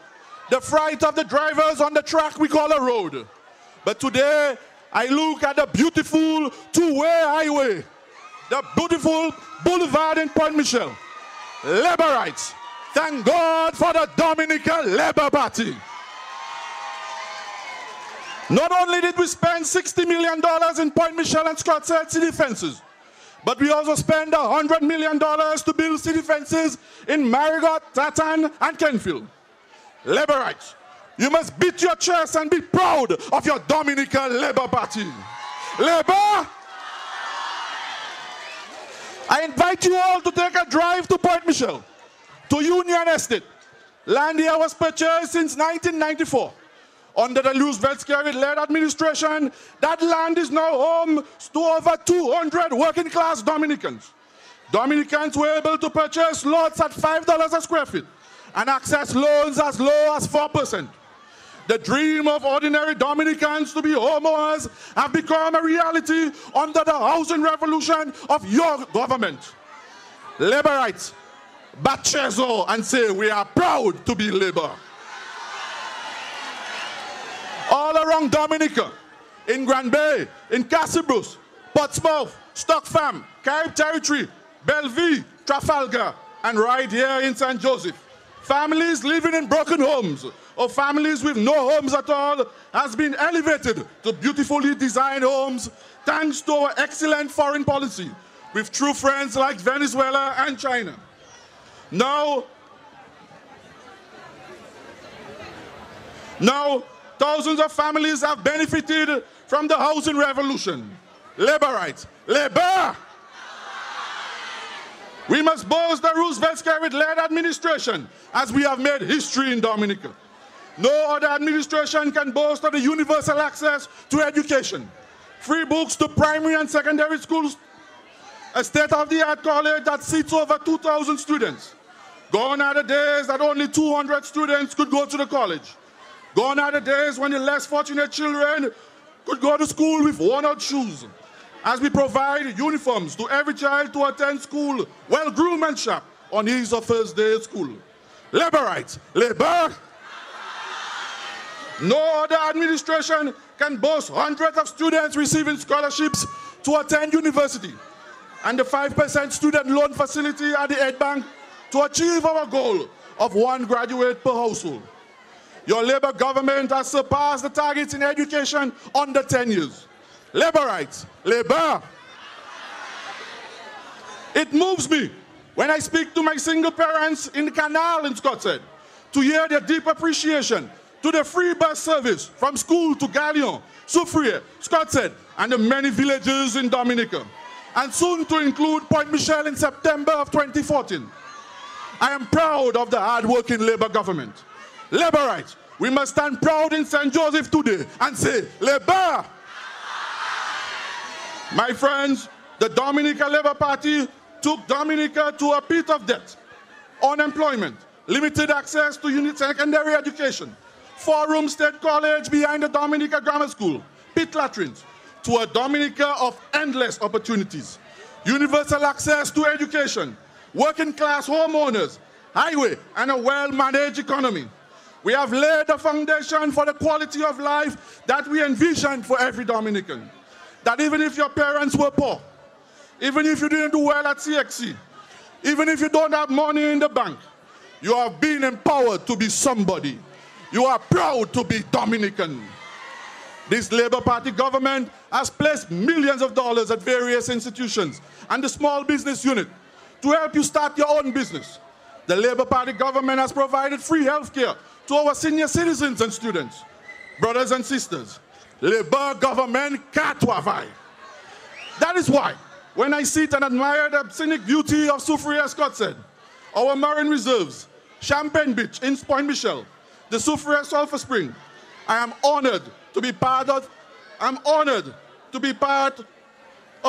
the fright of the drivers on the track we call a road. But today, I look at the beautiful two-way highway, the beautiful boulevard in Point Michel. Labourites, thank God for the Dominica Labour Party. Not only did we spend $60 million in Point Michelle and Scrunter city fences, but we also spent $100 million to build city fences in Marigot, Tatan, and Kenfield. Laborites, you must beat your chest and be proud of your Dominica Labour Party. Labour! I invite you all to take a drive to Point Michelle, to Union Estate. Land here was purchased since 1994. Under the Roosevelt-led administration, that land is now home to over 200 working-class Dominicans. Dominicans were able to purchase lots at $5 a square feet and access loans as low as 4%. The dream of ordinary Dominicans to be homeowners have become a reality under the housing revolution of your government. Laborites, Bachezo and say we are proud to be Labour. All around Dominica, in Grand Bay, in Castle Bruce, Portsmouth, Stockfarm, Carib Territory, Bellevue, Trafalgar, and right here in St. Joseph. Families living in broken homes or families with no homes at all has been elevated to beautifully designed homes thanks to our excellent foreign policy with true friends like Venezuela and China. Now, thousands of families have benefited from the housing revolution. Laborites, Labour! We must boast the Roosevelt-led administration as we have made history in Dominica. No other administration can boast of the universal access to education, free books to primary and secondary schools, a state-of-the-art college that seats over 2,000 students. Gone are the days that only 200 students could go to the college. Gone are the days when the less fortunate children could go to school with worn-out shoes. As we provide uniforms to every child to attend school, well-groomed and sharp on his or first day at school. Laborites, Labour! No other administration can boast hundreds of students receiving scholarships to attend university and the 5% student loan facility at the Aid Bank to achieve our goal of 1 graduate per household. Your Labour government has surpassed the targets in education under 10 years. Laborites, Labour! It moves me when I speak to my single parents in the canal in Scotland to hear their deep appreciation to the free bus service from school to Galion, Soufriere, Scotland, and the many villages in Dominica, and soon to include Point Michelle in September of 2014. I am proud of the hard-working Labour government. Laborites, we must stand proud in St. Joseph today and say, Labour! My friends, the Dominica Labour Party took Dominica to a pit of debt, unemployment, limited access to secondary education, 4-room state college behind the Dominica Grammar School, pit latrines, to a Dominica of endless opportunities, universal access to education, working-class homeowners, highway, and a well-managed economy. We have laid the foundation for the quality of life that we envisioned for every Dominican. That even if your parents were poor, even if you didn't do well at CXC, even if you don't have money in the bank, you have been empowered to be somebody. You are proud to be Dominican. This Labour Party government has placed millions of dollars at various institutions and the small business unit to help you start your own business. The Labour Party government has provided free health care to our senior citizens and students. Brothers and sisters, Labour government can't travail. That is why, when I sit and admire the scenic beauty of Soufriere Scotland, our marine reserves, Champagne Beach in Point Michelle, the Soufriere Sulphur Spring, I am honored to be part of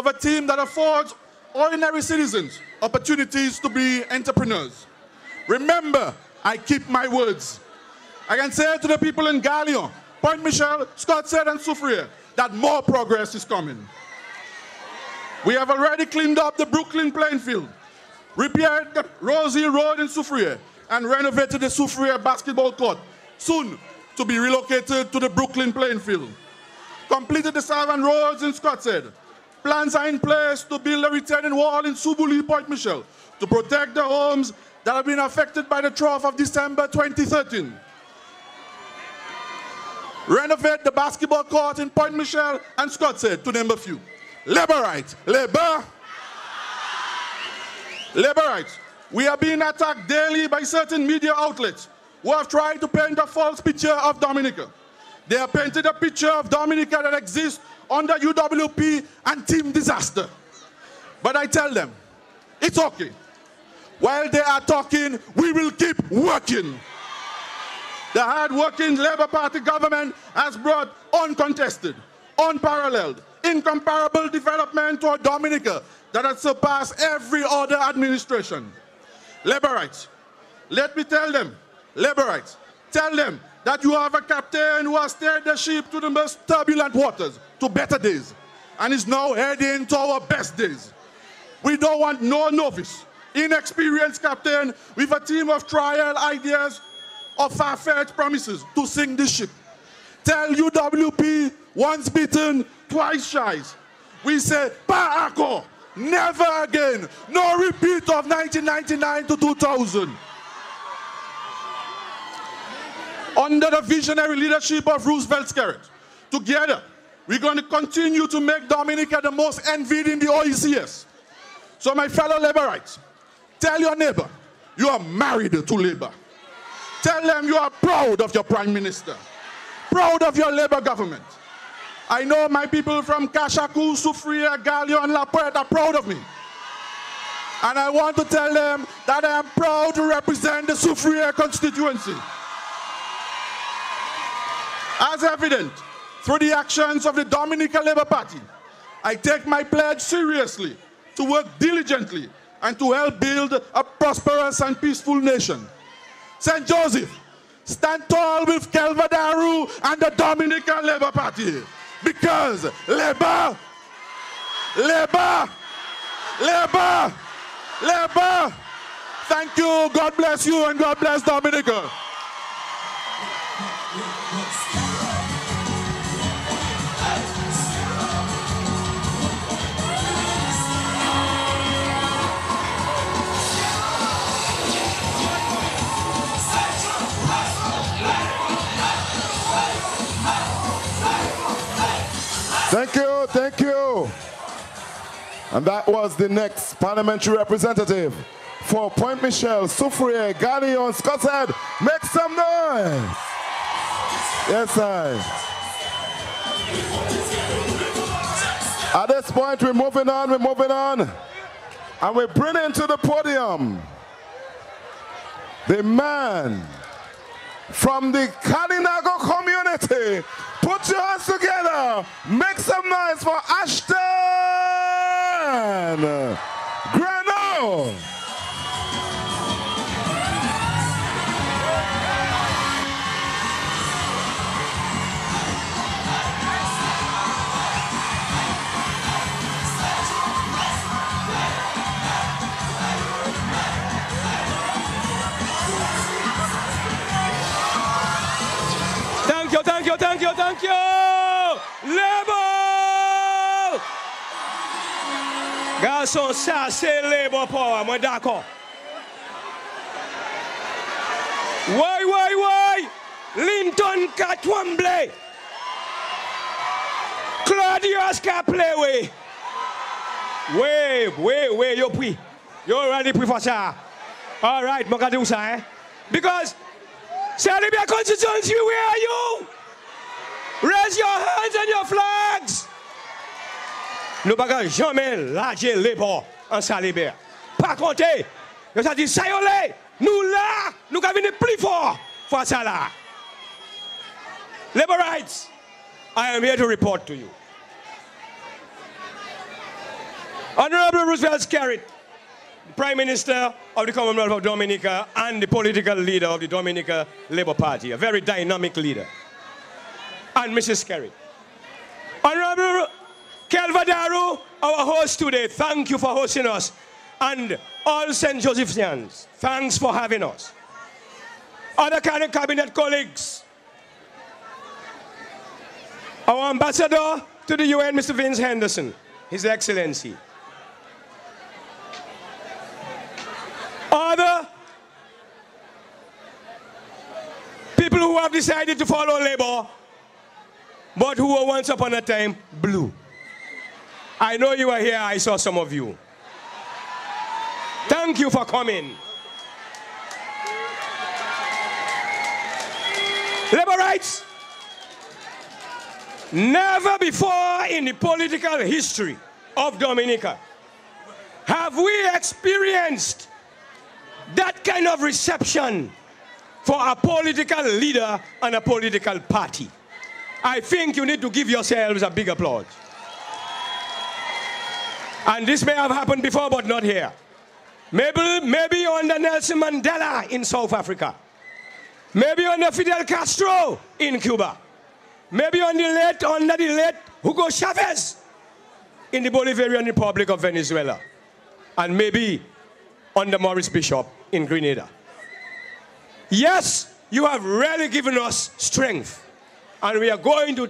a team that affords ordinary citizens opportunities to be entrepreneurs. Remember, I keep my words. I can say to the people in Galion, Point Michelle, Scotland, and Soufriere that more progress is coming. We have already cleaned up the Brooklyn playing field, repaired the Rosie Road in Soufriere, and renovated the Soufriere basketball court, soon to be relocated to the Brooklyn playing field. Completed the southern roads in Scotland. Plans are in place to build a retaining wall in Subuli, Point Michelle, to protect the homes that have been affected by the trough of December 2013. renovate the basketball court in Point Michelle and Scrunter, to name a few. Labor rights. Labor rights. We are being attacked daily by certain media outlets who have tried to paint a false picture of Dominica. They have painted a picture of Dominica that exists under UWP and Team Disaster. But I tell them, it's okay. While they are talking, we will keep working. The hard-working Labour Party government has brought uncontested, unparalleled, incomparable development to Dominica that has surpassed every other administration. Laborites, let me tell them, Laborites, tell them that you have a captain who has steered the ship to the most turbulent waters, to better days, and is now heading to our best days. We don't want no novice, inexperienced captain with a team of trial ideas or far-fetched promises to sink the ship. Tell UWP, once bitten, twice shy. We say, pa accord, never again, no repeat of 1999 to 2000. Under the visionary leadership of Roosevelt Skerritt, together, we're going to continue to make Dominica the most envied in the OECS. So my fellow Laborites, tell your neighbor, you are married to Labour. Tell them you are proud of your Prime Minister, proud of your Labour government. I know my people from Kashaku, Soufriere, Gallion, La Pointe are proud of me. And I want to tell them that I am proud to represent the Soufriere constituency. As evident through the actions of the Dominica Labour Party, I take my pledge seriously to work diligently and to help build a prosperous and peaceful nation. St. Joseph, stand tall with Kelvadaru and the Dominica Labour Party. Because Labour, Labour, Labour, Labour. Thank you, God bless you, and God bless Dominica. Thank you, thank you. And that was the next parliamentary representative for Point Michelle, Soufriere, Gallion, Scotland. Make some noise. Yes, sir. At this point, we're moving on. And we're bringing to the podium the man from the Kalinago community. Put your hands together. Make some noise for Ashton Grano. Thank you. Labour! Garçon, ça c'est Labour power, moi d'accord. Ouais. Linton Katwamble. Claudius Kaple, ouais, yo pri. Yo ready for ça. All right, moi gade ou ça, hein? Because c'est la Constituency, where are you? Raise your hands and your flags. Nous ne pouvons jamais lâcher les bords en Salibert. Par contre, nous avons dit, ça y est, nous là, nous avons venir plus fort face à là. Laborites, I am here to report to you. Honorable Roosevelt Skerritt, the Prime Minister of the Commonwealth of Dominica and the political leader of the Dominica Labour Party, a very dynamic leader. And Mrs. Skerritt. Honorable Kelvadaru, our host today, thank you for hosting us. And all St. Josephsians, thanks for having us. Other cabinet colleagues, our ambassador to the UN, Mr. Vince Henderson, His Excellency. Other people who have decided to follow Labour, but who were once upon a time blue. I know you were here. I saw some of you. Thank you for coming. Labor rights. Never before in the political history of Dominica have we experienced that kind of reception for a political leader and a political party. I think you need to give yourselves a big applause. And this may have happened before, but not here. Maybe under Nelson Mandela in South Africa. Maybe under Fidel Castro in Cuba. Maybe under the late Hugo Chavez in the Bolivarian Republic of Venezuela. And maybe under Maurice Bishop in Grenada. Yes, you have really given us strength. And we are going to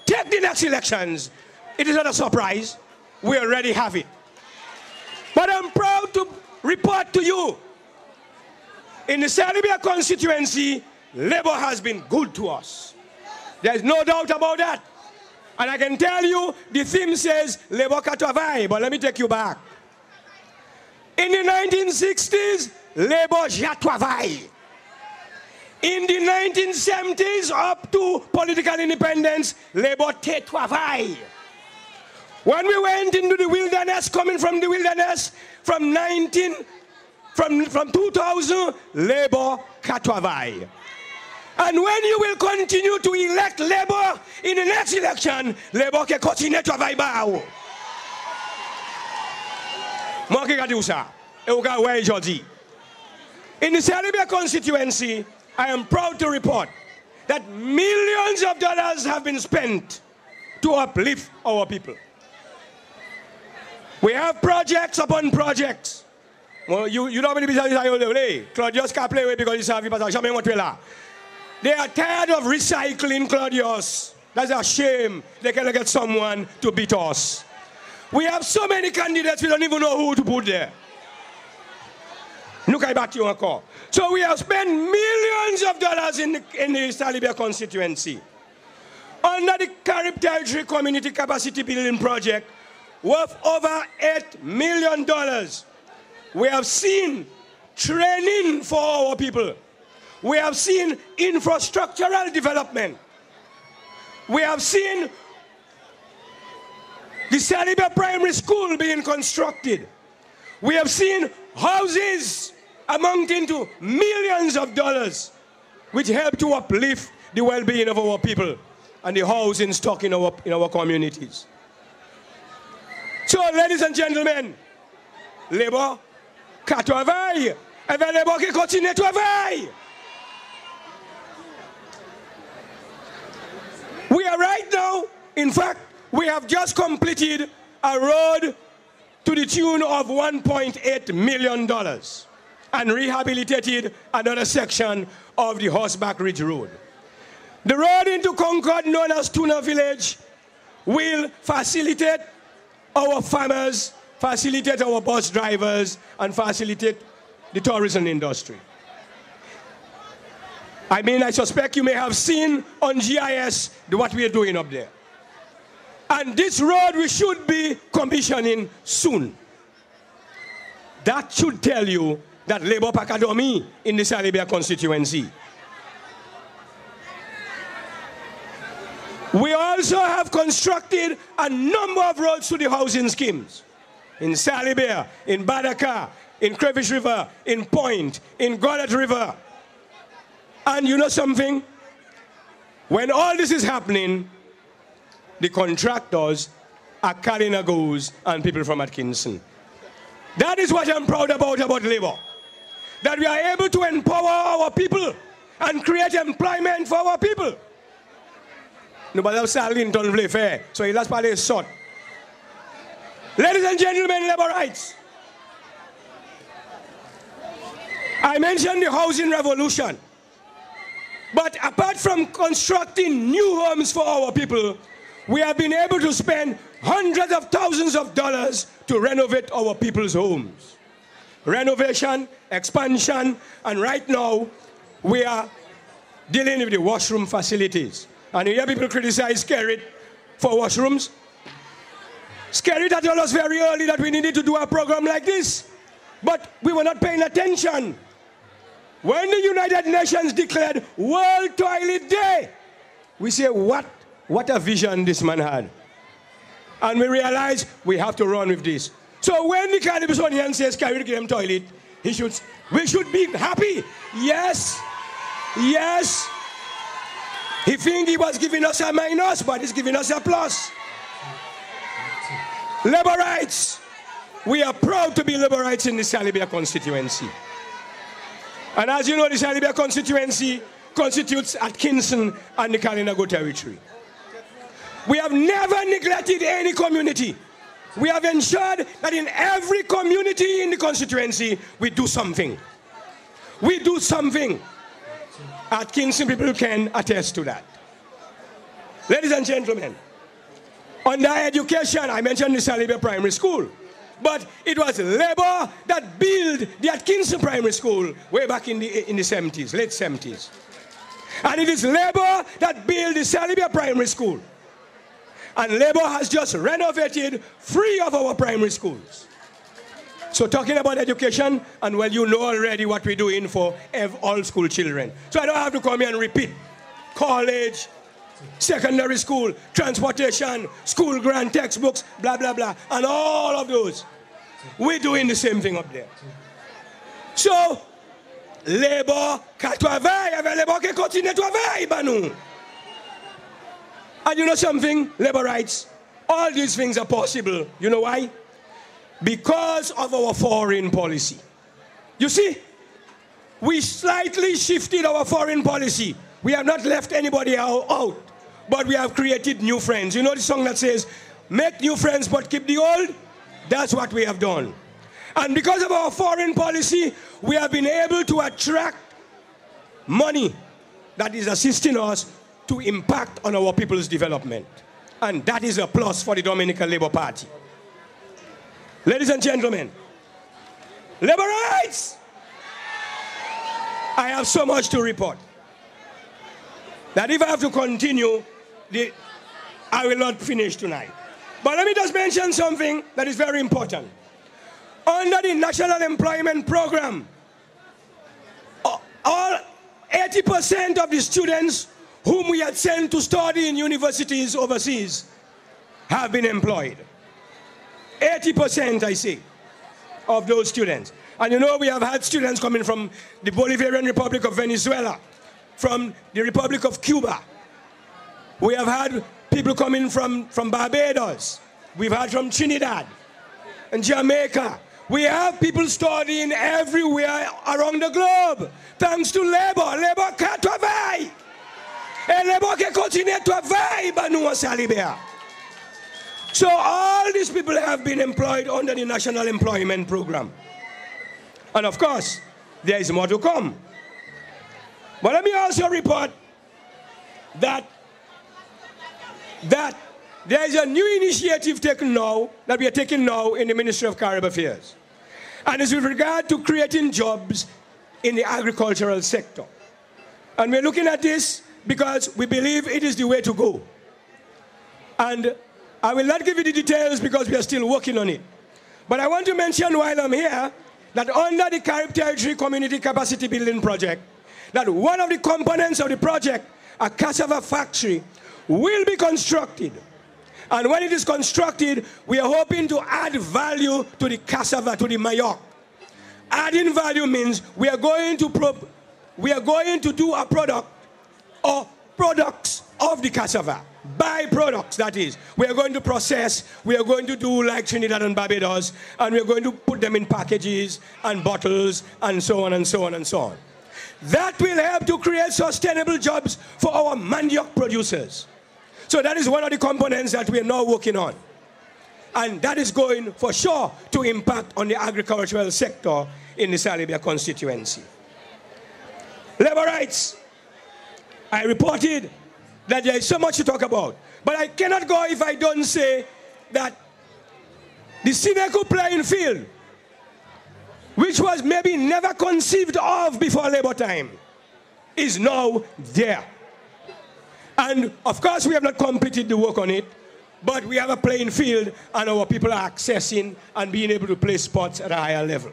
take the next elections. It is not a surprise. We already have it. But I'm proud to report to you, in the Serbia constituency, Labour has been good to us. There's no doubt about that. And I can tell you, the theme says, Labour ka travail, but let me take you back. In the 1960s, Labour ja travail. In the 1970s, up to political independence, Labour te travail. When we went into the wilderness, coming from the wilderness, from 2000, Labour ka travail. And when you will continue to elect Labour in the next election, Labour ke continue travail ba ou. Moi ki ka di ou sa, e ou ka wey jodi. In the Serbia constituency, I am proud to report that millions of dollars have been spent to uplift our people. We have projects upon projects. Well, you don't really be Claudius can't play with because he's having jamais what we là. They are tired of recycling Claudius. That's a shame. They cannot get someone to beat us. We have so many candidates, we don't even know who to put there. Look at you encore. So we have spent millions of dollars in the Salibia constituency. Under the Carib Territory Community Capacity Building Project, worth over $8 million. We have seen training for our people. We have seen infrastructural development. We have seen the Salibia Primary School being constructed. We have seen houses amounting to millions of dollars, which help to uplift the well-being of our people and the housing stock in our communities. So, ladies and gentlemen, Labour ka travail, et bien Labour qui continue travail. We are right now, in fact, we have just completed a road to the tune of $1.8 million and rehabilitated another section of the Horseback Ridge Road. The road into Concord, known as Tuna Village, will facilitate our farmers, facilitate our bus drivers, and facilitate the tourism industry. I mean, I suspect you may have seen on GIS what we are doing up there. And this road we should be commissioning soon. That should tell you that Labour Pakadomi in the Salibia constituency. We also have constructed a number of roads to the housing schemes. In Salibia, in Badaka, in Crevice River, in Point, in Goddard River. And you know something? When all this is happening, the contractors are carrying a goose and people from Atkinson. That is what I'm proud about Labour. That we are able to empower our people and create employment for our people. Nobody else Linton play fair, so he last part is short. Ladies and gentlemen, Labour rights. I mentioned the housing revolution. But apart from constructing new homes for our people, we have been able to spend hundreds of thousands of dollars to renovate our people's homes. Renovation, expansion, and right now we are dealing with the washroom facilities. And you hear people criticize Skerrit for washrooms. Skerrit had told us very early that we needed to do a program like this. But we were not paying attention. When the United Nations declared World Toilet Day, we say, what a vision this man had. And we realized we have to run with this. So when the Caribbean says Skerrit give them toilet, we should be happy. Yes. Yes. He think he was giving us a minus, but he's giving us a plus. Labor rights. We are proud to be labor rights in the Salibia constituency. And as you know, the Salibia constituency constitutes Atkinson and the Kalinago territory. We have never neglected any community. We have ensured that in every community in the constituency, we do something. We do something. Atkinson people can attest to that. Ladies and gentlemen, under education, I mentioned the Salibia Primary School. But it was labor that built the Atkinson Primary School way back in the 70s, late 70s. And it is labor that built the Salibia Primary School. And labor has just renovated 3 of our primary schools. So talking about education, and well, you know already what we're doing for all school children. So I don't have to come here and repeat. College, secondary school, transportation, school grant, textbooks, blah, blah, blah, and all of those. We're doing the same thing up there. So, labor can travailler, labor can continue to travailler, Banu. And you know something? Labor rights, all these things are possible. You know why? Because of our foreign policy. You see, we slightly shifted our foreign policy. We have not left anybody out, but we have created new friends. You know the song that says, make new friends but keep the old? That's what we have done. And because of our foreign policy, we have been able to attract money that is assisting us to impact on our people's development. And that is a plus for the Dominican Labour Party. Ladies and gentlemen, labor rights! I have so much to report that if I have to continue, I will not finish tonight. But let me just mention something that is very important. Under the National Employment Program, all 80% of the students whom we had sent to study in universities overseas have been employed. 80%, I say, of those students. And you know, we have had students coming from the Bolivarian Republic of Venezuela, from the Republic of Cuba. We have had people coming from Barbados. We've had from Trinidad and Jamaica. We have people studying everywhere around the globe. Thanks to labor. Labor can travailler. And labor can continue to travailler, Banua Salibia. So all these people have been employed under the National Employment Program. And of course, there is more to come. But let me also report that there is a new initiative taken now, that we are taking now in the Ministry of Caribbean Affairs. And it's with regard to creating jobs in the agricultural sector. And we're looking at this because we believe it is the way to go. And I will not give you the details because we are still working on it. But I want to mention while I'm here that under the Carib Territory Community Capacity Building Project, that one of the components of the project, a cassava factory, will be constructed. And when it is constructed, we are hoping to add value to the cassava, to the mayoc. Adding value means we are going to do a product or products of the cassava. Byproducts, that is. We are going to process, we are going to do like Trinidad and Barbados, and we are going to put them in packages and bottles and so on and so on and so on. That will help to create sustainable jobs for our mandioc producers. So that is one of the components that we are now working on. And that is going for sure to impact on the agricultural sector in the Salibia constituency. Labor rights. I reported that there is so much to talk about. But I cannot go if I don't say that the Sineku playing field, which was maybe never conceived of before labor time, is now there. And of course, we have not completed the work on it, but we have a playing field, and our people are accessing and being able to play sports at a higher level.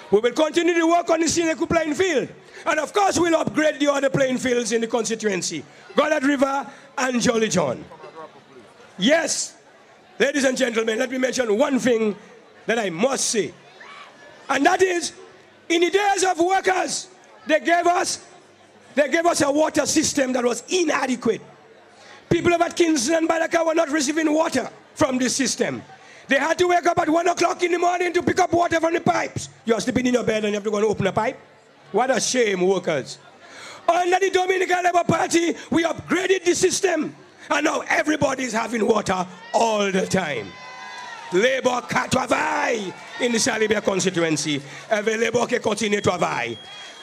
We will continue to work on the Sineku playing field. And of course, we'll upgrade the other playing fields in the constituency, Goddard River and Jolly John. Yes, ladies and gentlemen, let me mention one thing that I must say. And that is, in the days of workers, they gave us a water system that was inadequate. People over at Kingston and Balaka were not receiving water from this system. They had to wake up at 1 o'clock in the morning to pick up water from the pipes. You're sleeping in your bed and you have to go and open a pipe. What a shame, workers. Under the Dominica Labour Party, we upgraded the system. And now everybody is having water all the time. Labour can't travail in the Salibia constituency. Every Labour can continue to travail.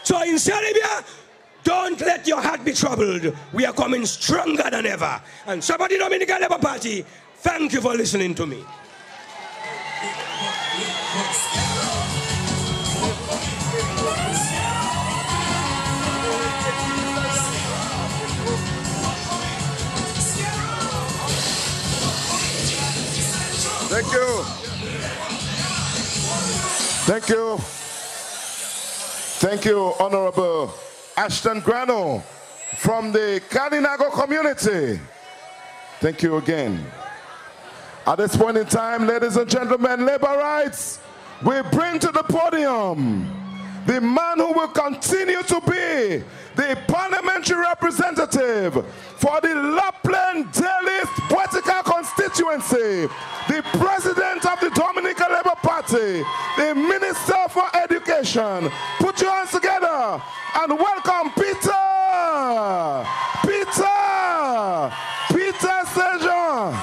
So in Salibia, don't let your heart be troubled. We are coming stronger than ever. And somebody Dominica Labour Party, thank you for listening to me. Thank you. Thank you. Thank you, Honorable Ashton Grano from the Kalinago community. Thank you again. At this point in time, ladies and gentlemen, labor rights, we bring to the podium the man who will continue to be the parliamentary representative for the Lapland Delist Boetica constituency, the president of the Dominica Labour Party, the Minister for Education. Put your hands together and welcome Peter Saint-Jean.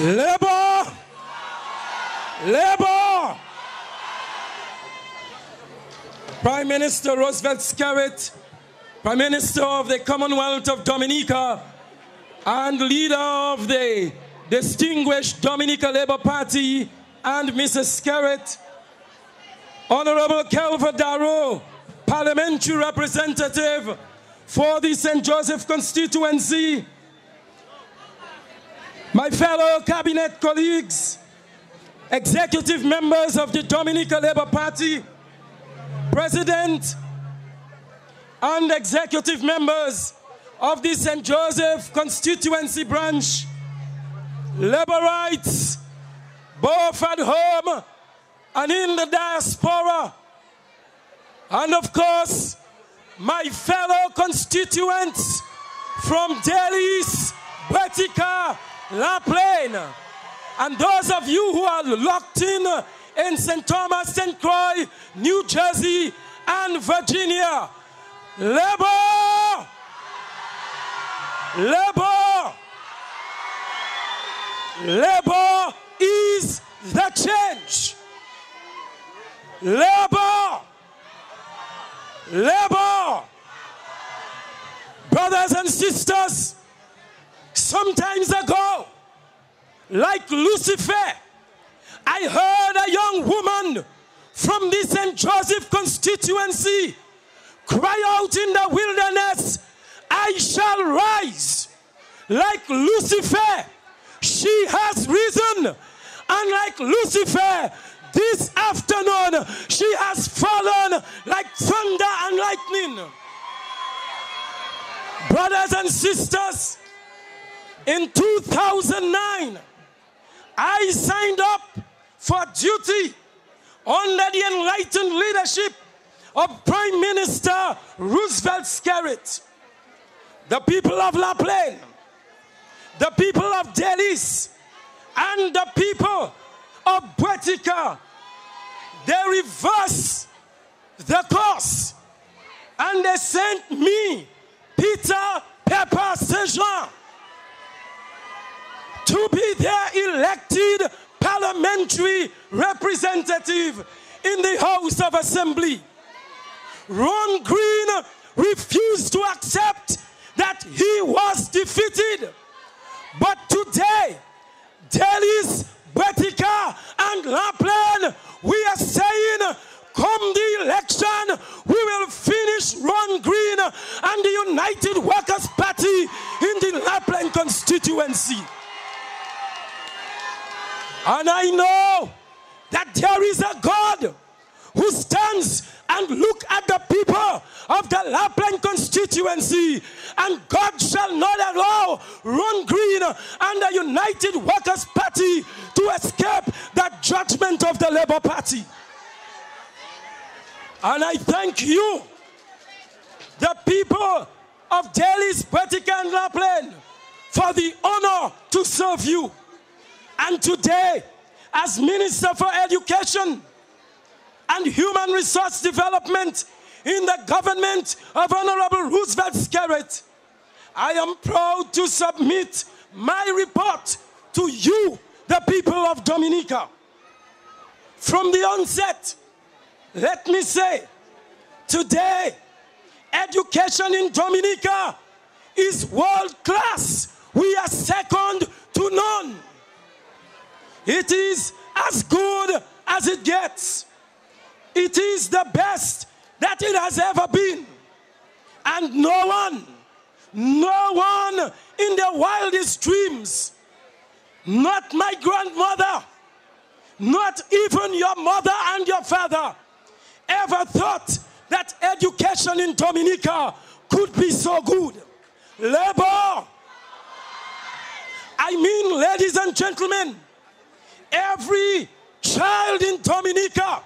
Labour! Labour! Prime Minister Roosevelt Skerritt, Prime Minister of the Commonwealth of Dominica, and leader of the distinguished Dominica Labour Party, and Mrs. Skerritt, Honorable Kelva Darrow, parliamentary representative for the St. Joseph constituency, my fellow cabinet colleagues, executive members of the Dominica Labour Party, president and executive members of the St. Joseph constituency branch, labor rights, both at home and in the diaspora, and of course, my fellow constituents from Delis, Boetica, La Plaine, and those of you who are locked in St. Thomas, St. Croix, New Jersey, and Virginia. Labour! Labour! Labour is the change. Labour! Labour! Brothers and sisters, sometimes ago, like Lucifer, I heard a young woman from the St. Joseph constituency cry out in the wilderness, I shall rise. Like Lucifer, she has risen. And like Lucifer, this afternoon, she has fallen like thunder and lightning. Brothers and sisters, in 2009, I signed up for duty under the enlightened leadership of Prime Minister Roosevelt Skerritt. The people of La Plaine, the people of Delis, and the people of Boetica they reversed the course and they sent me, Peter Pepper St. Jean, to be their elected parliamentary representative in the House of Assembly. Ron Green refused to accept that he was defeated. But today, Delhi's Betika and La Plaine, we are saying, come the election, we will finish Ron Green and the United Workers' Party in the La Plaine constituency. And I know that there is a God who stands and look at the people of the La Plaine constituency, and God shall not allow Ron Green and the United Workers' Party to escape the judgment of the Labour Party. And I thank you, the people of Delhi's Betika and La Plaine, for the honor to serve you. And today, as Minister for Education and Human Resource Development in the government of Honorable Roosevelt Skerrit, I am proud to submit my report to you, the people of Dominica. From the onset, let me say, today, education in Dominica is world class. We are second to none. It is as good as it gets. It is the best that it has ever been. And no one in their wildest dreams, not my grandmother, not even your mother and your father, ever thought that education in Dominica could be so good. Labor. I mean, ladies and gentlemen, every child in Dominica,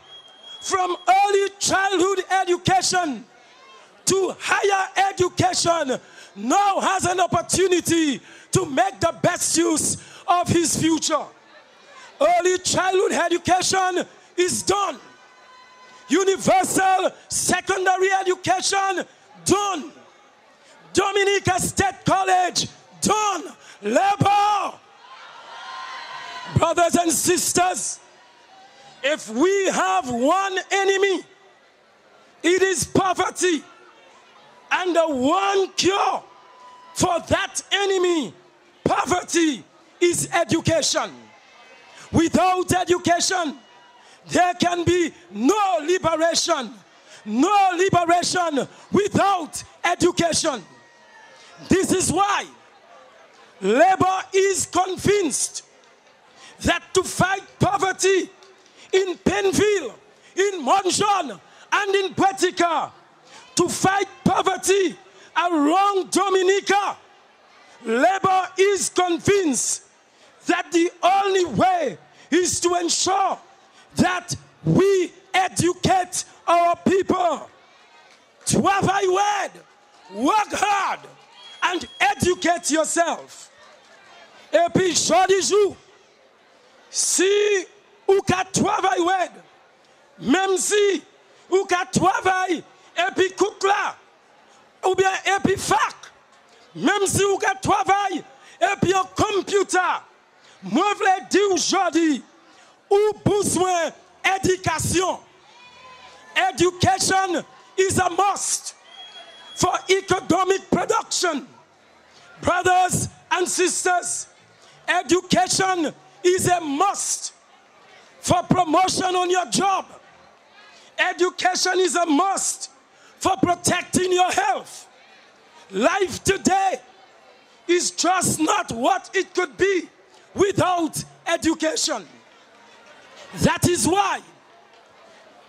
from early childhood education to higher education, now has an opportunity to make the best use of his future. Early childhood education is done. Universal secondary education, done. Dominica State College, done. Labor. Brothers and sisters, if we have one enemy, it is poverty. And the one cure for that enemy, poverty, is education. Without education, there can be no liberation. No liberation without education. This is why Labour is convinced that to fight poverty in Penville, in Montjean, and in Betika, to fight poverty around Dominica, Labour is convinced that the only way is to ensure that we educate our people. Travail hard, work hard, and educate yourself. Et puis, jour du jour, si ou ka travail hard, même si ou ka travail et puis cook là, ou bien et puis fac, même si ou ka travail et puis un computer, moi v'le dire aujourd'hui, ou besoin éducation. Education is a must for economic production. Brothers and sisters, education is a must for promotion on your job. Education is a must for protecting your health. Life today is just not what it could be without education. That is why,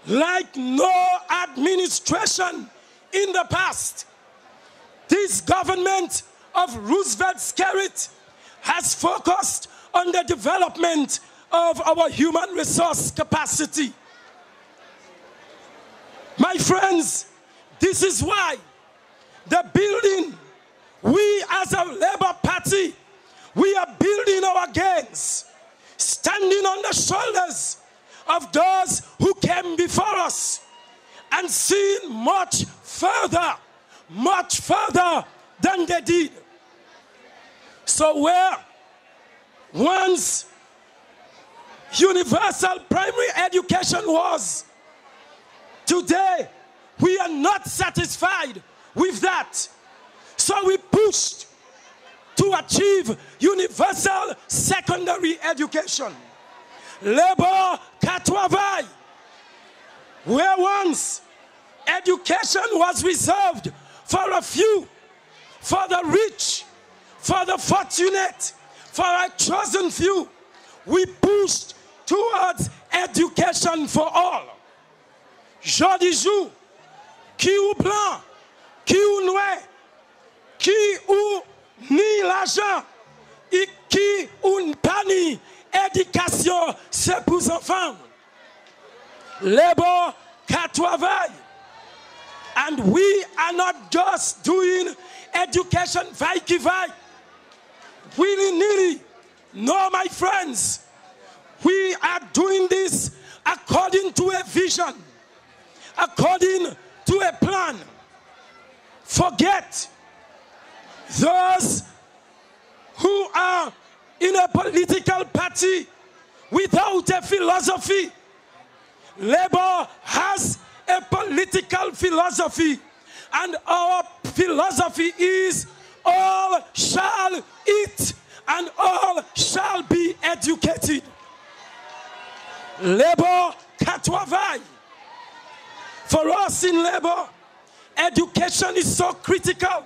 like no administration in the past, this government of Roosevelt Skerrit has focused on the development of our human resource capacity. My friends, this is why the building, we as a Labour Party, we are building our gains, standing on the shoulders of those who came before us and seen much further than they did. So where once universal primary education was, today we are not satisfied with that. So we pushed to achieve universal secondary education. Labor qu'à travail, where once education was reserved for a few, for the rich, for the fortunate, for a chosen few, we pushed towards education for all. Jodi jou, qui ou blanc, qui ou noir, qui ou ni l'argent, et qui ou pas ni éducation, c'est pour enfants. Labor qu'à travail. And we are not just doing education vai-qui-vai, willy-nilly. No, my friends, we are doing this according to a vision, according to a plan. Forget those who are in a political party without a philosophy. Labour has a political philosophy, and our philosophy is all shall eat and all shall be educated. Labour qu'à travail. For us in Labour, education is so critical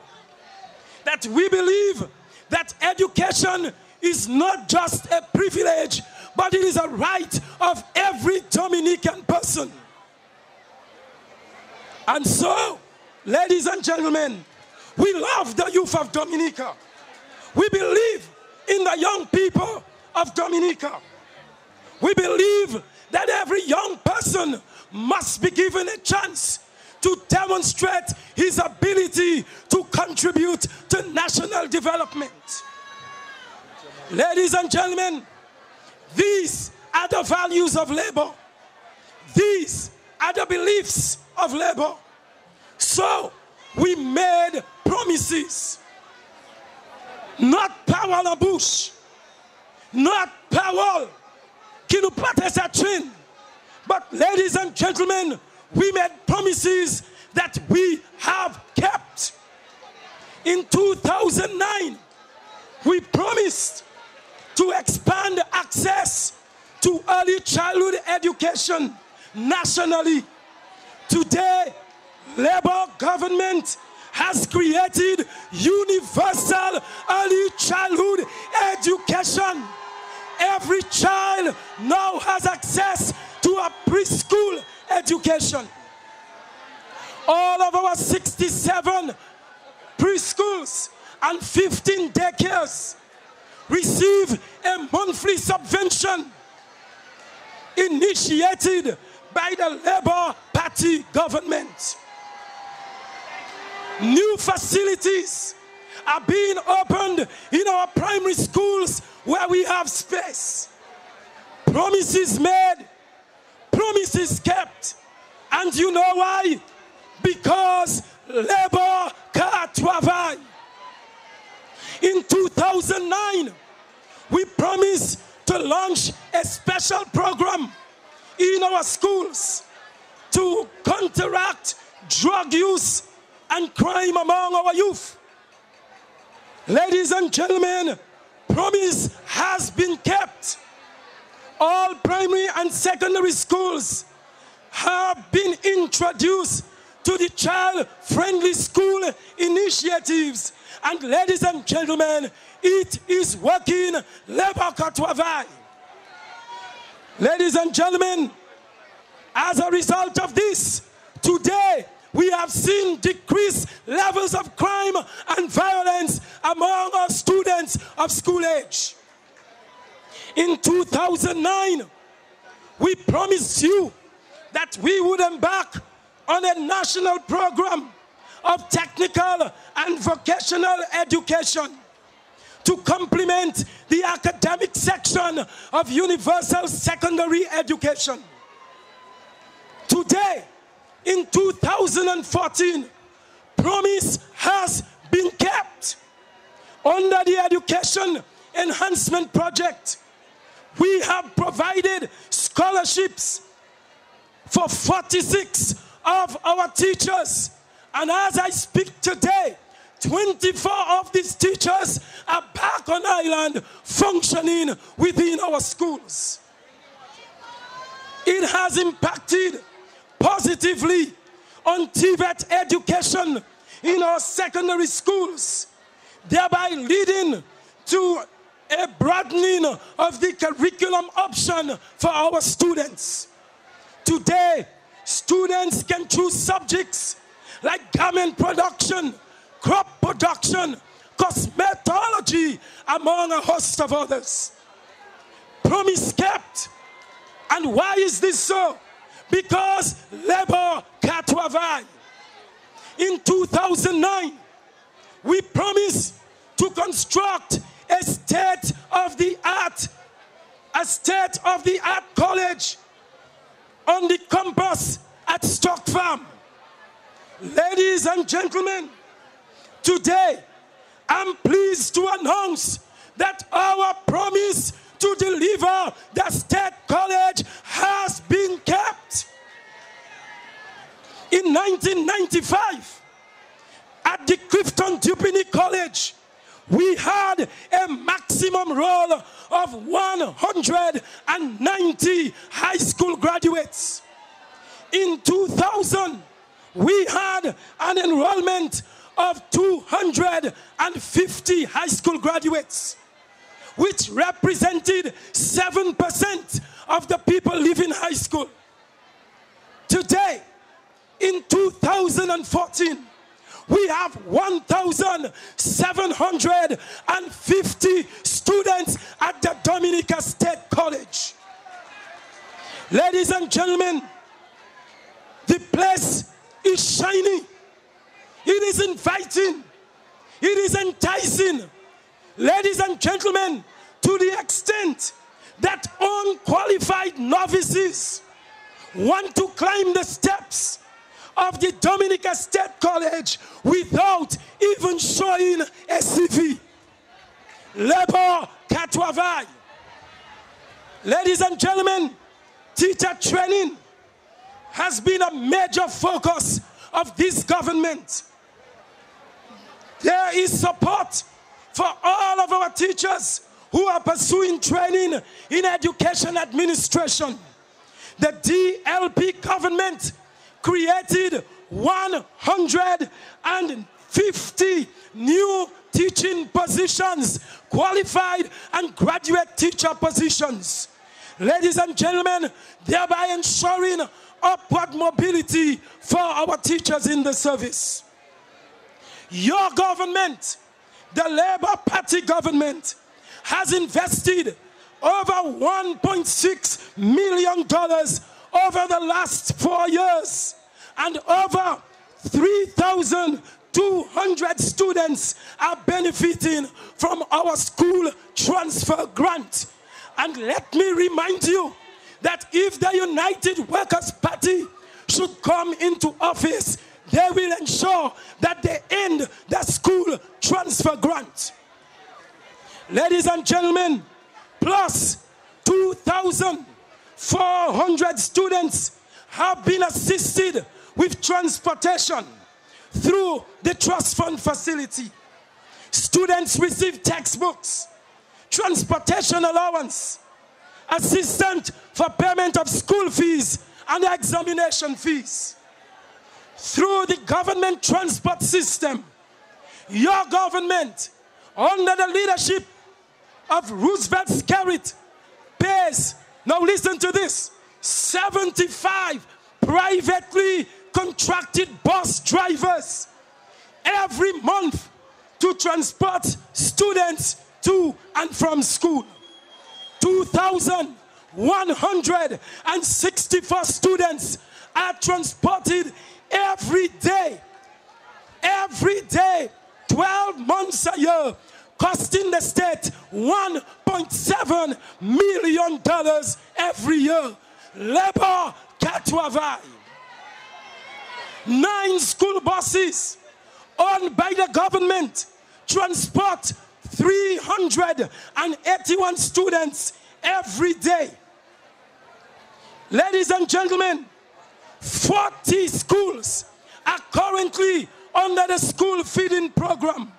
that we believe that education is not just a privilege, but it is a right of every Dominican person. And so, ladies and gentlemen, we love the youth of Dominica. We believe in the young people of Dominica. We believe that every young person must be given a chance to demonstrate his ability to contribute to national development. Ladies and gentlemen, these are the values of Labour. These are the beliefs of Labour. So we made promises. Not power la bouche, not power qui nous prête sa trine. But ladies and gentlemen, we made promises that we have kept. In 2009, we promised to expand access to early childhood education nationally. Today, Labour government has created universal early childhood education. Every child now has access to a preschool education. All of our 67 preschools and 15 daycares receive a monthly subvention initiated by the Labour Party government. New facilities are being opened in our primary schools where we have space. Promises made, promises kept. And you know why? Because Labour qu'à travail. In 2009, we promised to launch a special program in our schools to counteract drug use and crime among our youth. Ladies and gentlemen, promise has been kept. All primary and secondary schools have been introduced to the child-friendly school initiatives. And ladies and gentlemen, it is working. Labour qu'à travail. Ladies and gentlemen, as a result of this, today we have seen decreased levels of crime and violence among our students of school age. In 2009, we promised you that we would embark on a national program of technical and vocational education to complement the academic section of universal secondary education. Today, in 2014, promise has been kept. Under the Education Enhancement Project, we have provided scholarships for 46 of our teachers. And as I speak today, 24 of these teachers are back on island functioning within our schools. It has impacted positively on TVET education in our secondary schools, thereby leading to a broadening of the curriculum option for our students. Today, students can choose subjects like garment production, crop production, cosmetology, among a host of others. Promise kept. And why is this so? Because labor can't survive. In 2009, we promised to construct a state-of-the-art college on the campus at Stock Farm. Ladies and gentlemen, today I'm pleased to announce that our promise to deliver the state college has been kept. In 1995, at the Clifton Dupini College, we had a maximum roll of 190 high school graduates. In 2000, we had an enrollment of 250 high school graduates, which represented 7% of the people leaving high school. Today, in 2014, we have 1,750 students at the Dominica State College. Ladies and gentlemen, the place is shiny. It is inviting. It is enticing. Ladies and gentlemen, to the extent that unqualified novices want to climb the steps of the Dominica State College without even showing a CV. Labor can't survive. Ladies and gentlemen, teacher training has been a major focus of this government. There is support for all of our teachers who are pursuing training in education administration. The DLP government created 150 new teaching positions, qualified and graduate teacher positions. Ladies and gentlemen, thereby ensuring upward mobility for our teachers in the service. Your government, the Labour Party government, has invested over $1.6 million over the last 4 years, and over 3,200 students are benefiting from our school transfer grant. And let me remind you that if the United Workers' Party should come into office, they will ensure that they end the school transfer grant. Ladies and gentlemen, plus 2,400 students have been assisted with transportation through the trust fund facility. Students receive textbooks, transportation allowance, assistance for payment of school fees and examination fees. Through the government transport system, your government, under the leadership of Roosevelt Skerrit, pays, now listen to this, 75 privately contracted bus drivers every month to transport students to and from school. 2,164 students are transported every day, 12 months a year, costing the state $1.7 million every year. Labor Katwavai. 9 school buses owned by the government transport 381 students every day. Ladies and gentlemen, 40 schools are currently under the school feeding program,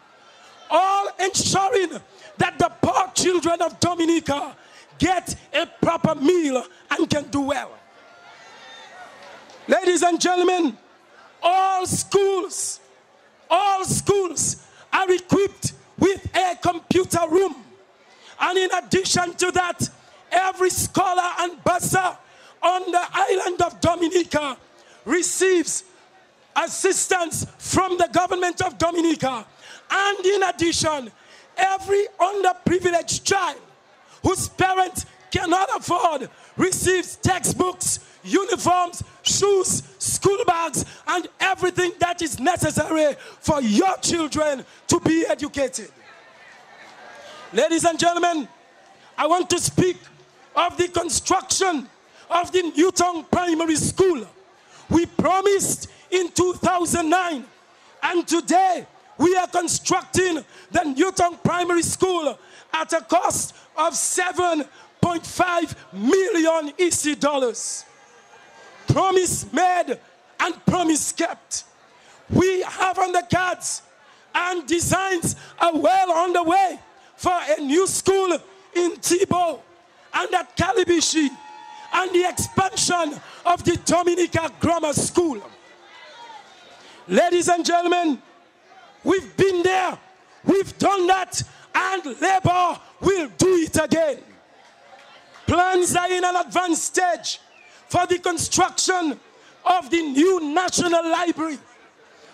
all ensuring that the poor children of Dominica get a proper meal and can do well. Ladies and gentlemen, all schools are equipped with a computer room. And in addition to that, every scholar and bursar on the island of Dominica receives assistance from the government of Dominica. And in addition, every underprivileged child whose parents cannot afford receives textbooks, uniforms, shoes, school bags, and everything that is necessary for your children to be educated. Ladies and gentlemen, I want to speak of the construction of the Newtown Primary School. We promised in 2009, and today we are constructing the Newtown Primary School at a cost of $7.5 million EC dollars. Promise made and promise kept. We have on the cards and designs are well on the way for a new school in Tibo and at Calibishi and the expansion of the Dominica Grammar School. Ladies and gentlemen, we've been there, we've done that, and Labour will do it again. Plans are in an advanced stage for the construction of the new National Library,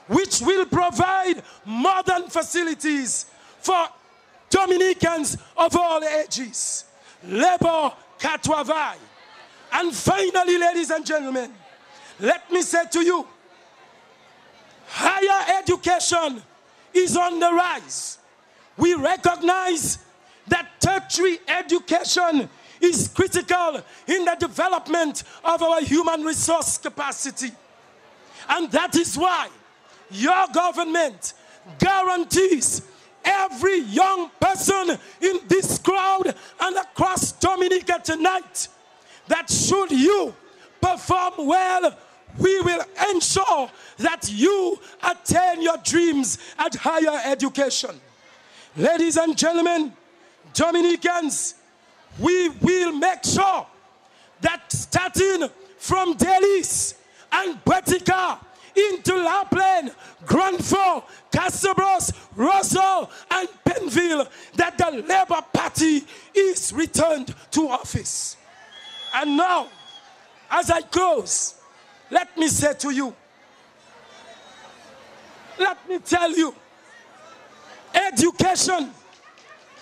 which will provide modern facilities for Dominicans of all ages. Labour Katwavai. And finally, ladies and gentlemen, let me say to you, higher education is on the rise. We recognize that tertiary education is critical in the development of our human resource capacity. And that is why your government guarantees every young person in this crowd and across Dominica tonight that should you perform well, we will ensure that you attain your dreams at higher education. Ladies and gentlemen, Dominicans, we will make sure that starting from Delis and Botica into La Plaine, Granfort, Casabros, Roseau, and Penville, that the Labour Party is returned to office. And now, as I close, let me say to you, let me tell you, education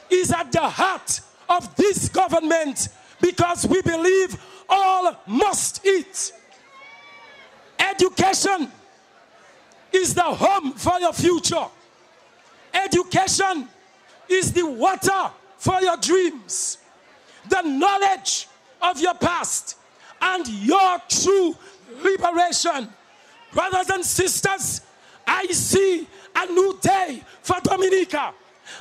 is at the heart of this government because we believe all must eat. Education is the home for your future. Education is the water for your dreams, the knowledge of your past, and your true liberation. Brothers and sisters, I see a new day for Dominica.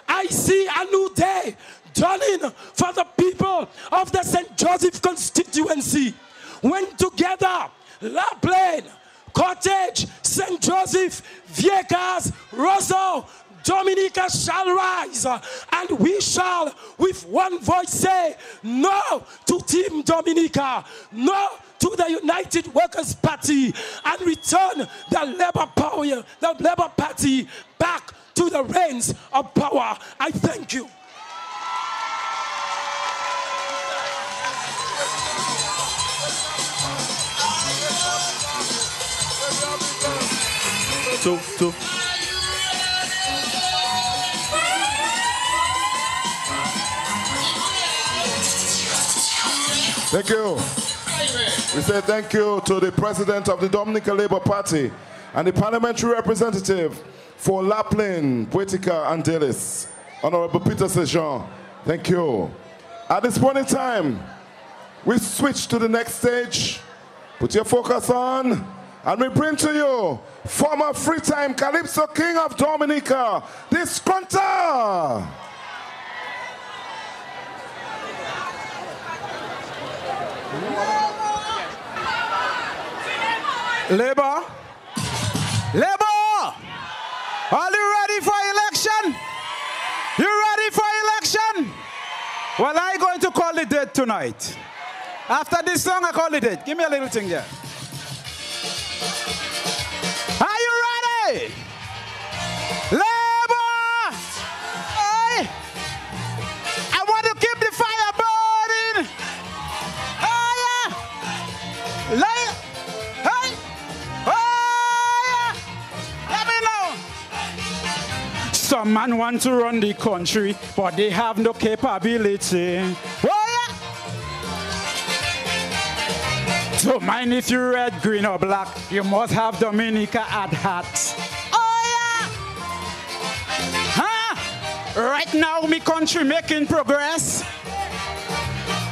I see a new day dawning for the people of the St. Joseph constituency. When together, La Plaine, Cottage, St. Joseph, Viecas, Roseau, Dominica shall rise, and we shall with one voice say no to Team Dominica, no to the United Workers' Party, and return the Labour Party back to the reins of power. I thank you. Two. Thank you. We say thank you to the President of the Dominica Labour Party and the Parliamentary Representative for La Plaine, Botica, and Delis. Honorable Peter Sejean. Thank you. At this point in time, we switch to the next stage. Put your focus on, and we bring to you former Freetime Calypso King of Dominica, the Scrunter. Labour, are you ready for election? You ready for election? Well, I'm going to call it dead tonight. After this song, I call it dead. Give me a little thing here. Are you ready? Labour! Hey! I want to keep the fire burning. Oh, yeah! Hey! Oh, yeah! Let me know. Some man want to run the country, but they have no capability. Oh, yeah! Don't mind if you're red, green, or black. You must have Dominica at heart. Oh, yeah! Huh? Right now, me country making progress.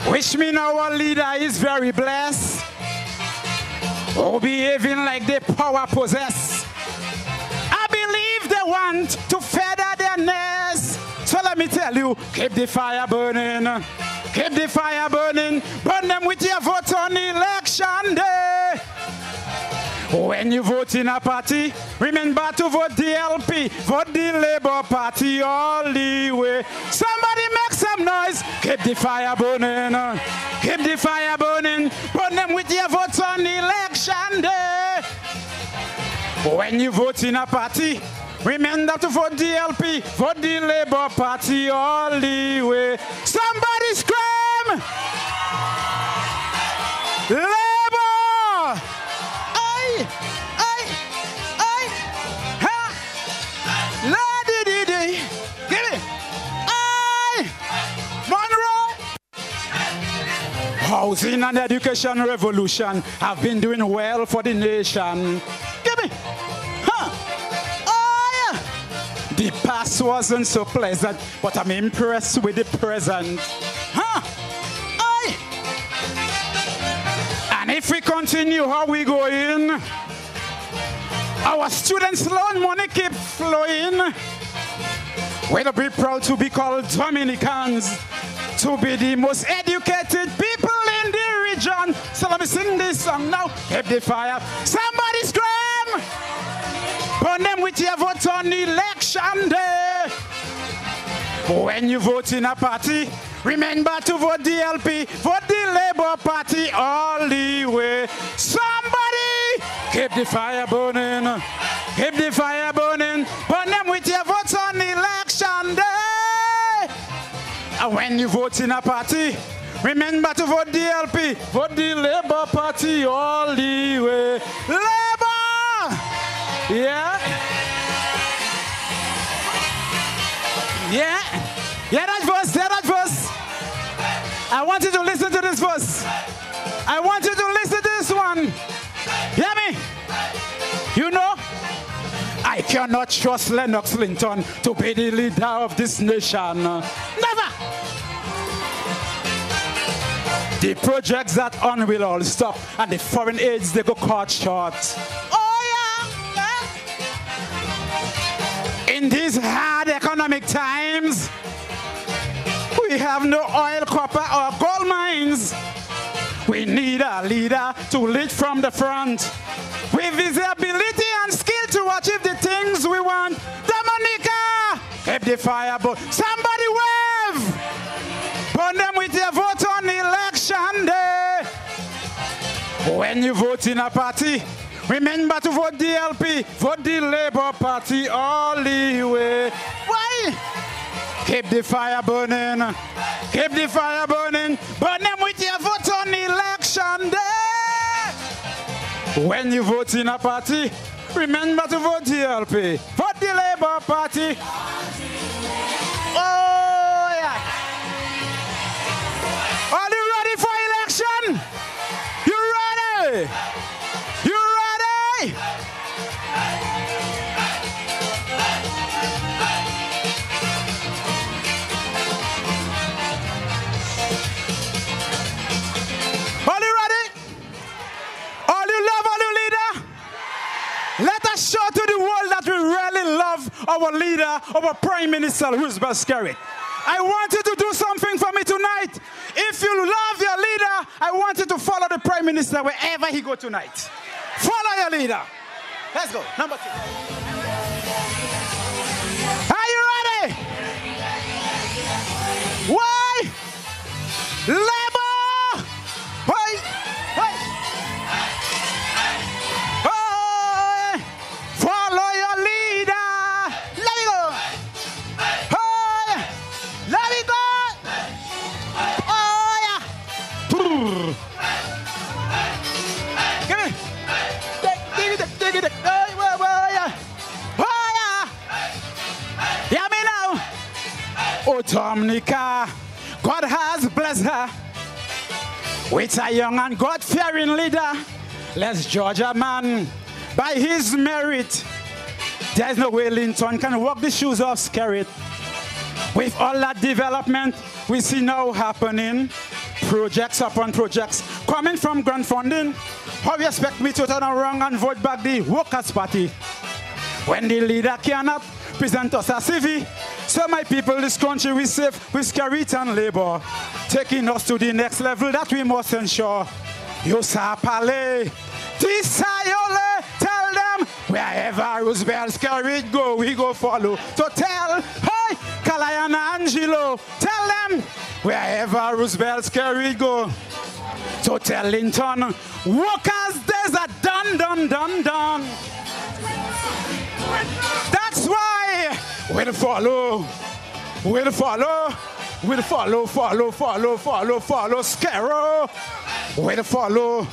Which mean our leader is very blessed. Oh, behaving like they power possess. I believe they want to feather their nest. So let me tell you, keep the fire burning. Keep the fire burning. Burn them with your vote on election day. When you vote in a party, remember to vote the LP. Vote the Labour Party all the way. Somebody make some noise. Keep the fire burning. Keep the fire burning. Burn them with your vote on election day. When you vote in a party, remember to vote the LP, vote the Labour Party all the way. Somebody scream! Labour! Aye! Aye! Aye! Ha! La-di-di-di! Give it! Aye! Monroe! Housing and education revolution have been doing well for the nation. Give me! The past wasn't so pleasant, but I'm impressed with the present. Huh? Aye. And if we continue how we going, our students' loan money keep flowing. We'll be proud to be called Dominicans, to be the most educated people in the region. So let me sing this song now. Keep the fire. Somebody scream! Burn them with your vote on election day. When you vote in a party, remember to vote the LP, vote the Labour Party all the way. Somebody keep the fire burning. Keep the fire burning. Burn them with your vote on election day. And when you vote in a party, remember to vote the LP, vote the Labour Party all the way. Labour! Yeah. Yeah. Yeah, that verse. Yeah, that verse. I want you to listen to this verse. I want you to listen to this one. Hear me? You know, I cannot trust Lennox Linton to be the leader of this nation. Never. The projects that on will all stop, and the foreign aids, they go cut short. In these hard economic times, we have no oil, copper, or gold mines. We need a leader to lead from the front with visibility and skill to achieve the things we want. Dominica, keep the fire burning. Somebody wave! Burn them with your vote on election day. When you vote in a party, remember to vote the LP, vote the Labour Party all the way. Why? Keep the fire burning. Keep the fire burning. Burn them with your vote on election day. When you vote in a party, remember to vote the LP, vote the Labour Party. Oh, yeah. Are you ready for election? You ready? You ready? our Prime Minister, Roosevelt Skerritt. I want you to do something for me tonight. If you love your leader, I want you to follow the Prime Minister wherever he go tonight. Follow your leader. Let's go. Number 2. Are you ready? Why? Labor! Why? Why? Oh, follow your leader. Let me go. Oh, let me go. Oh, yeah. Give me. Take it. Hear me now. Oh, Dominica, God has blessed her with a young and God-fearing leader. Let's judge a man by his merit. There's no way Linton can walk the shoes of Skerritt. With all that development we see now happening, projects upon projects coming from grant funding, how you expect me to turn around and vote back the Workers' Party when the leader cannot present us as CV? So my people, this country we save with Skerritt and Labour, taking us to the next level that we must ensure. Yosapale, Tisayole, tell them wherever Roosevelt Skerritt go, we go follow. So tell, hey, Kalayana Angelo, tell them wherever Roosevelt Skerritt go. So tell Linton, workers days are done. That's why we'll follow Scarrow. We'll follow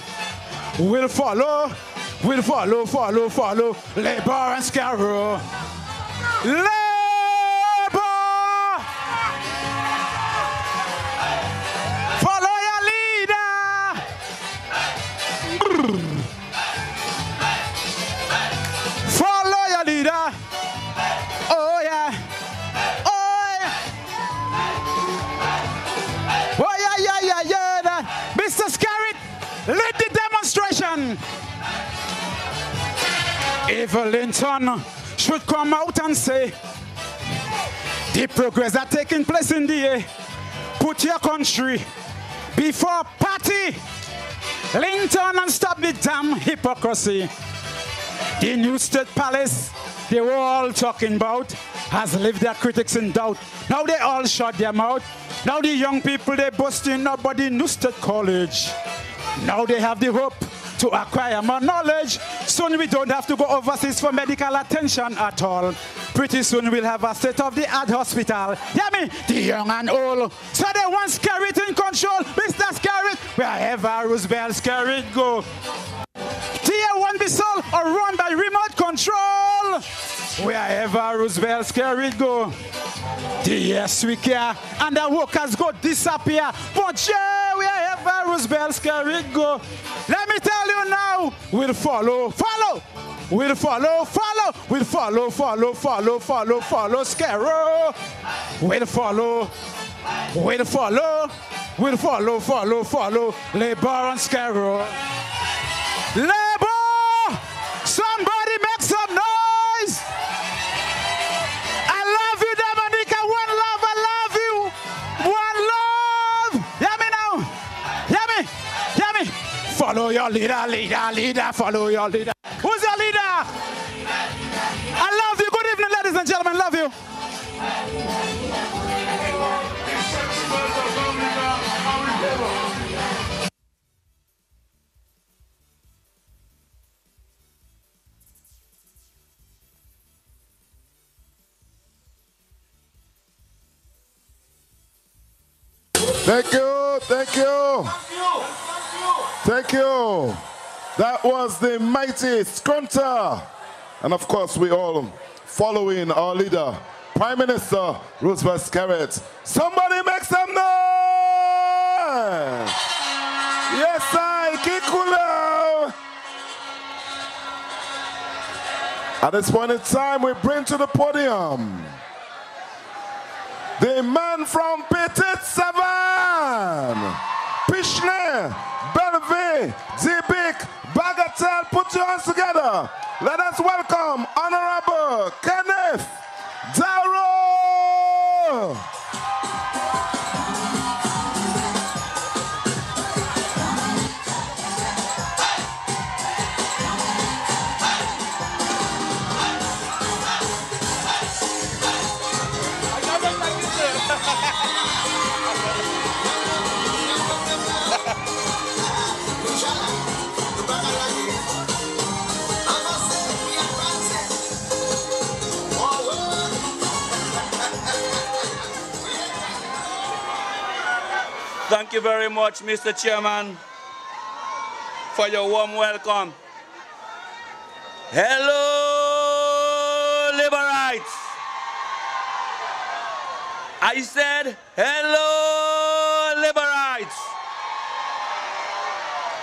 Labour and Scarrow. Follow your leader. Follow your leader. Oh yeah. Oh yeah. Mr. Skerritt, lead the demonstration. If Linton should come out and say the progress that taking place in the air, put your country before party, Linton, and stop the damn hypocrisy. The new State Palace they were all talking about has left their critics in doubt. Now they all shut their mouth. Now the young people they busting up at the new State College. Now they have the hope to acquire more knowledge. Soon we don't have to go overseas for medical attention at all. Pretty soon we'll have a state-of-the-art hospital. Yeah, me, the young and old. So they want Skerritt in control. Mr. Skerritt, wherever Roosevelt Skerritt go. Tier 1 be sold or run by remote control. Wherever Roosevelt Skerritt go. The yes we care and the workers go disappear. But yeah, wherever Roosevelt Skerritt go. Let me tell you now, we'll follow. We'll follow Scarrow. We'll follow Labour and Scarrow. Labour! Somebody make some noise! I love you, Dominica. One love, I love you. One love. Hear me now. Hear me. Follow your leader. Follow your leader. Who's your leader? I love you. Good evening, ladies and gentlemen. Love you. Thank you. That was the mighty Scrunter. And of course, we all following our leader, Prime Minister Roosevelt Skerritt. Somebody make some noise! Yes, I, Kikulo! At this point in time, we bring to the podium the man from Petit Savan, Pishne, Bellevue, Zibik, Bagatelle, put your hands together. Let us welcome Honorable Kenneth Darrow! Thank you very much, Mr. Chairman, for your warm welcome. Hello, Liberites. I said, hello, Liberites.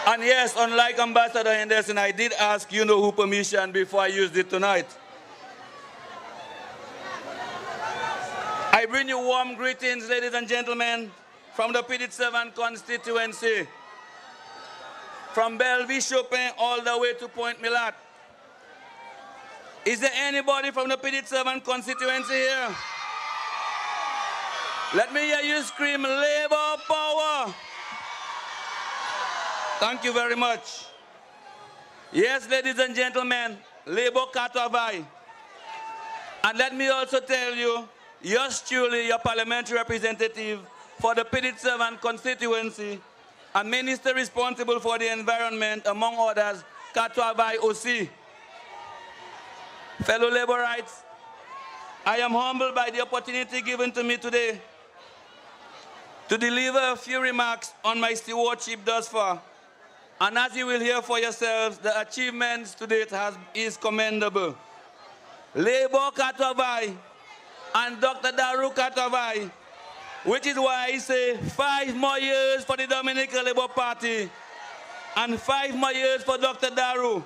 And yes, unlike Ambassador Henderson, I did ask you know who permission before I used it tonight. I bring you warm greetings, ladies and gentlemen, from the P7 constituency, from Bellevue-Chopin all the way to Point Milat. Is there anybody from the P7 constituency here? Let me hear you scream, Labour power. Thank you very much. Yes, ladies and gentlemen, Labour Katawai. And let me also tell you, yours truly, your parliamentary representative for the P7 constituency, a minister responsible for the environment, among others, Katawai OC. Fellow Laborites, I am humbled by the opportunity given to me today to deliver a few remarks on my stewardship thus far. And as you will hear for yourselves, the achievements to date is commendable. Labour Katawai and Dr. Daru Katawai, which is why I say 5 more years for the Dominica Labour Party and 5 more years for Dr. Daru,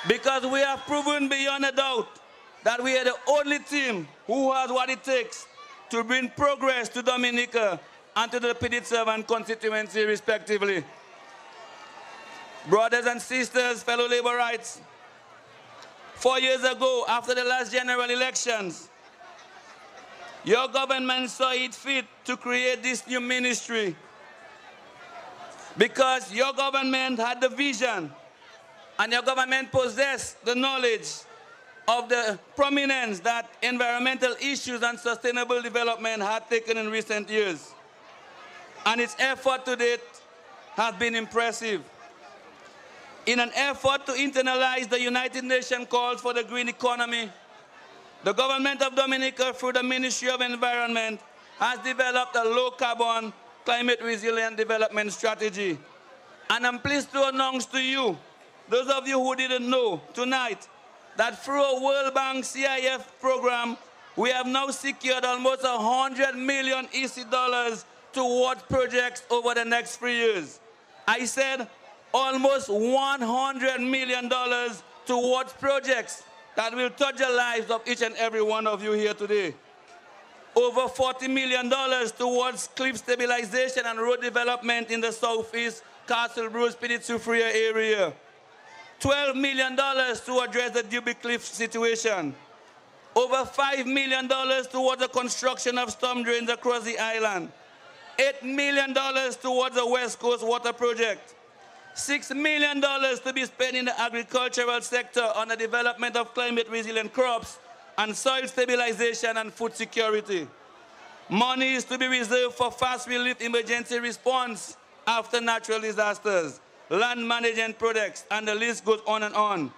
because we have proven beyond a doubt that we are the only team who has what it takes to bring progress to Dominica and to the P7 constituency respectively. Brothers and sisters, fellow Laborites, 4 years ago, after the last general elections, your government saw it fit to create this new ministry because your government had the vision and your government possessed the knowledge of the prominence that environmental issues and sustainable development had taken in recent years. And its effort to date has been impressive. In an effort to internalize the United Nations calls for the green economy, the government of Dominica, through the Ministry of Environment, has developed a low-carbon, climate-resilient development strategy. And I'm pleased to announce to you, those of you who didn't know tonight, that through a World Bank CIF program, we have now secured almost 100 million EC dollars towards projects over the next 3 years. I said almost $100 million towards projects that will touch the lives of each and every one of you here today. Over $40 million towards cliff stabilization and road development in the southeast Castle Bruce Peninsula area. $12 million to address the Dewey Cliff situation. Over $5 million towards the construction of storm drains across the island. $8 million towards the West Coast Water Project. $6 million to be spent in the agricultural sector on the development of climate-resilient crops and soil stabilization and food security. Money is to be reserved for fast relief emergency response after natural disasters, land management projects, and the list goes on and on.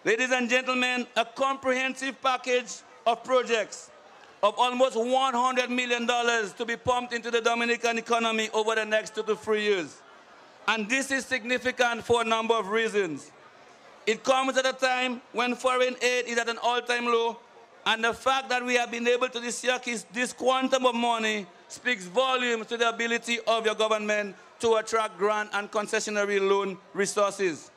Ladies and gentlemen, a comprehensive package of projects of almost $100 million to be pumped into the Dominican economy over the next 2 to 3 years. And this is significant for a number of reasons. It comes at a time when foreign aid is at an all-time low, and the fact that we have been able to discharge this quantum of money speaks volumes to the ability of your government to attract grant and concessionary loan resources.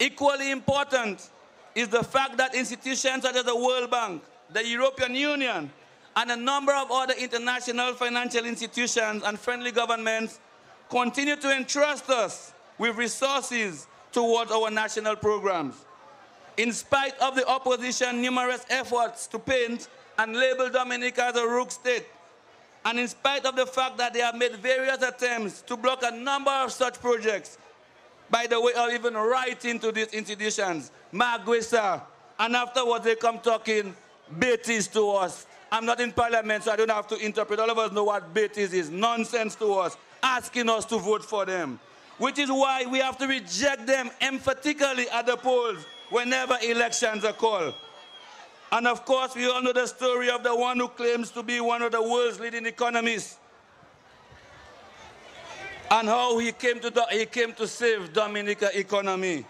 Equally important is the fact that institutions such as the World Bank, the European Union, and a number of other international financial institutions and friendly governments continue to entrust us with resources towards our national programs. In spite of the opposition's numerous efforts to paint and label Dominica as a rogue state, and in spite of the fact that they have made various attempts to block a number of such projects, by the way of even writing to these institutions, Magwesa, and afterwards they come talking baities to us. I'm not in parliament, so I don't have to interpret. All of us know what baities is. Nonsense to us, asking us to vote for them. Which is why we have to reject them emphatically at the polls whenever elections are called. And of course, we all know the story of the one who claims to be one of the world's leading economists, and how he came to save Dominica economy.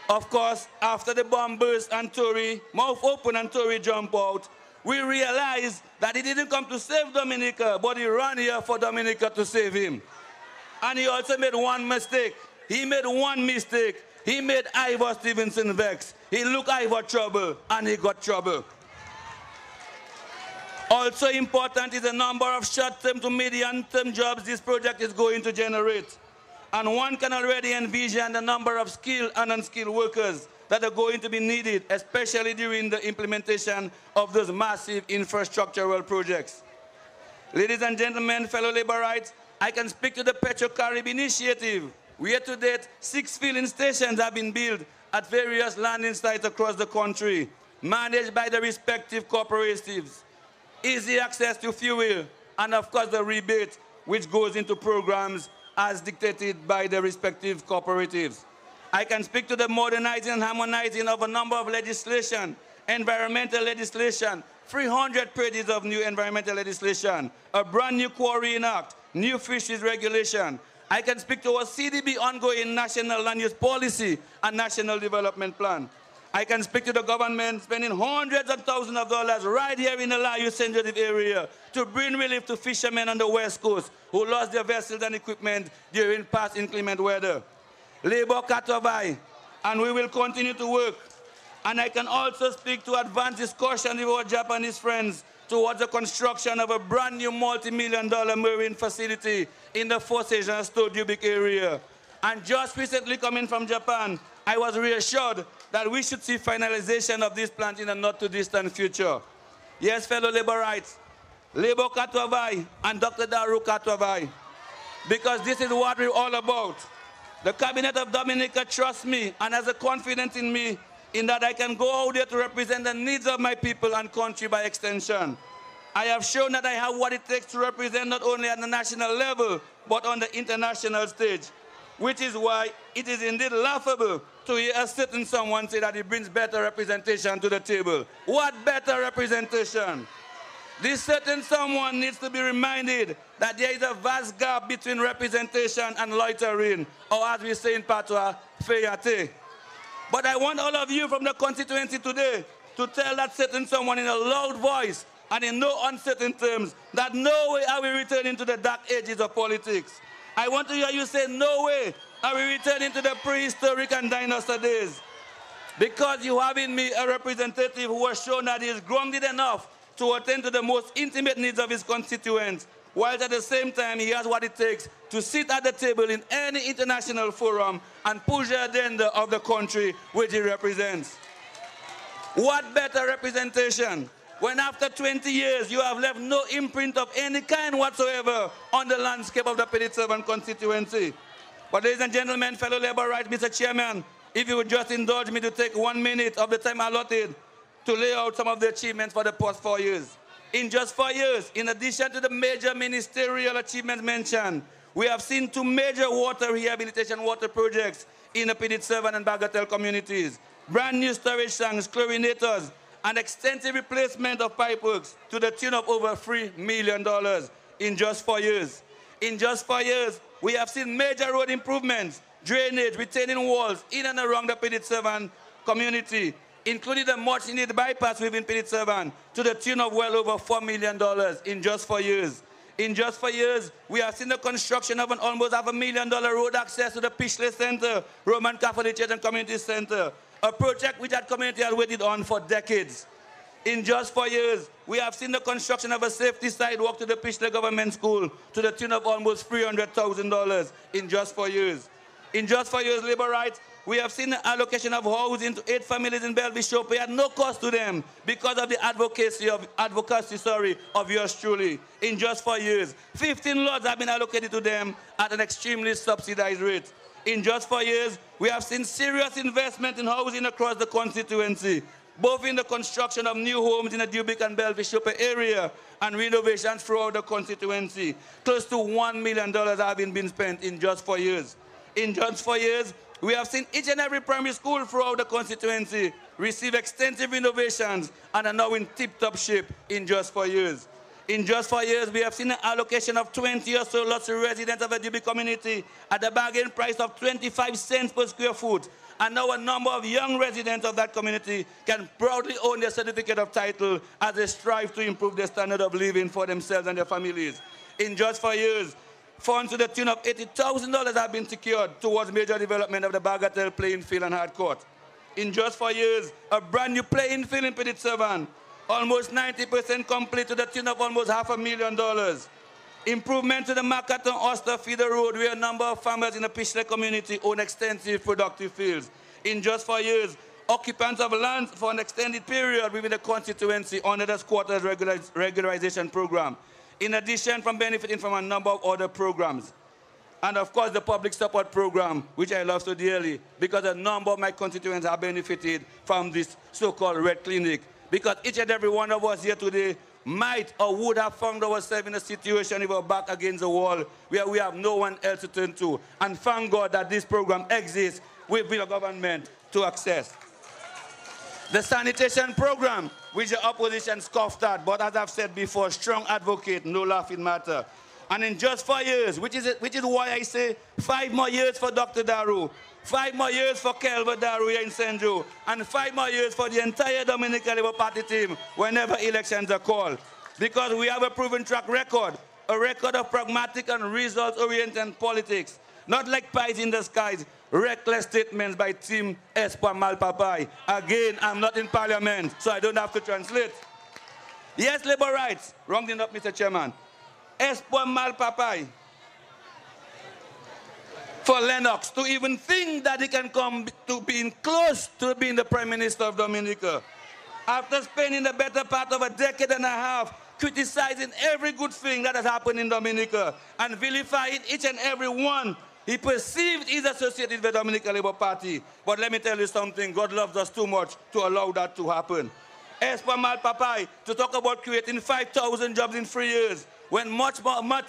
Of course, after the bomb burst and Tory, mouth open and Tory jump out, we realized that he didn't come to save Dominica, but he ran here for Dominica to save him. And he also made one mistake. He made one mistake. He made Ivor Stevenson vex. He looked Ivor trouble, and he got trouble. Also important is the number of short-term to medium-term jobs this project is going to generate. And one can already envision the number of skilled and unskilled workers that are going to be needed, especially during the implementation of those massive infrastructural projects. Ladies and gentlemen, fellow Laborites, I can speak to the Petro-Carib initiative, where to date 6 filling stations have been built at various landing sites across the country, managed by the respective cooperatives. Easy access to fuel, and of course the rebate, which goes into programs as dictated by the respective cooperatives. I can speak to the modernizing and harmonizing of a number of legislation, environmental legislation, 300 pages of new environmental legislation, a brand new Quarrying Act, new fisheries regulation. I can speak to our CDB ongoing national land use policy and national development plan. I can speak to the government spending hundreds of thousands of dollars right here in the Layu St. Joseph area to bring relief to fishermen on the West Coast who lost their vessels and equipment during past inclement weather. Labor Katobai, and we will continue to work. And I can also speak to advanced discussion with our Japanese friends towards the construction of a brand new multi-million-dollar marine facility in the Four Asian Stodubic area. And just recently coming from Japan, I was reassured that we should see finalization of this plant in a not-too-distant future. Yes, fellow Laborites, Labor Katwavai and Dr. Daru Katwavai, because this is what we're all about. The Cabinet of Dominica trusts me and has a confidence in me in that I can go out there to represent the needs of my people and country by extension. I have shown that I have what it takes to represent not only at the national level, but on the international stage, which is why it is indeed laughable to hear a certain someone say that it brings better representation to the table. What better representation? This certain someone needs to be reminded that there is a vast gap between representation and loitering, or as we say in Patois, feyate. But I want all of you from the constituency today to tell that certain someone in a loud voice and in no uncertain terms that no way are we returning to the dark ages of politics. I want to hear you say, no way are we returning to the prehistoric and dinosaur days. Because you have in me a representative who has shown that he is grounded enough to attend to the most intimate needs of his constituents, while at the same time he has what it takes to sit at the table in any international forum and push the agenda of the country which he represents. What better representation when after 20 years you have left no imprint of any kind whatsoever on the landscape of the Petite Servant constituency. But ladies and gentlemen, fellow Laborites, Mr. Chairman, if you would just indulge me to take 1 minute of the time allotted to lay out some of the achievements for the past 4 years. In just 4 years, in addition to the major ministerial achievements mentioned, we have seen 2 major water rehabilitation water projects in the Petite Servant and Bagatelle communities, brand new storage tanks, chlorinators, and extensive replacement of pipeworks to the tune of over $3 million in just 4 years. In just 4 years, we have seen major road improvements, drainage, retaining walls in and around the Petite Servant community, including the much-needed bypass within Petite Servant to the tune of well over $4 million in just 4 years. In just 4 years, we have seen the construction of an almost $500,000 road access to the Pishley Center, Roman Catholic Church and Community Center, a project which that community has waited on for decades. In just 4 years, we have seen the construction of a safety sidewalk to the Pishley Government School to the tune of almost $300,000 in just 4 years. In just 4 years, Laborites, we have seen the allocation of housing to 8 families in Belleville at no cost to them because of the advocacy of yours truly. In just 4 years, 15 lots have been allocated to them at an extremely subsidized rate. In just 4 years, we have seen serious investment in housing across the constituency, both in the construction of new homes in the Dubic and Belleville area and renovations throughout the constituency. Close to $1 million have been spent in just 4 years. In just 4 years, we have seen each and every primary school throughout the constituency receive extensive renovations and are now in tip-top shape in just 4 years. In just 4 years, we have seen an allocation of 20 or so lots to residents of the Dubic community at a bargain price of 25 cents per square foot. And now a number of young residents of that community can proudly own their certificate of title as they strive to improve their standard of living for themselves and their families. In just 4 years, funds to the tune of $80,000 have been secured towards major development of the Bagatelle playing field and hard court. In just 4 years, a brand new playing field in Petit Sevan, almost 90% complete to the tune of almost $500,000. Improvement to the Makaton-Oster feeder road where a number of farmers in the Pishley community own extensive productive fields. In just 4 years, occupants of land for an extended period within the constituency under the squatters regularization program. In addition, from benefiting from a number of other programs. And of course, the public support program, which I love so dearly, because a number of my constituents have benefited from this so-called Red Clinic. Because each and every one of us here today might or would have found ourselves in a situation with our back against the wall where we have no one else to turn to. And thank God that this program exists with the government to access. The sanitation program, which the opposition scoffed at, but as I've said before, strong advocate, no laughing matter. And in just 4 years, which is why I say 5 more years for Dr. Daru, 5 more years for Kelva Daru here in St. Joe, and 5 more years for the entire Dominica Labour Party team whenever elections are called. Because we have a proven track record, a record of pragmatic and results-oriented politics. Not like pies in the skies, reckless statements by Team Espoir Malpapai. Again, I'm not in Parliament, so I don't have to translate. Yes, Labour rights. Wronged up, Mr. Chairman. Espoir Malpapai. For Lennox to even think that he can come to being close to being the Prime Minister of Dominica. After spending the better part of a decade and a half criticizing every good thing that has happened in Dominica and vilifying each and every one he perceived is associated with the Dominica Labour Party. But let me tell you something, God loves us too much to allow that to happen. Espoir Malpapai to talk about creating 5,000 jobs in 3 years, when much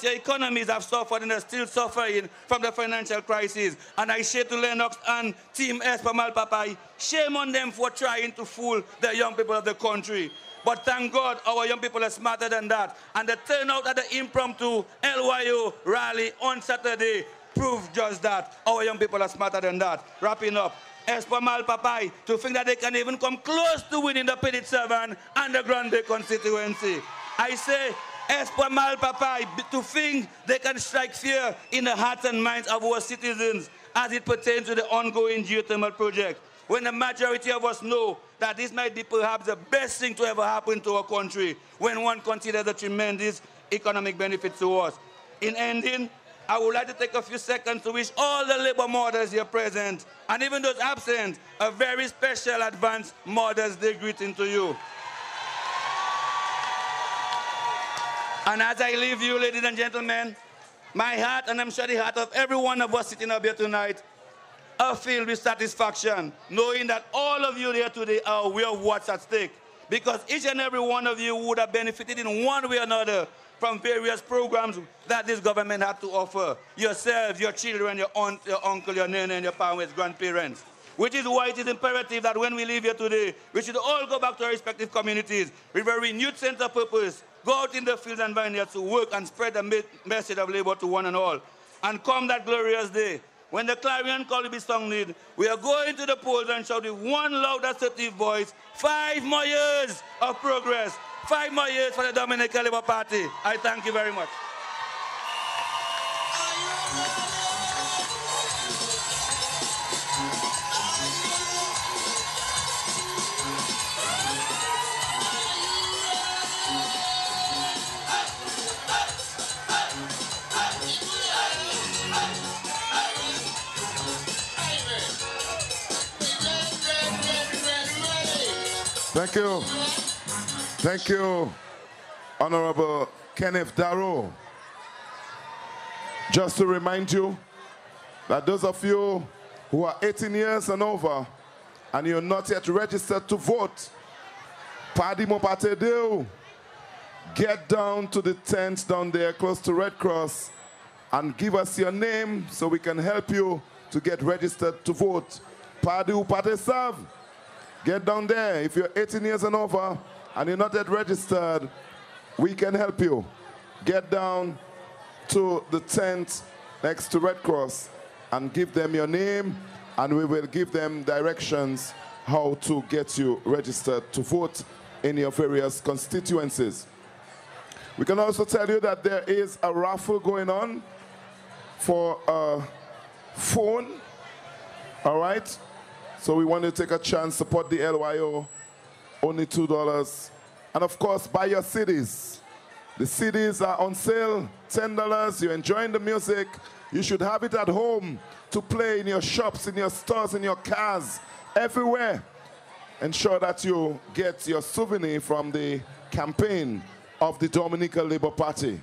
economies have suffered and are still suffering from the financial crisis. And I say to Lennox and Team Espoir Malpapai, shame on them for trying to fool the young people of the country. But thank God our young people are smarter than that. And the turnout at the impromptu LYO rally on Saturday proved just that. Our young people are smarter than that. Wrapping up. Espoir Malpapai to think that they can even come close to winning the Petit Sevan and the Grand Bay constituency. I say, Espoir Malpapai to think they can strike fear in the hearts and minds of our citizens as it pertains to the ongoing geothermal project, when the majority of us know that this might be perhaps the best thing to ever happen to our country when one considers the tremendous economic benefits to us. In ending, I would like to take a few seconds to wish all the Labour mothers here present, and even those absent, a very special advanced Mother's Day greeting to you. And as I leave you, ladies and gentlemen, my heart, and I'm sure the heart of every one of us sitting up here tonight, are filled with satisfaction, knowing that all of you here today are aware of what's at stake. Because each and every one of you would have benefited in one way or another from various programs that this government had to offer. Yourselves, your children, your aunt, your uncle, your nana, and your parents, grandparents. Which is why it is imperative that when we leave here today, we should all go back to our respective communities with a renewed sense of purpose, go out in the fields and vineyards to work and spread the message of labor to one and all. And come that glorious day, when the clarion call will be sounded, we are going to the polls and shout with one loud assertive voice, 5 more years of progress, 5 more years for the Dominica Labour Party. I thank you very much. Thank you. Thank you, Honorable Kenneth Darrow. Just to remind you that those of you who are 18 years and over and you're not yet registered to vote, Paddy Mopate Deo, get down to the tent down there close to Red Cross and give us your name so we can help you to get registered to vote. Paddy Upate Sav, get down there. If you're 18 years and over and you're not yet registered, we can help you. Get down to the tent next to Red Cross and give them your name, and we will give them directions how to get you registered to vote in your various constituencies. We can also tell you that there is a raffle going on for a phone, all right? So we want to take a chance, support the LYO, only $2. And of course, buy your CDs. The CDs are on sale, $10. You're enjoying the music. You should have it at home to play in your shops, in your stores, in your cars, everywhere. Ensure that you get your souvenir from the campaign of the Dominica Labour Party.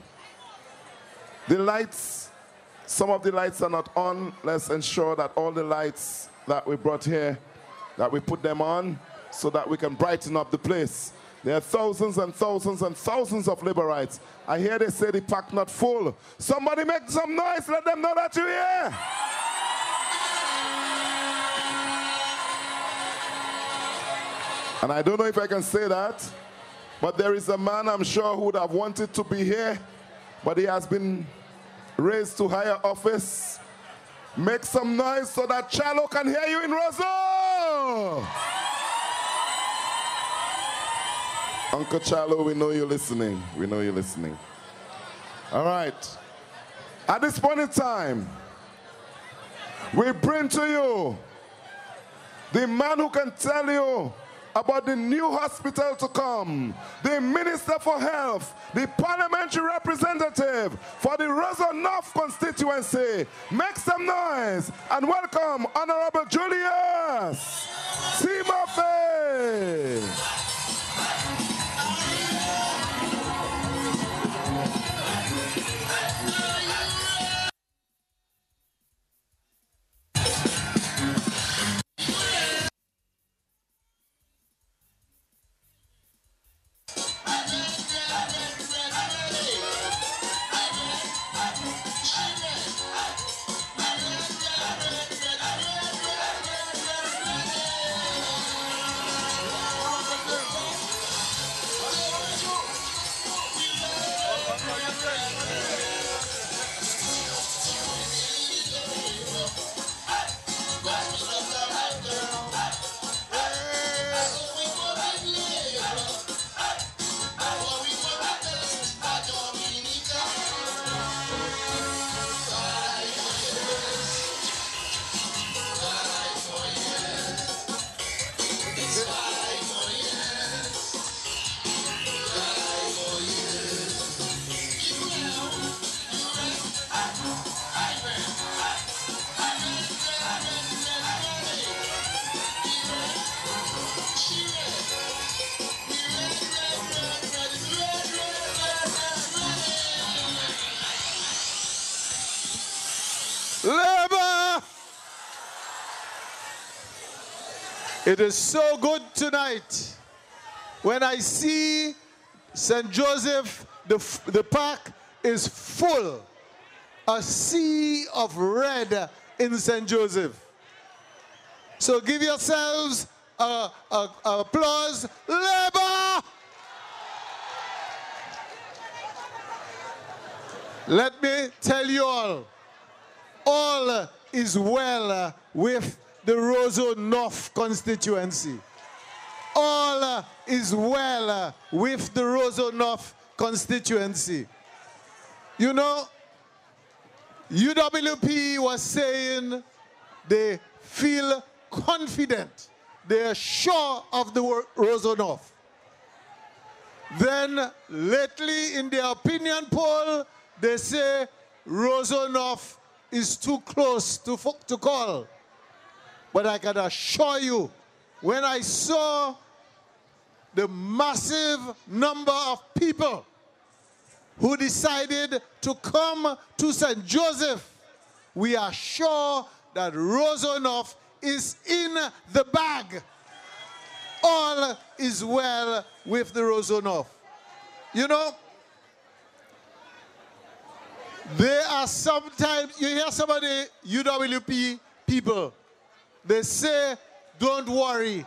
The lights, some of the lights are not on. Let's ensure that all the lights that we brought here, that we put them on so that we can brighten up the place. There are thousands and thousands and thousands of Laborites. I hear they say the pack not full. Somebody make some noise, let them know that you're here. And I don't know if I can say that, but there is a man I'm sure who would have wanted to be here, but he has been raised to higher office. Make some noise so that Charlo can hear you in Roseau. Uncle Charlo, we know you're listening. We know you're listening. All right. At this point in time, we bring to you the man who can tell you about the new hospital to come, the Minister for Health, the parliamentary representative for the Roseau North constituency. Make some noise and welcome Honorable Julius C. Murphy. Labour! It is so good tonight when I see St. Joseph, the park is full. A sea of red in St. Joseph. So give yourselves applause. Labour! Let me tell you all is well with the Roseau North constituency. All is well with the Roseau North constituency. You know, UWP was saying they feel confident. They are sure of the Roseau North. Then lately in the opinion poll, they say Roseau North is too close to call. But I can assure you, when I saw the massive number of people who decided to come to St. Joseph, we are sure that Rosonoff is in the bag. All is well with the Rosonoff. You know, there are sometimes, you hear some of the UWP people, they say, don't worry,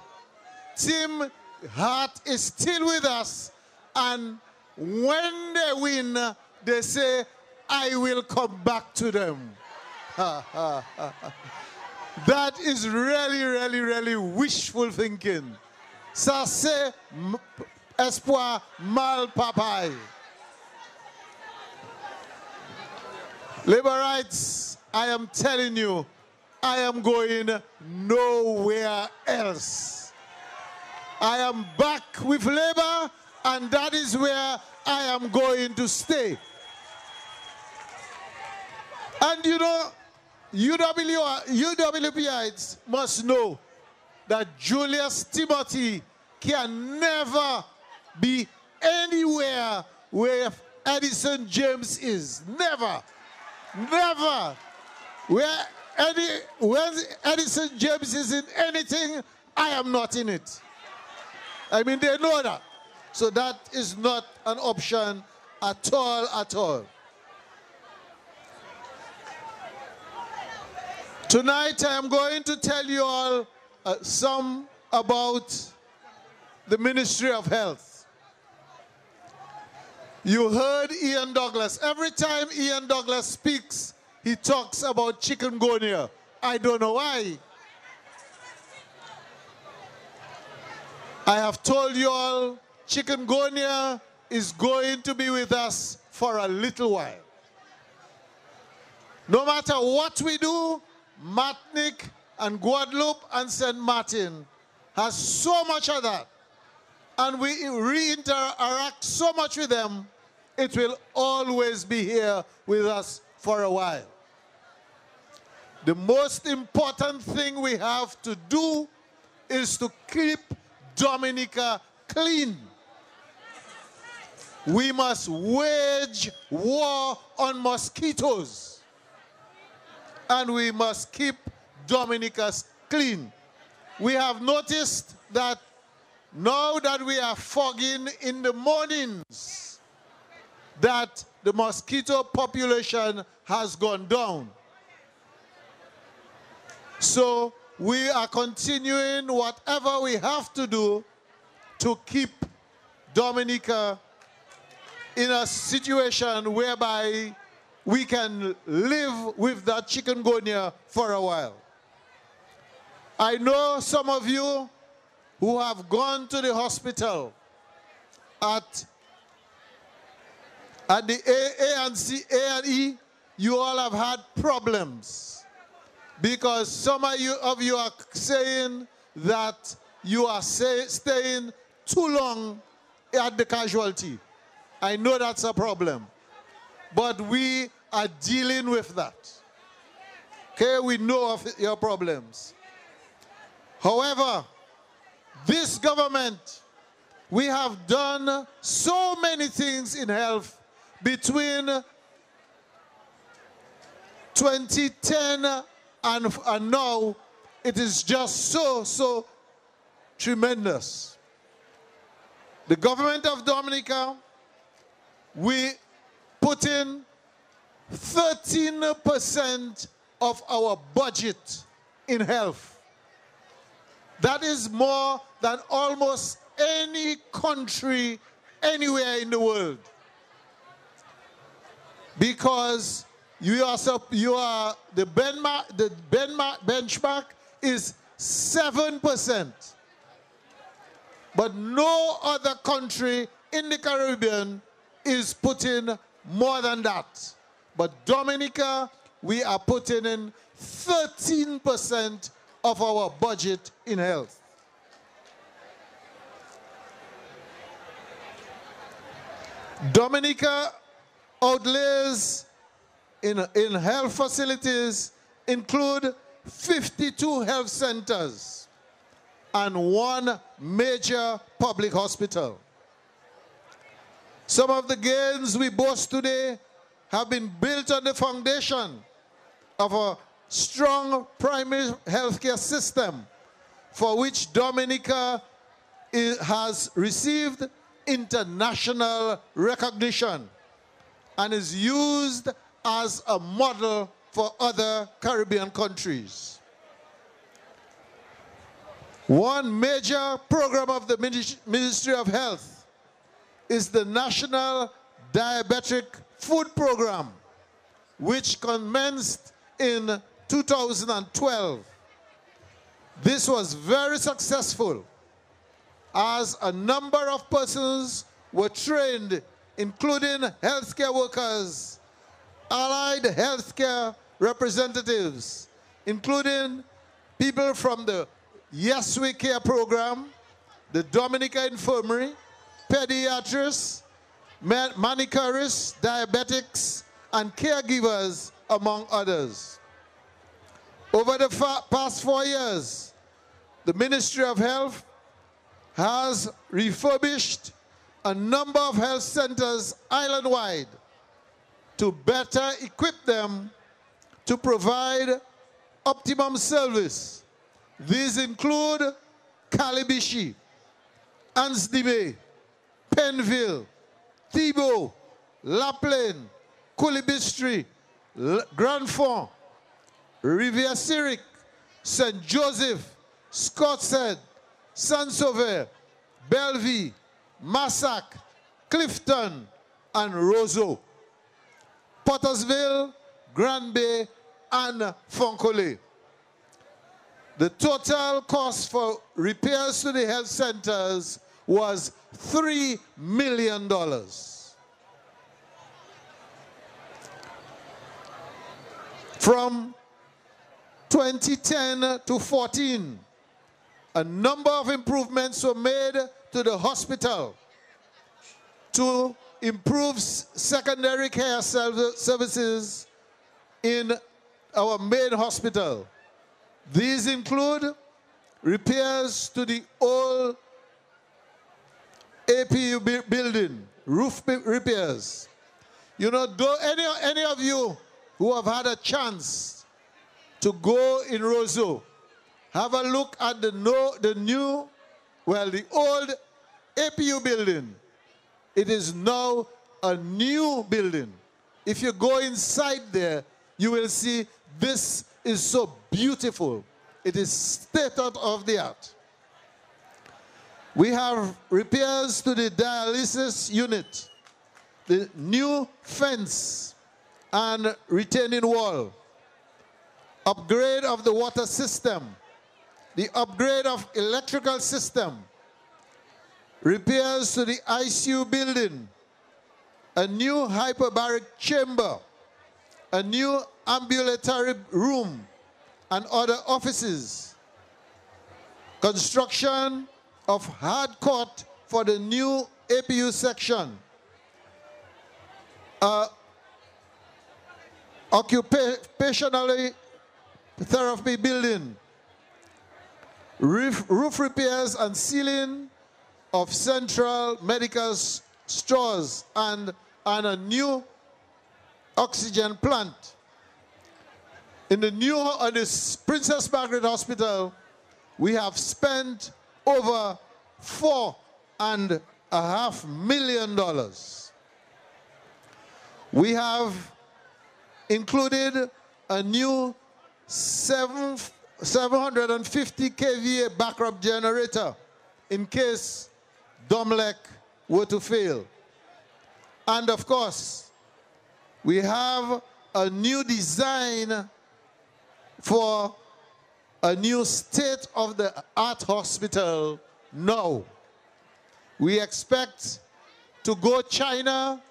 Tim Hart is still with us, and when they win, they say, I will come back to them. That is really, really, really wishful thinking. Ça c'est espoir mal papaye. Labor rights, I am telling you, I am going nowhere else. I am back with labor, and that is where I am going to stay. And you know, UWPites must know that Julius Timothy can never be anywhere where Edison James is. Never. Never. When Edison James is in anything, I am not in it. I mean, they know that. So that is not an option at all, at all. Tonight I am going to tell you all some about the Ministry of Health. You heard Ian Douglas. Every time Ian Douglas speaks, he talks about chikungunya. I don't know why. I have told you all, chikungunya is going to be with us for a little while. No matter what we do, Martinique and Guadeloupe and St. Martin has so much of that. And we re-interact so much with them, it will always be here with us for a while. The most important thing we have to do is to keep Dominica clean. We must wage war on mosquitoes. And we must keep Dominica clean. We have noticed that now that we are fogging in the mornings, that the mosquito population has gone down. So we are continuing whatever we have to do to keep Dominica in a situation whereby we can live with that chikungunya for a while. I know some of you who have gone to the hospital at the A&E, you all have had problems because some of you are saying that you are staying too long at the casualty. I know that's a problem. But we are dealing with that. Okay, we know of your problems. However, this government, we have done so many things in health between 2010 and now. It is just so tremendous. The government of Dominica, we put in 13% of our budget in health. That is more than almost any country anywhere in the world. Because the benchmark is 7%. But no other country in the Caribbean is putting more than that. But Dominica, we are putting in 13% of our budget in health. Dominica outlays in health facilities include 52 health centers, and 1 major public hospital. Some of the gains we boast today have been built on the foundation of a strong primary healthcare system for which Dominica has received international recognition and is used as a model for other Caribbean countries. One major program of the Ministry of Health is the National Diabetic Food Program, which commenced in 2012. This was very successful as a number of persons were trained, including healthcare workers, allied healthcare representatives, including people from the Yes We Care program, the Dominica Infirmary, pediatrists, manicurists, diabetics, and caregivers, among others. Over the past 4 years, the Ministry of Health has refurbished a number of health centers island-wide to better equip them to provide optimum service. These include Calibishi, Ansdime, Penville, Thibault, La Plaine, Coulibistry, Grand Fond, Rivière-Syriac, St. Joseph, Scotshead, Saint-Sauveur, Bellevue, Massac, Clifton, and Roseau, Pottersville, Grand Bay, and Foncolé. The total cost for repairs to the health centers was $3 million. From 2010 to 14, a number of improvements were made to the hospital to improve secondary care services in our main hospital. These include repairs to the old APU building, roof repairs. You know, any of you who have had a chance to go in Roseau, have a look at the old APU building. It is now a new building. If you go inside there, you will see this is so beautiful. It is state of the art. We have repairs to the dialysis unit, the new fence and retaining wall, upgrade of the water system, the upgrade of electrical system, repairs to the ICU building, a new hyperbaric chamber, a new ambulatory room and other offices, construction of hard court for the new APU section, occupational therapy building, roof repairs and ceiling of central medical stores, and a new oxygen plant. In the new Princess Margaret Hospital, we have spent over $4.5 million. We have included a new 750 kVA backup generator in case Domlec were to fail. And of course, we have a new design for a new state-of-the-art hospital now. We expect to go China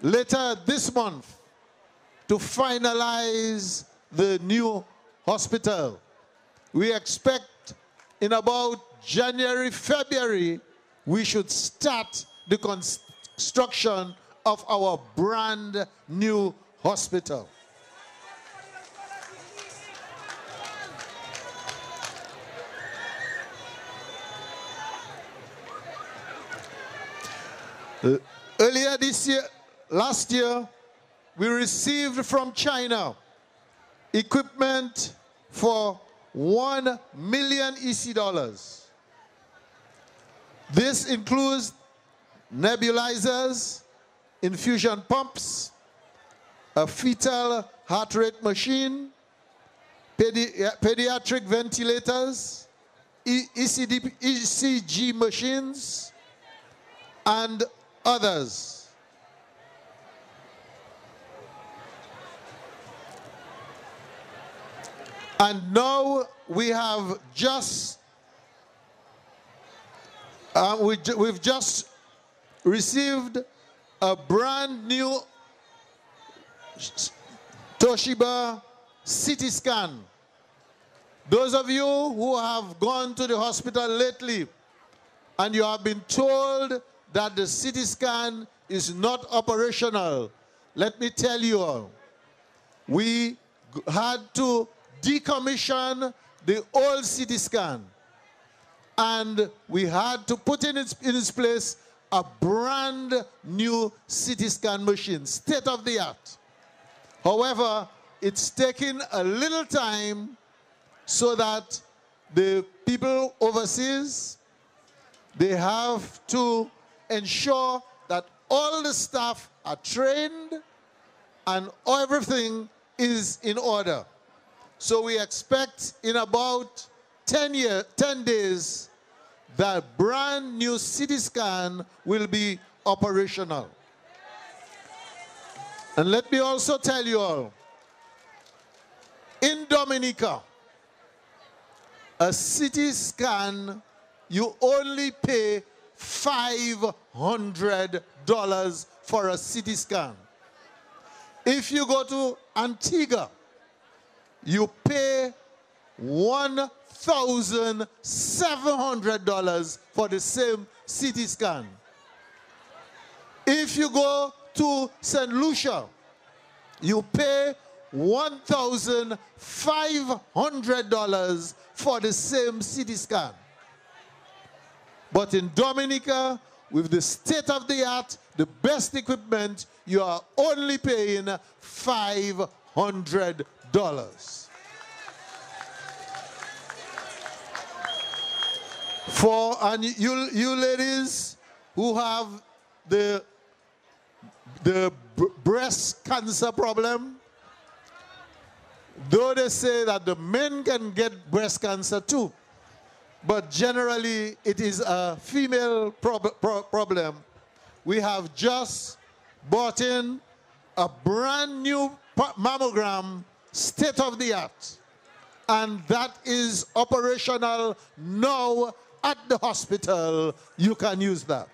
later this month to finalize the new hospital. We expect in about January, February, we should start the construction of our brand new hospital. Earlier this year, last year, we received from China equipment for $1 million EC dollars. This includes nebulizers, infusion pumps, a fetal heart rate machine, pediatric ventilators, ECG machines, and others. And now we have just we've just received a brand new Toshiba CT scan. Those of you who have gone to the hospital lately and you have been told that the CT scan is not operational, let me tell you all, we had to decommission the old CT scan and we had to put in its place a brand new CT scan machine, state of the art. However, it's taken a little time so that the people overseas, they have to ensure that all the staff are trained and everything is in order. So we expect in about 10 days that brand new CT scan will be operational. And let me also tell you all, in Dominica, a CT scan, you only pay $500 for a CT scan. If you go to Antigua, you pay $1,700 for the same CT scan. If you go to St. Lucia, you pay $1,500 for the same CT scan. But in Dominica, with the state-of-the-art, the best equipment, you are only paying $500. And you ladies who have the breast cancer problem, though they say that the men can get breast cancer too, but generally it is a female problem. We have just bought in a brand new mammogram, state of the art, and that is operational now at the hospital. You can use that.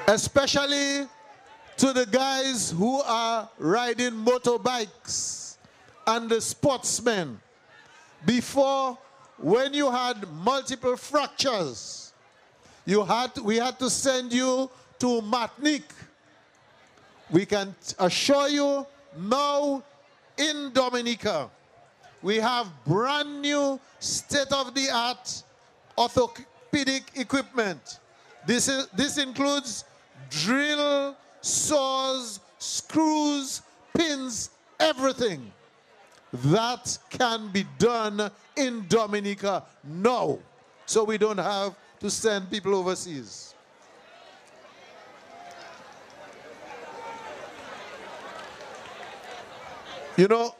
Especially to the guys who are riding motorbikes and the sportsmen. Before, when you had multiple fractures, we had to send you to Martinique. We can assure you now in Dominica, we have brand new state-of-the-art orthopedic equipment. This includes drill, saws, screws, pins, everything. That can be done in Dominica now. So we don't have to send people overseas. You know,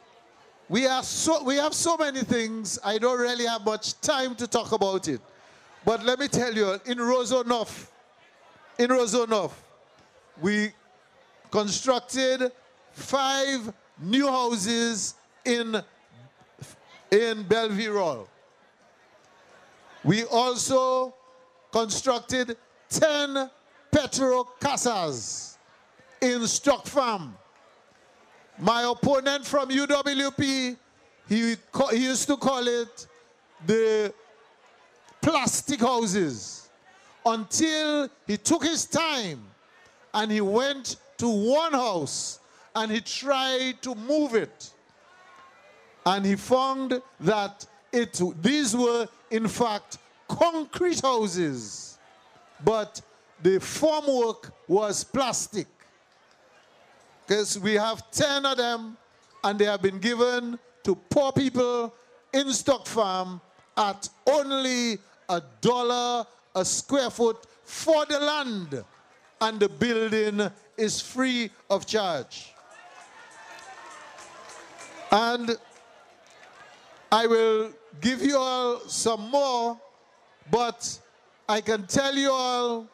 we have so many things, I don't really have much time to talk about it. But let me tell you, in Rosonoff, we constructed 5 new houses in Belvirol. We also constructed 10 petro casas in Stock Farm. My opponent from UWP, he used to call it the plastic houses, until he took his time and he went to one house and he tried to move it. And he found that these were, in fact, concrete houses, but the formwork was plastic. Because we have 10 of them, and they have been given to poor people in Stock Farm at only $1 a square foot for the land, and the building is free of charge. And I will give you all some more, but I can tell you all,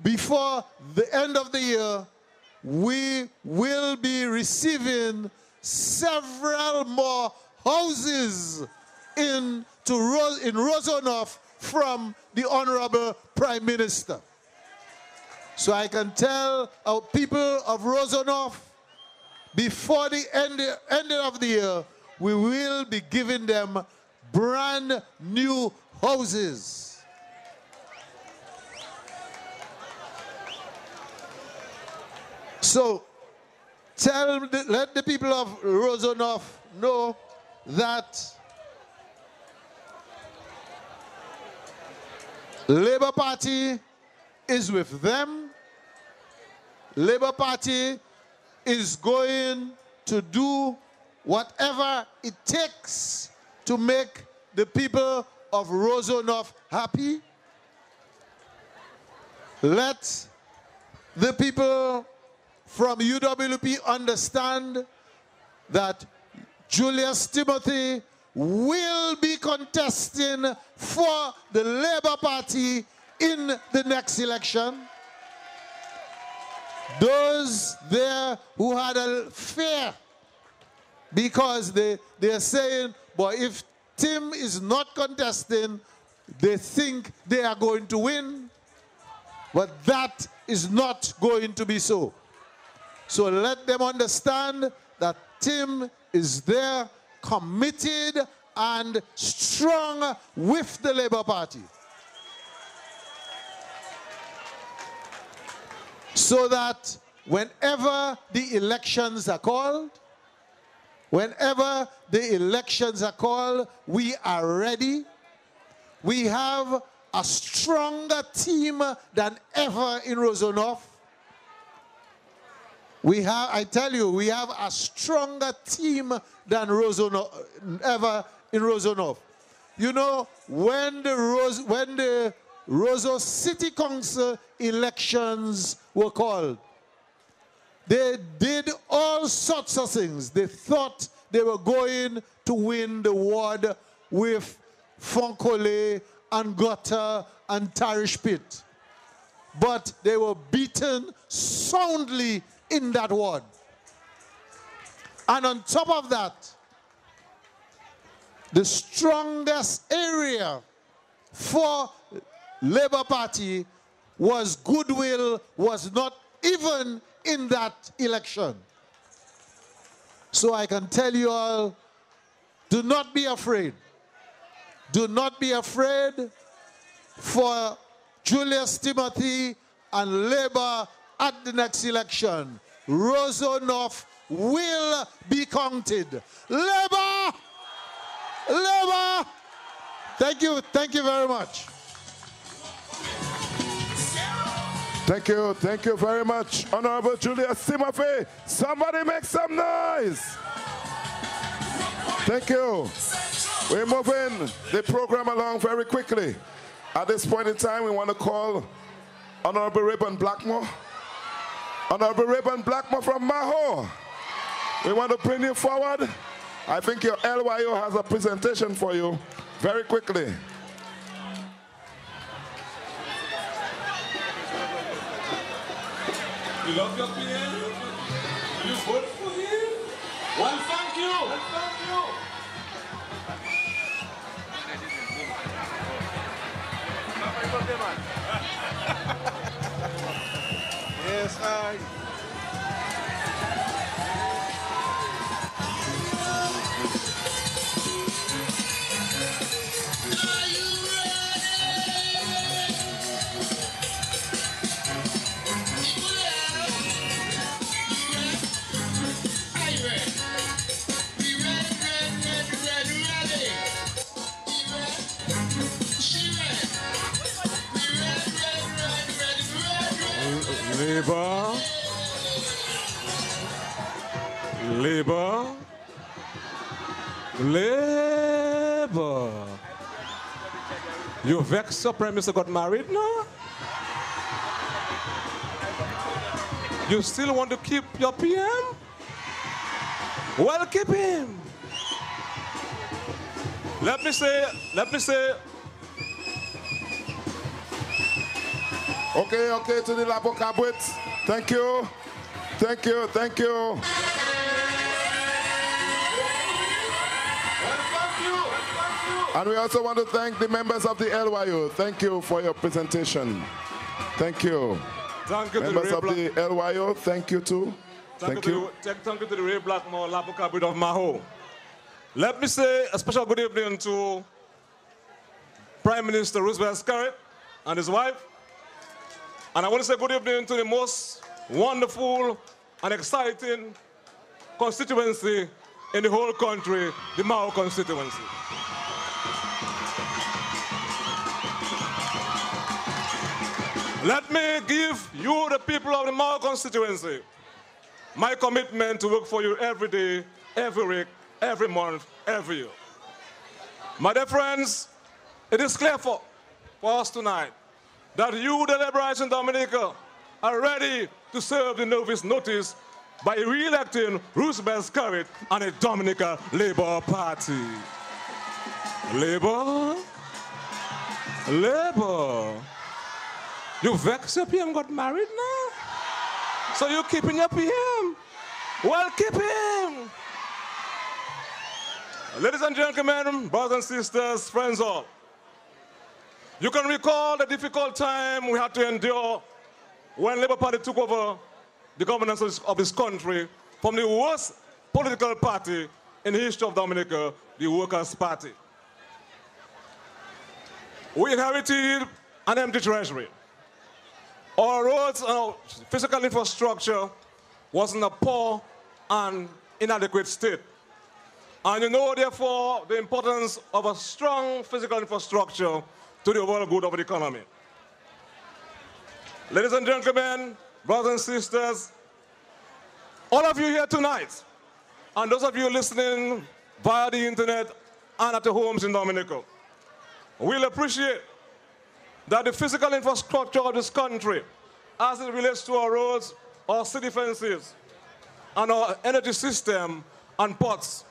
before the end of the year, we will be receiving several more houses in Rosonoff from the Honorable Prime Minister. So I can tell our people of Rosonoff, before the end of the year, we will be giving them brand new houses. So let the people of Rosonoff know that Labour Party is with them. Labour Party is going to do whatever it takes to make the people of Rosonoff happy. Let the people from UWP understand that Julius Timothy will be contesting for the Labour Party in the next election. Those there who had a fear, because they are saying, but if Tim is not contesting, they think they are going to win. But that is not going to be so. So let them understand that Tim is there, committed and strong with the Labour Party. So that whenever the elections are called, we are ready. We have a stronger team than ever in Rosonoff. I tell you, we have a stronger team than ever in Rosonoff. You know, when the Roso City Council elections were called, they did all sorts of things. They thought they were going to win the ward with Foncole and Gutter and Tarish Pit. But they were beaten soundly in that ward. And on top of that, the strongest area for Labour Party was goodwill, was not even in that election. So I can tell you all, do not be afraid. Do not be afraid for Julius Timothy and Labour at the next election. Rosonoff will be counted. Labour! Labour! Thank you very much. Thank you very much, Honorable Julius Timothy. Somebody make some noise. Thank you. We're moving the program along very quickly. At this point in time, we want to call Honorable Rayburn Blackmore. Honorable Rayburn Blackmore from Maho. We want to bring you forward. I think your LYO has a presentation for you very quickly. You love your PM? Will you vote for him? Well, thank you. Well, thank you. Yes, I. Ready. Labor. Labor. Labor. You vexed your Prime Minister got married now? You still want to keep your PM? Well, keep him. Let me say. Okay, to the Labo Cabwit. Thank you. And we also want to thank the members of the LYU. Thank you for your presentation. Thank you. Thank you members to of the LYU, thank you too. Thank you to the Ray Blackmore Labo Cabwit of Maho. Let me say a special good evening to Prime Minister Roosevelt Scarrett and his wife. And I want to say good evening to the most wonderful and exciting constituency in the whole country, the Mao constituency. Let me give you, the people of the Mao constituency, my commitment to work for you every day, every week, every month, every year. My dear friends, it is clear for us tonight that you, the laborers in Dominica, are ready to serve the notice by re-electing Roosevelt Scarrett and a Dominica Labour Party. Labour? You vex your PM got married now? So you keeping your PM? Well, keep him. Ladies and gentlemen, brothers and sisters, friends all, you can recall the difficult time we had to endure when Labour Party took over the governance of this country from the worst political party in the history of Dominica, the Workers' Party. We inherited an empty treasury. Our roads and our physical infrastructure was in a poor and inadequate state. And you know, therefore, the importance of a strong physical infrastructure to the overall good of the economy. Ladies and gentlemen, brothers and sisters, all of you here tonight, and those of you listening via the internet and at the homes in Dominica, will appreciate that the physical infrastructure of this country, as it relates to our roads, our city fences, and our energy system and ports,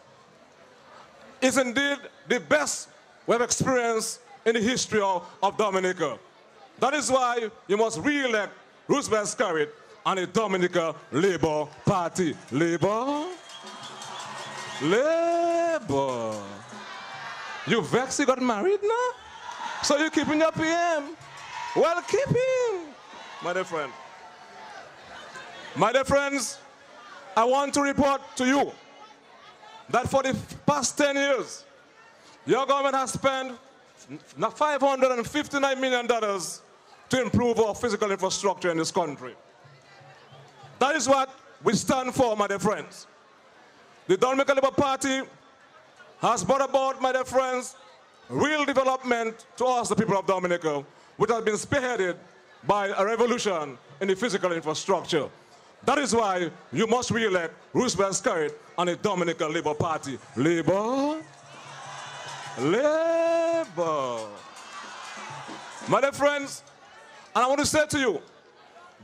is indeed the best we have experienced in the history of Dominica. That is why you must re-elect Roosevelt Scarrett and the Dominica Labour Party. Labour. You vex you got married now? So you keeping your PM? Well, keep him, my dear friend. My dear friends, I want to report to you that for the past 10 years, your government has spent $559 million to improve our physical infrastructure in this country. That is what we stand for, my dear friends. The Dominica Labour Party has brought about, my dear friends, real development to us, the people of Dominica, which has been spearheaded by a revolution in the physical infrastructure. That is why you must re-elect Roosevelt Scarrett and the Dominica Labour Party. Labour. My dear friends, and I want to say to you,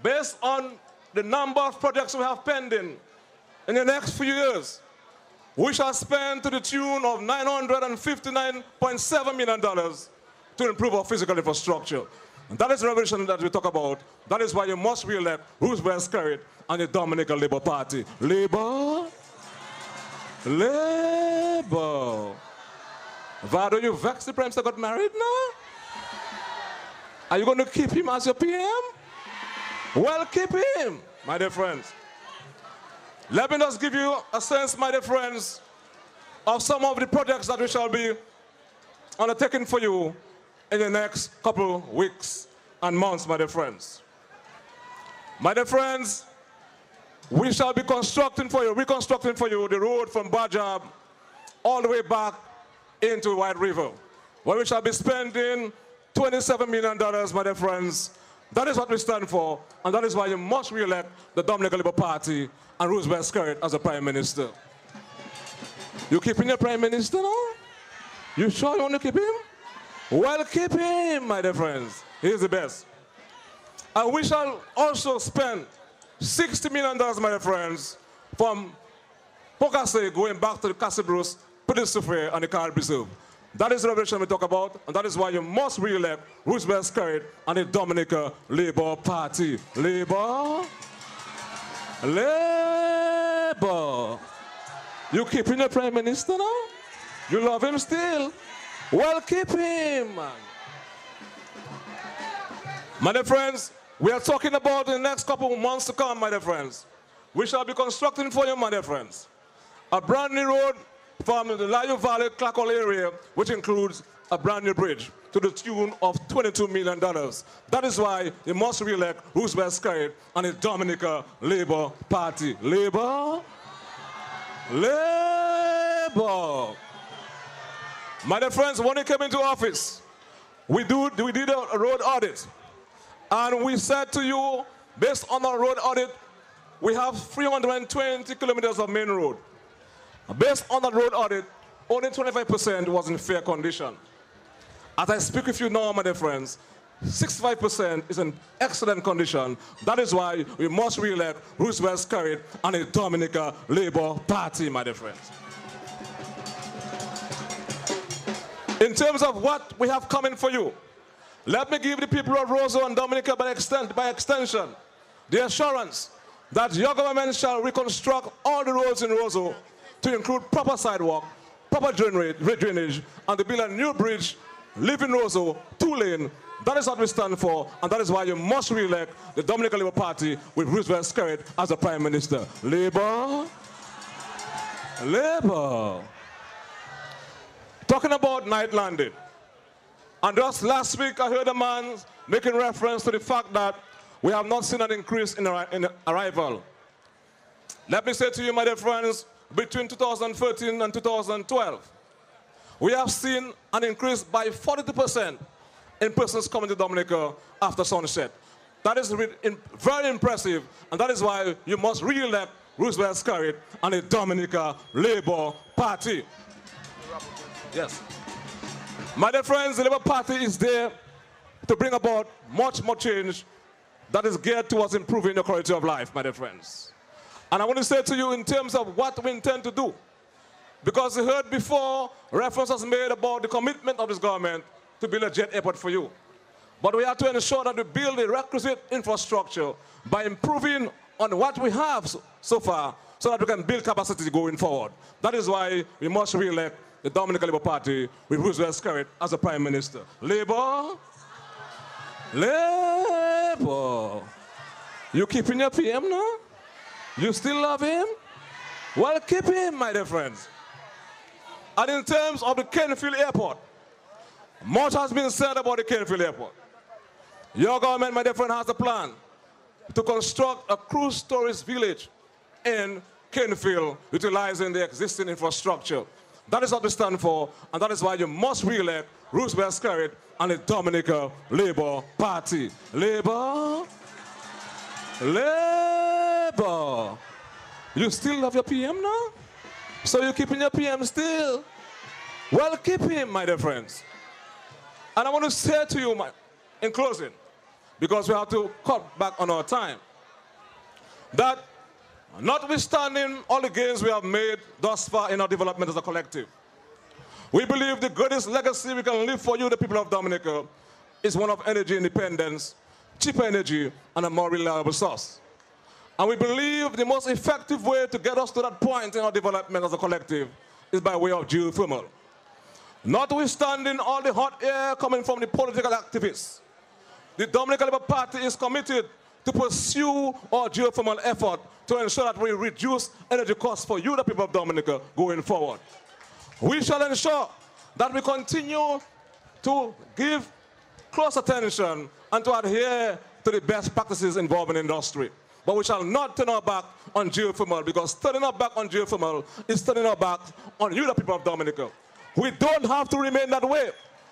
based on the number of projects we have pending in the next few years, we shall spend to the tune of $959.7 million to improve our physical infrastructure. And that is the revolution that we talk about. That is why you must re-elect Roosevelt Scarrett and the Dominica Labour Party. Labour. Vado, you vex the Prime Minister got married now? Are you going to keep him as your PM? Well, keep him, my dear friends. Let me just give you a sense, my dear friends, of some of the projects that we shall be undertaking for you in the next couple weeks and months, my dear friends. My dear friends, we shall be reconstructing for you the road from Bajab all the way back into White River, where we shall be spending $27 million, my dear friends, That is what we stand for, and that is why you must re-elect the Dominica Labour Party and Roosevelt Skerrit as the Prime Minister. You keeping your Prime Minister now? You sure you want to keep him? Well, keep him, my dear friends. He's the best. And we shall also spend $60 million, my dear friends, from Pokase going back to the Castle Bruce, Police Fair, and the Carl Preserve. That is the revolution we talk about, and that is why you must re-elect Roosevelt Skerrit and the Dominica Labour Party. Labour? Labour. You keeping your Prime Minister now? You love him still? Well, keep him, man. My dear friends, we are talking about the next couple of months to come, my dear friends. We shall be constructing for you, my dear friends, a brand new road from the Layo Valley, Clackle area, which includes a brand new bridge to the tune of $22 million. That is why you must re-elect Roosevelt Skerrit and the Dominica Labour Party. Labour? Labour. My dear friends, when he came into office, we did a road audit. And we said to you, based on our road audit, we have 320 kilometers of main road. Based on the road audit, only 25% was in fair condition. As I speak with you now, my dear friends, 65% is in excellent condition. That is why we must re-elect Roosevelt Skerrit and the Dominica Labour Party, my dear friends. In terms of what we have coming for you, let me give the people of Roseau and Dominica by extension the assurance that your government shall reconstruct all the roads in Roseau to include proper sidewalk, proper drainage, and to build a new bridge, Living Roseau, 2-lane. That is what we stand for, and that is why you must re-elect the Dominica Labour Party with Roosevelt Skerrit as the Prime Minister. Labour? Labour. Talking about night landing. And just last week, I heard a man making reference to the fact that we have not seen an increase in arrival. Let me say to you, my dear friends, between 2013 and 2012, we have seen an increase by 42% in persons coming to Dominica after sunset. That is very impressive, and that is why you must re-elect Roosevelt Skerrit and the Dominica Labour Party. Yes. My dear friends, the Labour Party is there to bring about much more change that is geared towards improving your quality of life, my dear friends. And I want to say to you in terms of what we intend to do, because you heard before reference was made about the commitment of this government to build a jet airport for you. But we have to ensure that we build the requisite infrastructure by improving on what we have so far so that we can build capacity going forward. That is why we must re-elect the Dominica Labour Party with Roosevelt Skerrit as the Prime Minister. Labour? Labour. You keeping your PM now? You still love him? Well, keep him, my dear friends. And in terms of the Kenfield Airport, much has been said about the Kenfield Airport. Your government, my dear friend, has a plan to construct a cruise tourist village in Kenfield, utilizing the existing infrastructure. That is what we stand for, and that is why you must re-elect Roosevelt Skerrit and the Dominica Labour Party. Labour? Labour. You still love your PM now? So you're keeping your PM still? Well, keep him, my dear friends. And I want to say to you, in closing, because we have to cut back on our time, that notwithstanding all the gains we have made thus far in our development as a collective, we believe the greatest legacy we can leave for you, the people of Dominica, is one of energy independence, cheaper energy, and a more reliable source. And we believe the most effective way to get us to that point in our development as a collective is by way of geothermal. Notwithstanding all the hot air coming from the political activists, the Dominica Labour Party is committed to pursue our geothermal effort to ensure that we reduce energy costs for you, the people of Dominica, going forward. We shall ensure that we continue to give close attention and to adhere to the best practices involving industry. But we shall not turn our back on geothermal, because turning our back on geothermal is turning our back on you, the people of Dominica. We don't have to remain that way.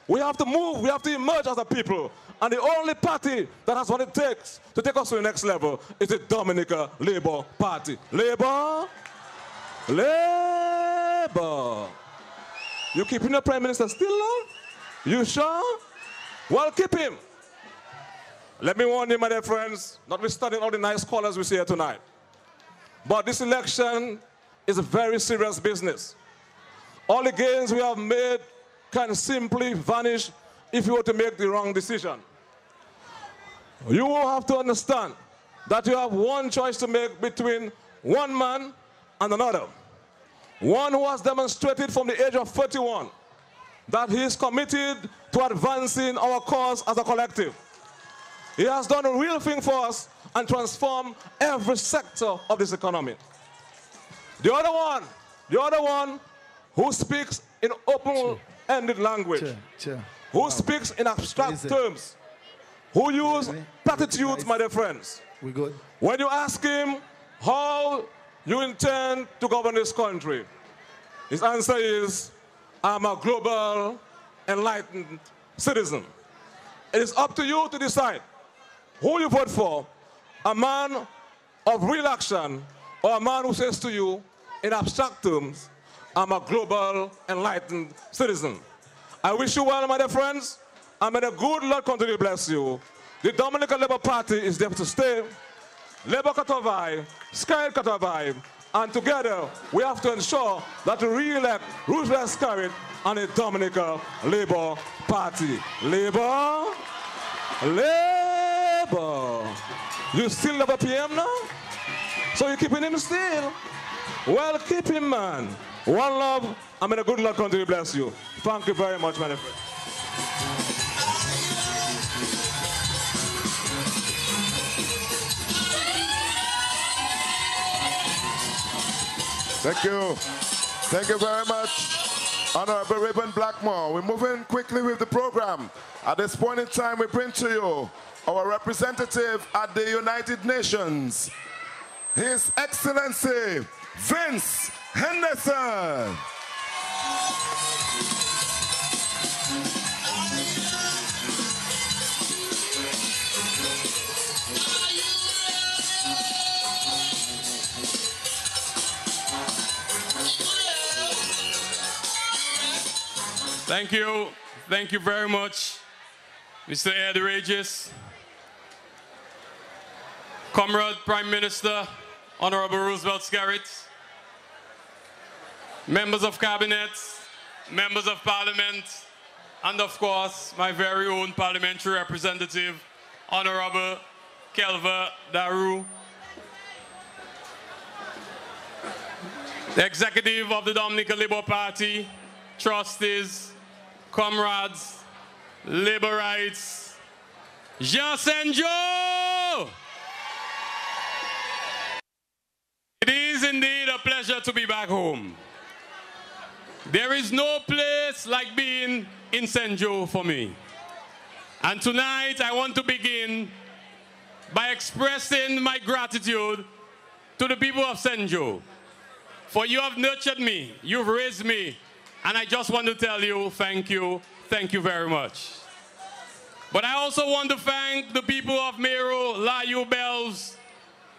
We have to move, we have to emerge as a people And the only party that has what it takes to take us to the next level is the Dominica Labour Party. Labour? Labour. You keeping the Prime Minister still now? You sure? Well, keep him. Let me warn you, my dear friends, notwithstanding all the nice callers we see here tonight, but this election is a very serious business. All the gains we have made can simply vanish if you were to make the wrong decision. You will have to understand that you have one choice to make between one man and another. One who has demonstrated from the age of 31 that he is committed to advancing our cause as a collective. He has done a real thing for us and transformed every sector of this economy. The other one who speaks in open-ended language, who speaks in abstract terms, who use platitudes, my dear friends. We good? When you ask him how you intend to govern this country, his answer is, I'm a global, enlightened citizen. It is up to you to decide who you vote for, a man of real action or a man who says to you in abstract terms, I'm a global, enlightened citizen. I wish you well, my dear friends, and may the good Lord continue to bless you. The Dominica Labour Party is there to stay. Labour Katavai, Sky Katavai, and together we have to ensure that we re-elect Roosevelt Scarrett and the Dominica Labour Party. Labour? Labour. You still have a PM now? So you're keeping him still? Well, keep him, man. One love, and may the good Lord continue to bless you. Thank you very much, my friend. Thank you. Thank you very much, Honorable Rayburn Blackmore. We're moving quickly with the program. At this point in time, we bring to you our representative at the United Nations, His Excellency Vince Henderson. Thank you. Thank you very much, Mr. Ed Regis, Comrade Prime Minister, Honorable Roosevelt Scarrett, members of Cabinet, members of Parliament, and of course, my very own parliamentary representative, Honorable Kelva Daru, the executive of the Dominica Labour Party, trustees, comrades, labor rights, Jean Saint-Jo! It is indeed a pleasure to be back home. There is no place like being in Saint-Jo for me. And tonight I want to begin by expressing my gratitude to the people of Saint-Jo. For you have nurtured me, you've raised me, and I just want to tell you thank you very much. But I also want to thank the people of Mero, Layu, Bells,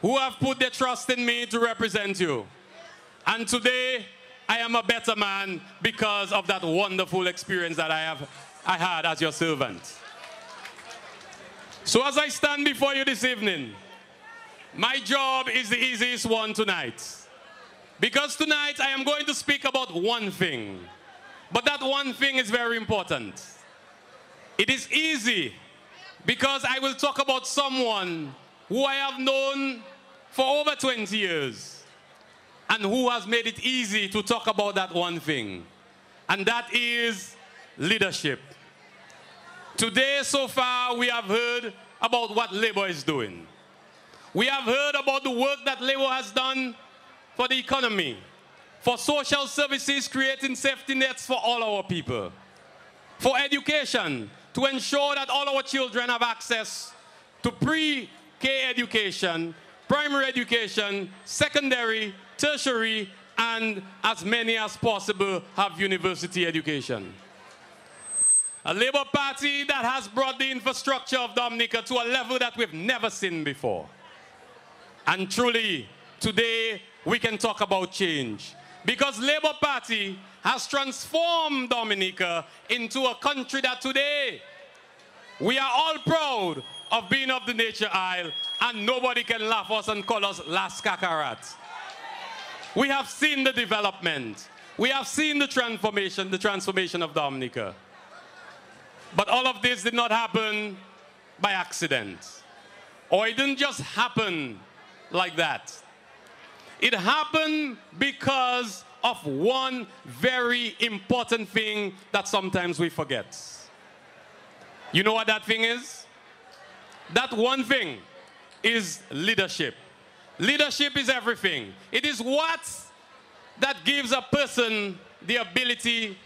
who have put their trust in me to represent you. And today, I am a better man because of that wonderful experience that I had as your servant. So as I stand before you this evening, my job is the easiest one tonight. Because tonight I am going to speak about one thing. But that one thing is very important. It is easy because I will talk about someone who I have known for over 20 years and who has made it easy to talk about that one thing. And that is leadership. Today, so far, we have heard about what Labour is doing. We have heard about the work that Labour has done for the economy, for social services, creating safety nets for all our people, for education, to ensure that all our children have access to pre-K education, primary education, secondary, tertiary, and as many as possible have university education. A Labour Party that has brought the infrastructure of Dominica to a level that we've never seen before. And truly, today, we can talk about change. Because Labour Party has transformed Dominica into a country that today, we are all proud of being of the Nature Isle, and nobody can laugh us and call us Las Kakarats. We have seen the development. We have seen the transformation of Dominica. But all of this did not happen by accident. Or it didn't just happen like that. It happened because of one very important thing that sometimes we forget. You know what that thing is? That one thing is leadership. Leadership is everything. It is what that gives a person the ability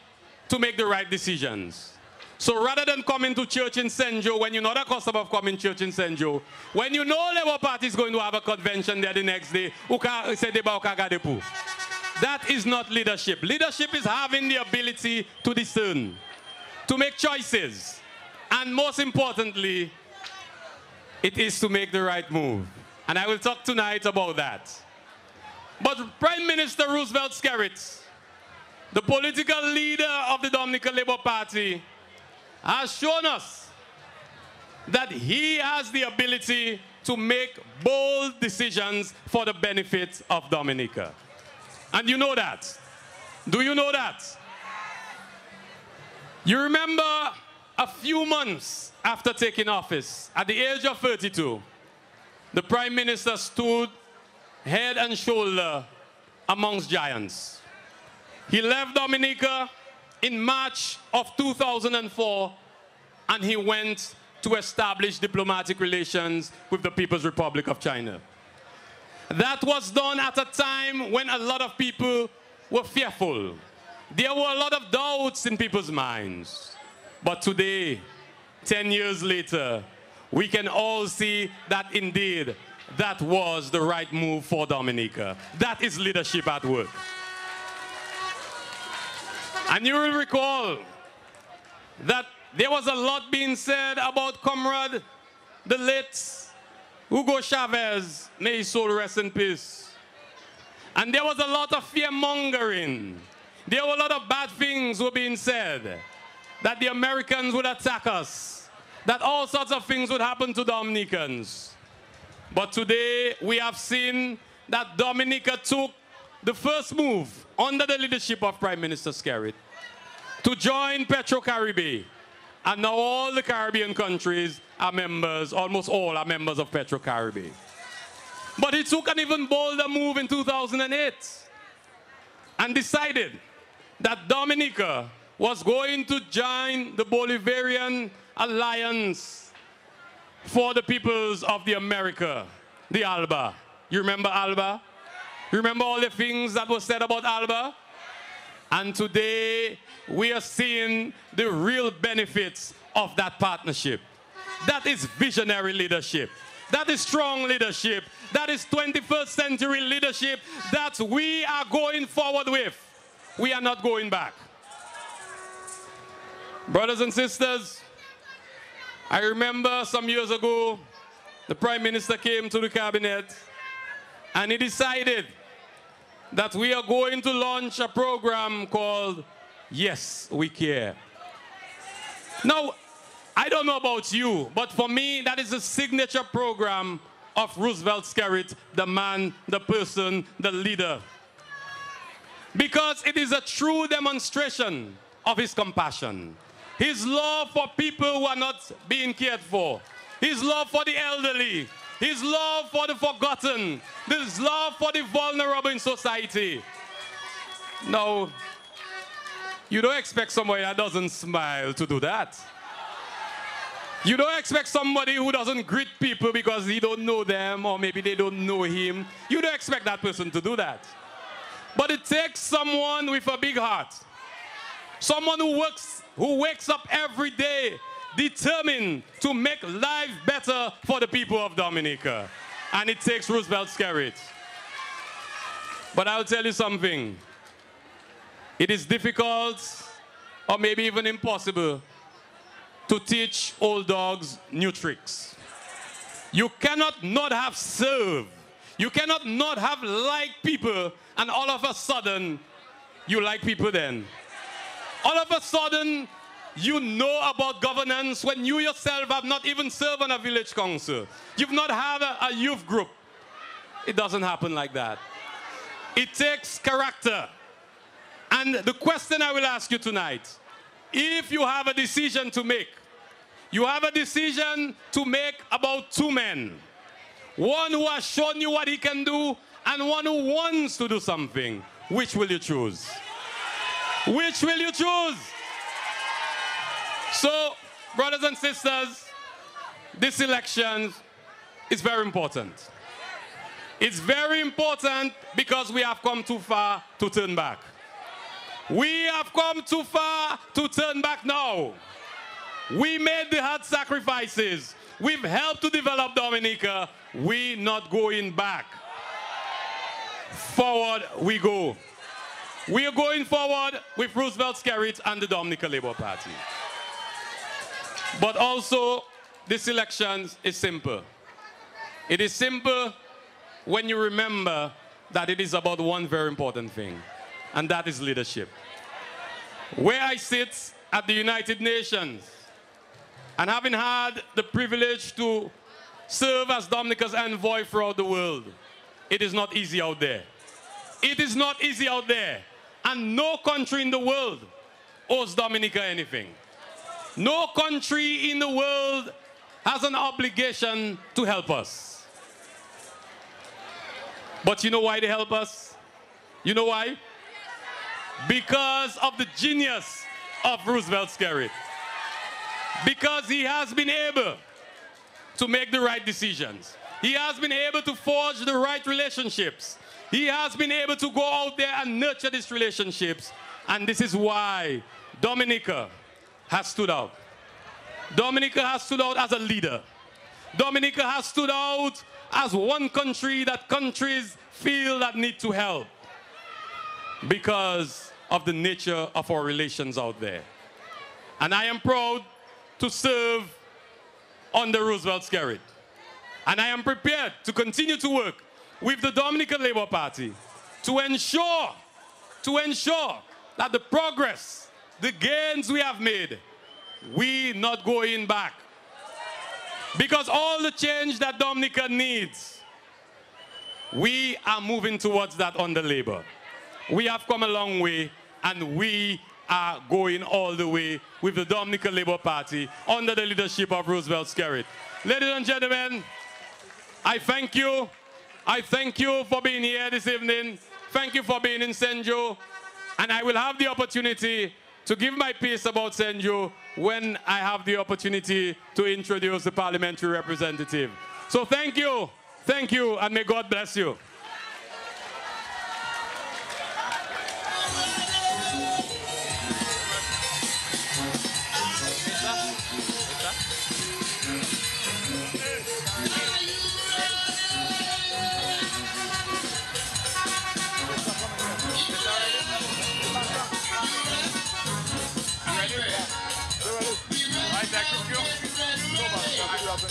to make the right decisions. So rather than coming to church in St. Joe when you're not accustomed of coming to church in St. Joe, when you know Labour Party is going to have a convention there the next day, that is not leadership. Leadership is having the ability to discern, to make choices, and most importantly, it is to make the right move. And I will talk tonight about that. But Prime Minister Roosevelt Skerrit, the political leader of the Dominica Labour Party, has shown us that he has the ability to make bold decisions for the benefit of Dominica. And you know that. Do you know that? You remember a few months after taking office, at the age of 32, the Prime Minister stood head and shoulder amongst giants. He left Dominica in March of 2004, and he went to establish diplomatic relations with the People's Republic of China. That was done at a time when a lot of people were fearful. There were a lot of doubts in people's minds. But today, 10 years later, we can all see that indeed, that was the right move for Dominica. That is leadership at work. And you will recall that there was a lot being said about Comrade, the late Hugo Chavez, may his soul rest in peace. And there was a lot of fear-mongering. There were a lot of bad things were being said, that the Americans would attack us, that all sorts of things would happen to Dominicans. But today, we have seen that Dominica took the first move under the leadership of Prime Minister Skerrit to join Petro-Caribbean. And now all the Caribbean countries are members, almost all are members of Petro-Caribbean. But he took an even bolder move in 2008 and decided that Dominica was going to join the Bolivarian Alliance for the Peoples of the America, the ALBA. You remember ALBA? You remember all the things that were said about ALBA? And today, we are seeing the real benefits of that partnership. That is visionary leadership. That is strong leadership. That is 21st century leadership that we are going forward with. We are not going back. Brothers and sisters, I remember some years ago, the Prime Minister came to the cabinet and he decided that we are going to launch a program called Yes, We Care. Now, I don't know about you, but for me, that is a signature program of Roosevelt Skerrit, the man, the person, the leader. Because it is a true demonstration of his compassion. His love for people who are not being cared for. His love for the elderly. His love for the forgotten. His love for the vulnerable in society. Now, you don't expect somebody that doesn't smile to do that. You don't expect somebody who doesn't greet people because he don't know them or maybe they don't know him. You don't expect that person to do that. But it takes someone with a big heart. Someone who wakes up every day determined to make life better for the people of Dominica. And it takes Roosevelt Skerrit. But I'll tell you something. It is difficult or maybe even impossible to teach old dogs new tricks. You cannot not have served. You cannot not have liked people, and all of a sudden, you like people then. All of a sudden, you know about governance when you yourself have not even served on a village council. You've not had a youth group. It doesn't happen like that. It takes character. And the question I will ask you tonight, if you have a decision to make, you have a decision to make about two men. One who has shown you what he can do and one who wants to do something. Which will you choose? Which will you choose? So, brothers and sisters, this election is very important. It's very important because we have come too far to turn back. We have come too far to turn back now. We made the hard sacrifices. We've helped to develop Dominica. We're not going back. Forward we go. We are going forward with Roosevelt Skerrit and the Dominica Labour Party. But also, this election is simple. It is simple when you remember that it is about one very important thing, and that is leadership. Where I sit at the United Nations, and having had the privilege to serve as Dominica's envoy throughout the world, it is not easy out there. It is not easy out there. And no country in the world owes Dominica anything. No country in the world has an obligation to help us. But you know why they help us? You know why? Because of the genius of Roosevelt Skerrit. Because he has been able to make the right decisions. He has been able to forge the right relationships. He has been able to go out there and nurture these relationships. And this is why Dominica has stood out. Dominica has stood out as a leader. Dominica has stood out as one country that countries feel that need to help because of the nature of our relations out there. And I am proud to serve under Roosevelt Skerrit. And I am prepared to continue to work with the Dominica Labour Party to ensure that the progress, the gains we have made, we not going back. Because all the change that Dominica needs, we are moving towards that under Labour. We have come a long way, and we are going all the way with the Dominica Labour Party under the leadership of Roosevelt Skerrit. Ladies and gentlemen, I thank you. I thank you for being here this evening. Thank you for being in St. Joe. And I will have the opportunity to give my piece about St. Joe when I have the opportunity to introduce the parliamentary representative. So thank you, and may God bless you.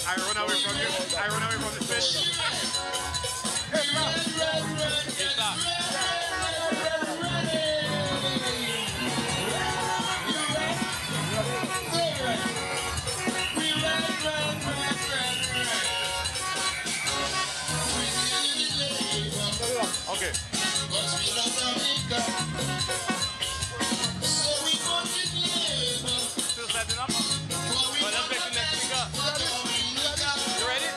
I run away from you. I run away from the stage. Okay. Still setting up? Well, let's make the next speaker. You ready?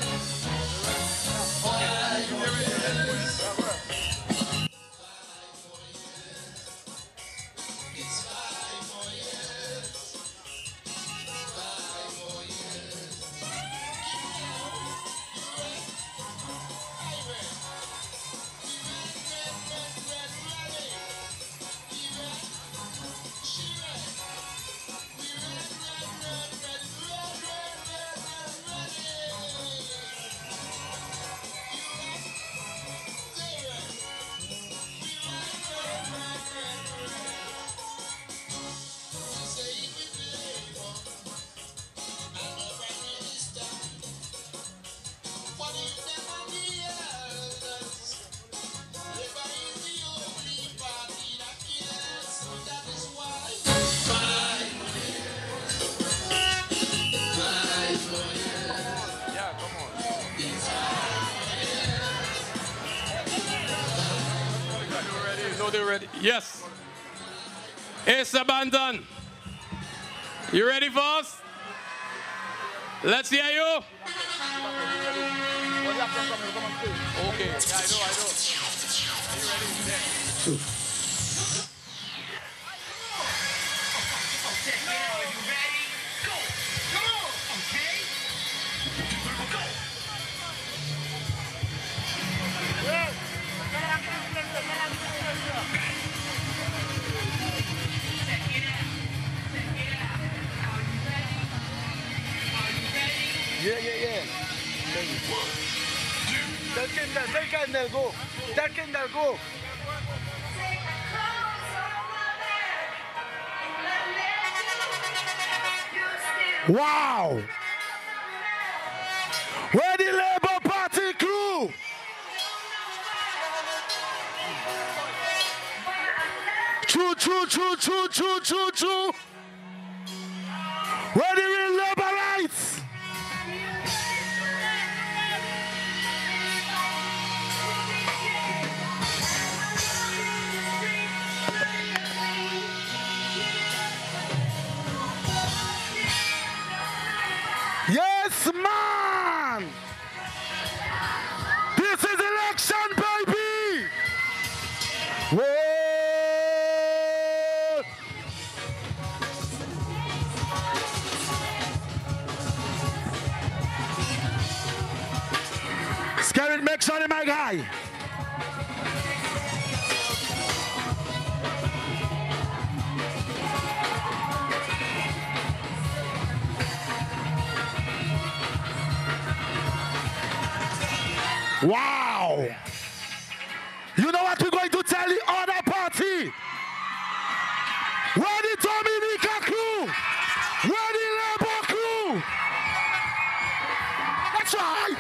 know they're ready. Yes. Ace Abandon. You ready for us? Let's hear you. Okay, yeah, I know. Are you ready? Yeah. Yeah. Tell Kendall, go. Tell Kendall, go. Wow. Where the Labour Party crew? True. Where the real Laborites? Yes, man! This is election, baby! Whoa! Scared, make sure my guy. Wow! You know what we're going to tell the other party? Where the Dominica crew? Where the Labour crew? That's right!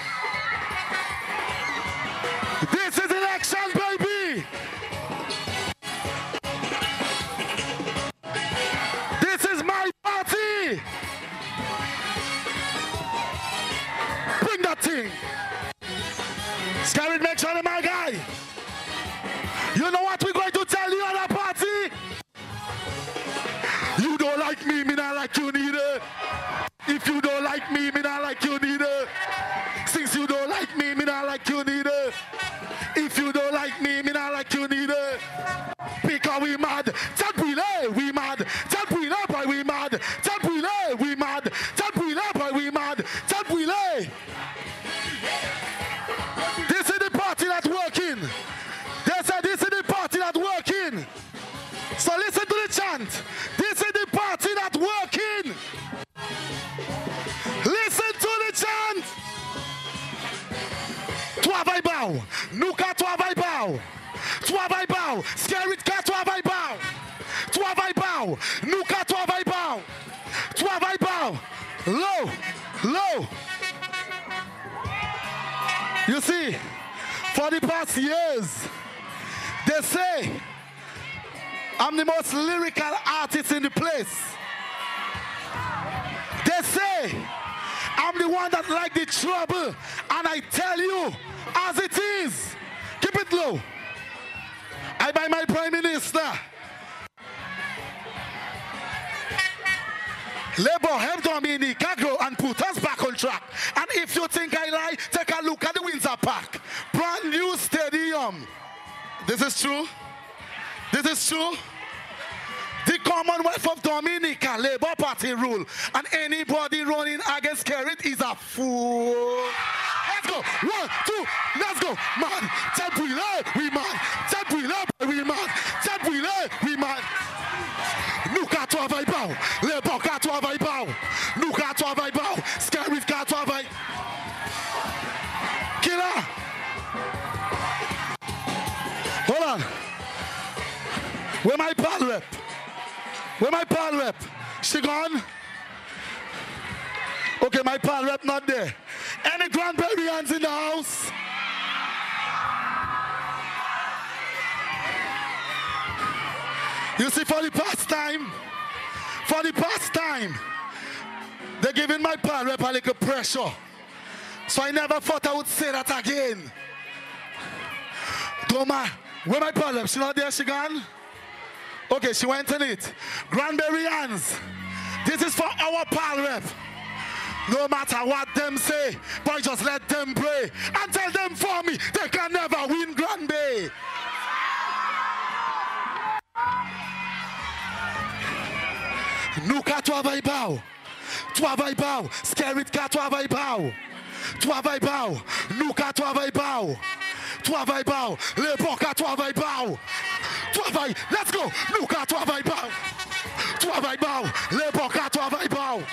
This is election, baby! This is my party! Bring that thing! Scared, make sure my guy. You know what we're going to tell the other party? You don't like me not like you neither. If you don't like me not like you neither. Since you don't like me not like you neither. If you don't like me not like you neither. Because we mad. We mad. Boy, we mad. We mad. Boy, we mad. This is the party that's working. They said this is the party that's working. So listen to the chant. This is the party that's working. Listen to the chant. Toi vai bow. Nuka toi vai bow. Toi vai bow. Scary cat toi vai bow. Toi vai bow. Nuka toi vai bow. Toi vai bow. Low. You see, for the past years, they say I'm the most lyrical artist in the place. They say I'm the one that like the trouble, and I tell you, as it is, keep it low. I buy my Prime Minister. Labour help Dominica grow and put us back on track. And if you think I lie, take a look at the Windsor Park. Brand new stadium. This is true. The Commonwealth of Dominica Labour Party rule. And anybody running against Kerrit is a fool. Let's go. 1, 2, let's go. Man, we man. Nous qu'à toi vai bau, les bons qu'à toi vai bau, nous qu'à toi vai bau, Scary qu'à toi vai. Killer. Hold on. Where my pal rep? She gone? Okay, my pal rep not there. Any grandparents in the house? You see, for the past time, they're giving my pal rep a little pressure. So I never thought I would say that again. Where my problem? She not there, she gone? Okay, she went in it. Granberry hands. This is for our pal rep. No matter what them say, boy, just let them pray and tell them for me they can never win Granby. Nuka toi vaibao. Toi vaibao. Scarit ka toi vaibao. Toi vaibao. Nuka toi vaibao. Toi vaibao. Le boka toi vaibao. Toi vai. Let's go. Nuka toi vaibao. Toi vaibao. Le boka toi vaibao.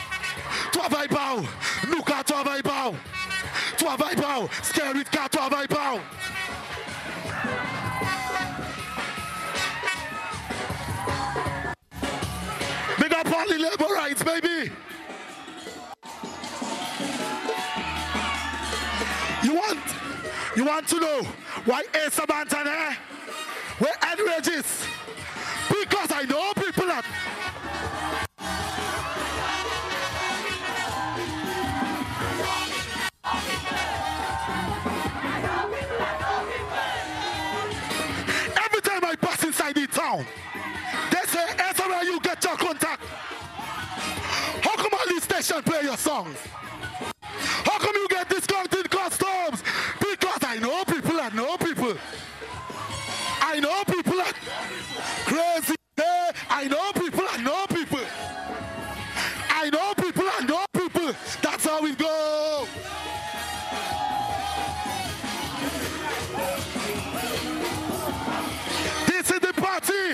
Toi vaibao. Nuka toi vaibao. Toi vaibao. Scarit ka toi vaibao. Big up all the labor rights, baby. You want to know why Asa Bantane, where outrage is? Because I know people that every time I pass inside the town, they say, Asa, where you get your contact? How come all these stations play your songs? How come you get discounted customs? Because I know people that know people. I know people that crazy. I know people that know people. I know people that know people. That's how we go. This is the party.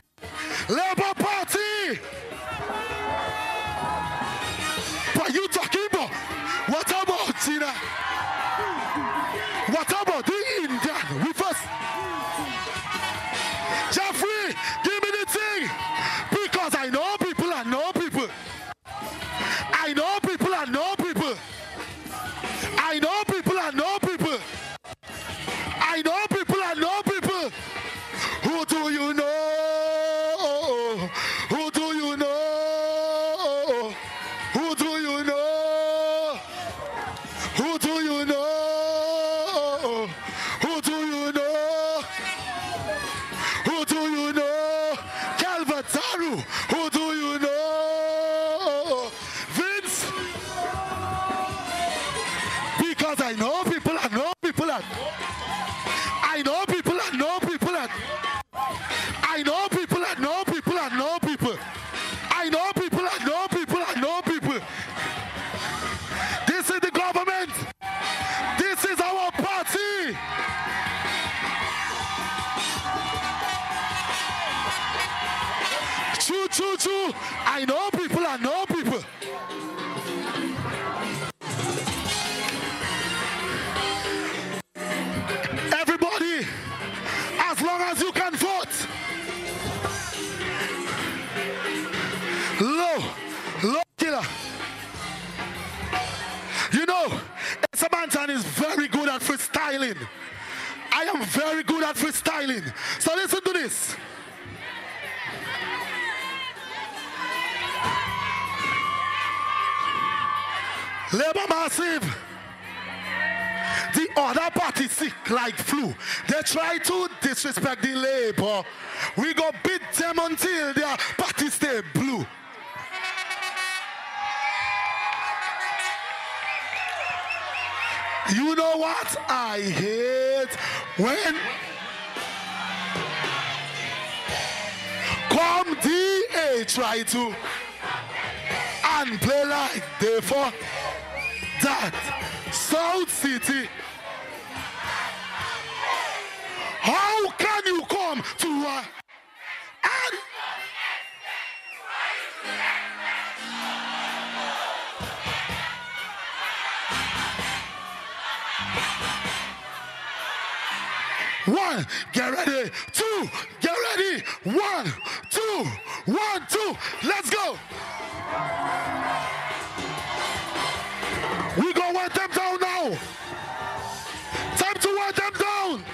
Labour Party. What you talking about? What about China? What about the Indian? We first. Jeffrey, give me the thing. Because I know people and know people. I know people and know people. I know people and know people. I know people and know people. Who do you know? Who do you know? Who do you know? Who do you know? Who do you know? Who do you know? Calvataru, who do you know? Vince, because I know people and know people and I know people and know people and I know people and know people and know people. I know people and know people and know people. This is the government. This is our party. Choo, choo, choo. I know people and know people. Everybody, as long as you can vote. Low killer. You know, Asa Bantan is very good at freestyling. I am very good at freestyling. So listen to this. Labour Massive. The other party sick like flu. They try to disrespect the Labour. We go beat them until their party stay blue. You know what I hate? When come DA try to and play like they for that South City. How can you come to and one, get ready, two, get ready, 1, 2, 1, 2, let's go. We gonna wear them down now. Time to wear them down.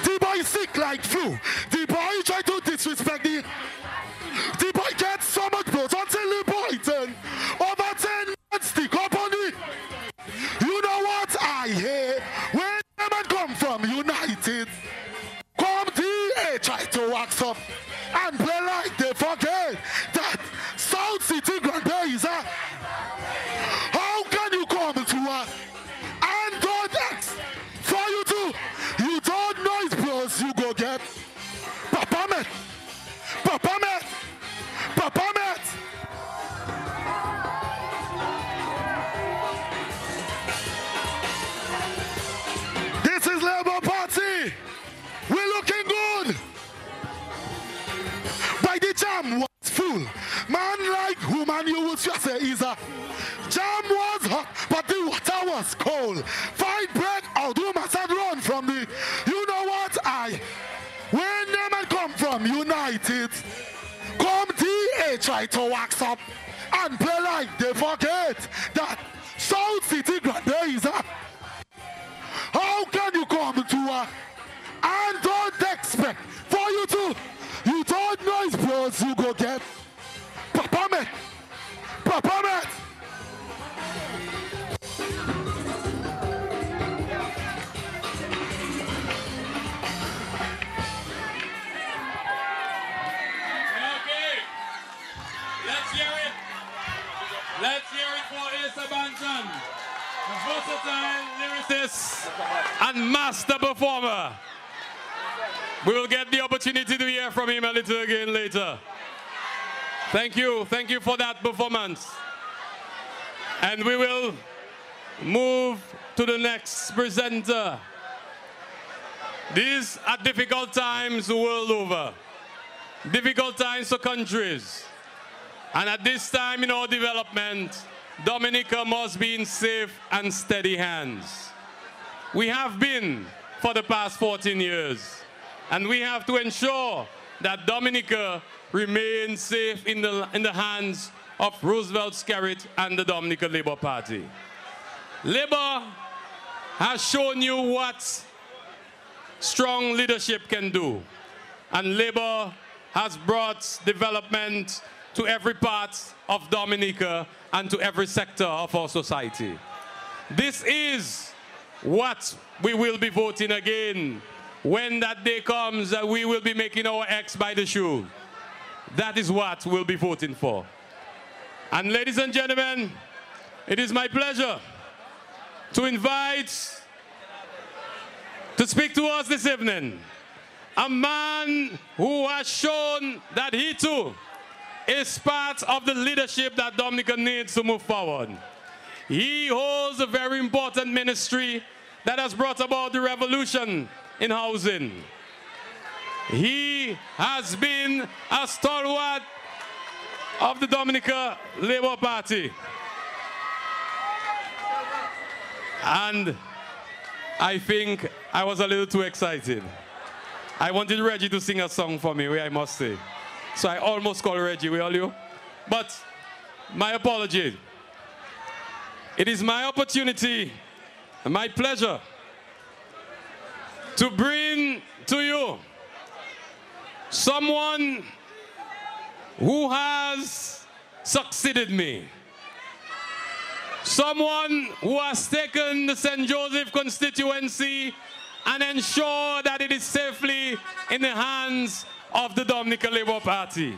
The boy sick like flu. The boy try to disrespect the boy gets so much blood until the boy turn over 10 men stick up on it. You know what I hate? When is a jam was hot, but the water was cold. Fight break out, you must have run from the. You know what when them and come from United, come DA try to wax up and play like they forget that South City Grande is a. How can you come to a and don't expect for you to? You don't know his bros, you go get Papa man. Papa man. Let's hear it for Asa Banton, a versatile lyricist and master performer. We will get the opportunity to hear from him a little again later. Thank you for that performance. And we will move to the next presenter. These are difficult times the world over. Difficult times for countries. And at this time in our development, Dominica must be in safe and steady hands. We have been for the past 14 years. And we have to ensure that Dominica remains safe in the hands of Roosevelt Skerrit and the Dominica Labour Party. Labour has shown you what strong leadership can do. And Labour has brought development to every part of Dominica and to every sector of our society. This is what we will be voting again when that day comes that we will be making our X by the shoe. That is what we'll be voting for. And ladies and gentlemen, it is my pleasure to invite to speak to us this evening a man who has shown that he too is part of the leadership that Dominica needs to move forward. He holds a very important ministry that has brought about the revolution in housing. He has been a stalwart of the Dominica Labour Party. And I think I was a little too excited. I wanted Reggie to sing a song for me, I must say. So I almost called Reggie, will you? But my apology. It is my opportunity and my pleasure to bring to you someone who has succeeded me. Someone who has taken the St. Joseph constituency and ensured that it is safely in the hands of the Dominica Labour Party.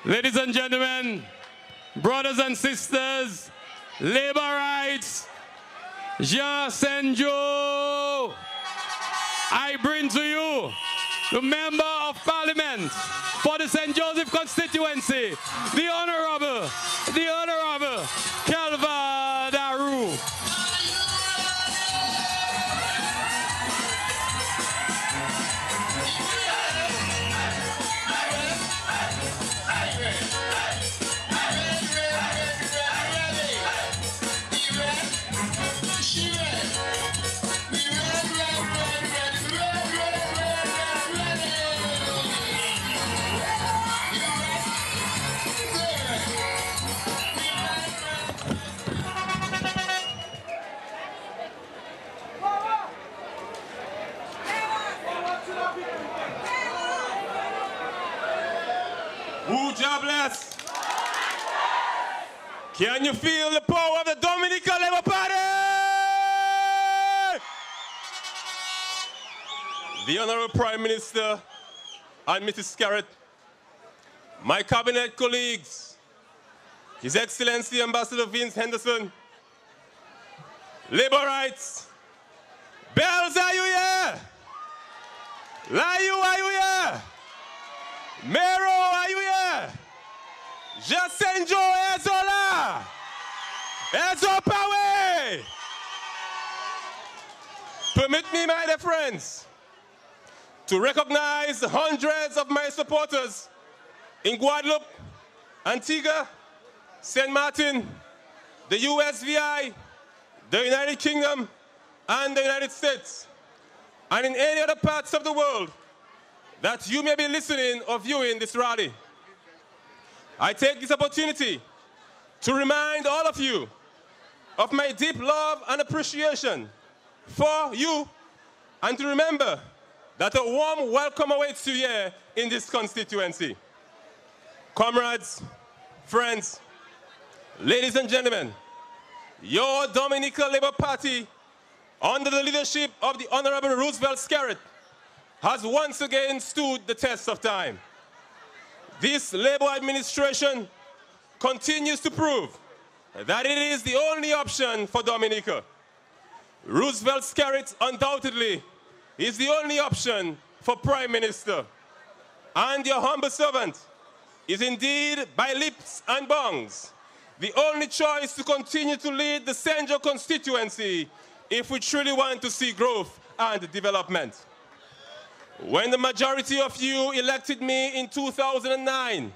Ladies and gentlemen, brothers and sisters, Labour rights, Jean St. Joe, I bring to you the Member of Parliament for the St. Joseph constituency, the Honorable Kelva Daru. Who jobless? Can you feel the power of the Dominica Labour Party? The Honorable Prime Minister and Mrs. Skerrit, my cabinet colleagues, His Excellency Ambassador Vince Henderson, Labour rights, Bells, are you here? Layu, are you here? Mero, are you here? Jacenjo, Ezola! Ezopawe! Permit me, my dear friends, to recognize the hundreds of my supporters in Guadeloupe, Antigua, St. Martin, the USVI, the United Kingdom, and the United States, and in any other parts of the world that you may be listening or viewing this rally. I take this opportunity to remind all of you of my deep love and appreciation for you, and to remember that a warm welcome awaits you here in this constituency. Comrades, friends, ladies and gentlemen, your Dominica Labour Party, under the leadership of the Honorable Roosevelt Skerritt, has once again stood the test of time. This Labour administration continues to prove that it is the only option for Dominica. Roosevelt Skerritt undoubtedly is the only option for Prime Minister. And your humble servant is indeed, by leaps and bounds, the only choice to continue to lead the St. Joe constituency if we truly want to see growth and development. When the majority of you elected me in 2009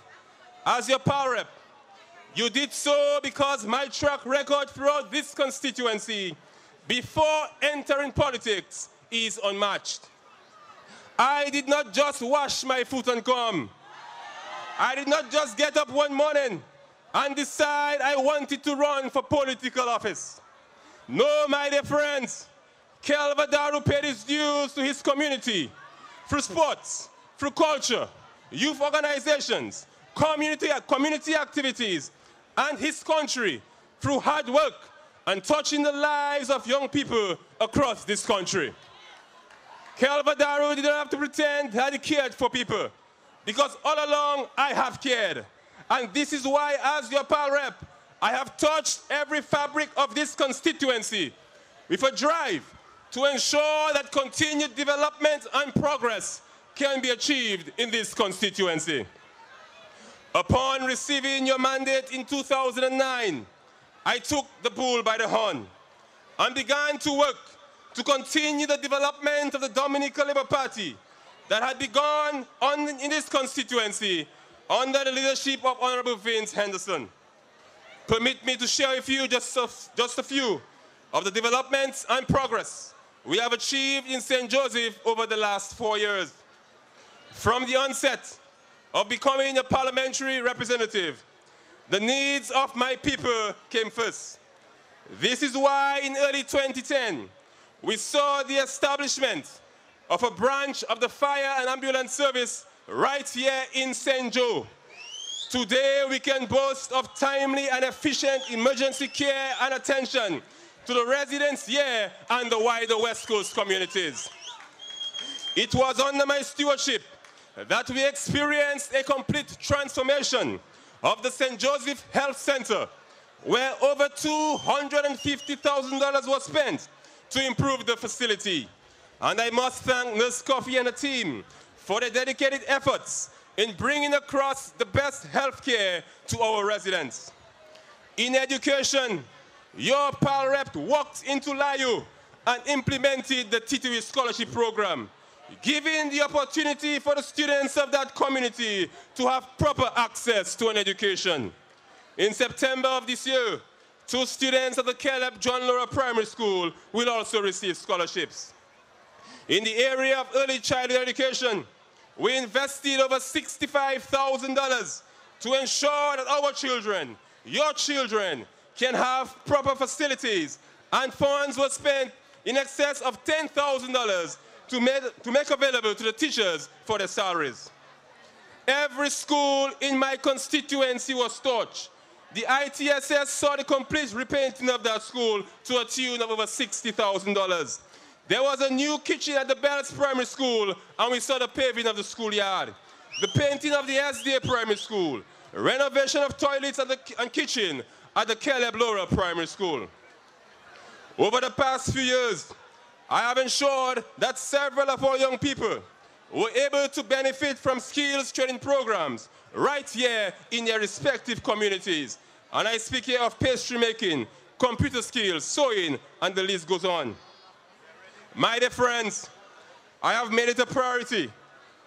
as your power rep, you did so because my track record throughout this constituency before entering politics is unmatched. I did not just wash my foot and come. I did not just get up one morning and decide I wanted to run for political office. No, my dear friends, Kelvadaru paid his dues to his community through sports, through culture, youth organizations, community activities, and his country through hard work and touching the lives of young people across this country. Kelvadaru didn't have to pretend that he cared for people, because all along I have cared. And this is why, as your power rep, I have touched every fabric of this constituency with a drive to ensure that continued development and progress can be achieved in this constituency. Upon receiving your mandate in 2009, I took the bull by the horn and began to work to continue the development of the Dominica Labour Party that had begun in this constituency under the leadership of Honorable Vince Henderson. Permit me to share with you just a few of the developments and progress we have achieved in St. Joseph over the last 4 years. From the onset of becoming a parliamentary representative, the needs of my people came first. This is why in early 2010, we saw the establishment of a branch of the fire and ambulance service right here in St. Joe. Today, we can boast of timely and efficient emergency care and attention to the residents here and the wider West Coast communities. It was under my stewardship that we experienced a complete transformation of the St. Joseph Health Center, where over $250,000 was spent to improve the facility. And I must thank Nurse Coffee and the team for their dedicated efforts in bringing across the best health care to our residents. In education, your pal rep walked into Layu and implemented the Titui Scholarship Program, giving the opportunity for the students of that community to have proper access to an education. In September of this year, 2 students at the Caleb John Laura Primary School will also receive scholarships. In the area of early childhood education, we invested over $65,000 to ensure that our children, your children, can have proper facilities, and funds were spent in excess of $10,000 to make available to the teachers for their salaries. Every school in my constituency was touched. The ITSS saw the complete repainting of that school to a tune of over $60,000. There was a new kitchen at the Bells Primary School, and we saw the paving of the schoolyard. The painting of the SDA Primary School, renovation of toilets and kitchen at the Caleb Laura Primary School. Over the past few years, I have ensured that several of our young people were able to benefit from skills training programs right here in their respective communities. And I speak here of pastry making, computer skills, sewing, and the list goes on. My dear friends, I have made it a priority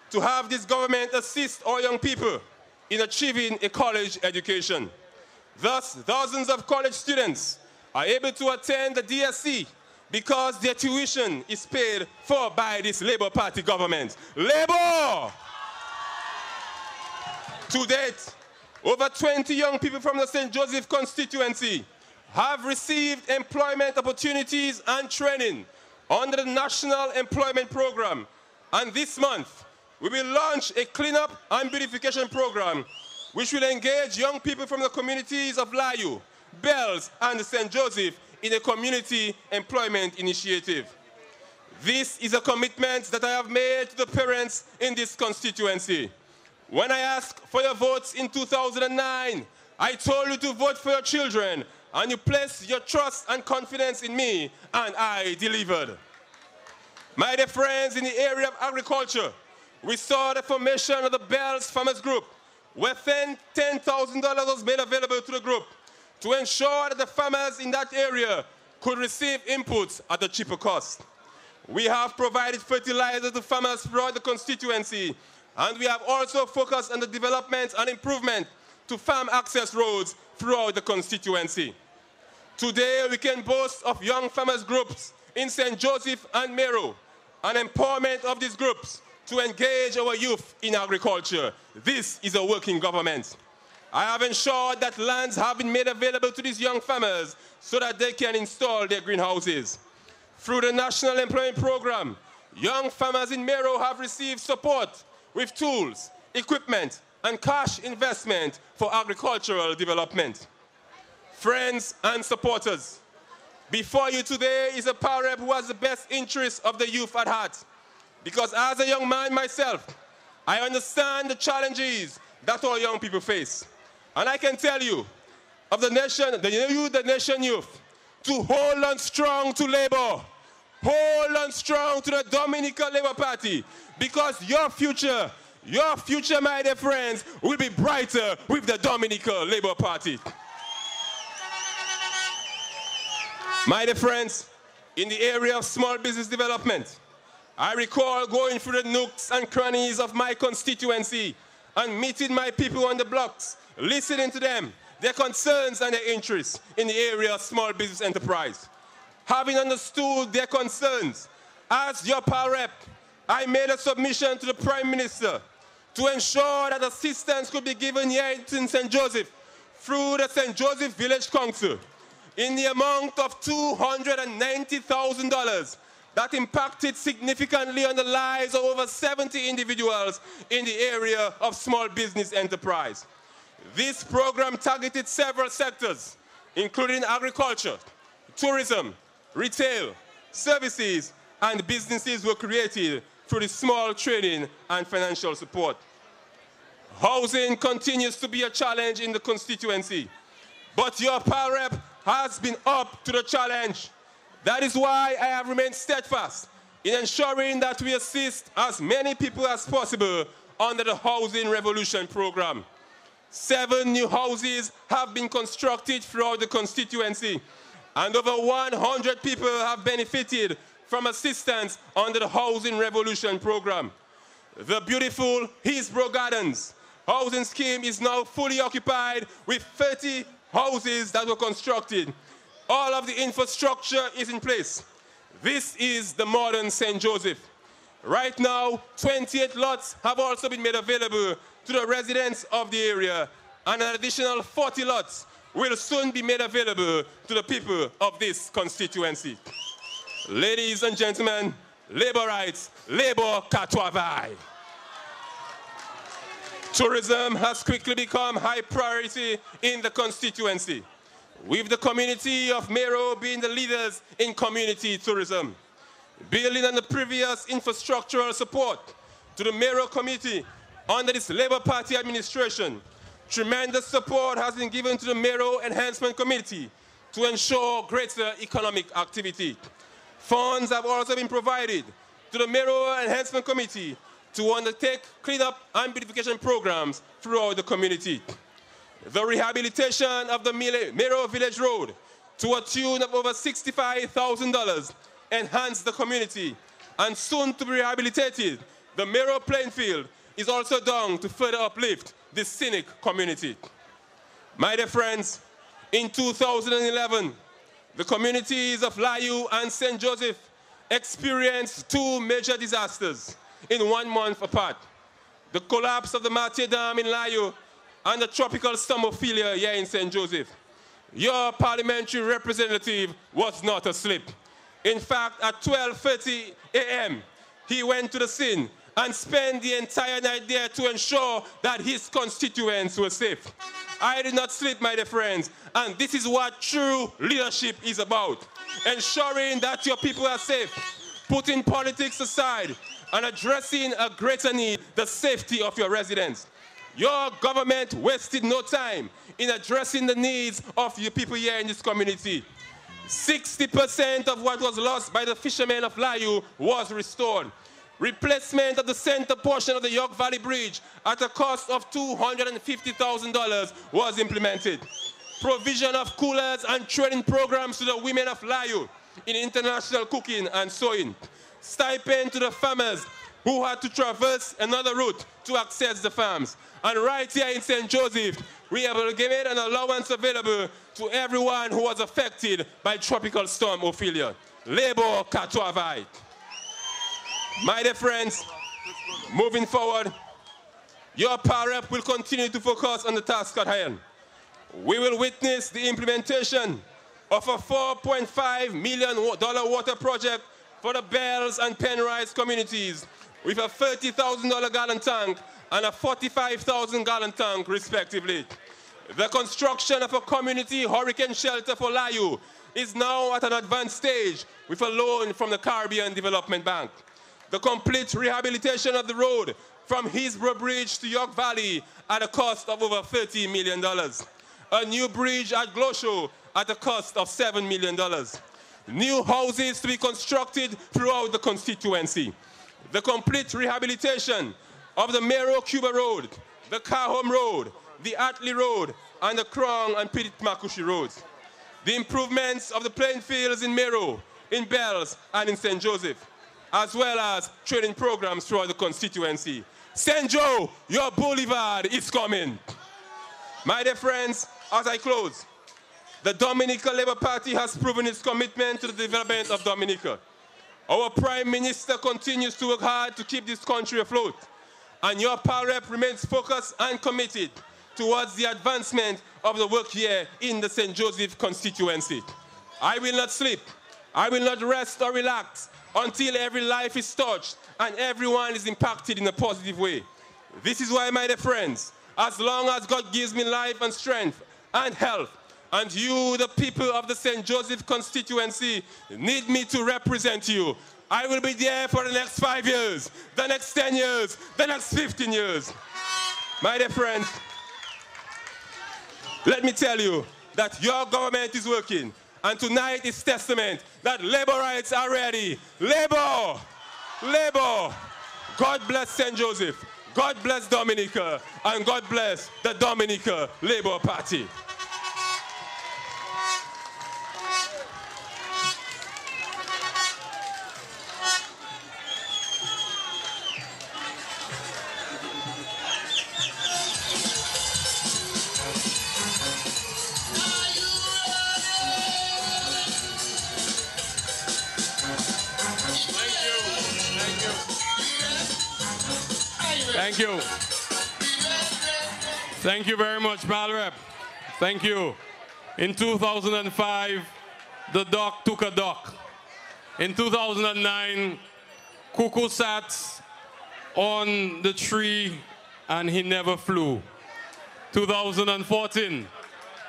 to have this government assist our young people in achieving a college education. Thus, thousands of college students are able to attend the DSC because their tuition is paid for by this Labour Party government. Labour! To date, over 20 young people from the St. Joseph constituency have received employment opportunities and training under the National Employment Program. And this month, we will launch a cleanup and beautification program which will engage young people from the communities of Layu, Bells, and St. Joseph in a community employment initiative. This is a commitment that I have made to the parents in this constituency. When I asked for your votes in 2009, I told you to vote for your children, and you placed your trust and confidence in me, and I delivered. My dear friends, in the area of agriculture, we saw the formation of the Bells Farmers Group, where $10,000 was made available to the group to ensure that the farmers in that area could receive inputs at a cheaper cost. We have provided fertilizer to farmers throughout the constituency, and we have also focused on the development and improvement to farm access roads throughout the constituency. Today, we can boast of young farmers groups in St. Joseph and Mero, and empowerment of these groups to engage our youth in agriculture. This is a working government. I have ensured that lands have been made available to these young farmers so that they can install their greenhouses. Through the National Employment Program, young farmers in Mero have received support with tools, equipment, and cash investment for agricultural development. Friends and supporters, before you today is a power rep who has the best interests of the youth at heart. Because as a young man myself, I understand the challenges that all young people face. And I can tell you, of the nation, the nation youth, to hold on strong to Labour, hold on strong to the Dominica Labour Party, because your future, my dear friends, will be brighter with the Dominica Labour Party. My dear friends, in the area of small business development, I recall going through the nooks and crannies of my constituency and meeting my people on the blocks, listening to them, their concerns and their interests in the area of small business enterprise. Having understood their concerns, as your power rep, I made a submission to the Prime Minister to ensure that assistance could be given here in St. Joseph through the St. Joseph Village Council in the amount of $290,000 that impacted significantly on the lives of over 70 individuals in the area of small business enterprise. This program targeted several sectors, including agriculture, tourism, retail, services, and businesses were created through the small training and financial support. Housing continues to be a challenge in the constituency, but your power rep has been up to the challenge. That is why I have remained steadfast in ensuring that we assist as many people as possible under the Housing Revolution program. 7 new houses have been constructed throughout the constituency, and over 100 people have benefited from assistance under the Housing Revolution program. The beautiful Hillsborough Gardens housing scheme is now fully occupied with 30 houses that were constructed. All of the infrastructure is in place. This is the modern St. Joseph. Right now, 28 lots have also been made available to the residents of the area, and an additional 40 lots will soon be made available to the people of this constituency. Ladies and gentlemen, Labour rights, Labour Katwavai. Tourism has quickly become high priority in the constituency, with the community of Mero being the leaders in community tourism. Building on the previous infrastructural support to the Mero community under this Labour Party administration, tremendous support has been given to the Mero Enhancement Committee to ensure greater economic activity. Funds have also been provided to the Mero Enhancement Committee to undertake cleanup and beautification programs throughout the community. The rehabilitation of the Mero Village Road to a tune of over $65,000 enhanced the community, and soon to be rehabilitated, the Mero playing field is also done to further uplift this scenic community. My dear friends, In 2011, the communities of Layu and St. Joseph experienced two major disasters in 1 month apart. The collapse of the Mate Dam in Layu and the tropical storm Ophelia here in St. Joseph. Your parliamentary representative was not asleep. In fact, at 12:30 a.m., he went to the scene and spent the entire night there to ensure that his constituents were safe. I did not sleep, my dear friends, and this is what true leadership is about. Ensuring that your people are safe, putting politics aside, and addressing a greater need, the safety of your residents. Your government wasted no time in addressing the needs of your people here in this community. 60% of what was lost by the fishermen of Layu was restored. Replacement of the center portion of the York Valley Bridge at a cost of $250,000 was implemented. Provision of coolers and training programs to the women of Layu in international cooking and sewing. Stipend to the farmers who had to traverse another route to access the farms. And right here in St. Joseph, we have given an allowance available to everyone who was affected by Tropical Storm Ophelia. Labor Katuavite. My dear friends, moving forward, your power rep will continue to focus on the task at hand. We will witness the implementation of a $4.5 million water project for the Bells and Penrise communities with a $30,000 gallon tank and a $45,000 gallon tank, respectively. The construction of a community hurricane shelter for Layu is now at an advanced stage with a loan from the Caribbean Development Bank. The complete rehabilitation of the road from Hillsborough Bridge to York Valley at a cost of over $30 million. A new bridge at Glosho at a cost of $7 million. New houses to be constructed throughout the constituency. The complete rehabilitation of the Mero-Cuba Road, the Cahome Road, the Atley Road, and the Krong and Petit-Makushi roads. The improvements of the playing fields in Mero, in Bells, and in St. Joseph, as well as training programs throughout the constituency. St. Joe, your boulevard is coming. My dear friends, as I close, the Dominica Labour Party has proven its commitment to the development of Dominica. Our Prime Minister continues to work hard to keep this country afloat, and your power rep remains focused and committed towards the advancement of the work here in the St. Joseph constituency. I will not sleep, I will not rest or relax until every life is touched and everyone is impacted in a positive way. This is why, my dear friends, as long as God gives me life and strength and health, and you, the people of the St. Joseph constituency, need me to represent you, I will be there for the next 5 years, the next 10 years, the next 15 years. My dear friends, let me tell you that your government is working, and tonight is testament that labor rights are ready. Labor! Labor! God bless St. Joseph, God bless Dominica, and God bless the Dominica Labour Party. Thank you. Thank you very much, Malrep. Thank you. In 2005, the duck took a duck. In 2009, Cuckoo sat on the tree and he never flew. 2014,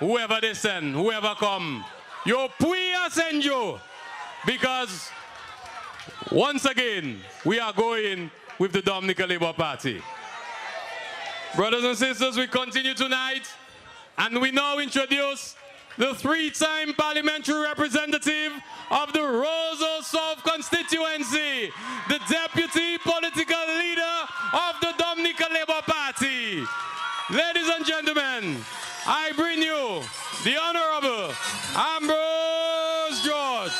whoever they send, whoever come, yo puya send you. Because once again, we are going with the Dominica Labour Party. Brothers and sisters, we continue tonight, and we now introduce the three-time parliamentary representative of the Roseau South constituency, the deputy political leader of the Dominica Labour Party. Ladies and gentlemen, I bring you the Honorable Ambrose George.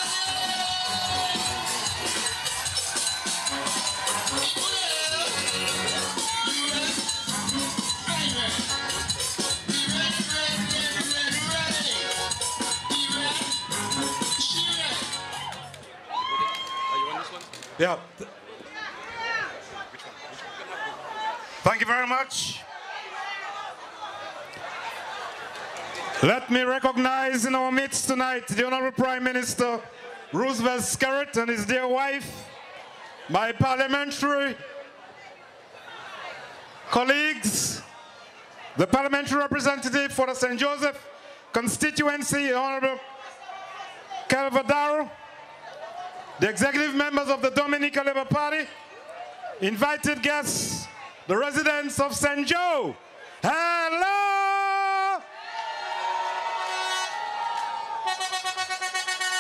Yeah. Thank you very much. Let me recognize in our midst tonight the Honorable Prime Minister Roosevelt Skerritt and his dear wife, my parliamentary colleagues, the parliamentary representative for the St. Joseph constituency, Honorable Calvadaro, the executive members of the Dominica Labour Party, invited guests, the residents of St. Joe. Hello!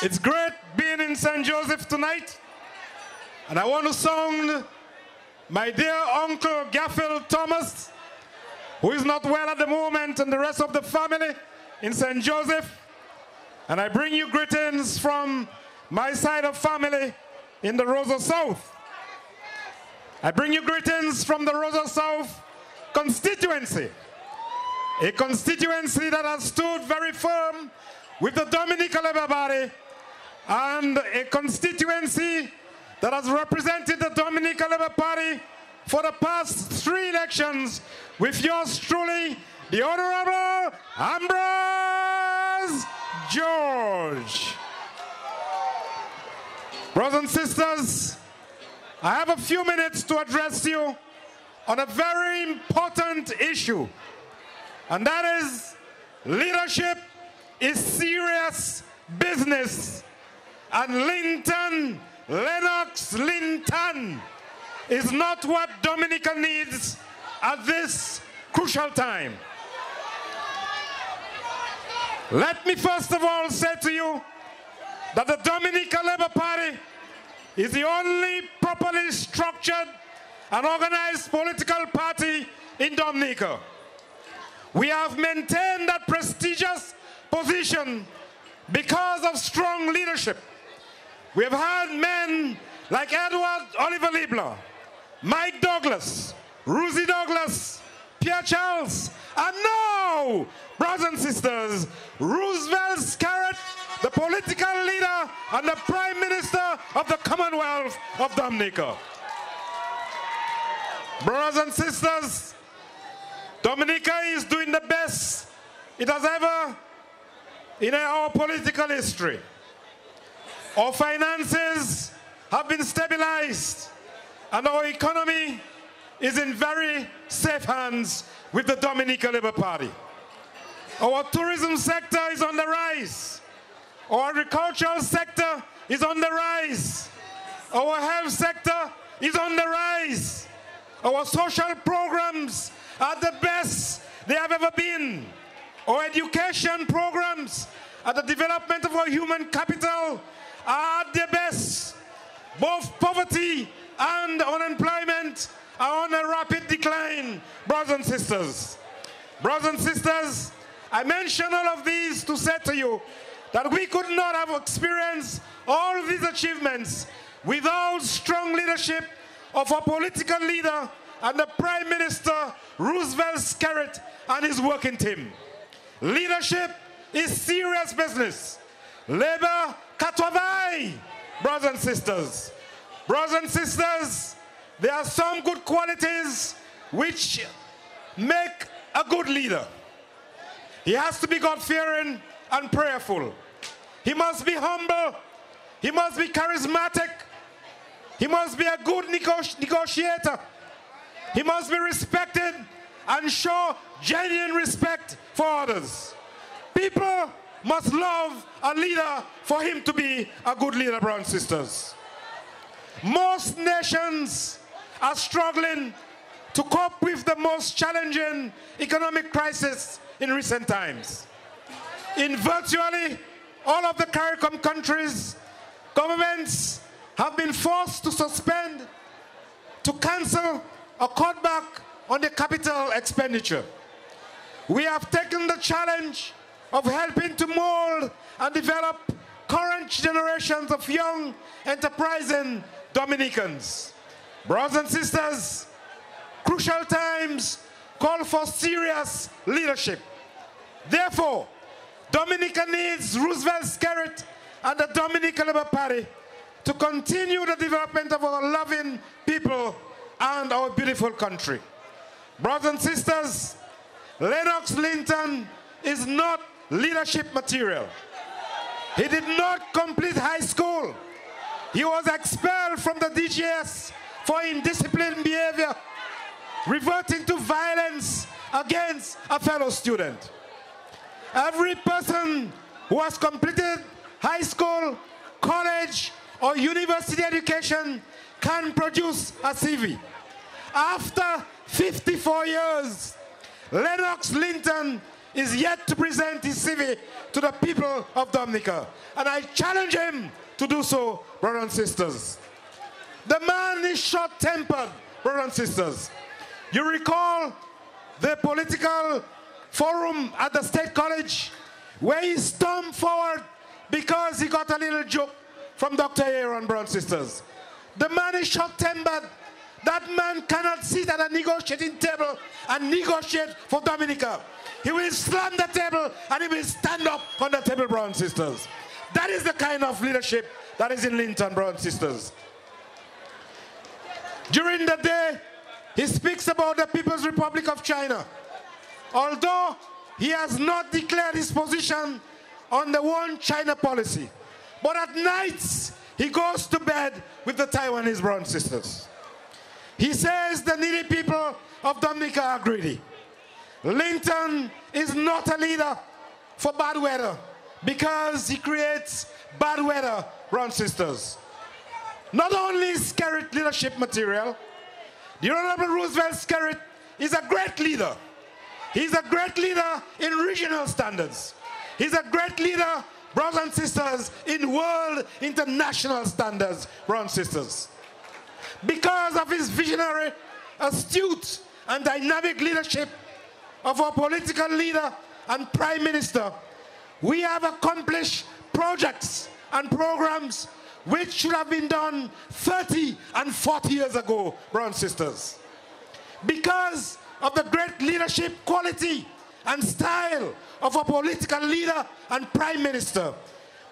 It's great being in St. Joseph tonight, and I want to song my dear Uncle Gaffel Thomas, who is not well at the moment, and the rest of the family in St. Joseph. And I bring you greetings from my side of family in the Rosa South. I bring you greetings from the Rosa South constituency, a constituency that has stood very firm with the Dominica Labour Party, and a constituency that has represented the Dominica Labour Party for the past 3 elections with yours truly, the Honorable Ambrose George. Brothers and sisters, I have a few minutes to address you on a very important issue, and that is leadership is serious business. And Linton, Lennox Linton, is not what Dominica needs at this crucial time. Let me first of all say to you that the Dominica Labour Party is the only properly structured and organized political party in Dominica. We have maintained that prestigious position because of strong leadership. We have had men like Edward Oliver Liebler, Mike Douglas, Rosie Douglas, Pierre Charles, and now, brothers and sisters, Roosevelt Skerritt, the political leader and the Prime Minister of the Commonwealth of Dominica. Brothers and sisters, Dominica is doing the best it has ever in our political history. Our finances have been stabilized, and our economy is in very safe hands with the Dominica Labour Party. Our tourism sector is on the rise. Our agricultural sector is on the rise. Our health sector is on the rise. Our social programs are the best they have ever been. Our education programs and the development of our human capital are at their best. Both poverty and unemployment are on a rapid decline, brothers and sisters. Brothers and sisters, I mention all of these to say to you that we could not have experienced all these achievements without strong leadership of our political leader and the Prime Minister Roosevelt Skerritt and his working team. Leadership is serious business. Labor katwavai, brothers and sisters. Brothers and sisters, there are some good qualities which make a good leader. He has to be God-fearing and prayerful. He must be humble. He must be charismatic. He must be a good negotiator. He must be respected and show genuine respect for others. People must love a leader for him to be a good leader, brothers and sisters. Most nations are struggling to cope with the most challenging economic crisis in recent times. In virtually all of the CARICOM countries, governments have been forced to suspend, to cancel, or cut back on the capital expenditure. We have taken the challenge of helping to mold and develop current generations of young, enterprising Dominicans. Brothers and sisters, crucial times call for serious leadership. Therefore, Dominica needs Roosevelt Skerritt and the Dominica Labour Party to continue the development of our loving people and our beautiful country. Brothers and sisters, Lennox Linton is not leadership material. He did not complete high school. He was expelled from the DGS for indisciplined behavior, reverting to violence against a fellow student. Every person who has completed high school, college, or university education can produce a CV. After 54 years, Lennox Linton is yet to present his CV to the people of Dominica. And I challenge him to do so, brothers and sisters. The man is short-tempered, brothers and sisters. You recall the political forum at the State College where he stormed forward because he got a little joke from Dr. Aaron, brothers and sisters. The man is short-tempered. That man cannot sit at a negotiating table and negotiate for Dominica. He will slam the table and he will stand up on the table, brothers and sisters. That is the kind of leadership that is in Linton, brothers and sisters. During the day, he speaks about the People's Republic of China. Although he has not declared his position on the one China policy. But at nights, he goes to bed with the Taiwanese brothers and sisters. He says the needy people of Dominica are greedy. Linton is not a leader for bad weather because he creates bad weather, brothers and sisters. Not only is Skerrit leadership material, the Honorable Roosevelt Skerrit is a great leader. He's a great leader in regional standards. He's a great leader, brothers and sisters, in world international standards, brothers and sisters. Because of his visionary, astute, and dynamic leadership of our political leader and Prime Minister, we have accomplished projects and programs which should have been done 30 and 40 years ago, brothers and sisters. Because of the great leadership quality and style of a political leader and Prime Minister,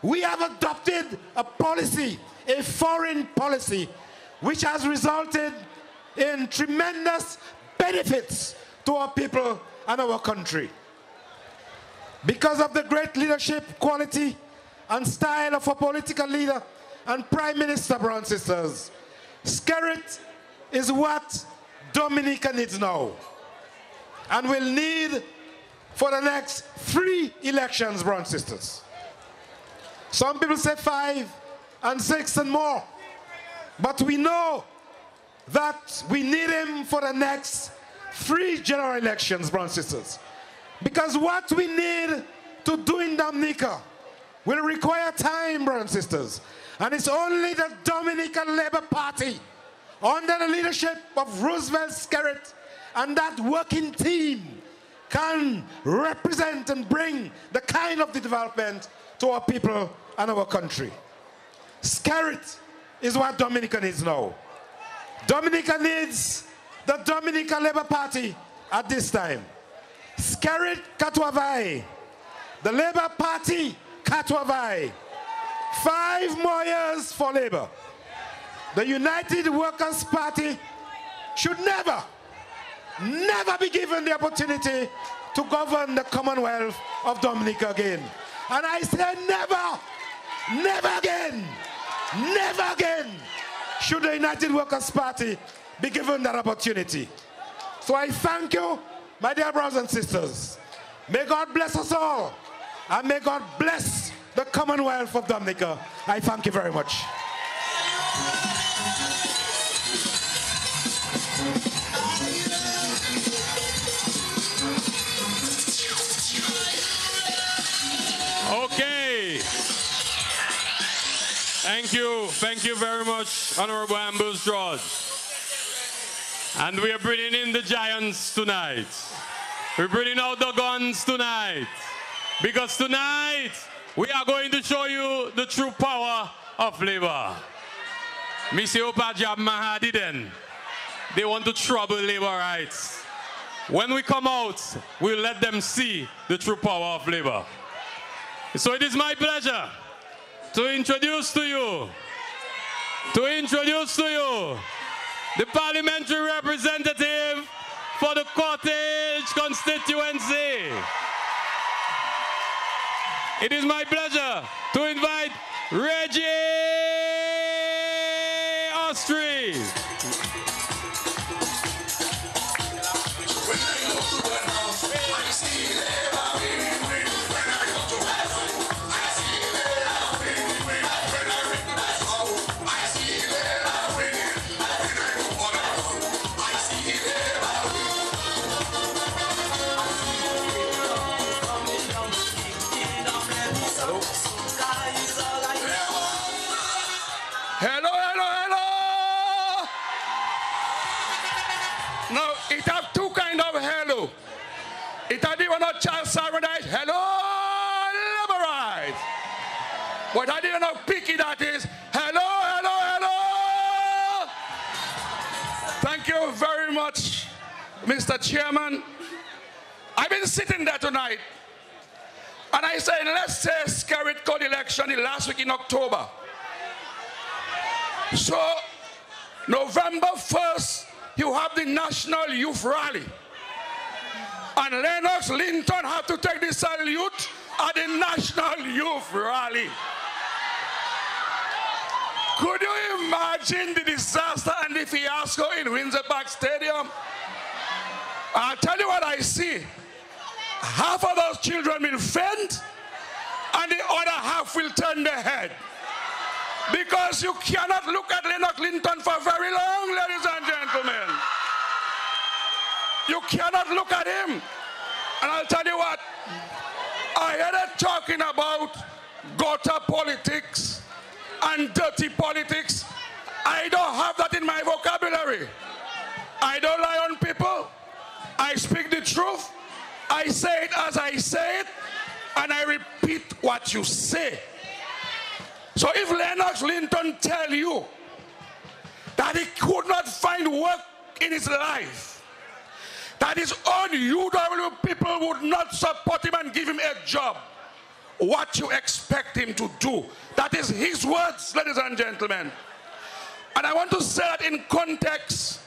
we have adopted a policy, a foreign policy, which has resulted in tremendous benefits to our people and our country. Because of the great leadership quality and style of a political leader and Prime Minister, brothers and sisters, Skerrit is what Dominica needs now and will need for the next 3 elections, brothers and sisters. Some people say 5 and 6 and more. But we know that we need him for the next 3 general elections, brothers and sisters. Because what we need to do in Dominica will require time, brothers and sisters. And it's only the Dominican Labour Party, under the leadership of Roosevelt Skerrit and that working team, can represent and bring the kind of development to our people and our country. Skerrit is what Dominica needs now. Dominica needs the Dominican Labour Party at this time. Skerrit Katuavai, the Labour Party Katuavai. 5 more years for Labour. The United Workers' Party should never be given the opportunity to govern the Commonwealth of Dominica again. And I say never again should the United Workers' Party be given that opportunity. So I thank you, my dear brothers and sisters. May God bless us all, and may God bless the Commonwealth of Dominica. I thank you very much. Okay. Thank you very much, Honorable Ambrose George. And we are bringing in the giants tonight. We're bringing out the guns tonight. Because tonight, we are going to show you the true power of labor. Missy Opajab Mahadi then. They want to trouble labor rights. When we come out, we'll let them see the true power of labor. So it is my pleasure to introduce to you to introduce to you the parliamentary representative for the Cottage Constituency. It is my pleasure to invite Reggie Austri. Hello, hello, hello. Now, it have two kind of hello. It have the one of Charles Saradite, hello, liberate. But I didn't know picky that is, hello, hello, hello. Thank you very much, Mr. Chairman. I've been sitting there tonight, and I said, let's say Skerrit called election the last week in October. So, November 1st, you have the National Youth Rally. And Lennox Linton had to take the salute at the National Youth Rally. Could you imagine the disaster and the fiasco in Windsor Park Stadium? I'll tell you what I see. Half of those children will faint, and the other half will turn their head. Because you cannot look at Lennox Linton for very long, ladies and gentlemen. You cannot look at him. And I'll tell you what, I heard it talking about gutter politics and dirty politics. I don't have that in my vocabulary. I don't lie on people. I speak the truth. I say it as I say it, and I repeat what you say. So if Lennox Linton tell you that he could not find work in his life, that his own UW people would not support him and give him a job, what you expect him to do? That is his words, ladies and gentlemen. And I want to say that in context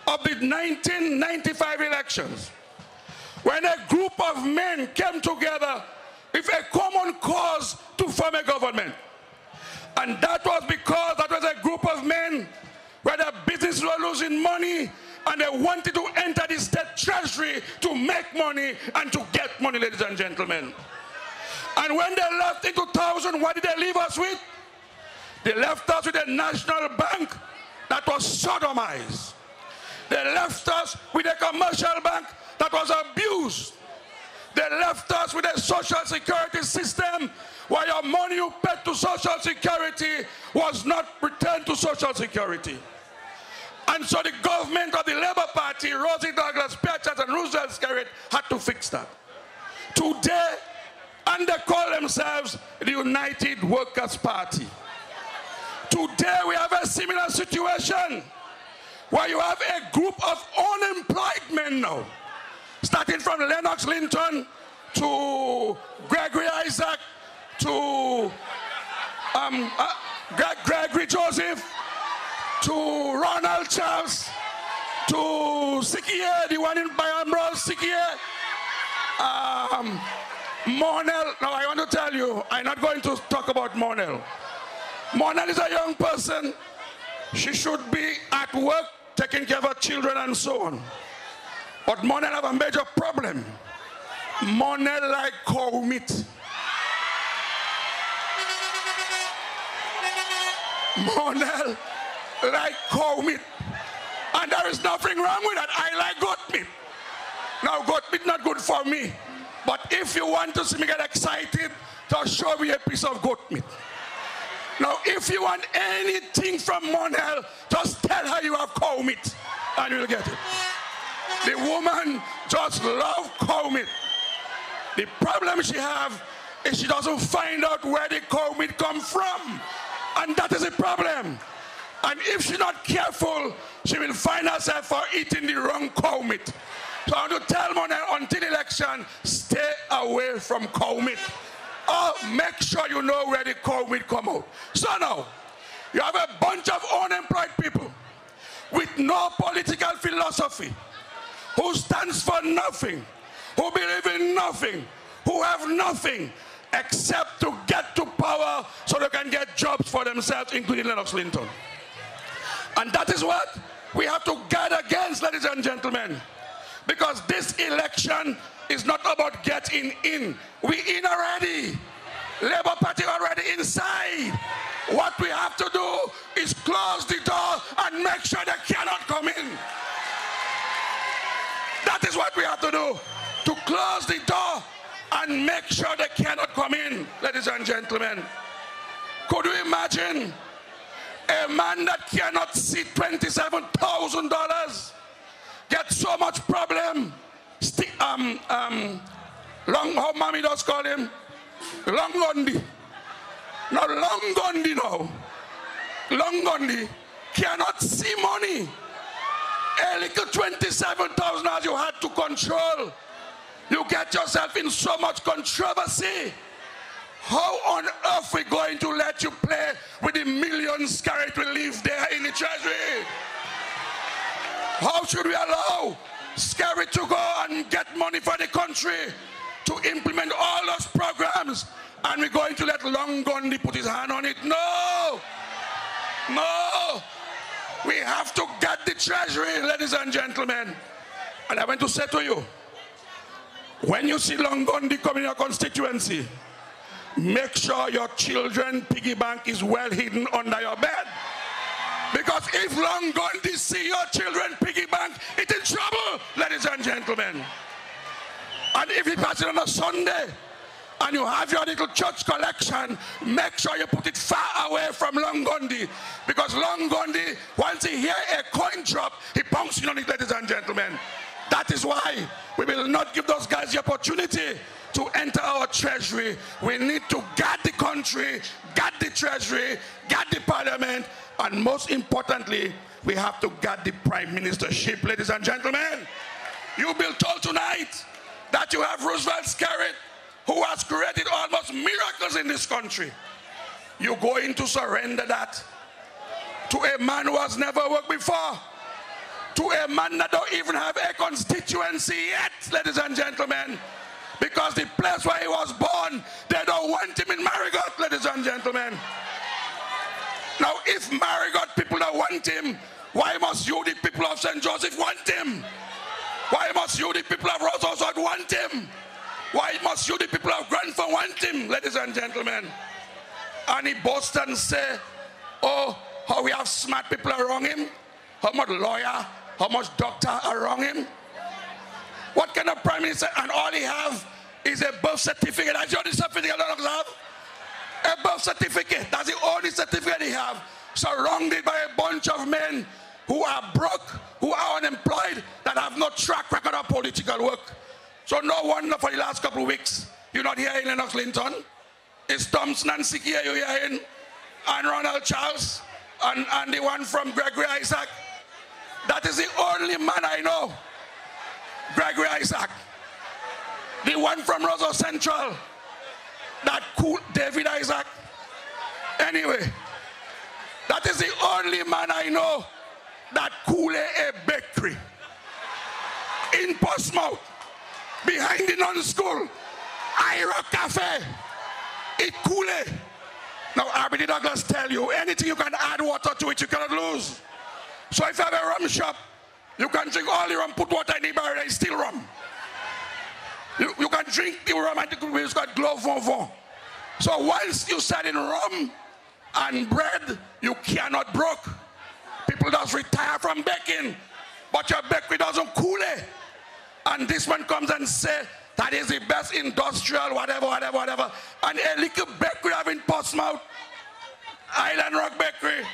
of the 1995 elections, when a group of men came together with a common cause to form a government. And that was because that was a group of men where their businesses were losing money and they wanted to enter the state treasury to make money and to get money, ladies and gentlemen. And when they left in 2000, what did they leave us with? They left us with a national bank that was sodomized. They left us with a commercial bank that was abused. They left us with a social security system where your money you paid to social security was not returned to social security. And so the government of the Labour Party, Rosie Douglas, Patchett, and Roosevelt Skerrit had to fix that. Today, and they call themselves the United Workers' Party. Today we have a similar situation where you have a group of unemployed men now, starting from Lennox Linton to Gregory Isaac to Gregory Joseph to Ronald Charles to Sikiye, the one in Bayamro, Sikiye, Monel. Now I want to tell you, I'm not going to talk about Monel. Monel is a young person. She should be at work taking care of her children and so on. But Monel have a major problem. Monel like cow meat. Monel like cow meat. And there is nothing wrong with that. I like goat meat. Now goat meat not good for me. But if you want to see me get excited, just show me a piece of goat meat. Now if you want anything from Monel, just tell her you have cow meat and you'll get it. The woman just loves cow meat. The problem she have is she doesn't find out where the cow meat comes from. And that is a problem. And if she's not careful, she will find herself for eating the wrong cow meat. So I want to tell Monel, until election, stay away from cow meat. Or make sure you know where the cow meat come out. So now, you have a bunch of no political philosophy, who stands for nothing, who believe in nothing, who have nothing except to get to power so they can get jobs for themselves, including Lennox Linton. And that is what we have to guard against, ladies and gentlemen. Because this election is not about getting in. We in already. Labour Party already inside. What we have to do is close the door and make sure they cannot come in. That is what we have to do. To close the door and make sure they cannot come in, ladies and gentlemen. Could you imagine a man that cannot see $27,000 get so much problem? How mommy does call him? Long Gondi. Now Long Gondi now. Long Gondi cannot see money. A little $27,000 you had to control. You get yourself in so much controversy. How on earth are we going to let you play with the millions carried we leave there in the treasury? How should we allow Scary to go and get money for the country to implement all those programs, and we're going to let Long Gondi put his hand on it? No! No! We have to get the treasury, ladies and gentlemen. And I want to say to you, when you see Long Gondi come in your constituency, make sure your children's piggy bank is well hidden under your bed. Because if Long Gondi see your children's piggy bank, it's in trouble, ladies and gentlemen. And if you pass it on a Sunday and you have your little church collection, make sure you put it far away from Long Gondi. Because Long Gondi, once he hear a coin drop, he pouncing on it, ladies and gentlemen. That is why we will not give those guys the opportunity to enter our treasury. We need to guard the country, guard the treasury, guard the parliament, and most importantly, we have to guard the prime ministership, ladies and gentlemen. You've been told tonight that you have Roosevelt Skerrit, who has created almost miracles in this country. You're going to surrender that to a man who has never worked before, to a man that don't even have a constituency yet, ladies and gentlemen, because the place where he was born, they don't want him in Marigot, ladies and gentlemen. Now, if Marigot people don't want him, why must you, the people of St. Joseph, want him? Why must you, the people of Rososod, want him? Why must you, the people of Granford, want him, ladies and gentlemen? And he boasts and say, oh, how we have smart people around him, how much lawyer, how much doctor around him. What kind of prime minister? And all he have is a birth certificate. That's the only certificate a lot of us have. A birth certificate. That's the only certificate he have. Surrounded by a bunch of men who are broke, who are unemployed, that have no track record of political work. So no wonder for the last couple of weeks, you're not hearing Lennox Linton. It's Thompson and Siki you're hearing, and Ronald Charles, and the one from Gregory Isaac. That is the only man I know. Gregory Isaac. The one from Rosso Central. That cool David Isaac. Anyway, that is the only man I know that cool a bakery in Portsmouth, behind the non-school, Irie Cafe. It cool. Now, R.B.D. Douglas tell you, anything you can add water to it, you cannot lose. So if you have a rum shop, you can drink all the rum, put water in the barrel, it's still rum. You can drink the rum and it's got glove on. So once you sell in rum and bread, you cannot broke. People just retire from baking, but your bakery doesn't cool it. And this one comes and say, that is the best industrial, whatever. And a little bakery have in Portsmouth, Island Rock Bakery,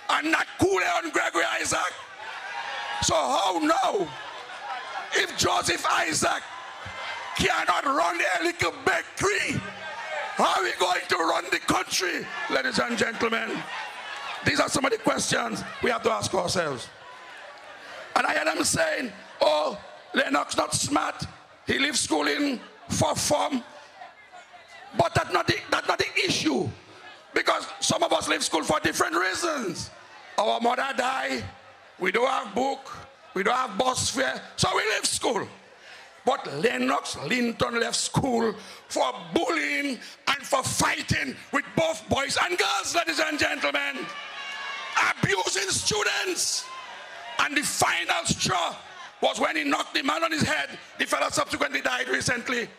and not cool on Gregory Isaac. So how now, if Joseph Isaac cannot run a little bakery, how are we going to run the country, ladies and gentlemen? These are some of the questions we have to ask ourselves. And I hear them saying, oh, Lennox not smart, he leaves school in for form. But that's not the issue. Because some of us leave school for different reasons. Our mother died. We don't have book. We don't have bus fare. So we left school. But Lennox Linton left school for bullying and for fighting with both boys and girls, ladies and gentlemen. Abusing students. And the final straw was when he knocked the man on his head. The fellow subsequently died recently.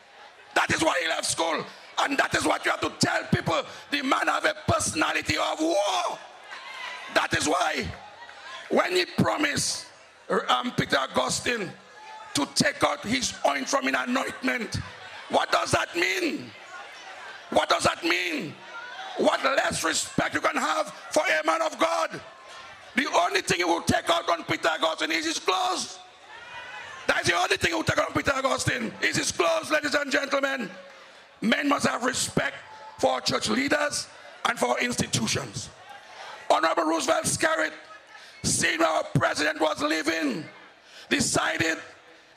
That is why he left school. And that is what you have to tell people. The man have a personality of war. That is why when he promised Peter Augustine to take out his oint from an anointment, what does that mean? What does that mean? What less respect you can have for a man of God? The only thing he will take out on Peter Augustine is his clothes. That's the only thing he will take out on Peter Augustine is his clothes, ladies and gentlemen. Men must have respect for our church leaders and for our institutions. Honorable Roosevelt Scarrett, seeing where our president was living, decided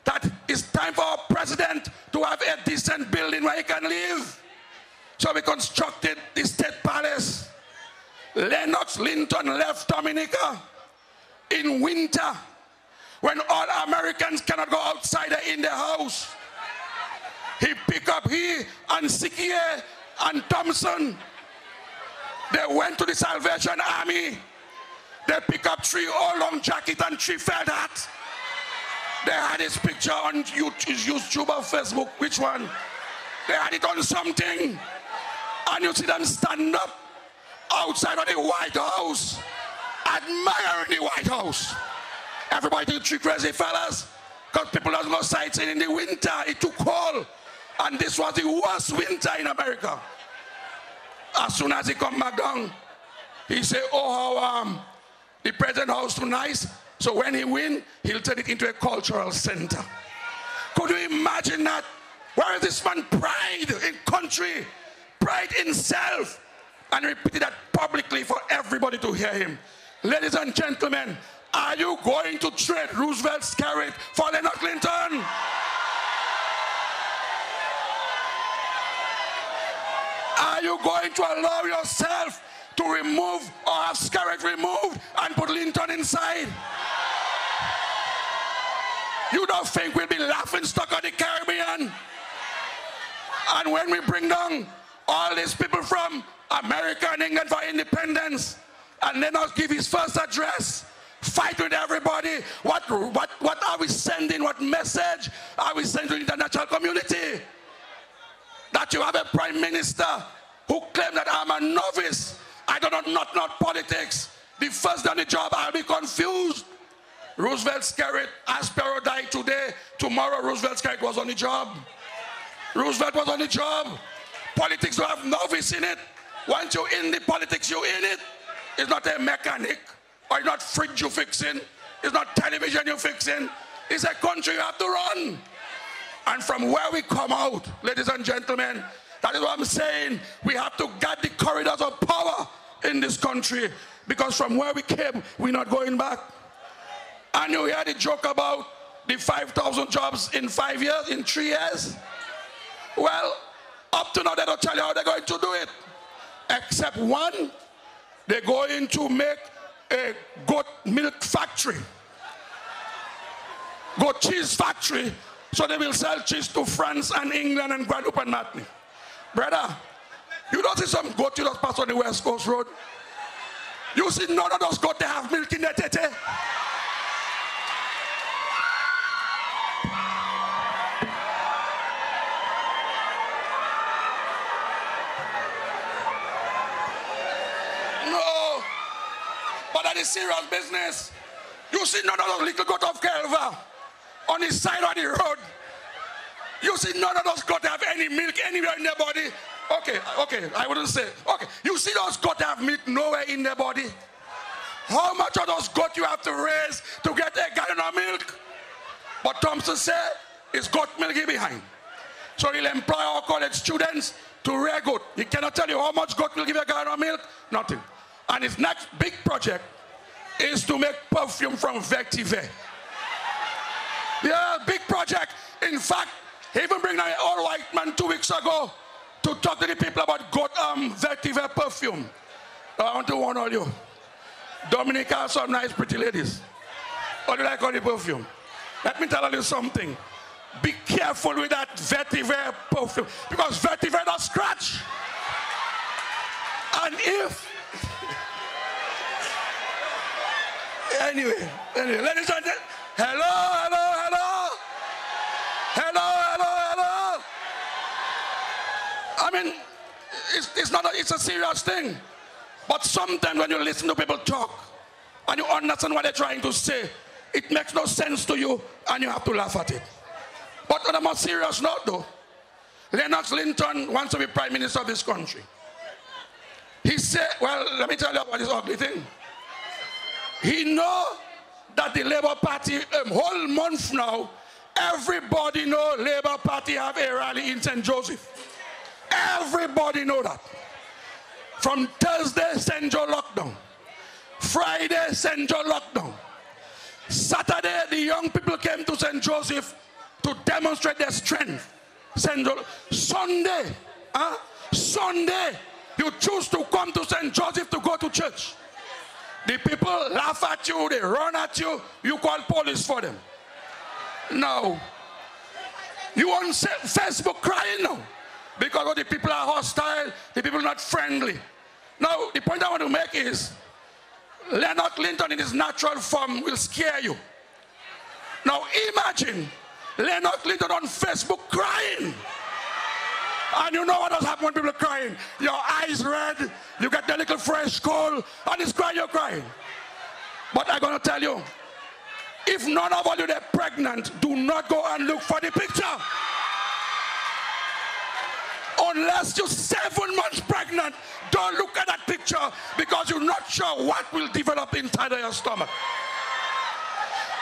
that it's time for our president to have a decent building where he can live. So we constructed the State Palace. Lennox Linton left Dominica in winter when all Americans cannot go outside in their house. He picked up he and Sikier and Thompson. They went to the Salvation Army. They picked up 3 all-long jacket and 3 felt hat. They had his picture on YouTube or Facebook. Which one? They had it on something. And you see them stand up outside of the White House, admiring the White House. Everybody think 3 crazy fellas, because people don't go sightseeing in the winter. It too cold. And this was the worst winter in America. As soon as he come back down, he say, oh, how the president house too nice. So when he win, he'll turn it into a cultural center. Could you imagine that? Where is this man pride in country, pride in self? And repeated that publicly for everybody to hear him. Ladies and gentlemen, are you going to trade Roosevelt Scarrett for Lennox Linton? Are you going to allow yourself to remove or have Scarrett removed and put Linton inside? You don't think we'll be laughing stock at the Caribbean? And when we bring down all these people from America and England for independence, and then us give his first address, fight with everybody, what are we sending? What message are we sending to the international community? That you have a prime minister who claims that I'm a novice, I don't know not politics. The first day on the job, I'll be confused. Roosevelt Scarrett, Aspero died today. Tomorrow, Roosevelt Scarrett was on the job. Roosevelt was on the job. Politics don't have novice in it. Once you're in the politics, you're in it. It's not a mechanic, or it's not fridge you're fixing. It's not television you're fixing. It's a country you have to run. And from where we come out, ladies and gentlemen, that is what I'm saying. We have to guard the corridors of power in this country, because from where we came, we're not going back. And you hear the joke about the 5,000 jobs in 5 years, in 3 years. Well, up to now, they don't tell you how they're going to do it. Except one, they're going to make a goat milk factory, goat cheese factory, so they will sell cheese to France and England and Guadeloupe and Martinique. Brother, you don't see some goat you just pass on the West Coast Road? You see none of those goats, they have milk in their tete. No, but that is serious business. You see none of those little goats of Kelva on the side of the road. You see none of those goats have any milk anywhere in their body. Okay, I wouldn't say. Okay, you see those goats have milk nowhere in their body. How much of those goats you have to raise to get a gallon of milk? But Thompson said, it's goat milk behind. So he'll employ our college students to rear goat. He cannot tell you how much goat will give a gallon of milk. Nothing. And his next big project is to make perfume from vetiver. Yeah, big project. In fact, he even bring down an old white man 2 weeks ago to talk to the people about goat vetiver perfume. I want to warn all you. Dominica has some nice pretty ladies. Or do you like all the perfume? Let me tell you something. Be careful with that vetiver perfume, because vetiver does scratch. And if anyway, ladies and gentlemen, hello. I mean, it's a serious thing. But sometimes when you listen to people talk and you understand what they're trying to say, it makes no sense to you and you have to laugh at it. But on a more serious note though, Lennox Linton wants to be Prime Minister of this country. He said, well, let me tell you about this ugly thing. He knows that the Labour Party, a whole month now, everybody know Labour Party have a rally in St. Joseph. Everybody know that. From Thursday, St. Joe lockdown. Friday, St. Joe lockdown. Saturday, the young people came to St. Joseph to demonstrate their strength. St. Joe. Sunday, you choose to come to St. Joseph to go to church. The people laugh at you, they run at you, you call police for them. Now, you on Facebook crying now because the people are hostile, the people are not friendly. Now, the point I want to make is, Lennox Linton in his natural form will scare you. Now, imagine Lennox Linton on Facebook crying. And you know what does happen when people are crying? Your eyes red, you get the little fresh cold, and it's crying, you're crying. But I'm going to tell you, if none of you are pregnant, do not go and look for the picture. Unless you're 7 months pregnant, don't look at that picture because you're not sure what will develop inside of your stomach.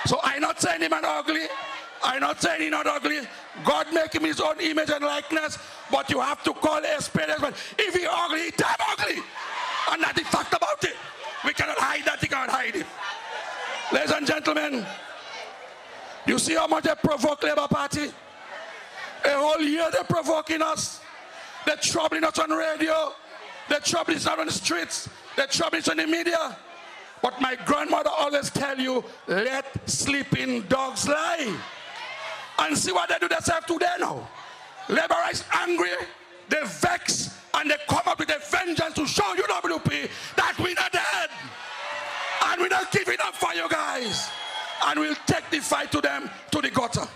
So I'm not saying him ugly. I'm not saying he's not ugly. God make him his own image and likeness, but you have to call a spade a spade. If he's ugly, he's damn ugly. And that's the fact about it. We cannot hide that, he cannot hide it. Ladies and gentlemen, you see how much they provoke Labour Party? A whole year they're provoking us. They're troubling us on radio. They're troubling us on the streets. They're troubling us on the media. But my grandmother always tell you, let sleeping dogs lie. And see what they do themselves today now. Labour is angry, they vex, and they come up with a vengeance to show UWP that we're not dead. And we're not giving up for you guys. And we'll take the fight to them to the gutter.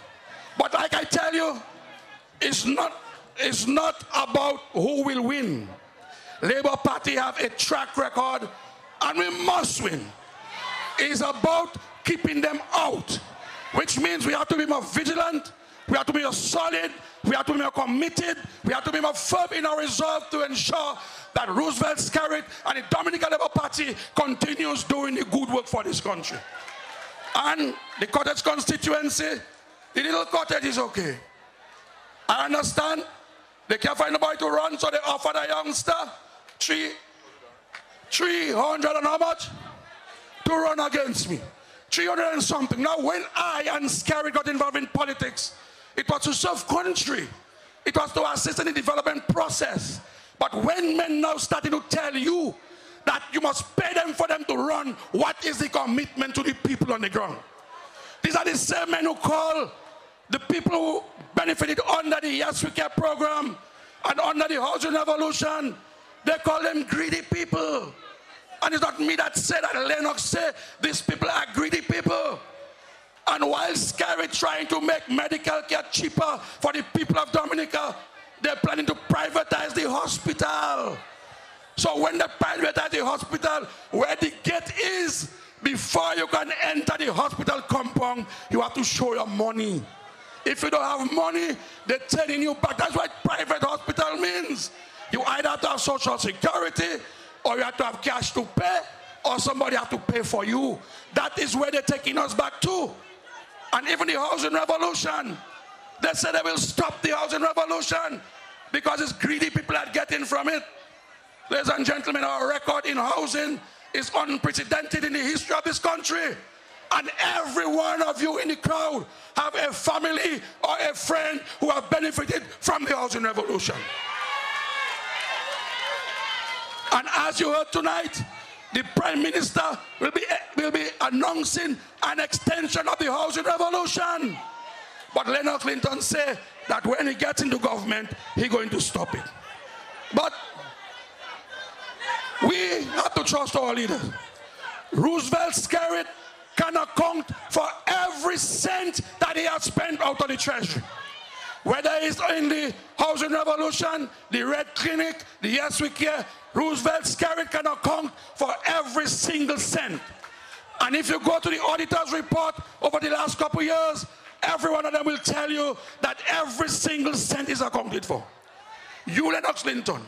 But like I tell you, it's not about who will win. Labour Party have a track record and we must win. It's about keeping them out, which means we have to be more vigilant, we have to be more solid, we have to be more committed, we have to be more firm in our resolve to ensure that Roosevelt's carrot and the Dominica Labour Party continues doing the good work for this country. And the cottage constituency, the little cottage is okay. I understand they can't find nobody to run, so they offer the youngster 300 and how much? To run against me. 300 and something. Now when I and Scary got involved in politics, it was to serve country. It was to assist in the development process. But when men now starting to tell you that you must pay them for them to run, what is the commitment to the people on the ground? These are the same men who call the people who benefited under the Yes We Care program and under the housing revolution, they call them greedy people. And it's not me that said that, Lennox said these people are greedy people. And while Scary trying to make medical care cheaper for the people of Dominica, they're planning to privatize the hospital. So when they privatize the hospital, where the gate is, before you can enter the hospital compound, you have to show your money. If you don't have money, they're telling you back. That's what private hospital means. You either have to have social security, or you have to have cash to pay, or somebody have to pay for you. That is where they're taking us back to. And even the housing revolution, they said they will stop the housing revolution because it's greedy people are getting from it. Ladies and gentlemen, our record in housing is unprecedented in the history of this country. And every one of you in the crowd have a family or a friend who have benefited from the housing revolution. And as you heard tonight, the Prime Minister will be announcing an extension of the housing revolution. But Lennox Clinton said that when he gets into government, he's going to stop it. But we have to trust our leaders. Roosevelt Skerritt can account for every cent that he has spent out of the treasury. Whether it's in the housing revolution, the Red Clinic, the Yes We Care, Roosevelt Skerritt can account for every single cent. And if you go to the auditor's report over the last couple of years, every one of them will tell you that every single cent is accounted for. You, Lennox Clinton,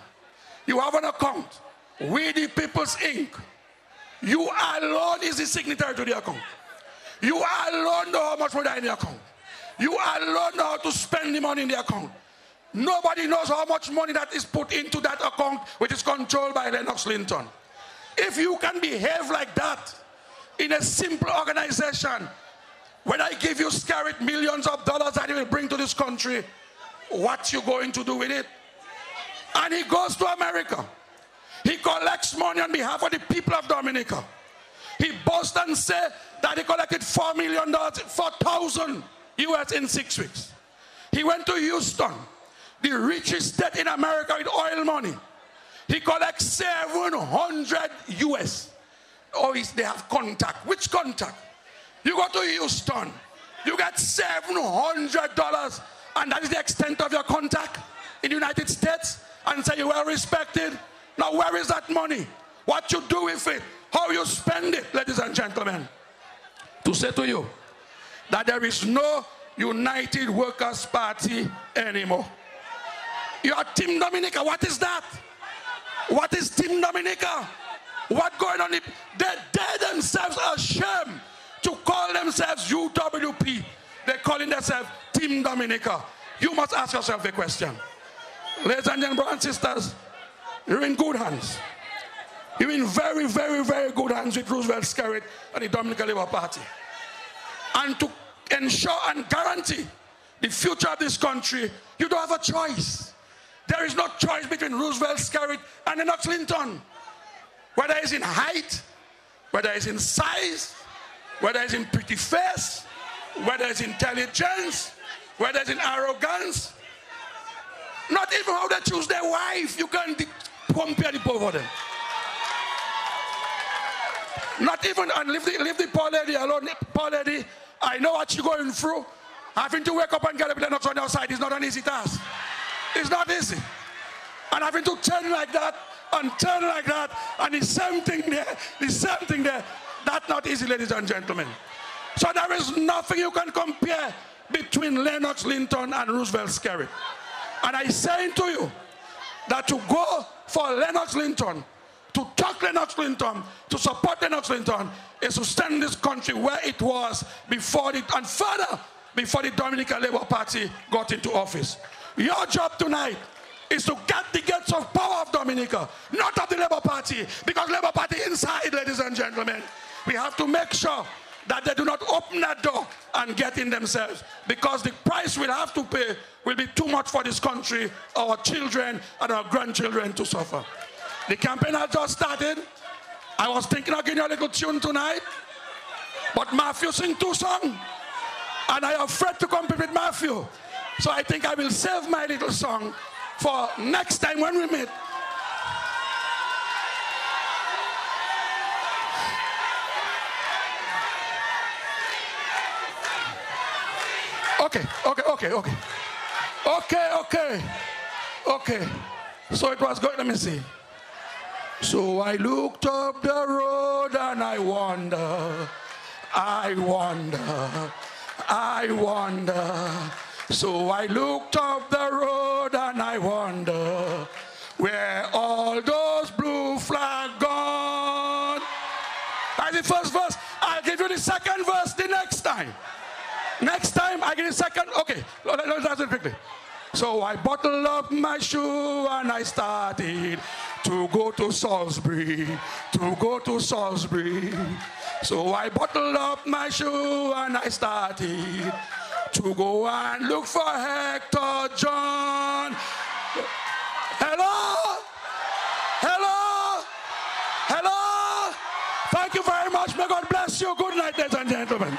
you have an account. We the People's Inc. You alone is the signatory to the account. You alone know how much money is in the account. You alone know how to spend the money in the account. Nobody knows how much money that is put into that account, which is controlled by Lennox Clinton. If you can behave like that in a simple organization, when I give you Skerritt millions of dollars that he will bring to this country, what you going to do with it? And he goes to America. He collects money on behalf of the people of Dominica. He boasts and says that he collected $4 million, 4,000 US in 6 weeks. He went to Houston, the richest state in America with oil money. He collects 700 US. Oh, they have contact. Which contact? You go to Houston, you get $700, and that is the extent of your contact in the United States, and say you're well respected. Now, where is that money? What you do with it? How you spend it, ladies and gentlemen? To say to you that there is no United Workers' Party anymore. You are Team Dominica. What is that? What is Team Dominica? What going on? They themselves are ashamed to call themselves UWP. They're calling themselves Team Dominica. You must ask yourself a question. Ladies and gentlemen, brothers and sisters, you're in good hands. You're in very, very, very good hands with Roosevelt Skerritt and the Dominican Labour Party. And to ensure and guarantee the future of this country, you don't have a choice. There is no choice between Roosevelt Skerritt and Lennox Clinton. Whether it's in height, whether it's in size, whether it's in pretty face, whether it's intelligence, whether it's in arrogance. Not even how they choose their wife. You can't compare the both of them. Not even, and leave the poor lady alone. Poor lady, I know what she's going through. Having to wake up and get up with Lennox on your side is not an easy task. It's not easy. And having to turn like that, and turn like that, and the same thing there, that's not easy, ladies and gentlemen. So there is nothing you can compare between Lennox Clinton and Roosevelt Skerritt. And I say to you that to go for Lennox Clinton, to talk Lennox Clinton, to support Lennox Clinton, is to send this country where it was before and further before the Dominican Labour Party got into office. Your job tonight is to get the gates of power of Dominica, not of the Labour Party, because Labour Party inside, ladies and gentlemen. We have to make sure that they do not open that door and get in themselves, because the price we'll have to pay will be too much for this country, our children and our grandchildren to suffer. The campaign has just started. I was thinking of giving you a little tune tonight, but Matthew sing 2 songs, and I am afraid to compete with Matthew. So I think I will save my little song for next time when we meet. Okay. So it was good. Let me see. So I looked up the road and I wonder. So I looked up the road and I wonder where all those blue flags gone. That's the first verse. I'll give you the second verse the next time. Next time I give you the second. Okay, let's do it quickly. So I bottled up my shoe and I started to go to Salisbury, So I bottled up my shoe and I started to go and look for Hector John. Hello? Thank you very much. May God bless you. Good night, ladies and gentlemen.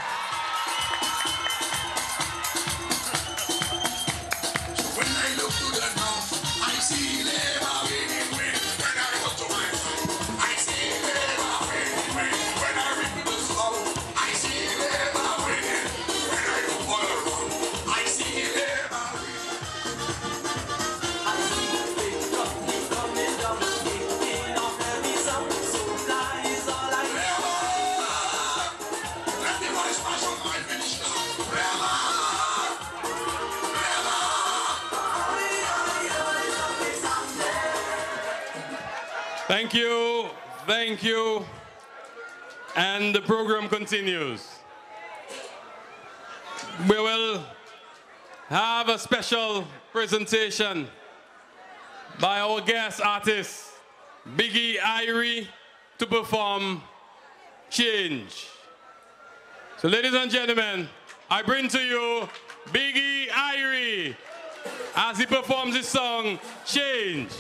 Thank you, thank you. And the program continues. We will have a special presentation by our guest artist, Biggie Irie, to perform Change. So ladies and gentlemen, I bring to you Biggie Irie as he performs his song, Change.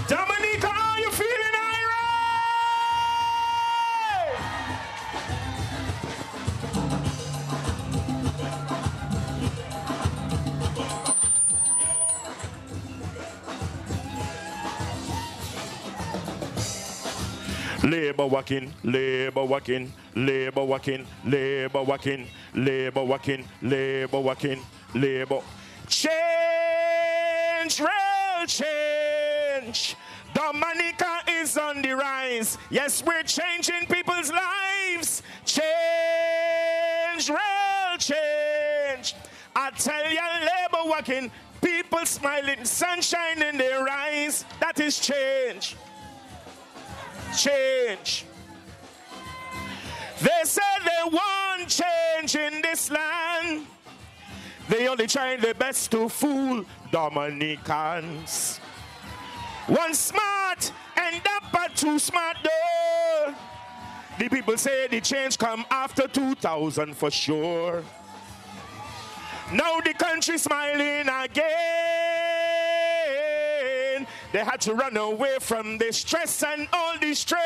Dominica, are you feeling Irie? Labor working, labor working, labor working, labor working, labor working, labor working, labor. Change, real change. Dominica is on the rise. Yes, we're changing people's lives. Change, real change. I tell you, labor working, people smiling, sunshine in their eyes. That is change. Change. They say they want change in this land. They only trying their best to fool Dominicans. One smart and up but too smart though. The people say the change come after 2000 for sure. Now the country smiling again. They had to run away from the stress and all the strain.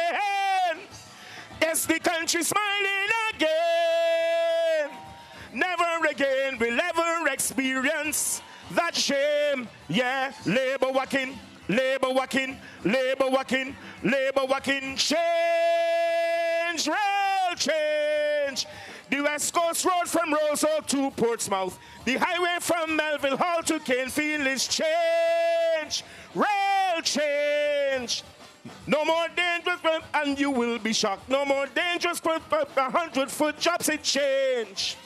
Yes, the country smiling again. Never again will ever experience that shame. Yeah, labor working, labor working, labor working, labor working. Change, real change. The West Coast Road from Roseau to Portsmouth. The highway from Melville Hall to Canefield is change. Real change. No more dangerous and you will be shocked. No more dangerous 100-foot drops. It change.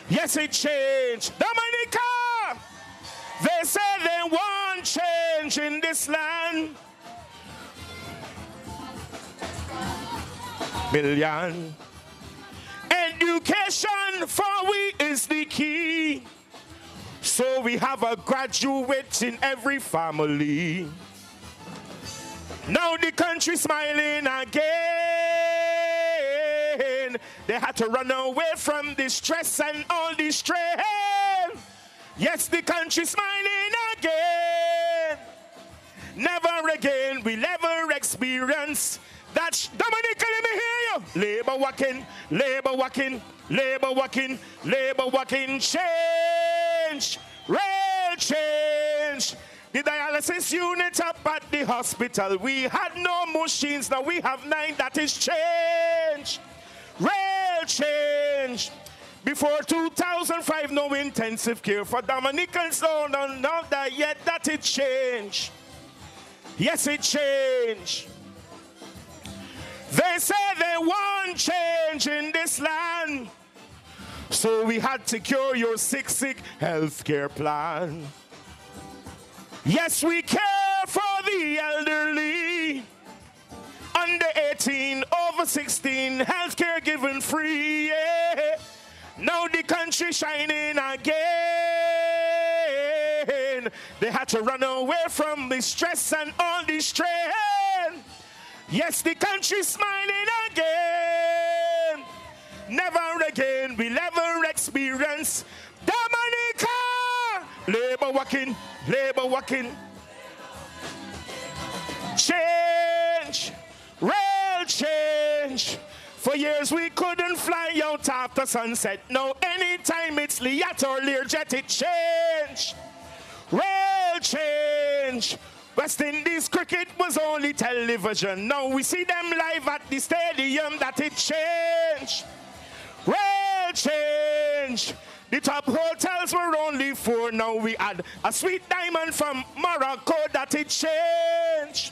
Yes, it changed. Dominica! They say they want change in this land. Billion. Education for we is the key. So we have a graduate in every family. Now the country smiling again. They had to run away from the stress and all the strain. Yes, the country smiling again. Never again will ever experience that. Dominica, let me hear you. Labor working, labor working, labor working, labor working. Change, real change. The dialysis unit up at the hospital. We had no machines, now we have 9. That is change. Real change. Before 2005, no intensive care for Dominicans. No, not that yet. That it changed. Yes, it changed. They say they want change in this land. So we had to cure your sick health care plan. Yes, we care for the elderly. Under 18, over 16, health care given free. Yeah. Now the country shining again. They had to run away from the stress and all the strain. Yes, the country smiling again. Never again will ever experience Dominica. Labor working, labor working. For years we couldn't fly out after sunset. Now anytime it's Liat or Learjet, it change. Real change. West Indies cricket was only television. Now we see them live at the stadium. That it change. Real change. The top hotels were only 4. Now we add a sweet diamond from Morocco. That it change.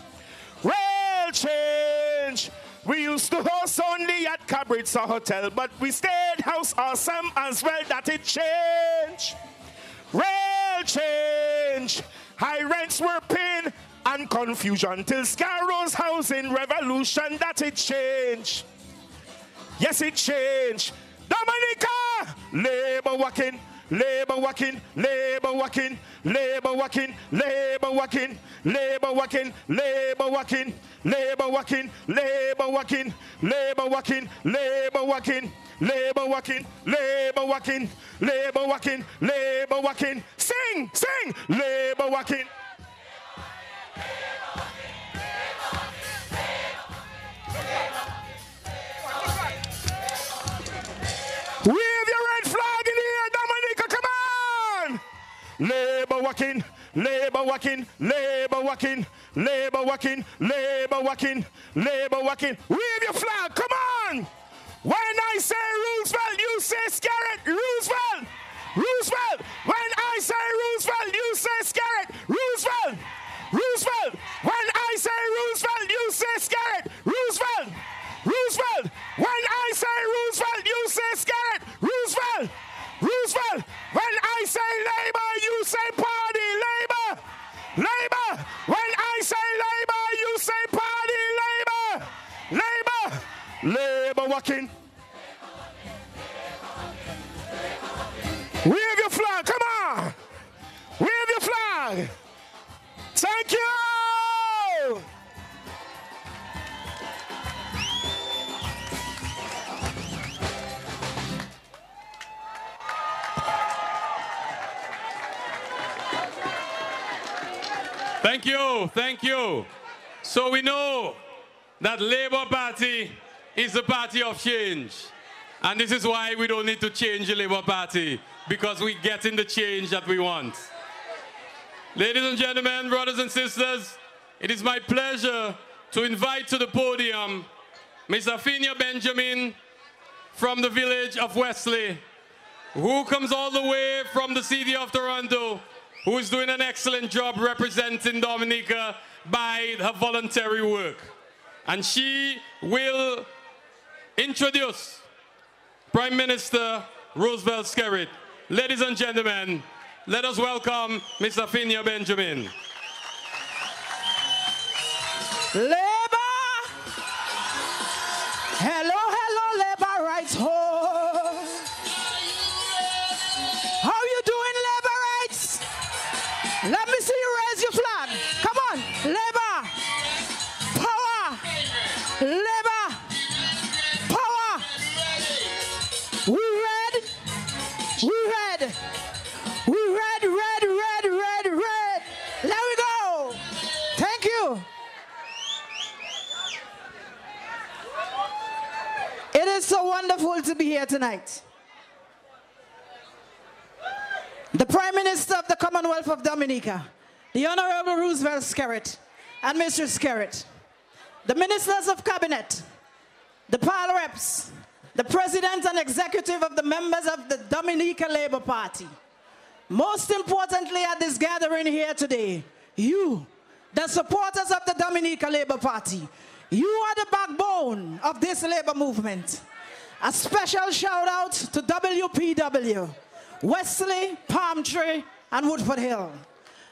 Real change. We used to host only at Cabritza Hotel, but we stayed house awesome as well. That it change. Real change. High rents were pain and confusion till Scarrow's housing revolution. That it changed. Yes, it changed. Dominica, labor working, labor working, labor working, labor working, labor working, labor working, labor working, labor working, labor working, labor working, labor working. Labor working, labor working, labor working, labor working. Sing, sing, labor working. Wave your red flag in the air, Dominica, come on! Labor working, labor working, labor working, labor working, labor working, labor working. Wave your flag, come on! When I say Roosevelt, you say Scarrett. Roosevelt! Roosevelt! When I say Roosevelt, you say Scarrett. Roosevelt! Roosevelt! When I say Roosevelt, you say Scarrett. Roosevelt! Roosevelt! When I say Roosevelt, you say Scarrett. Roosevelt! Roosevelt! When I say labor, you say party. Labor! Labor! When I say labor, you say party. Labor! Labor! Labor working. Wave your flag, come on. Wave your flag. Thank you. Thank you, thank you. So we know that Labour Party is the party of change. And this is why we don't need to change the Labour Party, because we're getting the change that we want. Ladies and gentlemen, brothers and sisters, it is my pleasure to invite to the podium Miss Afinia Benjamin from the village of Wesley, who comes all the way from the city of Toronto, who is doing an excellent job representing Dominica by her voluntary work. And she will introduce Prime Minister Roosevelt Skerrit. Ladies and gentlemen, let us welcome Miss Afinia Benjamin. Labour! Hello, hello, Labour rights home. How you doing, Labour rights? Let me see you raise your flag. Come on, Labour. Power. Labour. Power. We red. We red. We red, red, red, red, red. There we go. Thank you. It is so wonderful to be here tonight. The Prime Minister of the Commonwealth of Dominica, the Honorable Roosevelt Skerrit, and Mr. Skerrit, the Ministers of Cabinet, the Pal Reps, the President and Executive of the members of the Dominica Labour Party. Most importantly at this gathering here today, you, the supporters of the Dominica Labour Party, you are the backbone of this labor movement. A special shout out to WPW, Wesley, Palm Tree, and Woodford Hill.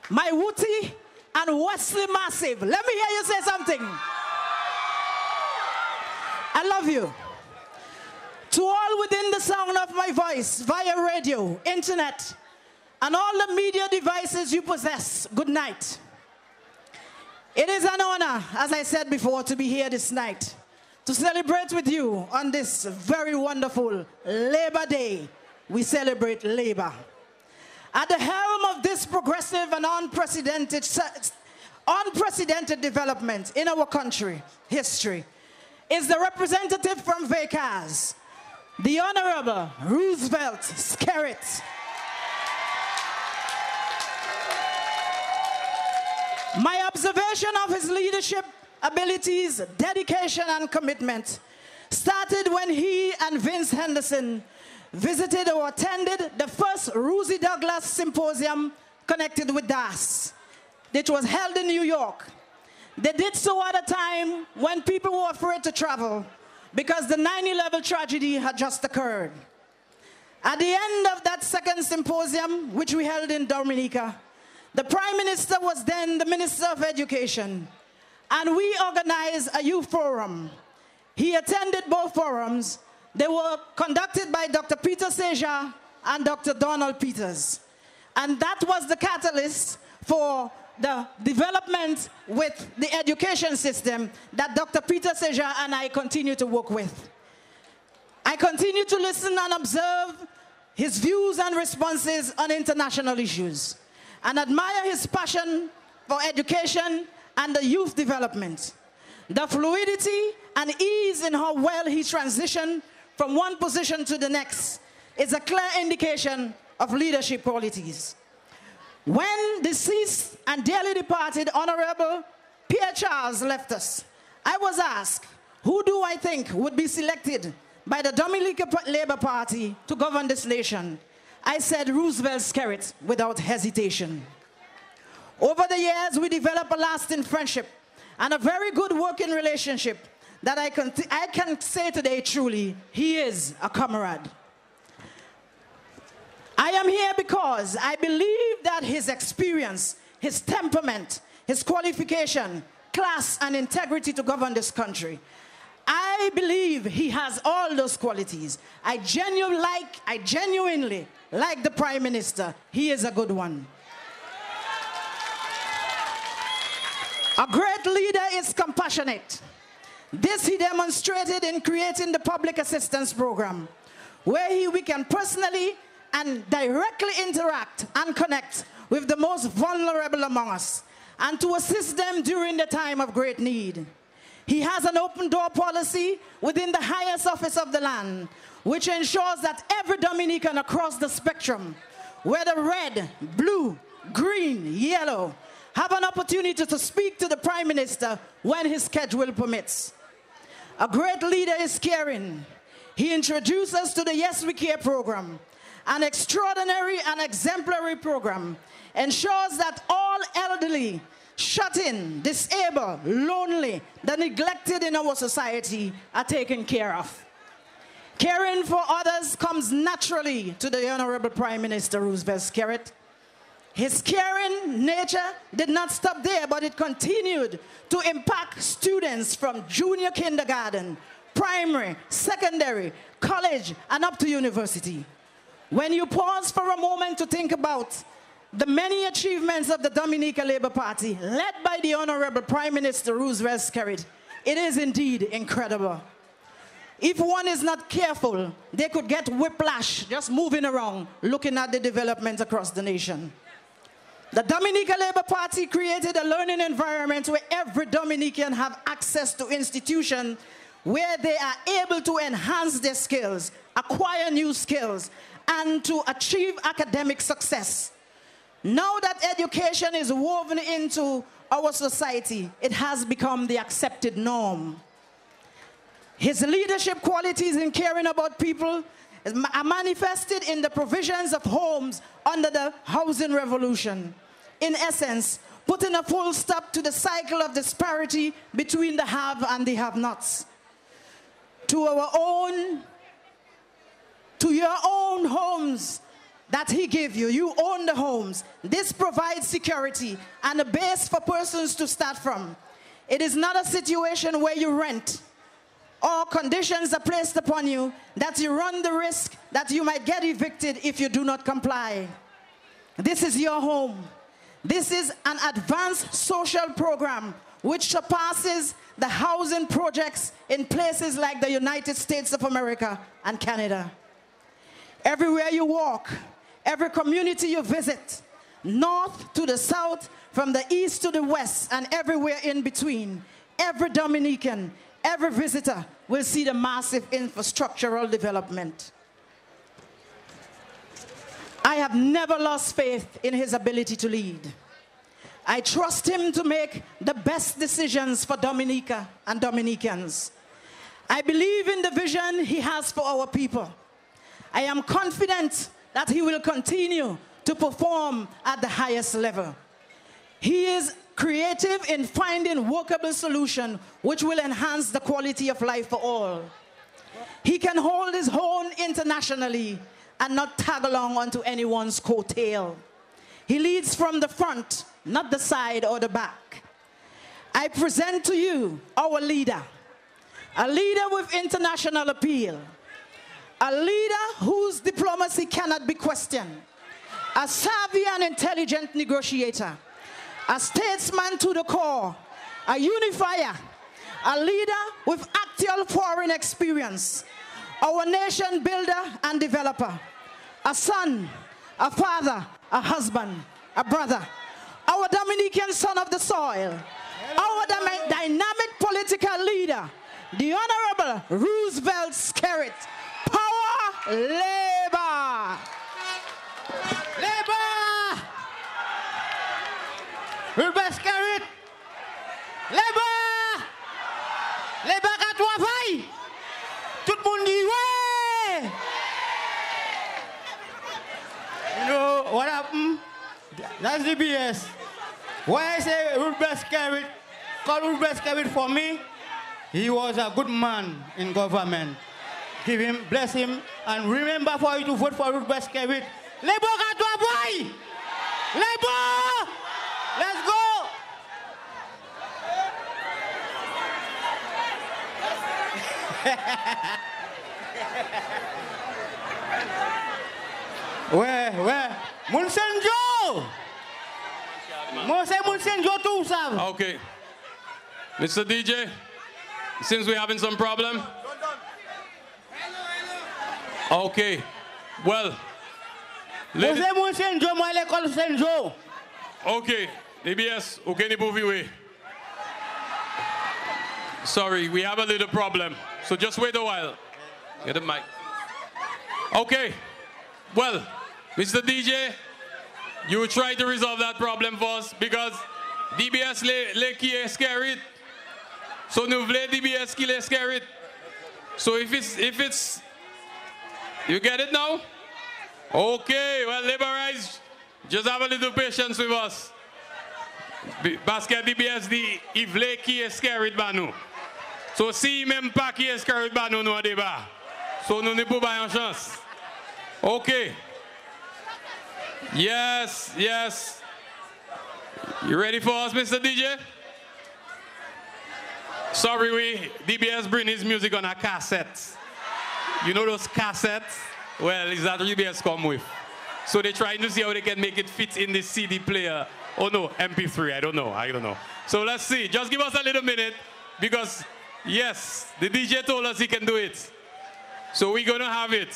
My Woody and Wesley Massive. Let me hear you say something. I love you. To all within the sound of my voice, via radio, internet, and all the media devices you possess, good night. It is an honor, as I said before, to be here this night to celebrate with you on this very wonderful Labor Day. We celebrate labor. At the helm of this progressive and unprecedented development in our country history is the representative from Vacaz, the Honorable Roosevelt Skerrit. My observation of his leadership abilities, dedication, and commitment started when he and Vince Henderson visited or attended the first Rosie Douglas Symposium connected with DAS. It was held in New York. They did so at a time when people were afraid to travel because the 9/11 tragedy had just occurred. At the end of that second symposium, which we held in Dominica, the Prime Minister was then the Minister of Education, and we organized a youth forum. He attended both forums. They were conducted by Dr. Peter Seja and Dr. Donald Peters. And that was the catalyst for the development with the education system that Dr. Peter Seja and I continue to work with. I continue to listen and observe his views and responses on international issues and admire his passion for education and the youth development. The fluidity and ease in how well he transitioned from one position to the next is a clear indication of leadership qualities. When deceased and dearly departed Honorable Pierre Charles left us, I was asked, who do I think would be selected by the Dominica Labour Party to govern this nation? I said Roosevelt Skerrit without hesitation. Over the years, we developed a lasting friendship and a very good working relationship that I can say today truly, he is a comrade. I am here because I believe that his experience, his temperament, his qualification, class, and integrity to govern this country, I believe he has all those qualities. I genuinely like the Prime Minister. He is a good one. A great leader is compassionate. This he demonstrated in creating the Public Assistance Program, where we can personally and directly interact and connect with the most vulnerable among us and to assist them during the time of great need. He has an open door policy within the highest office of the land, which ensures that every Dominican across the spectrum, whether red, blue, green, yellow, have an opportunity to speak to the Prime Minister when his schedule permits. A great leader is caring. He introduced us to the Yes We Care program, an extraordinary and exemplary program, ensures that all elderly, shut-in, disabled, lonely, the neglected in our society are taken care of. Caring for others comes naturally to the Honorable Prime Minister Roosevelt Skerrit. His caring nature did not stop there, but it continued to impact students from junior kindergarten, primary, secondary, college, and up to university. When you pause for a moment to think about the many achievements of the Dominica Labour Party, led by the Honorable Prime Minister Roosevelt Skerrit, it is indeed incredible. If one is not careful, they could get whiplash just moving around, looking at the development across the nation. The Dominica Labour Party created a learning environment where every Dominican have access to institutions where they are able to enhance their skills, acquire new skills, and to achieve academic success. Now that education is woven into our society, it has become the accepted norm. His leadership qualities in caring about people are manifested in the provisions of homes under the housing revolution. In essence, putting a full stop to the cycle of disparity between the have and the have-nots. To your own homes that he gave you. You own the homes. This provides security and a base for persons to start from. It is not a situation where you rent or conditions are placed upon you that you run the risk that you might get evicted if you do not comply. This is your home. This is an advanced social program which surpasses the housing projects in places like the United States of America and Canada. Everywhere you walk, every community you visit, north to the south, from the east to the west, and everywhere in between, every Dominican, every visitor will see the massive infrastructural development. I have never lost faith in his ability to lead. I trust him to make the best decisions for Dominica and Dominicans. I believe in the vision he has for our people. I am confident that he will continue to perform at the highest level. He is creative in finding workable solutions which will enhance the quality of life for all. He can hold his own internationally and not tag along onto anyone's coattail. He leads from the front, not the side or the back. I present to you our leader, a leader with international appeal, a leader whose diplomacy cannot be questioned, a savvy and intelligent negotiator, a statesman to the core, a unifier, a leader with actual foreign experience, our nation builder and developer, a son, a father, a husband, a brother, our Dominican son of the soil, our dynamic political leader, the Honorable Roosevelt Skerrit. Power, labor! Labor! Roosevelt Skerrit! Labor! Labor ka travail! Tout le monde dit ouais! You know what happened? That's DBS. Why I say Roosevelt Skerrit, call Roosevelt Skerrit for me, he was a good man in government. Give him, bless him, and remember for you to vote for Roosevelt Skerrit. Labour ka travail! Labour! Let's go! Ouais, Monsenjo! Moi, c'est Monsenjo tout ça. Okay. Mr. DJ, since we're having some problem. Okay. Well. Moi, Monsenjo, moi, l'école Senjo. Okay. DBS, okay, ni sorry, we have a little problem. So just wait a while. Get the mic. Okay. Well, Mr. DJ, you try to resolve that problem for us because DBS qui est scared. So nous voulons DBS qui est scared. So if it's you get it now? Okay, well, laborize, just have a little patience with us. Parce que DBS dit, il voulait qui est scared par nous. So si même pas qui est scared par nous, nous en débat. So nous ne pouvons pas en chance. Okay. Yes. You ready for us, Mr. DJ? Sorry, DBS bring his music on a cassette. You know those cassettes? Well, is that DBS come with? So they're trying to see how they can make it fit in the CD player. Oh no, MP3, I don't know. So let's see, just give us a little minute because yes, the DJ told us he can do it. So we're gonna have it.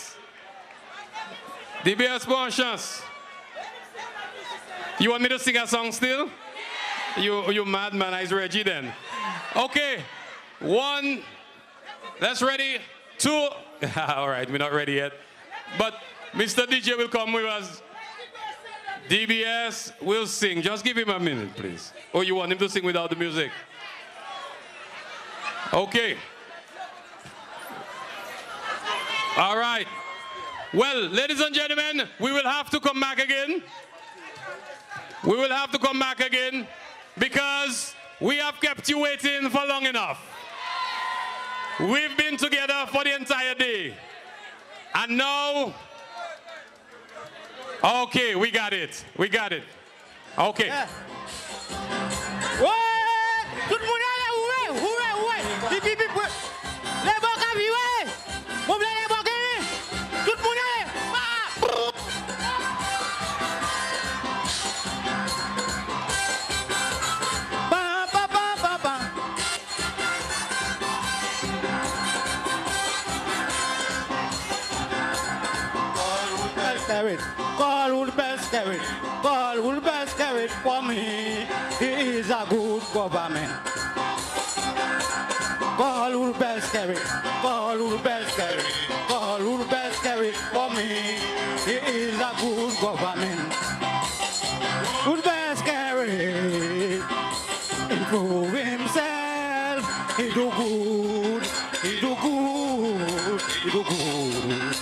DBS, bonne chance. You want me to sing a song still? You mad man, I's Reggie then. Okay, 1, that's ready. 2, all right, we're not ready yet. But Mr. DJ will come with us. DBS will sing. Just give him a minute, please. Or you want him to sing without the music? Okay. All right. Well, ladies and gentlemen, we will have to come back again. We will have to come back again because we have kept you waiting for long enough. We've been together for the entire day. And now, okay, we got it. Okay. Yeah. Ouais! Tout le monde allez, ouais! Pipi, les bons cavis, ouais! Vous voulez les bons cavis? Tout le monde allez! Call Roosevelt Skerrit for me. He is a good government. Call Carrot. Call Rubens Carrot. Call Rubens Carrot for me. He is a good government. Rubens Carrot. Improve himself. He do good. He do good. He do good.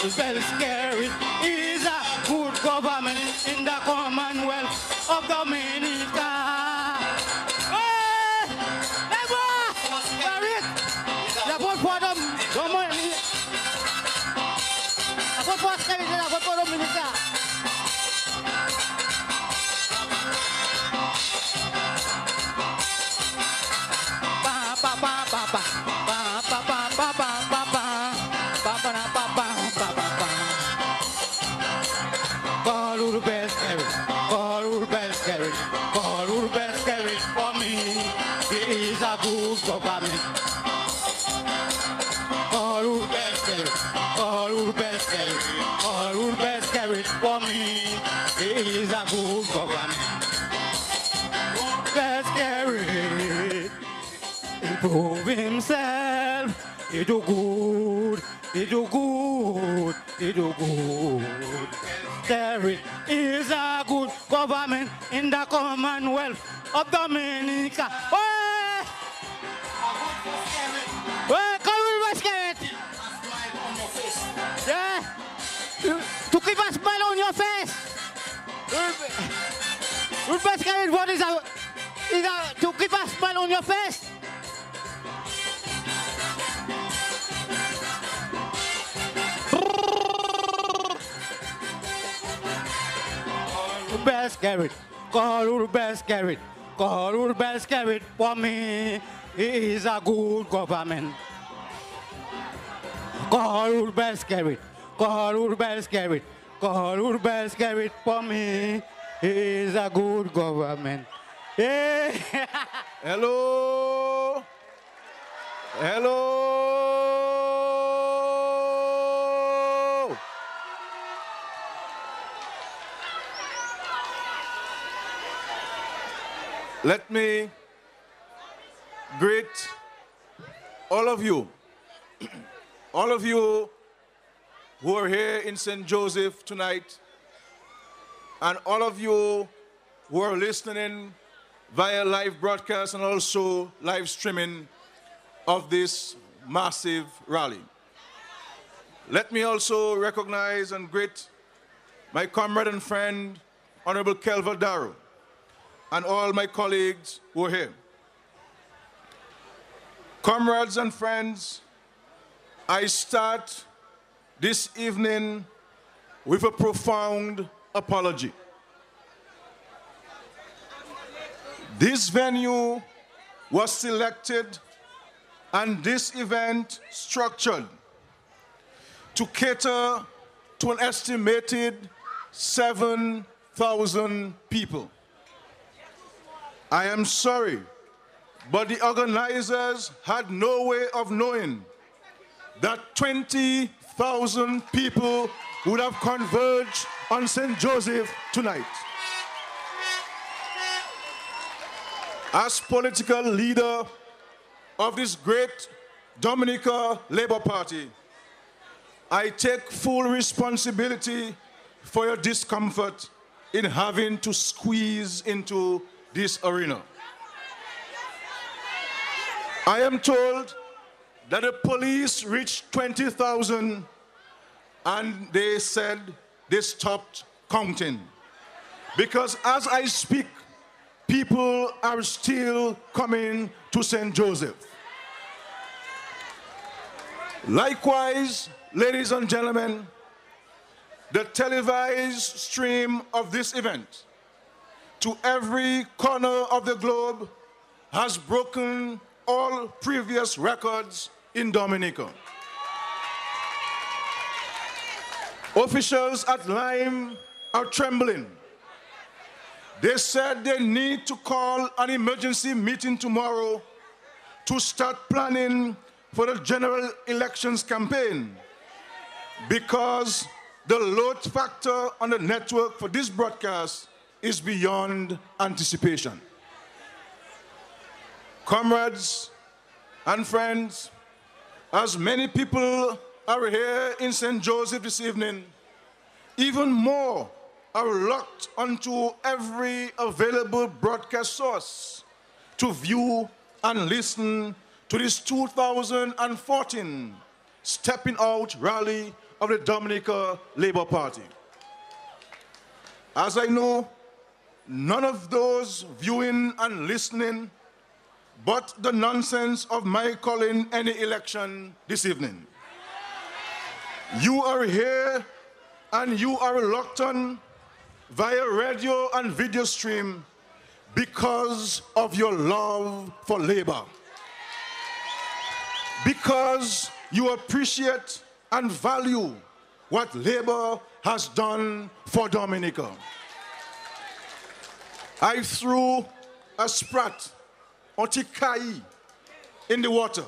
Rubens Carrot is a good government in the Commonwealth of Dominica. Government. All Rubens Carrot, all Rubens Carrot, all Rubens Carrot for me. He is a good government. Rubens Carrot, improve himself. He do good, he do good, he do good. Carrot is a good government in the Commonwealth of Dominica. Well, come on, let's get it. Yeah. To keep a smile on your face. Let's get it. What is that? Is that to keep a smile on your face? Best carrot. Call best carrot. Call best carrot for me. He is a good government. Call best carrot. Call best carrot. Call best carrot for me. He is a good government. Yeah. Hello. Hello. Let me greet all of you who are here in St. Joseph tonight, and all of you who are listening via live broadcast and also live streaming of this massive rally. Let me also recognize and greet my comrade and friend, Honorable Kelvin Darrow, and all my colleagues who are here. Comrades and friends, I start this evening with a profound apology. This venue was selected and this event structured to cater to an estimated 7,000 people. I am sorry, but the organizers had no way of knowing that 20,000 people would have converged on St. Joseph tonight. As political leader of this great Dominica Labour Party, I take full responsibility for your discomfort in having to squeeze into this arena. I am told that the police reached 20,000 and they said they stopped counting. Because as I speak, people are still coming to St. Joseph. Likewise, ladies and gentlemen, the televised stream of this event to every corner of the globe has broken all previous records in Dominica. Officials at Lime are trembling. They said they need to call an emergency meeting tomorrow to start planning for the general elections campaign because the load factor on the network for this broadcast is beyond anticipation. Comrades and friends, as many people are here in St. Joseph this evening, even more are locked onto every available broadcast source to view and listen to this 2014 Stepping Out rally of the Dominica Labour Party. As I know, none of those viewing and listening but the nonsense of my calling any election this evening. You are here and you are locked on via radio and video stream because of your love for labor. Because you appreciate and value what labor has done for Dominica. I threw a sprat or tikai in the water,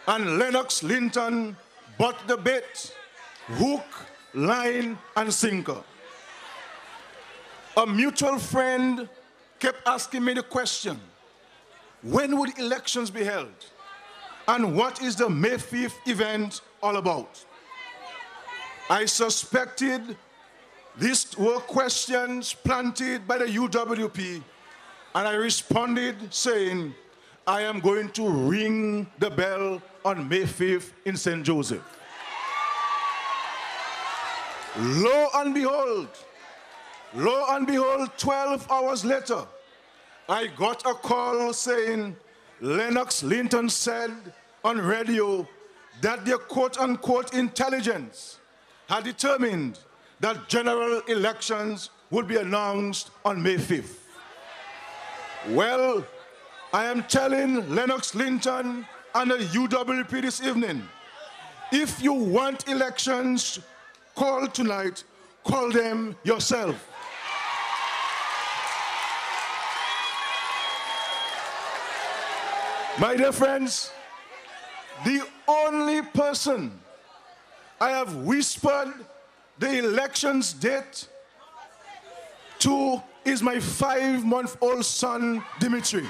and Lennox Linton bought the bait, hook, line, and sinker. A mutual friend kept asking me the question, when would elections be held? And what is the May 5th event all about? I suspected these were questions planted by the UWP, and I responded saying, I am going to ring the bell on May 5th in St. Joseph. Lo and behold, 12 hours later, I got a call saying Lennox Linton said on radio that their quote-unquote intelligence had determined that general elections would be announced on May 5th. Well, I am telling Lennox Linton and the UWP this evening, if you want elections called tonight, call them yourself. My dear friends, the only person I have whispered the elections date to is my 5-month-old son, Dimitri.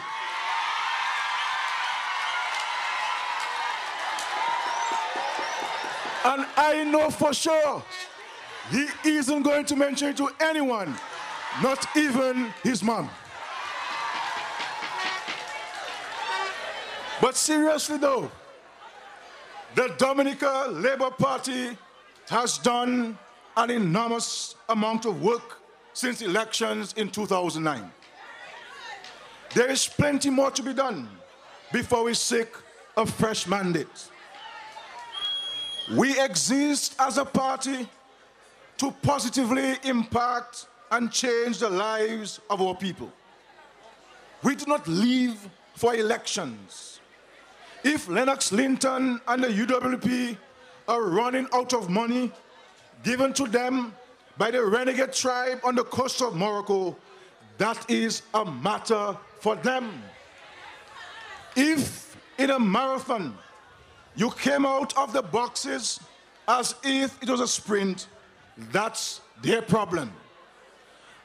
And I know for sure he isn't going to mention it to anyone, not even his mom. But seriously though, the Dominica Labour Party has done an enormous amount of work since elections in 2009. There is plenty more to be done before we seek a fresh mandate. We exist as a party to positively impact and change the lives of our people. We do not live for elections. If Lennox Linton and the UWP are running out of money given to them by the renegade tribe on the coast of Morocco, that is a matter for them. If in a marathon you came out of the boxes as if it was a sprint, that's their problem.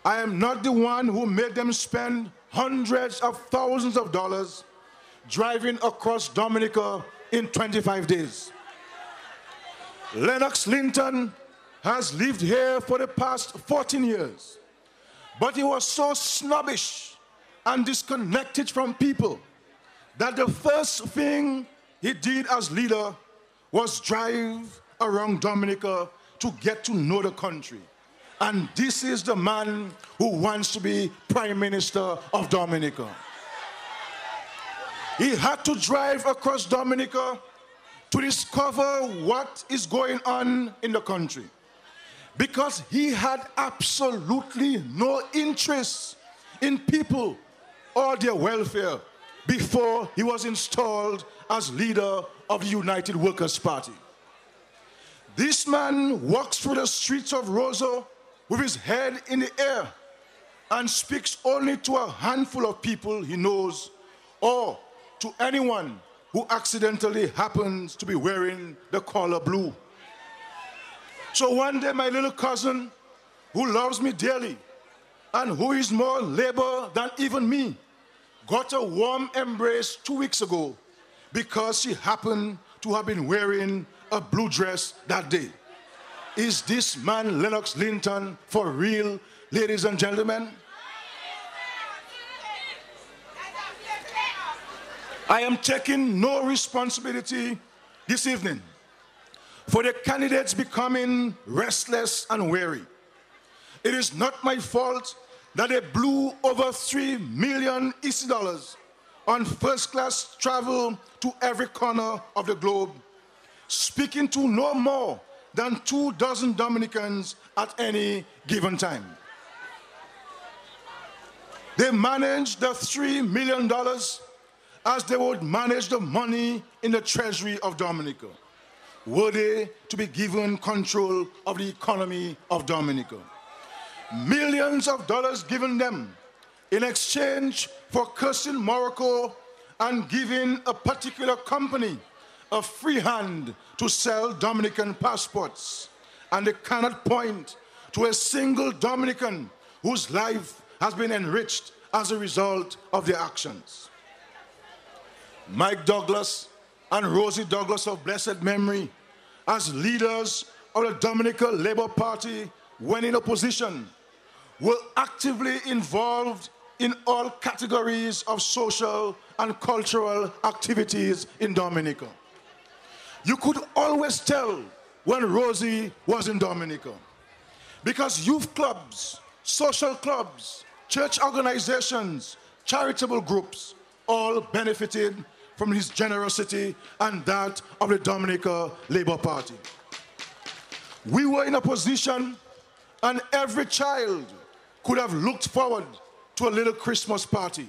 I am not the one who made them spend hundreds of thousands of dollars driving across Dominica in 25 days. Lennox Linton has lived here for the past 14 years, but he was so snobbish and disconnected from people that the first thing he did as leader was drive around Dominica to get to know the country. And this is the man who wants to be Prime Minister of Dominica. He had to drive across Dominica to discover what is going on in the country, because he had absolutely no interest in people or their welfare before he was installed as leader of the United Workers' Party. This man walks through the streets of Roseau with his head in the air and speaks only to a handful of people he knows, or to anyone who accidentally happens to be wearing the color blue. So one day my little cousin, who loves me dearly and who is more labor than even me, got a warm embrace 2 weeks ago because she happened to have been wearing a blue dress that day. Is this man Lennox Linton for real, ladies and gentlemen? I am taking no responsibility this evening for the candidates becoming restless and weary. It is not my fault that they blew over $3 million dollars on first-class travel to every corner of the globe, speaking to no more than 24 Dominicans at any given time. They managed the $3 million as they would manage the money in the treasury of Dominica. Were they to be given control of the economy of Dominica? Millions of dollars given them in exchange for cursing Morocco and giving a particular company a free hand to sell Dominican passports. And they cannot point to a single Dominican whose life has been enriched as a result of their actions. Mike Douglas and Rosie Douglas of blessed memory, as leaders of the Dominica Labour Party when in opposition, were actively involved in all categories of social and cultural activities in Dominica. You could always tell when Rosie was in Dominica, because youth clubs, social clubs, church organizations, charitable groups all benefited from his generosity and that of the Dominica Labour Party. We were in a position, and every child could have looked forward to a little Christmas party.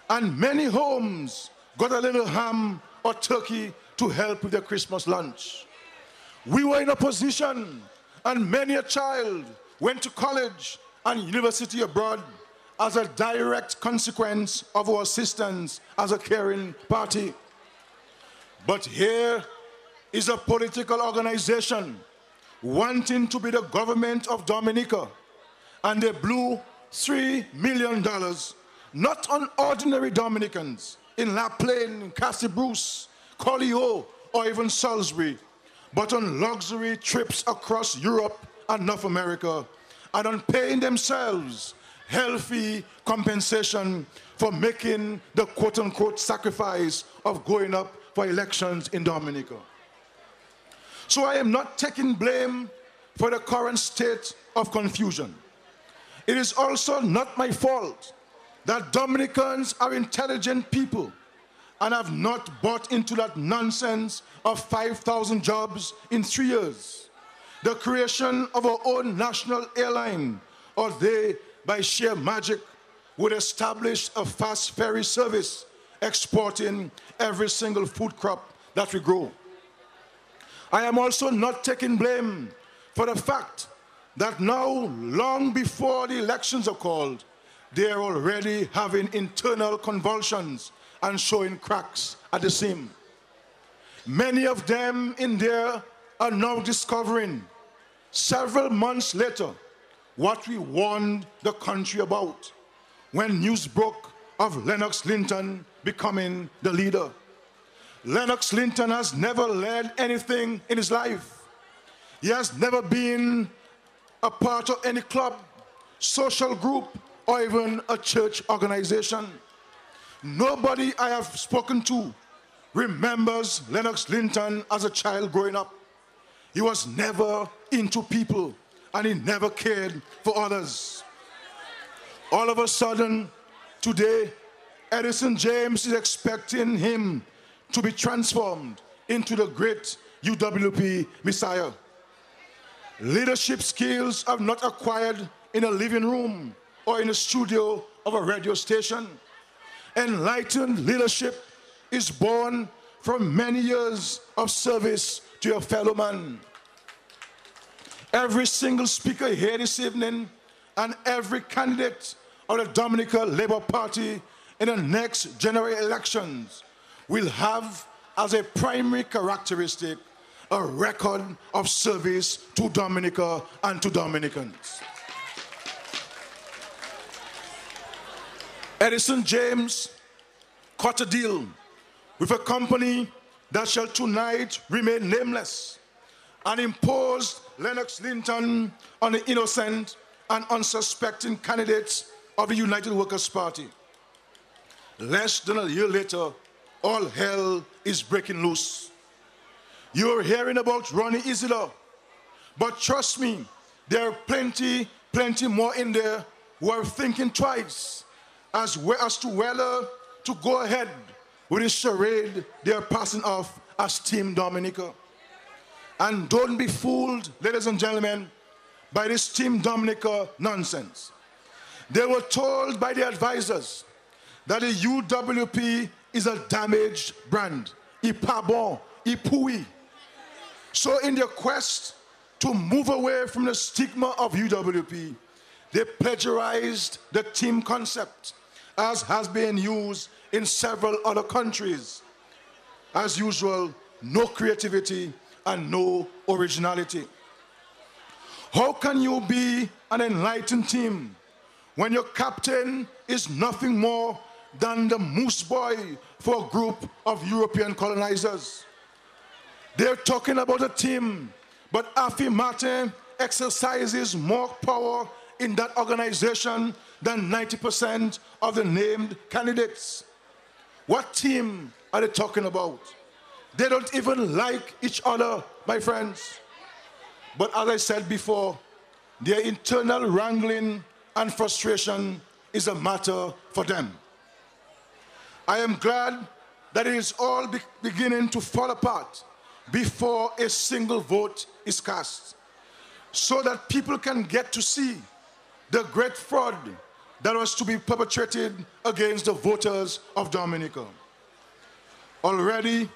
And many homes got a little ham or turkey to help with their Christmas lunch. We were in a position, and many a child went to college and university abroad as a direct consequence of our assistance as a caring party. But here is a political organization wanting to be the government of Dominica, and they blew $3 million, not on ordinary Dominicans in La Plaine, Castle Bruce, Collio, or even Salisbury, but on luxury trips across Europe and North America, and on paying themselves healthy compensation for making the quote-unquote sacrifice of going up for elections in Dominica. So I am not taking blame for the current state of confusion. It is also not my fault that Dominicans are intelligent people and have not bought into that nonsense of 5,000 jobs in 3 years, the creation of our own national airline, or they, by sheer magic, would establish a fast ferry service exporting every single food crop that we grow. I am also not taking blame for the fact that now, long before the elections are called, they are already having internal convulsions and showing cracks at the seam. Many of them in there are now discovering, several months later, what we warned the country about when news broke of Lennox Linton becoming the leader. Lennox Linton has never led anything in his life. He has never been a part of any club, social group, or even a church organization. Nobody I have spoken to remembers Lennox Linton as a child growing up. He was never into people, and he never cared for others. All of a sudden, today, Edison James is expecting him to be transformed into the great UWP Messiah. Leadership skills are not acquired in a living room or in a studio of a radio station. Enlightened leadership is born from many years of service to your fellow man. Every single speaker here this evening and every candidate of the Dominica Labour Party in the next general elections will have as a primary characteristic a record of service to Dominica and to Dominicans. Edison James cut a deal with a company that shall tonight remain nameless, and imposed Lennox Linton on the innocent and unsuspecting candidates of the United Workers' Party. Less than a year later, all hell is breaking loose. You're hearing about Ronnie Isidore, but trust me, there are plenty more in there who are thinking twice as to whether to go ahead with this charade they are passing off as Team Dominica. And don't be fooled, ladies and gentlemen, by this Team Dominica nonsense. They were told by the advisors that the UWP is a damaged brand. Ipabon, Ipui. So in their quest to move away from the stigma of UWP, they plagiarized the team concept as has been used in several other countries. As usual, no creativity and no originality. How can you be an enlightened team when your captain is nothing more than the moose boy for a group of European colonizers? They're talking about a team, but Afi Martin exercises more power in that organization than 90% of the named candidates. What team are they talking about? They don't even like each other, my friends. But as I said before, their internal wrangling and frustration is a matter for them. I am glad that it is all beginning to fall apart before a single vote is cast, so that people can get to see the great fraud that was to be perpetrated against the voters of Dominica. Already,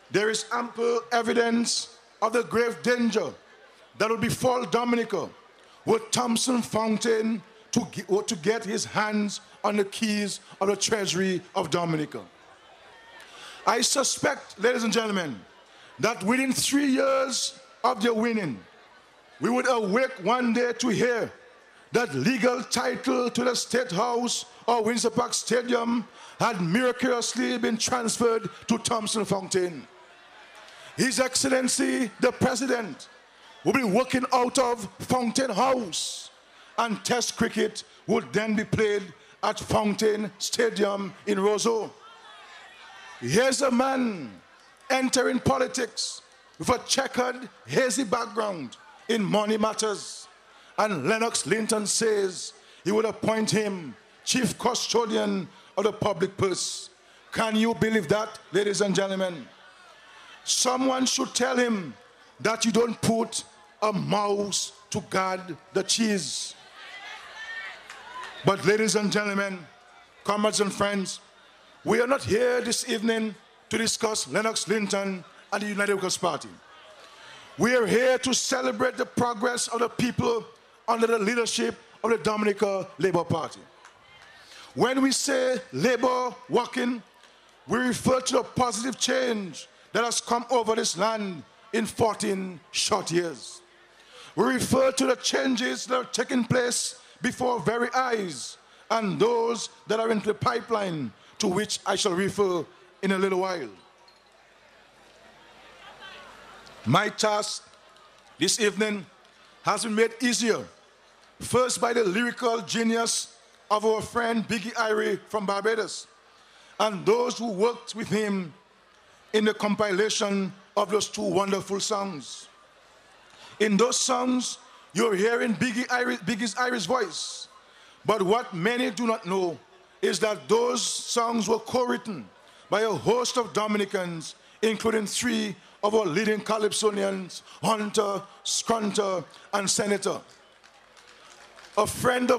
there is ample evidence of the grave danger that will befall Dominica were Thompson Fountain to get his hands on the keys of the treasury of Dominica. I suspect, ladies and gentlemen, that within 3 years of their winning, we would awake one day to hear that legal title to the State House or Windsor Park Stadium had miraculously been transferred to Thompson Fountain. His Excellency, the President, will be working out of Fountain House, and Test cricket would then be played at Fountain Stadium in Roseau. Here's a man entering politics with a checkered, hazy background in money matters, and Lennox Linton says he will appoint him chief custodian of the public purse. Can you believe that, ladies and gentlemen? Someone should tell him that you don't put a mouse to guard the cheese. But ladies and gentlemen, comrades and friends, we are not here this evening to discuss Lennox Linton and the United Workers' Party. We are here to celebrate the progress of the people under the leadership of the Dominica Labour Party. When we say Labour working, we refer to the positive change that has come over this land in 14 short years. We refer to the changes that are taking place before our very eyes and those that are in the pipeline, to which I shall refer in a little while. My task this evening has been made easier, first by the lyrical genius of our friend Biggie Irie from Barbados, and those who worked with him in the compilation of those two wonderful songs. In those songs, you're hearing Biggie's Irie's voice, but what many do not know is that those songs were co-written by a host of Dominicans, including 3 of our leading calypsonians, Hunter, Scrunter, and Senator. A friend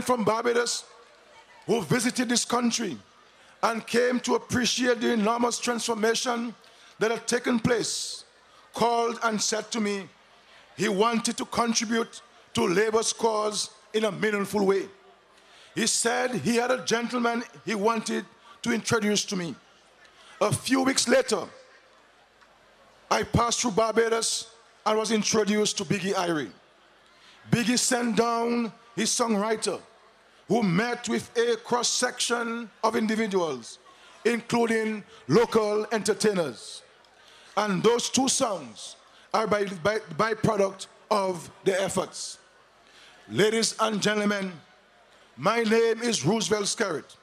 from Barbados, who visited this country and came to appreciate the enormous transformation that had taken place, called and said to me he wanted to contribute to Labour's cause in a meaningful way. He said he had a gentleman he wanted to introduce to me. A few weeks later, I passed through Barbados and was introduced to Biggie Irie. Biggie sent down his songwriter, who met with a cross-section of individuals, including local entertainers. And those two songs are byproduct of their efforts. Ladies and gentlemen, my name is Roosevelt Skerritt.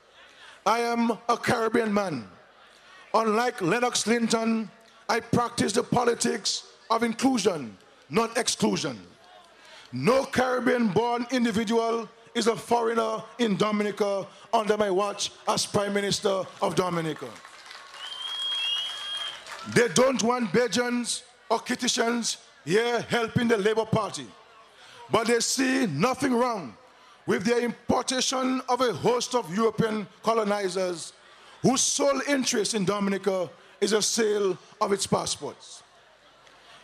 I am a Caribbean man. Unlike Lennox Linton, I practice the politics of inclusion, not exclusion. No Caribbean-born individual is a foreigner in Dominica under my watch as Prime Minister of Dominica. They don't want Bajans or Kittitians here helping the Labour Party, but they see nothing wrong with the importation of a host of European colonizers whose sole interest in Dominica is a sale of its passports.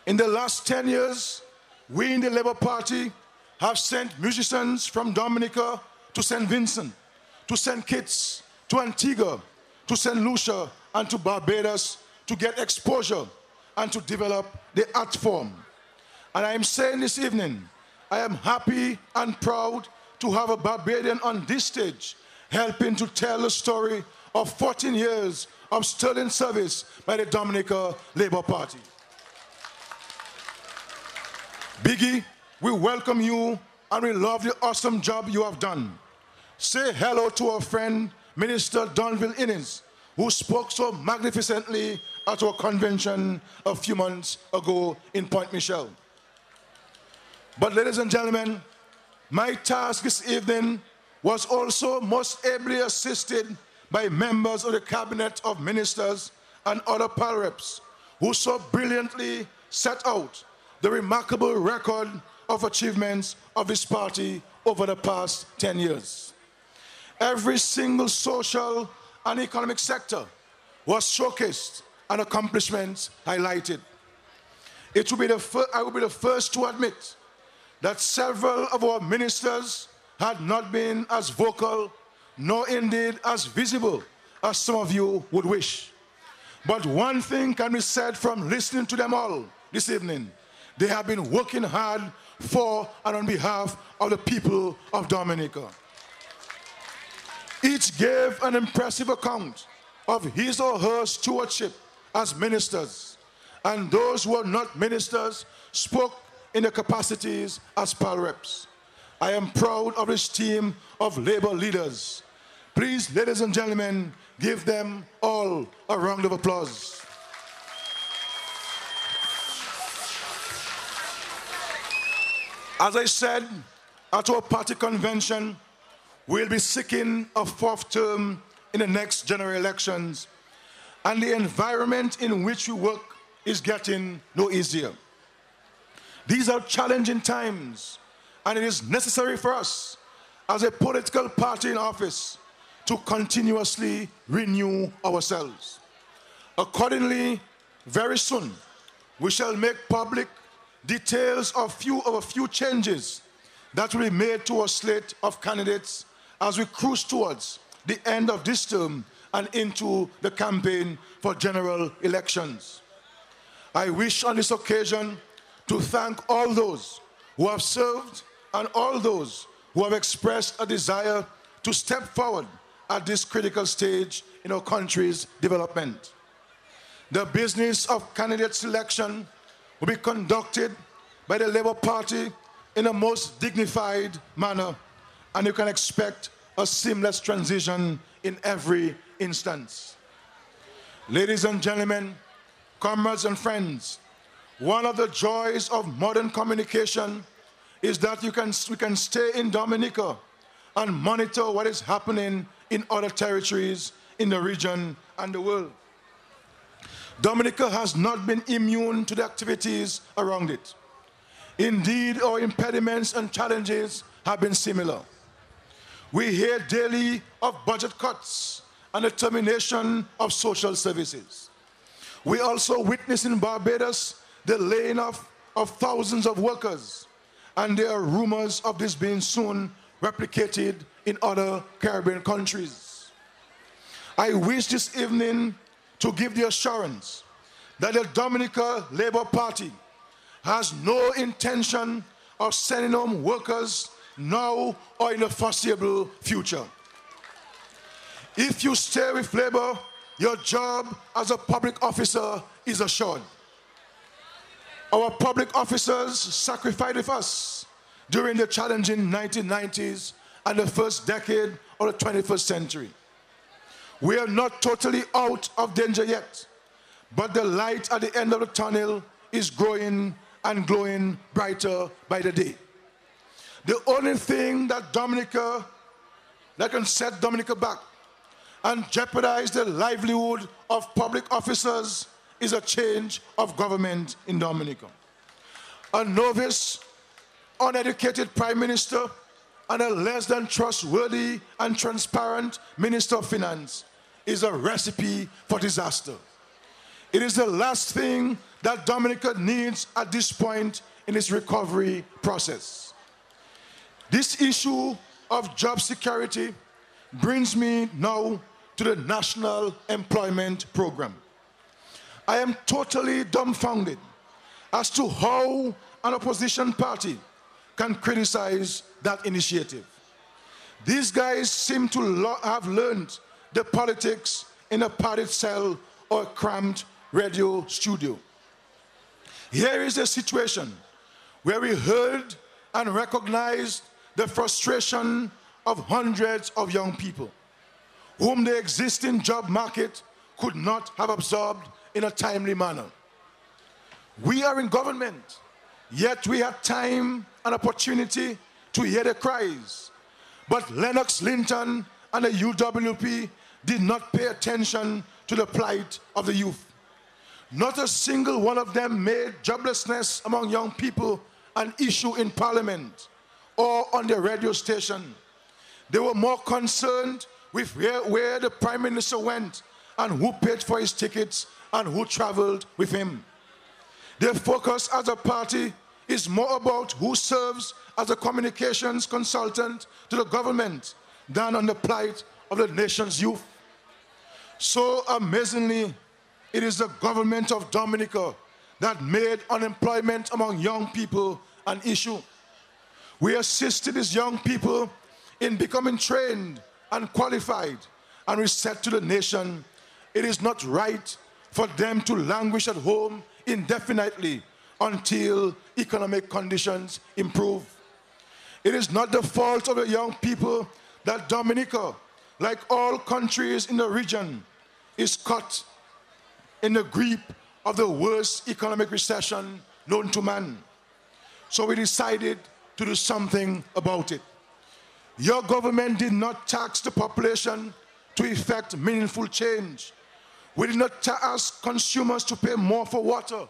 In the last 10 years, we in the Labour Party have sent musicians from Dominica to St. Vincent, to St. Kitts, to Antigua, to St. Lucia, and to Barbados to get exposure and to develop the art form. And I am saying this evening, I am happy and proud to have a Barbadian on this stage helping to tell the story of 14 years of sterling service by the Dominica Labour Party. Biggie, we welcome you and we love the awesome job you have done. Say hello to our friend, Minister Donville Innes, who spoke so magnificently at our convention a few months ago in Point Michelle. But ladies and gentlemen, my task this evening was also most ably assisted by members of the Cabinet of Ministers and other pal reps who so brilliantly set out the remarkable record of achievements of this party over the past 10 years. Every single social and economic sector was showcased and accomplishments highlighted. I will be the first to admit that several of our ministers had not been as vocal, nor indeed as visible as some of you would wish. But one thing can be said from listening to them all this evening. They have been working hard for and on behalf of the people of Dominica. Each gave an impressive account of his or her stewardship as ministers, and those who are not ministers spoke in their capacities as pal reps. I am proud of this team of Labour leaders. Please, ladies and gentlemen, give them all a round of applause. As I said at our party convention, we'll be seeking a fourth term in the next general elections, and the environment in which we work is getting no easier. These are challenging times, and it is necessary for us as a political party in office to continuously renew ourselves. Accordingly, very soon, we shall make public details of a few changes that will be made to our slate of candidates as we cruise towards the end of this term and into the campaign for general elections. I wish on this occasion to thank all those who have served and all those who have expressed a desire to step forward at this critical stage in our country's development. The business of candidate selection will be conducted by the Labour Party in a most dignified manner, and you can expect a seamless transition in every instance. Ladies and gentlemen, comrades and friends, one of the joys of modern communication is that we can stay in Dominica and monitor what is happening in other territories in the region and the world. Dominica has not been immune to the activities around it. Indeed, our impediments and challenges have been similar. We hear daily of budget cuts and the termination of social services. We also witness in Barbados the laying off of thousands of workers, and there are rumors of this being soon replicated in other Caribbean countries. I wish this evening to give the assurance that the Dominica Labour Party has no intention of sending home workers now or in the foreseeable future. If you stay with Labour, your job as a public officer is assured. Our public officers sacrificed with us during the challenging 1990s and the first decade of the 21st century. We are not totally out of danger yet, but the light at the end of the tunnel is growing and glowing brighter by the day. The only thing that can set Dominica back and jeopardize the livelihood of public officers is a change of government in Dominica. A novice, uneducated prime minister and a less than trustworthy and transparent minister of finance is a recipe for disaster. It is the last thing that Dominica needs at this point in its recovery process. This issue of job security brings me now to the National Employment Program. I am totally dumbfounded as to how an opposition party can criticize that initiative. These guys seem to have learned the politics in a padded cell or a cramped radio studio. Here is a situation where we heard and recognized the frustration of hundreds of young people whom the existing job market could not have absorbed in a timely manner. We are in government, yet we had time and opportunity to hear the cries. But Lennox Linton and the UWP did not pay attention to the plight of the youth. Not a single one of them made joblessness among young people an issue in Parliament or on their radio station. They were more concerned with where the Prime Minister went and who paid for his tickets and who traveled with him. Their focus as a party is more about who serves as a communications consultant to the government than on the plight of the nation's youth. So amazingly, it is the government of Dominica that made unemployment among young people an issue. We assisted these young people in becoming trained and qualified, and we said to the nation, it is not right for them to languish at home indefinitely until economic conditions improve. It is not the fault of the young people that Dominica, like all countries in the region, is caught in the grip of the worst economic recession known to man. So we decided to do something about it. Your government did not tax the population to effect meaningful change. We did not ask consumers to pay more for water,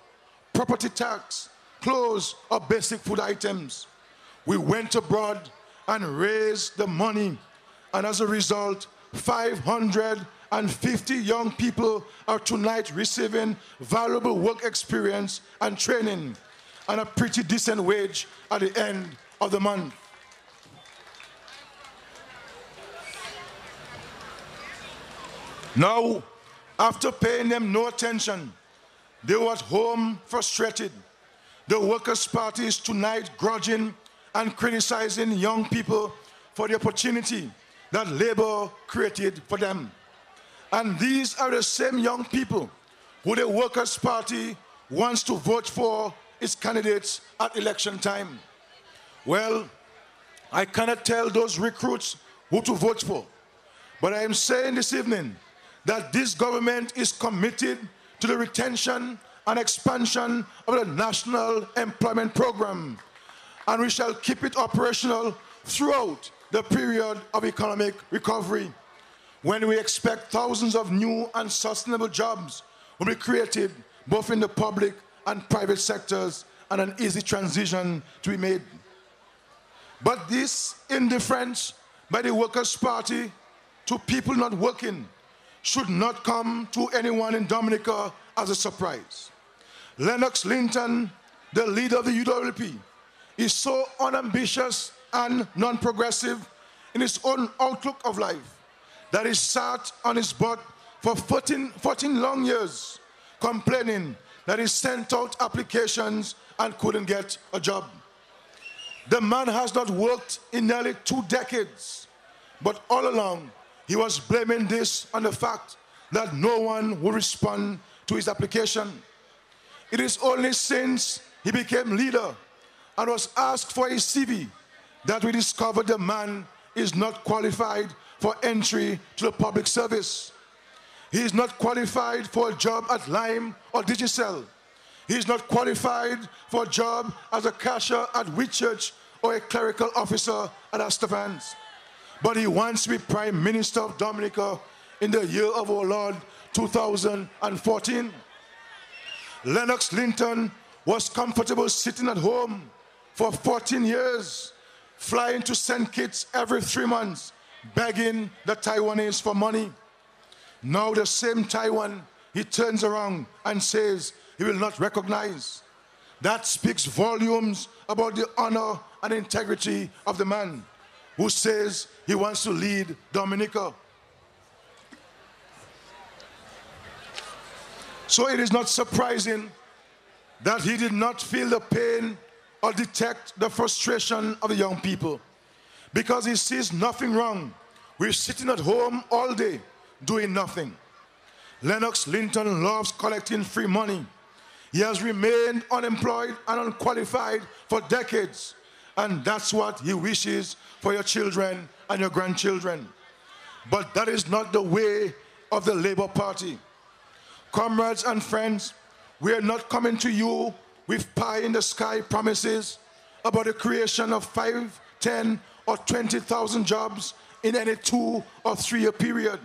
property tax, clothes, or basic food items. We went abroad and raised the money, and as a result, 550 young people are tonight receiving valuable work experience and training and a pretty decent wage at the end of the month. Now, after paying them no attention, they were at home frustrated. The Workers' Party is tonight grudging and criticizing young people for the opportunity that Labour created for them. And these are the same young people who the Workers' Party wants to vote for its candidates at election time. Well, I cannot tell those recruits who to vote for, but I am saying this evening that this government is committed to the retention and expansion of the National Employment Program, and we shall keep it operational throughout the period of economic recovery, when we expect thousands of new and sustainable jobs will be created both in the public and private sectors, and an easy transition to be made. But this indifference by the Workers' Party to people not working should not come to anyone in Dominica as a surprise. Lennox Linton, the leader of the UWP, is so unambitious and non-progressive in his own outlook of life that he sat on his butt for 14 long years complaining that he sent out applications and couldn't get a job. The man has not worked in nearly 2 decades, but all along he was blaming this on the fact that no one would respond to his application. It is only since he became leader and was asked for his CV that we discovered the man is not qualified for entry to the public service. He is not qualified for a job at Lime or Digicel. He is not qualified for a job as a cashier at Whitchurch or a clerical officer at Astafans. But he wants to be Prime Minister of Dominica in the year of our Lord 2014. Lennox Linton was comfortable sitting at home for 14 years, flying to St. Kitts every 3 months, begging the Taiwanese for money. Now the same Taiwan, he turns around and says he will not recognize. That speaks volumes about the honor and integrity of the man who says he wants to lead Dominica. So it is not surprising that he did not feel the pain or detect the frustration of the young people, because he sees nothing wrong with sitting at home all day doing nothing. Lennox Linton loves collecting free money. He has remained unemployed and unqualified for decades, and that's what he wishes for your children and your grandchildren. But that is not the way of the Labour Party. Comrades and friends, we are not coming to you with pie-in-the-sky promises about the creation of 5, 10, or 20,000 jobs in any 2 or 3 year period.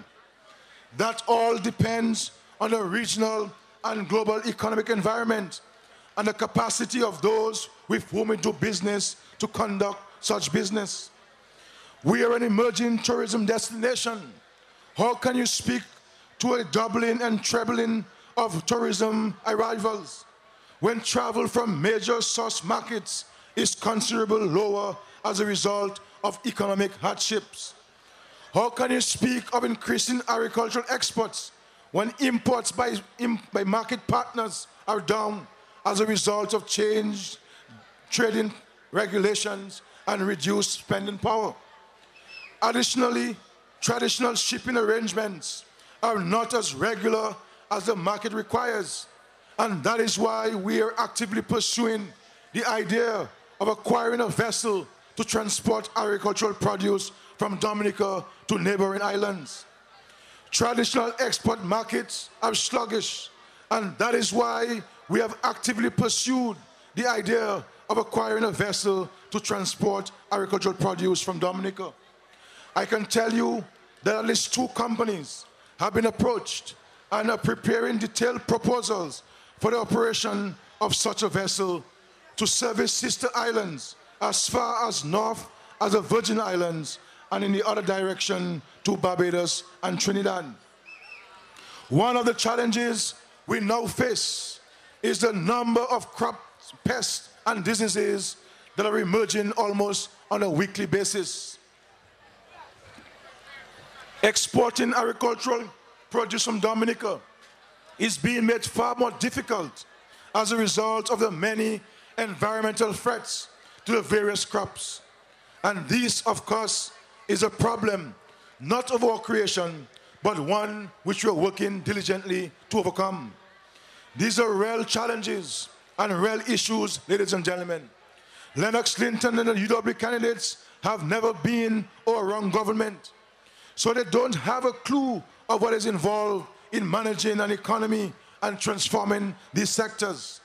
That all depends on the regional and global economic environment and the capacity of those with whom we do business to conduct such business. We are an emerging tourism destination. How can you speak to a doubling and trebling of tourism arrivals when travel from major source markets is considerably lower as a result of economic hardships? How can you speak of increasing agricultural exports when imports by market partners are down as a result of changed trading regulations and reduced spending power? Additionally, traditional shipping arrangements are not as regular as the market requires, and that is why we are actively pursuing the idea of acquiring a vessel to transport agricultural produce from Dominica to neighboring islands. Traditional export markets are sluggish, and that is why we have actively pursued the idea of acquiring a vessel to transport agricultural produce from Dominica. I can tell you that at least 2 companies have been approached and are preparing detailed proposals for the operation of such a vessel to service sister islands as far as north as the Virgin Islands and in the other direction to Barbados and Trinidad. One of the challenges we now face is the number of crop pests and diseases that are emerging almost on a weekly basis. Exporting agricultural produce from Dominica is being made far more difficult as a result of the many environmental threats to the various crops. And this, of course, is a problem not of our creation, but one which we are working diligently to overcome. These are real challenges and real issues, ladies and gentlemen. Lennox Linton and the UW candidates have never been or run government, so they don't have a clue of what is involved in managing an economy and transforming these sectors.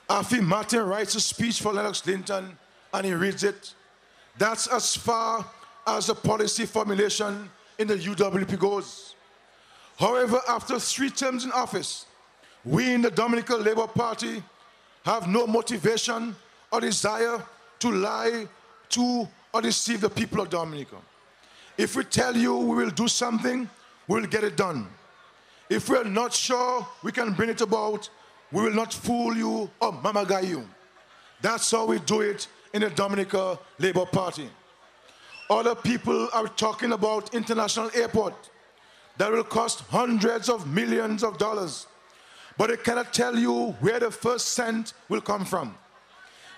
Afi Martin writes a speech for Lennox Linton and he reads it. That's as far as the policy formulation in the UWP goes. However, after 3 terms in office, we in the Dominica Labour Party have no motivation or desire to lie to or deceive the people of Dominica. If we tell you we will do something, we will get it done. If we are not sure we can bring it about, we will not fool you or mamagai you. That's how we do it in the Dominica Labour Party. Other people are talking about international airport that will cost hundreds of millions of dollars, but they cannot tell you where the first cent will come from.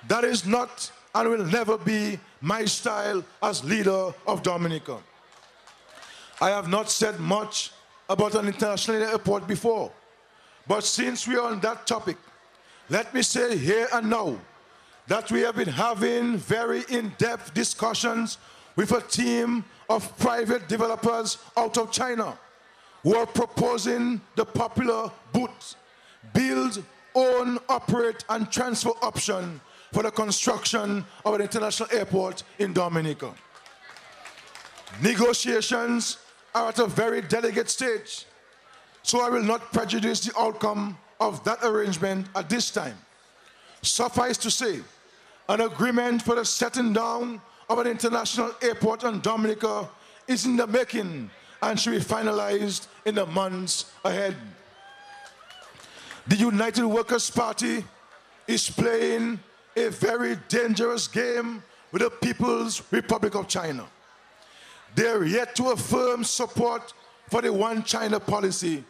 That is not and will never be my style as leader of Dominica. I have not said much about an international airport before. But since we are on that topic, let me say here and now that we have been having very in-depth discussions with a team of private developers out of China who are proposing the popular BOOT, build, own, operate, and transfer option for the construction of an international airport in Dominica. Negotiations are at a very delicate stage, so I will not prejudice the outcome of that arrangement at this time. Suffice to say, an agreement for the setting down of an international airport in Dominica is in the making and should be finalized in the months ahead. The United Workers' Party is playing a very dangerous game with the People's Republic of China. They are yet to affirm support for the One China policy,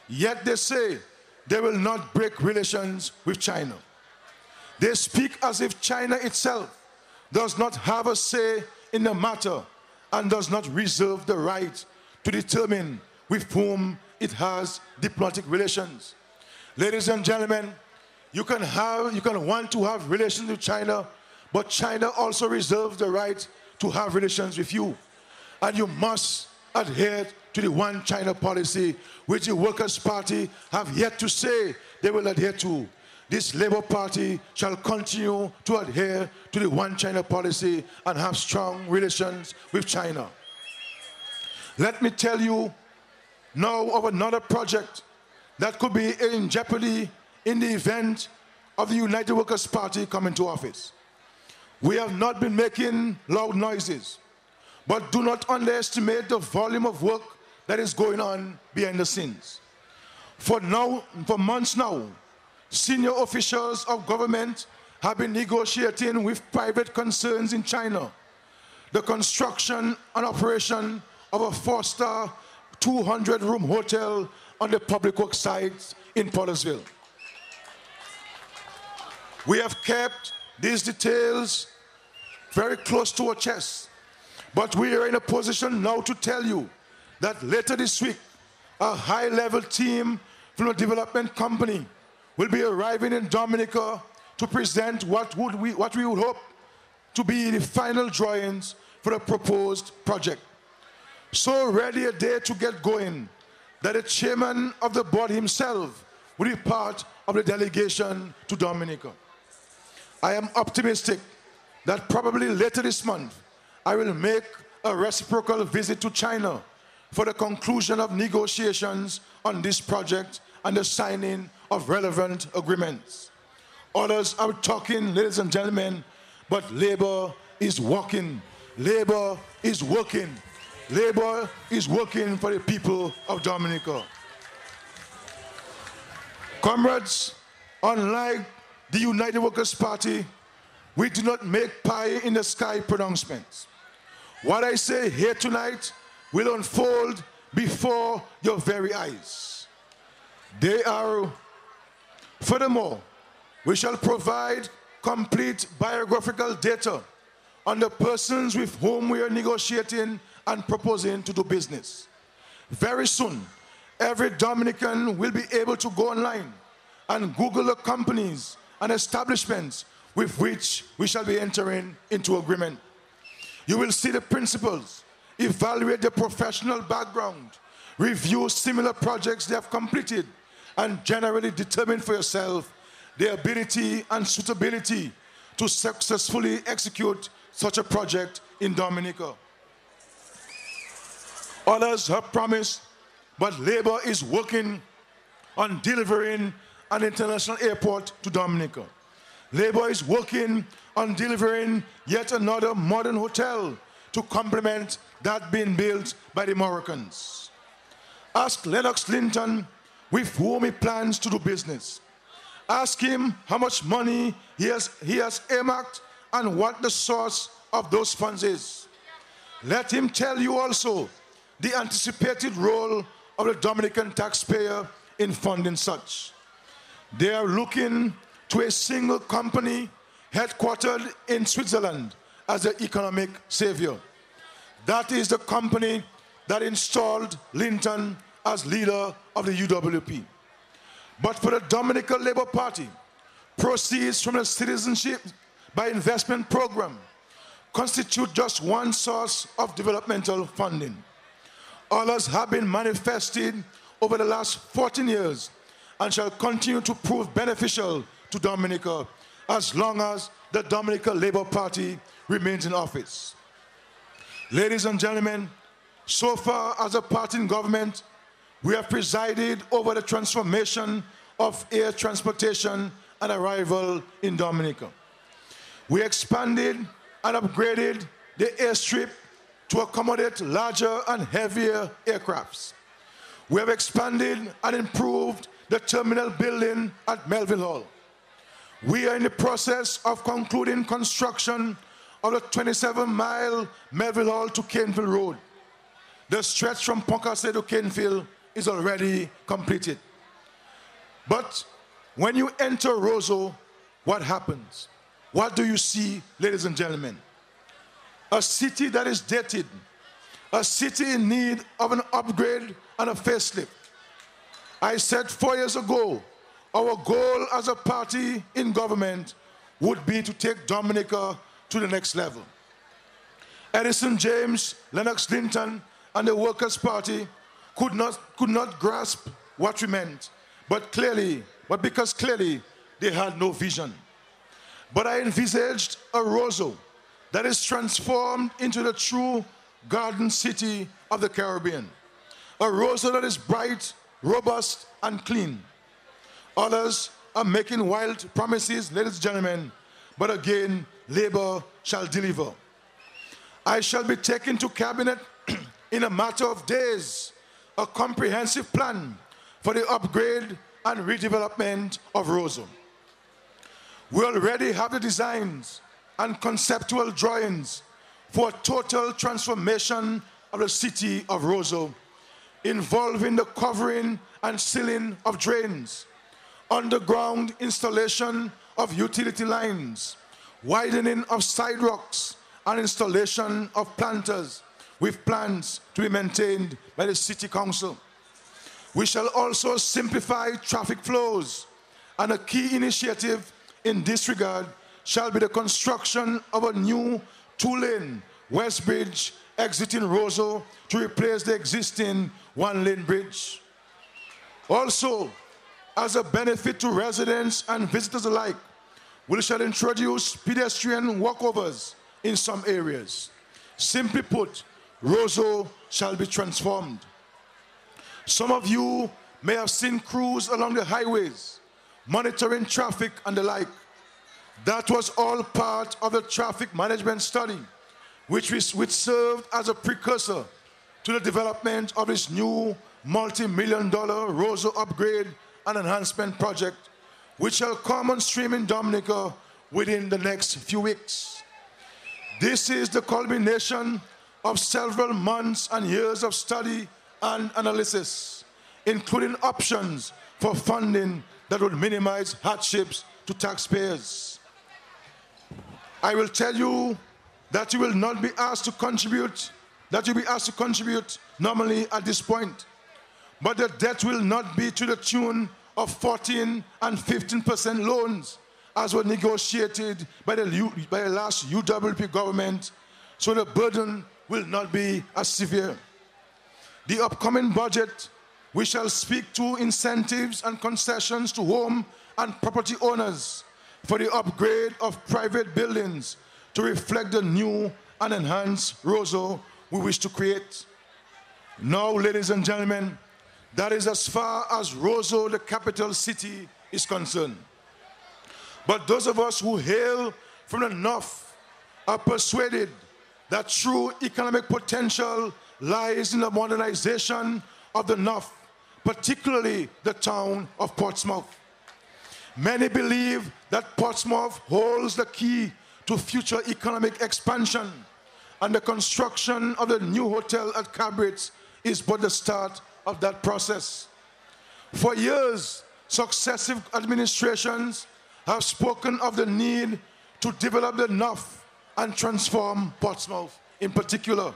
yet they say they will not break relations with China. They speak as if China itself does not have a say in the matter and does not reserve the right to determine with whom it has diplomatic relations. Ladies and gentlemen, you can want to have relations with China, but China also reserves the right to have relations with you. And you must adhere to the One China policy, which the Workers' Party have yet to say they will adhere to. This Labour Party shall continue to adhere to the One China policy and have strong relations with China. Let me tell you now of another project that could be in jeopardy in the event of the United Workers' Party coming to office. We have not been making loud noises, but do not underestimate the volume of work that is going on behind the scenes. For months now, senior officials of government have been negotiating with private concerns in China the construction and operation of a 4-star 200-room hotel on the public works site in Pottersville. We have kept these details very close to our chest, but we are in a position now to tell you that later this week, a high-level team from a development company will be arriving in Dominica to present what we would hope to be the final drawings for the proposed project. So ready a day to get going that the chairman of the board himself will be part of the delegation to Dominica. I am optimistic that probably later this month, I will make a reciprocal visit to China for the conclusion of negotiations on this project and the signing of relevant agreements. Others are talking, ladies and gentlemen, but Labour is walking. Labour is working. Labour is working for the people of Dominica. Comrades, unlike the United Workers' Party, we do not make pie in the sky pronouncements. What I say here tonight will unfold before your very eyes. Furthermore, we shall provide complete biographical data on the persons with whom we are negotiating and proposing to do business. Very soon, every Dominican will be able to go online and Google the companies and establishments with which we shall be entering into agreement. You will see the principles, evaluate the professional background, review similar projects they have completed, and generally determine for yourself the ability and suitability to successfully execute such a project in Dominica. Others have promised, but Labour is working on delivering an international airport to Dominica. Labour is working on delivering yet another modern hotel to complement that being built by the Moroccans. Ask Lennox Linton with whom he plans to do business. Ask him how much money he has earmarked and what the source of those funds is. Let him tell you also the anticipated role of the Dominican taxpayer in funding such. They are looking to a single company headquartered in Switzerland as the economic savior. That is the company that installed Linton as leader of the UWP. But for the Dominica Labour Party, proceeds from the Citizenship by Investment program constitute just one source of developmental funding. Others have been manifested over the last 14 years and shall continue to prove beneficial to Dominica as long as the Dominica Labour Party remains in office. Ladies and gentlemen, so far as a party in government, we have presided over the transformation of air transportation and arrival in Dominica. We expanded and upgraded the airstrip to accommodate larger and heavier aircrafts. We have expanded and improved the terminal building at Melville Hall. We are in the process of concluding construction of the 27-mile Melville Hall to Caneville Road. The stretch from Poncasset to Caneville is already completed. But when you enter Roseau, what happens? What do you see, ladies and gentlemen? A city that is dated, a city in need of an upgrade and a facelift. I said 4 years ago, our goal as a party in government would be to take Dominica to the next level. Edison James, Lennox Linton, and the Workers' Party could not grasp what we meant, but because clearly they had no vision. But I envisaged a Roseau that is transformed into the true garden city of the Caribbean. A Roseau that is bright, robust, and clean. Others are making wild promises, ladies and gentlemen, but again, Labour shall deliver. I shall be taking to Cabinet in a matter of days a comprehensive plan for the upgrade and redevelopment of Roseau. We already have the designs and conceptual drawings for a total transformation of the city of Roseau, involving the covering and sealing of drains, underground installation of utility lines, widening of sidewalks, and installation of planters with plans to be maintained by the City Council. We shall also simplify traffic flows, and a key initiative in this regard shall be the construction of a new two-lane West Bridge exiting Roseau to replace the existing one-lane bridge. Also, as a benefit to residents and visitors alike, we shall introduce pedestrian walkovers in some areas. Simply put, Roseau shall be transformed. Some of you may have seen crews along the highways, monitoring traffic and the like. That was all part of the traffic management study, which served as a precursor to the development of this new multi-million-dollar Roseau upgrade and enhancement project, which shall come on stream in Dominica within the next few weeks. This is the culmination of several months and years of study and analysis, including options for funding that would minimize hardships to taxpayers. I will tell you that you will not be asked to contribute, normally at this point, but the debt will not be to the tune of 14 and 15% loans as were negotiated by the last UWP government, so the burden will not be as severe. The upcoming budget, we shall speak to incentives and concessions to home and property owners for the upgrade of private buildings to reflect the new and enhanced Roseau we wish to create. Now, ladies and gentlemen, that is as far as Roseau, the capital city, is concerned. But those of us who hail from the north are persuaded that true economic potential lies in the modernization of the north, particularly the town of Portsmouth. Many believe that Portsmouth holds the key to future economic expansion, and the construction of the new hotel at Cabrit is but the start of that process. For years, successive administrations have spoken of the need to develop the north and transform Portsmouth, in particular,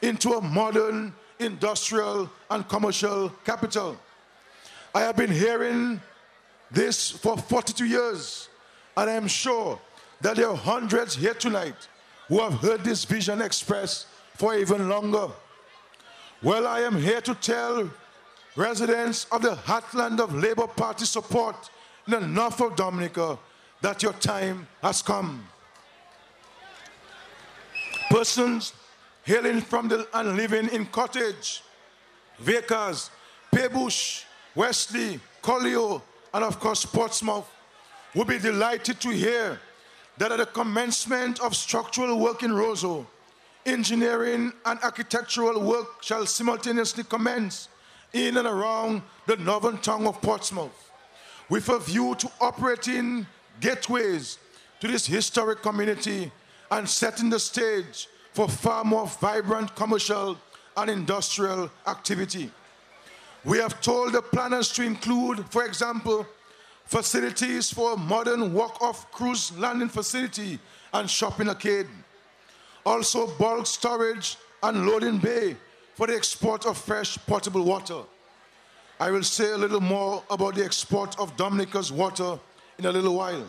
into a modern, industrial, and commercial capital. I have been hearing this for 42 years, and I am sure that there are hundreds here tonight who have heard this vision expressed for even longer. Well, I am here to tell residents of the heartland of Labour Party support in the north of Dominica that your time has come. Persons hailing from and living in Cottage, Vickers, Paybush, Wesley, Collio, and of course Portsmouth will be delighted to hear that at the commencement of structural work in Roseau, engineering and architectural work shall simultaneously commence in and around the northern town of Portsmouth, with a view to operating gateways to this historic community and setting the stage for far more vibrant commercial and industrial activity. We have told the planners to include, for example, facilities for a modern walk-off cruise landing facility and shopping arcade. Also bulk storage and loading bay for the export of fresh potable water. I will say a little more about the export of Dominica's water in a little while.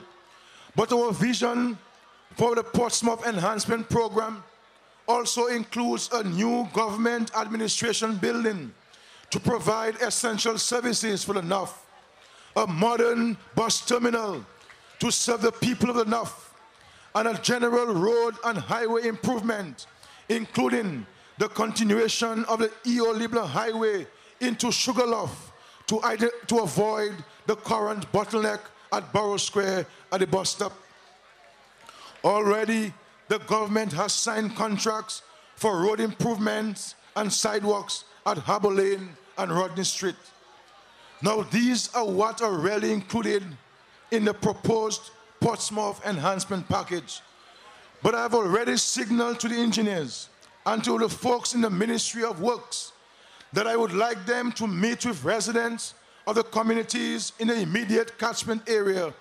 But our vision for the Portsmouth Enhancement Program also includes a new government administration building to provide essential services for the North, a modern bus terminal to serve the people of the North, and a general road and highway improvement, including the continuation of the E.O. Libler Highway into Sugarloaf to avoid the current bottleneck at Borough Square at the bus stop. Already, the government has signed contracts for road improvements and sidewalks at Harbour Lane and Rodney Street. Now, these are what are really included in the proposed Portsmouth Enhancement Package. But I have already signaled to the engineers and to the folks in the Ministry of Works that I would like them to meet with residents of the communities in the immediate catchment area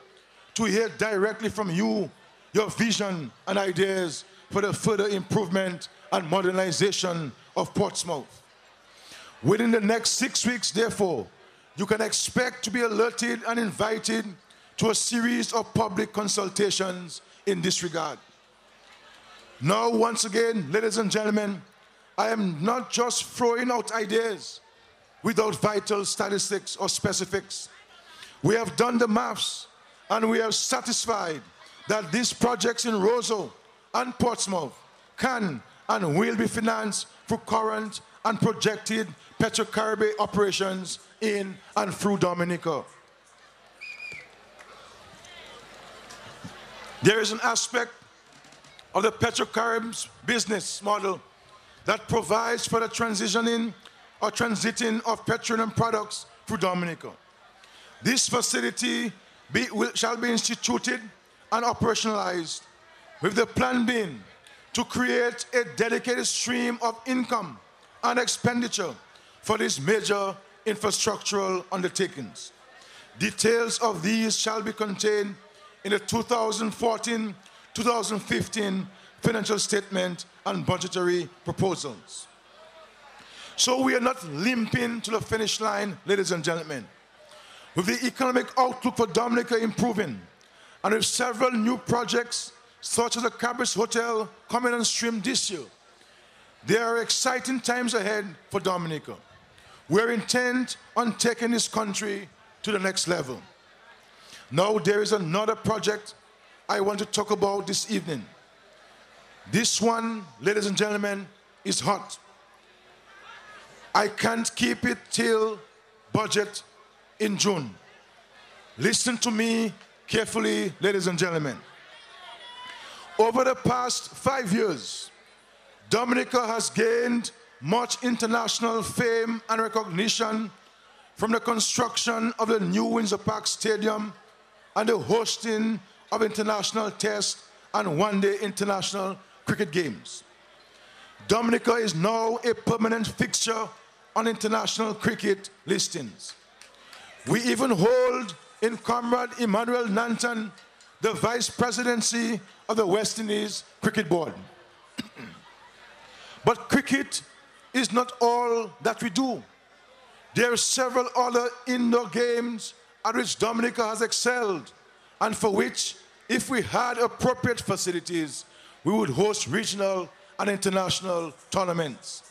to hear directly from you your vision and ideas for the further improvement and modernization of Portsmouth. Within the next 6 weeks, therefore, you can expect to be alerted and invited to a series of public consultations in this regard. Now, once again, ladies and gentlemen, I am not just throwing out ideas without vital statistics or specifics. We have done the maths, and we are satisfied that these projects in Roseau and Portsmouth can and will be financed through current and projected Petro-Caribbean operations in and through Dominica. There is an aspect of the Petro-Caribbean business model that provides for the transitioning or transiting of petroleum products through Dominica. This facility shall be instituted and operationalized, with the plan being to create a dedicated stream of income and expenditure for these major infrastructural undertakings. Details of these shall be contained in the 2014-2015 financial statement and budgetary proposals. So we are not limping to the finish line, ladies and gentlemen. With the economic outlook for Dominica improving, and with several new projects, such as the Cabris Hotel, coming on stream this year, there are exciting times ahead for Dominica. We're intent on taking this country to the next level. Now, there is another project I want to talk about this evening. This one, ladies and gentlemen, is hot. I can't keep it till budget in June. Listen to me carefully, ladies and gentlemen. Over the past 5 years, Dominica has gained much international fame and recognition from the construction of the new Windsor Park Stadium and the hosting of international test and one-day international cricket games. Dominica is now a permanent fixture on international cricket listings. We even hold in Comrade Emmanuel Nanton the vice presidency of the West Indies Cricket Board. But cricket is not all that we do. There are several other indoor games at which Dominica has excelled, and for which, if we had appropriate facilities, we would host regional and international tournaments.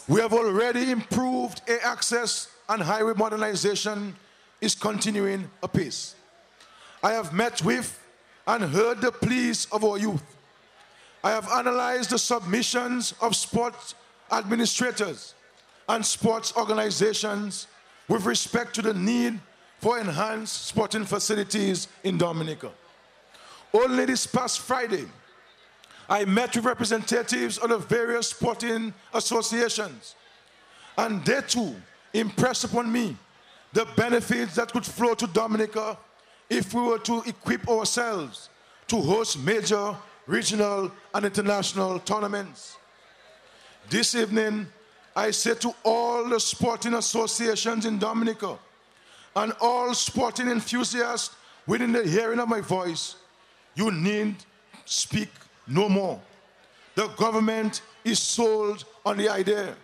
We have already improved air access, and highway modernization is continuing apace. I have met with and heard the pleas of our youth. I have analyzed the submissions of sports administrators and sports organizations with respect to the need for enhanced sporting facilities in Dominica. Only this past Friday, I met with representatives of the various sporting associations, and they too impressed upon me the benefits that could flow to Dominica if we were to equip ourselves to host major regional and international tournaments. This evening, I say to all the sporting associations in Dominica and all sporting enthusiasts within the hearing of my voice, you need speak no more. The government is sold on the idea.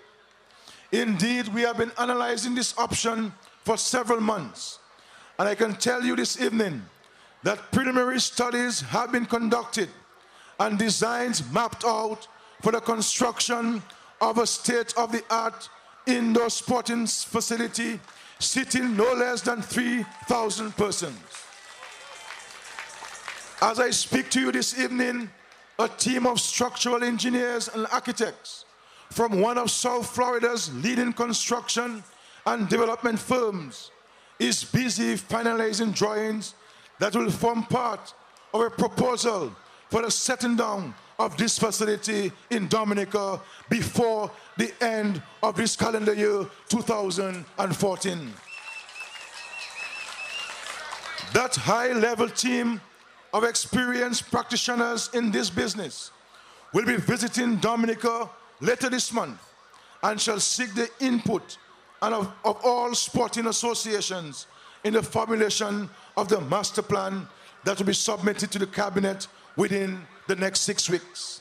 Indeed, we have been analyzing this option for several months, and I can tell you this evening that preliminary studies have been conducted and designs mapped out for the construction of a state-of-the-art indoor sporting facility seating no less than 3,000 persons. As I speak to you this evening, a team of structural engineers and architects from one of South Florida's leading construction and development firms is busy finalizing drawings that will form part of a proposal for the setting down of this facility in Dominica before the end of this calendar year 2014. That high-level team of experienced practitioners in this business will be visiting Dominica later this month and shall seek the input of all sporting associations in the formulation of the master plan that will be submitted to the cabinet within the next 6 weeks.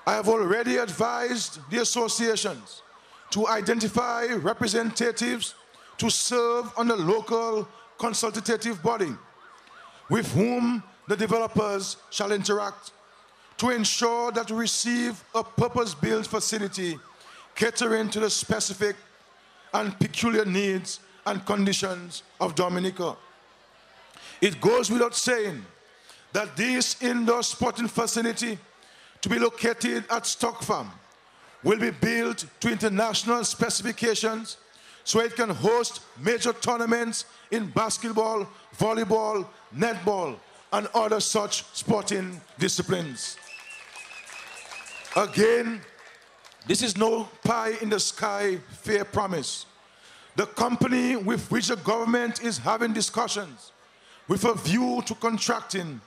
I have already advised the associations to identify representatives to serve on the local consultative body with whom the developers shall interact to ensure that we receive a purpose-built facility catering to the specific and peculiar needs and conditions of Dominica. It goes without saying that this indoor sporting facility to be located at Stock Farm will be built to international specifications so it can host major tournaments in basketball, volleyball, netball, and other such sporting disciplines. Again, this is no pie-in-the-sky fair promise. The company with which the government is having discussions with a view to contracting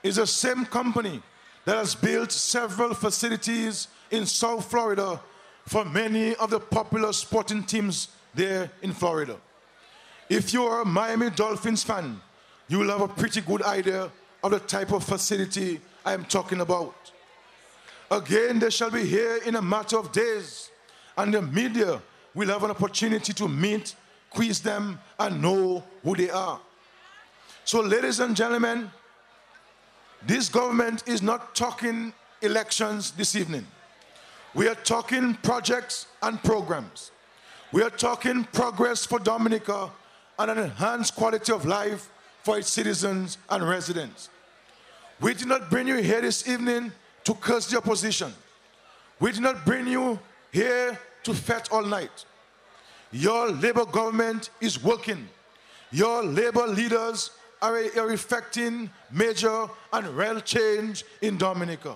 is the same company that has built several facilities in South Florida for many of the popular sporting teams there in Florida. If you are a Miami Dolphins fan, you will have a pretty good idea of the type of facility I am talking about. Again, they shall be here in a matter of days, and the media will have an opportunity to meet, quiz them, and know who they are. So, ladies and gentlemen, this government is not talking elections this evening. We are talking projects and programs. We are talking progress for Dominica and an enhanced quality of life for its citizens and residents. We did not bring you here this evening to curse the opposition. We did not bring you here to fete all night. Your Labour government is working. Your Labour leaders are effecting major and real change in Dominica.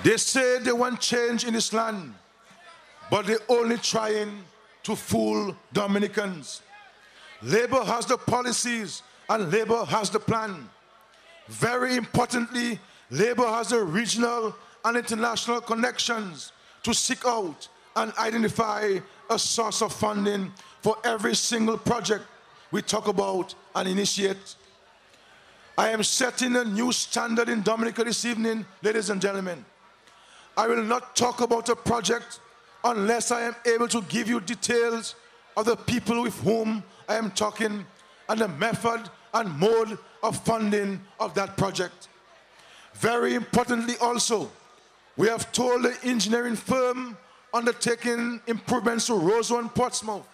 They say they want change in this land, but they're only trying to fool Dominicans. Labour has the policies and Labour has the plan. Very importantly, Labour has the regional and international connections to seek out and identify a source of funding for every single project we talk about and initiate. I am setting a new standard in Dominica this evening, ladies and gentlemen. I will not talk about a project unless I am able to give you details of the people with whom I am talking and the method and mode of funding of that project. Very importantly also, we have told the engineering firm undertaking improvements to Roseau and Portsmouth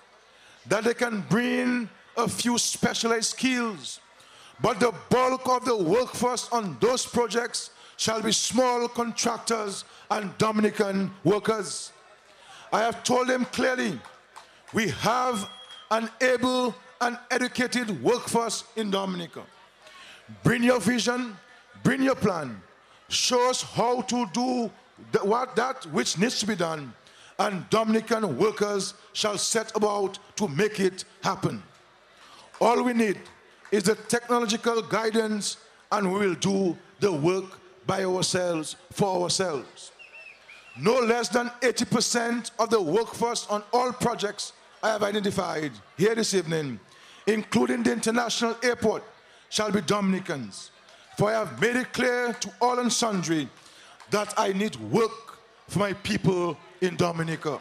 that they can bring a few specialized skills, but the bulk of the workforce on those projects shall be small contractors and Dominican workers. I have told them clearly, we have an able and educated workforce in Dominica. Bring your vision, bring your plan, show us how to do that which needs to be done, and Dominican workers shall set about to make it happen. All we need is the technological guidance, and we will do the work by ourselves, for ourselves. No less than 80% of the workforce on all projects I have identified here this evening, including the international airport, shall be Dominicans. For I have made it clear to all and sundry that I need work for my people in Dominica.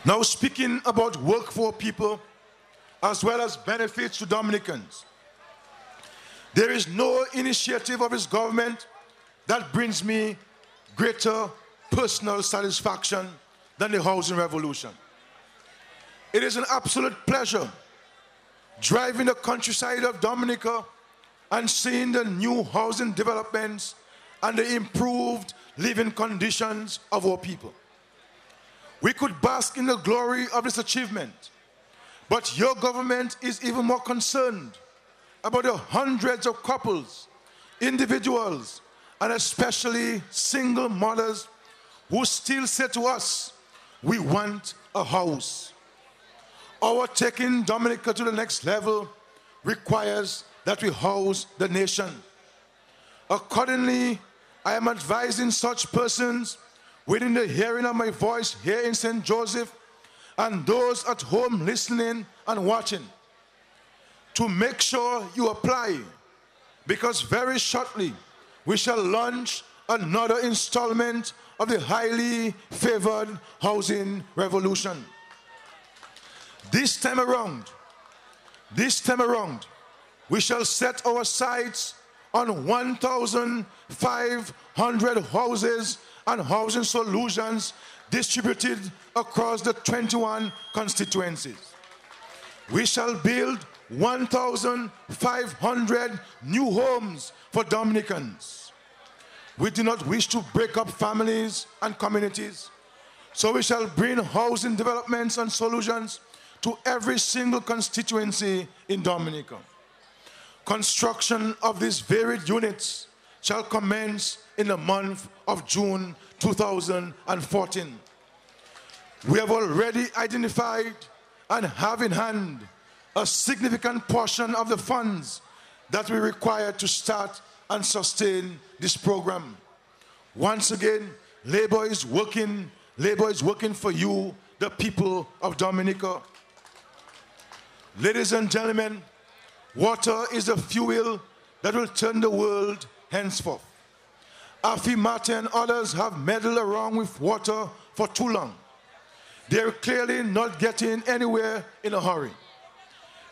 Now, speaking about work for people as well as benefits to Dominicans, there is no initiative of his government that brings me greater personal satisfaction than the housing revolution. It is an absolute pleasure driving the countryside of Dominica and seeing the new housing developments and the improved living conditions of our people. We could bask in the glory of this achievement, but your government is even more concerned about the hundreds of couples, individuals, and especially single mothers who still say to us, we want a house. Our taking Dominica to the next level requires that we house the nation. Accordingly, I am advising such persons within the hearing of my voice here in St. Joseph and those at home listening and watching to make sure you apply, because very shortly we shall launch another installment of the highly favored housing revolution. This time around, we shall set our sights on 1,500 houses and housing solutions distributed across the 21 constituencies. We shall build 1,500 new homes for Dominicans. We do not wish to break up families and communities, so we shall bring housing developments and solutions to every single constituency in Dominica. Construction of these varied units shall commence in the month of June 2014. We have already identified and have in hand a significant portion of the funds that we require to start and sustain this program. Once again, labor is working for you, the people of Dominica. Ladies and gentlemen, water is a fuel that will turn the world henceforth. Afi Martin and others have meddled around with water for too long. They're clearly not getting anywhere in a hurry.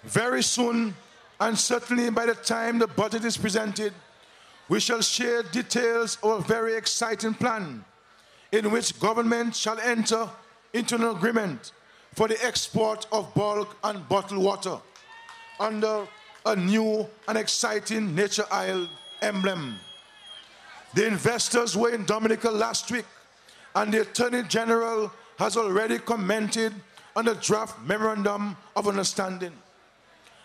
Very soon, and certainly by the time the budget is presented, we shall share details of a very exciting plan in which government shall enter into an agreement for the export of bulk and bottled water under a new and exciting Nature Isle emblem. The investors were in Dominica last week, and the Attorney General has already commented on the draft Memorandum of Understanding.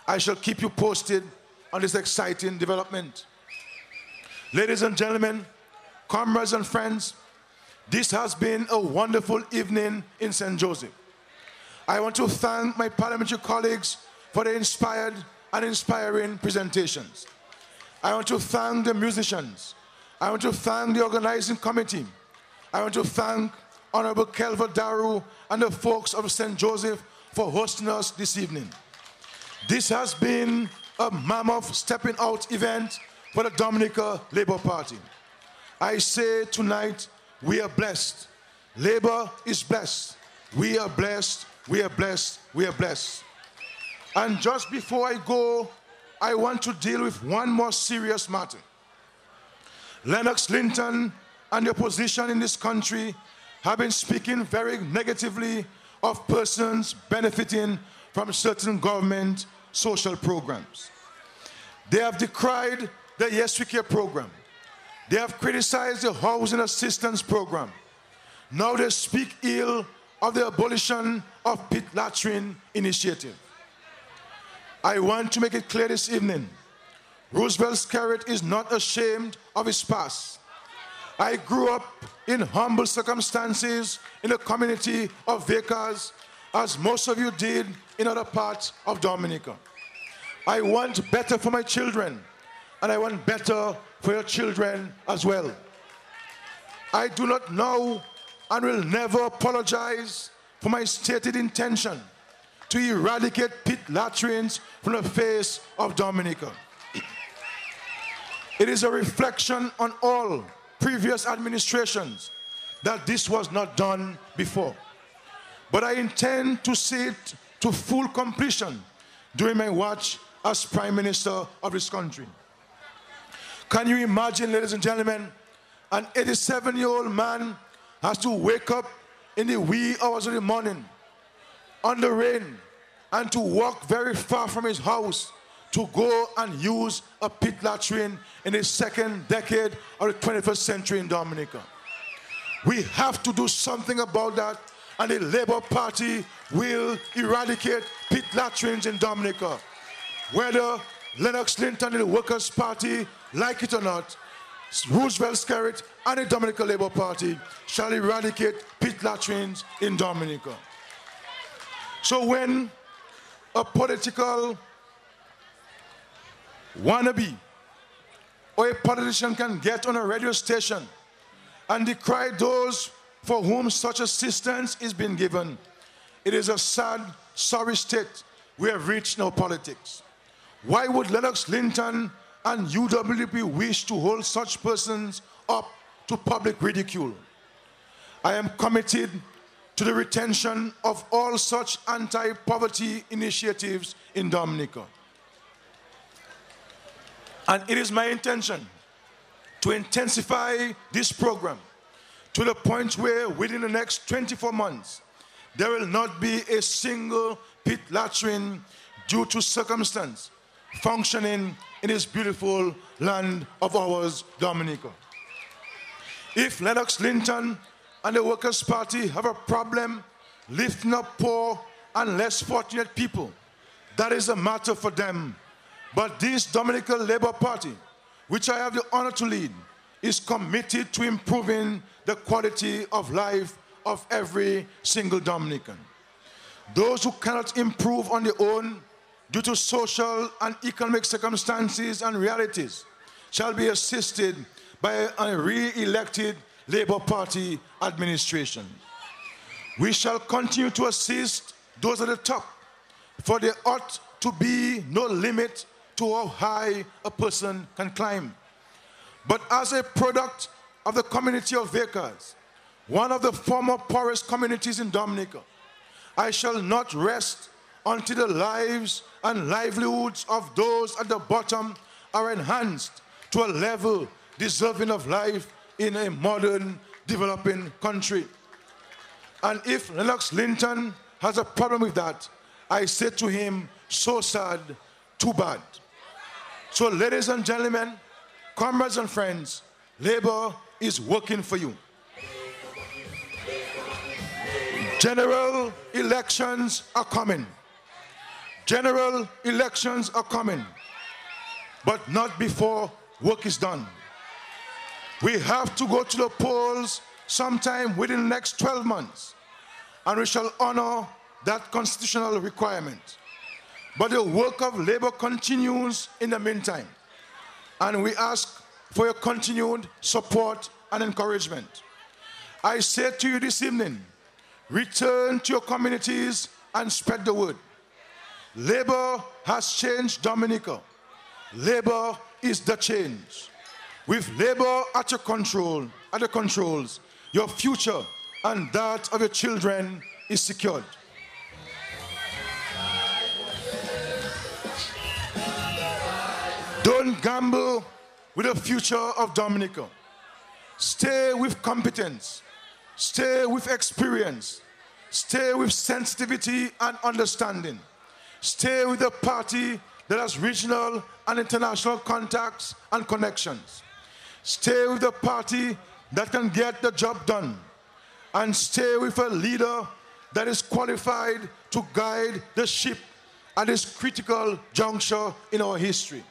I shall keep you posted on this exciting development. Ladies and gentlemen, comrades and friends, this has been a wonderful evening in St. Joseph. I want to thank my parliamentary colleagues for the inspired and inspiring presentations. I want to thank the musicians. I want to thank the organizing committee. I want to thank Honorable Kelva Daru, and the folks of St. Joseph for hosting us this evening. This has been a mammoth stepping out event for the Dominica Labour Party. I say tonight, we are blessed. Labour is blessed. We are blessed. We are blessed. We are blessed. And just before I go, I want to deal with one more serious matter. Lennox Linton and the opposition in this country have been speaking very negatively of persons benefiting from certain government social programs. They have decried the Yes We Care program. They have criticized the housing assistance program. Now they speak ill of the abolition of pit latrine initiative. I want to make it clear this evening, Roosevelt Skerrit is not ashamed of his past. I grew up in humble circumstances in the community of Vickers, as most of you did in other parts of Dominica. I want better for my children, and I want better for your children as well. I do not know and will never apologize for my stated intention to eradicate pit latrines from the face of Dominica. It is a reflection on all previous administrations that this was not done before. But I intend to see it to full completion during my watch as Prime Minister of this country. Can you imagine, ladies and gentlemen, an 87-year-old man has to wake up in the wee hours of the morning, under rain, and to walk very far from his house to go and use a pit latrine in the second decade of the 21st century in Dominica. We have to do something about that, and the Labour Party will eradicate pit latrines in Dominica. Whether Lennox Linton and the Workers' Party like it or not, Roosevelt Skerrit and the Dominica Labour Party shall eradicate pit latrines in Dominica. So when a political wannabe or a politician can get on a radio station and decry those for whom such assistance is being given, it is a sad, sorry state we have reached in our politics. Why would Lennox Linton and UWP wish to hold such persons up to public ridicule? I am committed to the retention of all such anti-poverty initiatives in Dominica. And it is my intention to intensify this program to the point where within the next 24 months, there will not be a single pit latrine due to circumstance functioning in this beautiful land of ours, Dominica. If Lennox Linton and the Workers' Party have a problem lifting up poor and less fortunate people, that is a matter for them. But this Dominica Labour Party, which I have the honor to lead, is committed to improving the quality of life of every single Dominican. Those who cannot improve on their own due to social and economic circumstances and realities shall be assisted by a re-elected Labour Party administration. We shall continue to assist those at the top, for there ought to be no limit to how high a person can climb. But as a product of the community of Vickers, one of the former poorest communities in Dominica, I shall not rest until the lives and livelihoods of those at the bottom are enhanced to a level deserving of life in a modern, developing country. And if Lennox Linton has a problem with that, I say to him, so sad, too bad. So ladies and gentlemen, comrades and friends, Labour is working for you. General elections are coming. General elections are coming, but not before work is done. We have to go to the polls sometime within the next 12 months, and we shall honor that constitutional requirement. But the work of Labour continues in the meantime, and we ask for your continued support and encouragement. I say to you this evening, return to your communities and spread the word. Labor has changed Dominica. Labor is the change. With labor at your control, at the controls, your future and that of your children is secured. Don't gamble with the future of Dominica. Stay with competence. Stay with experience. Stay with sensitivity and understanding. Stay with a party that has regional and international contacts and connections. Stay with a party that can get the job done. And stay with a leader that is qualified to guide the ship at this critical juncture in our history.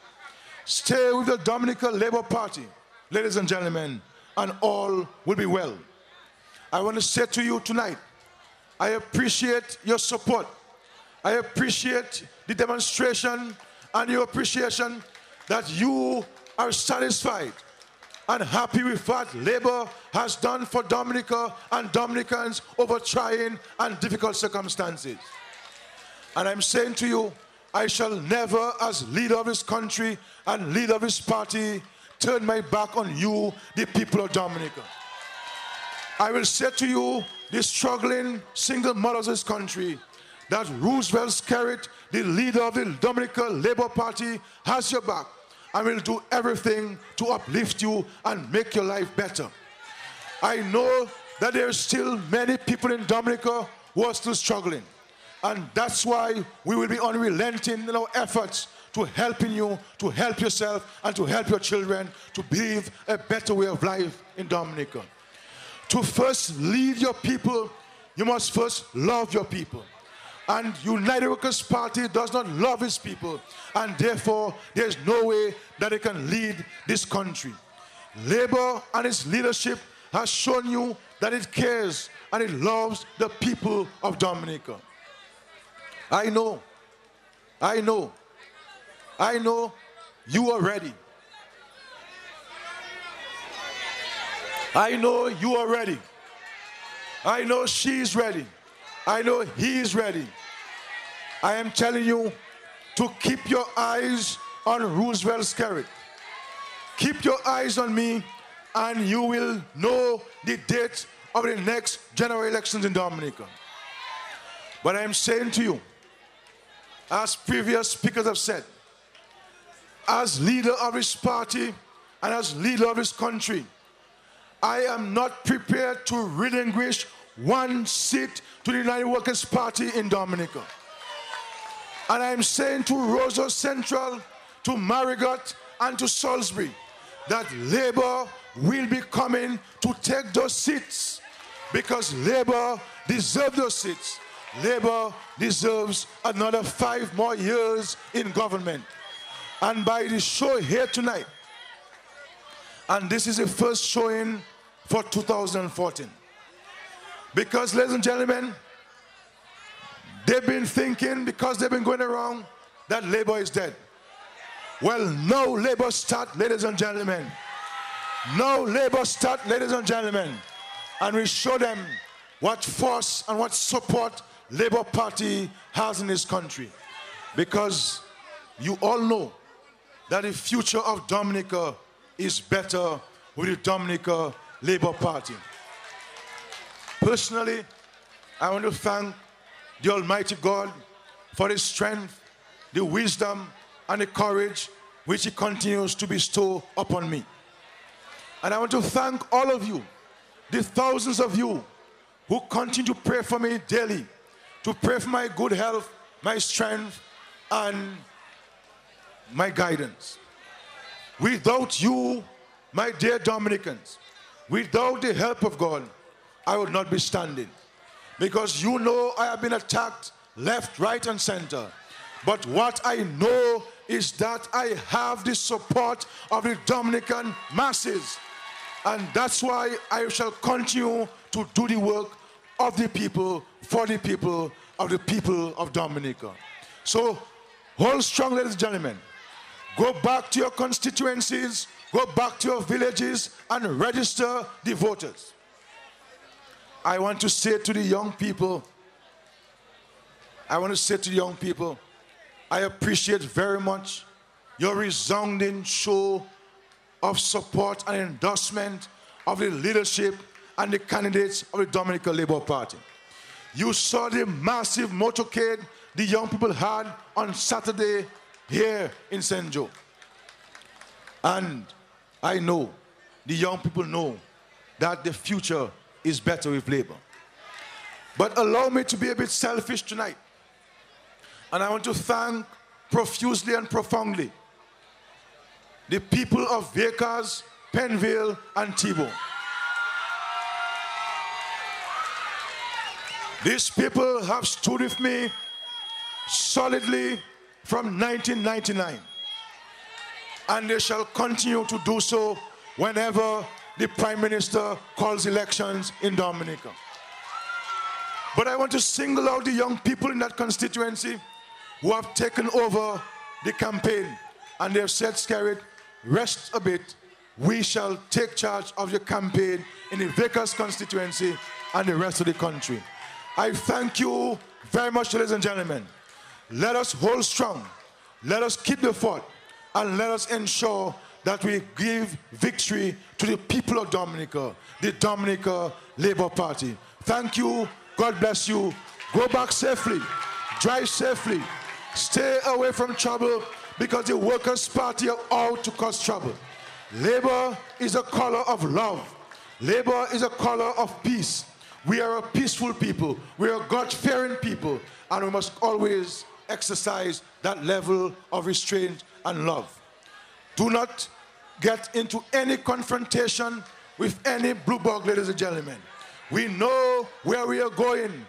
Stay with the Dominica Labour Party, ladies and gentlemen, and all will be well. I want to say to you tonight, I appreciate your support. I appreciate the demonstration and your appreciation that you are satisfied and happy with what Labour has done for Dominica and Dominicans over trying and difficult circumstances. And I'm saying to you, I shall never, as leader of this country and leader of this party, turn my back on you, the people of Dominica. I will say to you, the struggling single mothers of this country, that Roosevelt Skerrit, the leader of the Dominica Labour Party, has your back and will do everything to uplift you and make your life better. I know that there are still many people in Dominica who are still struggling. And that's why we will be unrelenting in our efforts to helping you, to help yourself, and to help your children to live a better way of life in Dominica. To first lead your people, you must first love your people. And United Workers' Party does not love its people, and therefore there's no way that it can lead this country. Labour and its leadership has shown you that it cares and it loves the people of Dominica. I know you are ready. I know you are ready. I know she's ready. I know he's ready. I am telling you to keep your eyes on Roosevelt Skerrit. Keep your eyes on me and you will know the date of the next general elections in Dominica. But I am saying to you, as previous speakers have said, as leader of this party and as leader of this country, I am not prepared to relinquish one seat to the United Workers' Party in Dominica. And I am saying to Roseau Central, to Marigot, and to Salisbury that Labour will be coming to take those seats because Labour deserves those seats. Labour deserves another 5 more years in government. And by the show here tonight, and this is the first showing for 2014. Because, ladies and gentlemen, they've been thinking, because they've been going around, that Labour is dead. Well, no Labour start, ladies and gentlemen. No Labour start, ladies and gentlemen. And we show them what force and what support Labour Party has in this country. Because you all know that the future of Dominica is better with the Dominica Labour Party. Personally, I want to thank the Almighty God for the strength, the wisdom, and the courage which He continues to bestow upon me. And I want to thank all of you, the thousands of you who continue to pray for me daily, to pray for my good health, my strength, and my guidance. Without you, my dear Dominicans, without the help of God, I would not be standing. Because you know I have been attacked left, right, and center. But what I know is that I have the support of the Dominican masses. And that's why I shall continue to do the work of the people, for the people of Dominica. So, hold strong, ladies and gentlemen. Go back to your constituencies, go back to your villages, and register the voters. I want to say to the young people, I appreciate very much your resounding show of support and endorsement of the leadership and the candidates of the Dominica Labour Party. You saw the massive motorcade the young people had on Saturday here in St. Joe. And I know, the young people know, that the future is better with Labour. But allow me to be a bit selfish tonight. And I want to thank profusely and profoundly the people of Vickers, Penville, and T-Bone. These people have stood with me solidly from 1999. And they shall continue to do so whenever the Prime Minister calls elections in Dominica. But I want to single out the young people in that constituency who have taken over the campaign. And they have said, Skerrit, rest a bit. We shall take charge of your campaign in the Vickers constituency and the rest of the country. I thank you very much, ladies and gentlemen. Let us hold strong. Let us keep the fort. And let us ensure that we give victory to the people of Dominica, the Dominica Labour Party. Thank you. God bless you. Go back safely. Drive safely. Stay away from trouble, because the Workers' Party are out to cause trouble. Labour is a color of love. Labour is a color of peace. We are a peaceful people. We are a God-fearing people. And we must always exercise that level of restraint and love. Do not get into any confrontation with any blue bug, ladies and gentlemen. We know where we are going.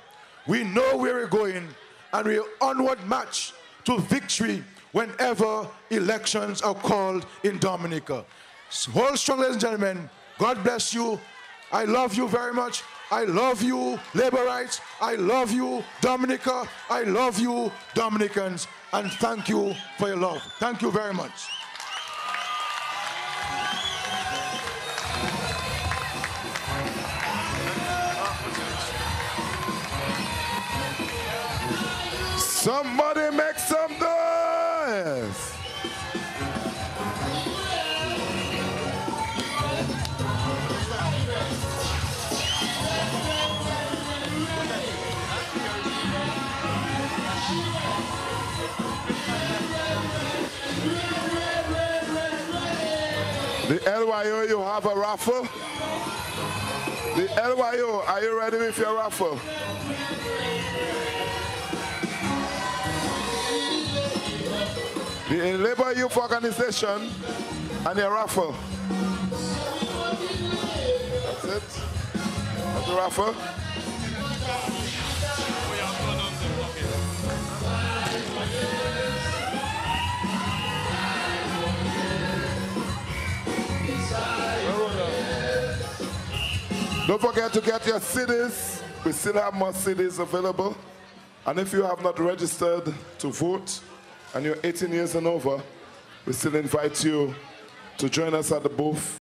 We know where we're going. And we are onward march to victory whenever elections are called in Dominica. So hold strong, ladies and gentlemen. God bless you. I love you very much. I love you, Labourites. I love you, Dominica. I love you, Dominicans. And thank you for your love. Thank you very much. Somebody make some noise. The LYO, you have a raffle? The LYO, are you ready with your raffle? The Labour Youth Organization and your raffle. That's it. That's the raffle. Don't forget to get your CDs. We still have more CDs available. And if you have not registered to vote and you're 18 years and over, we still invite you to join us at the booth.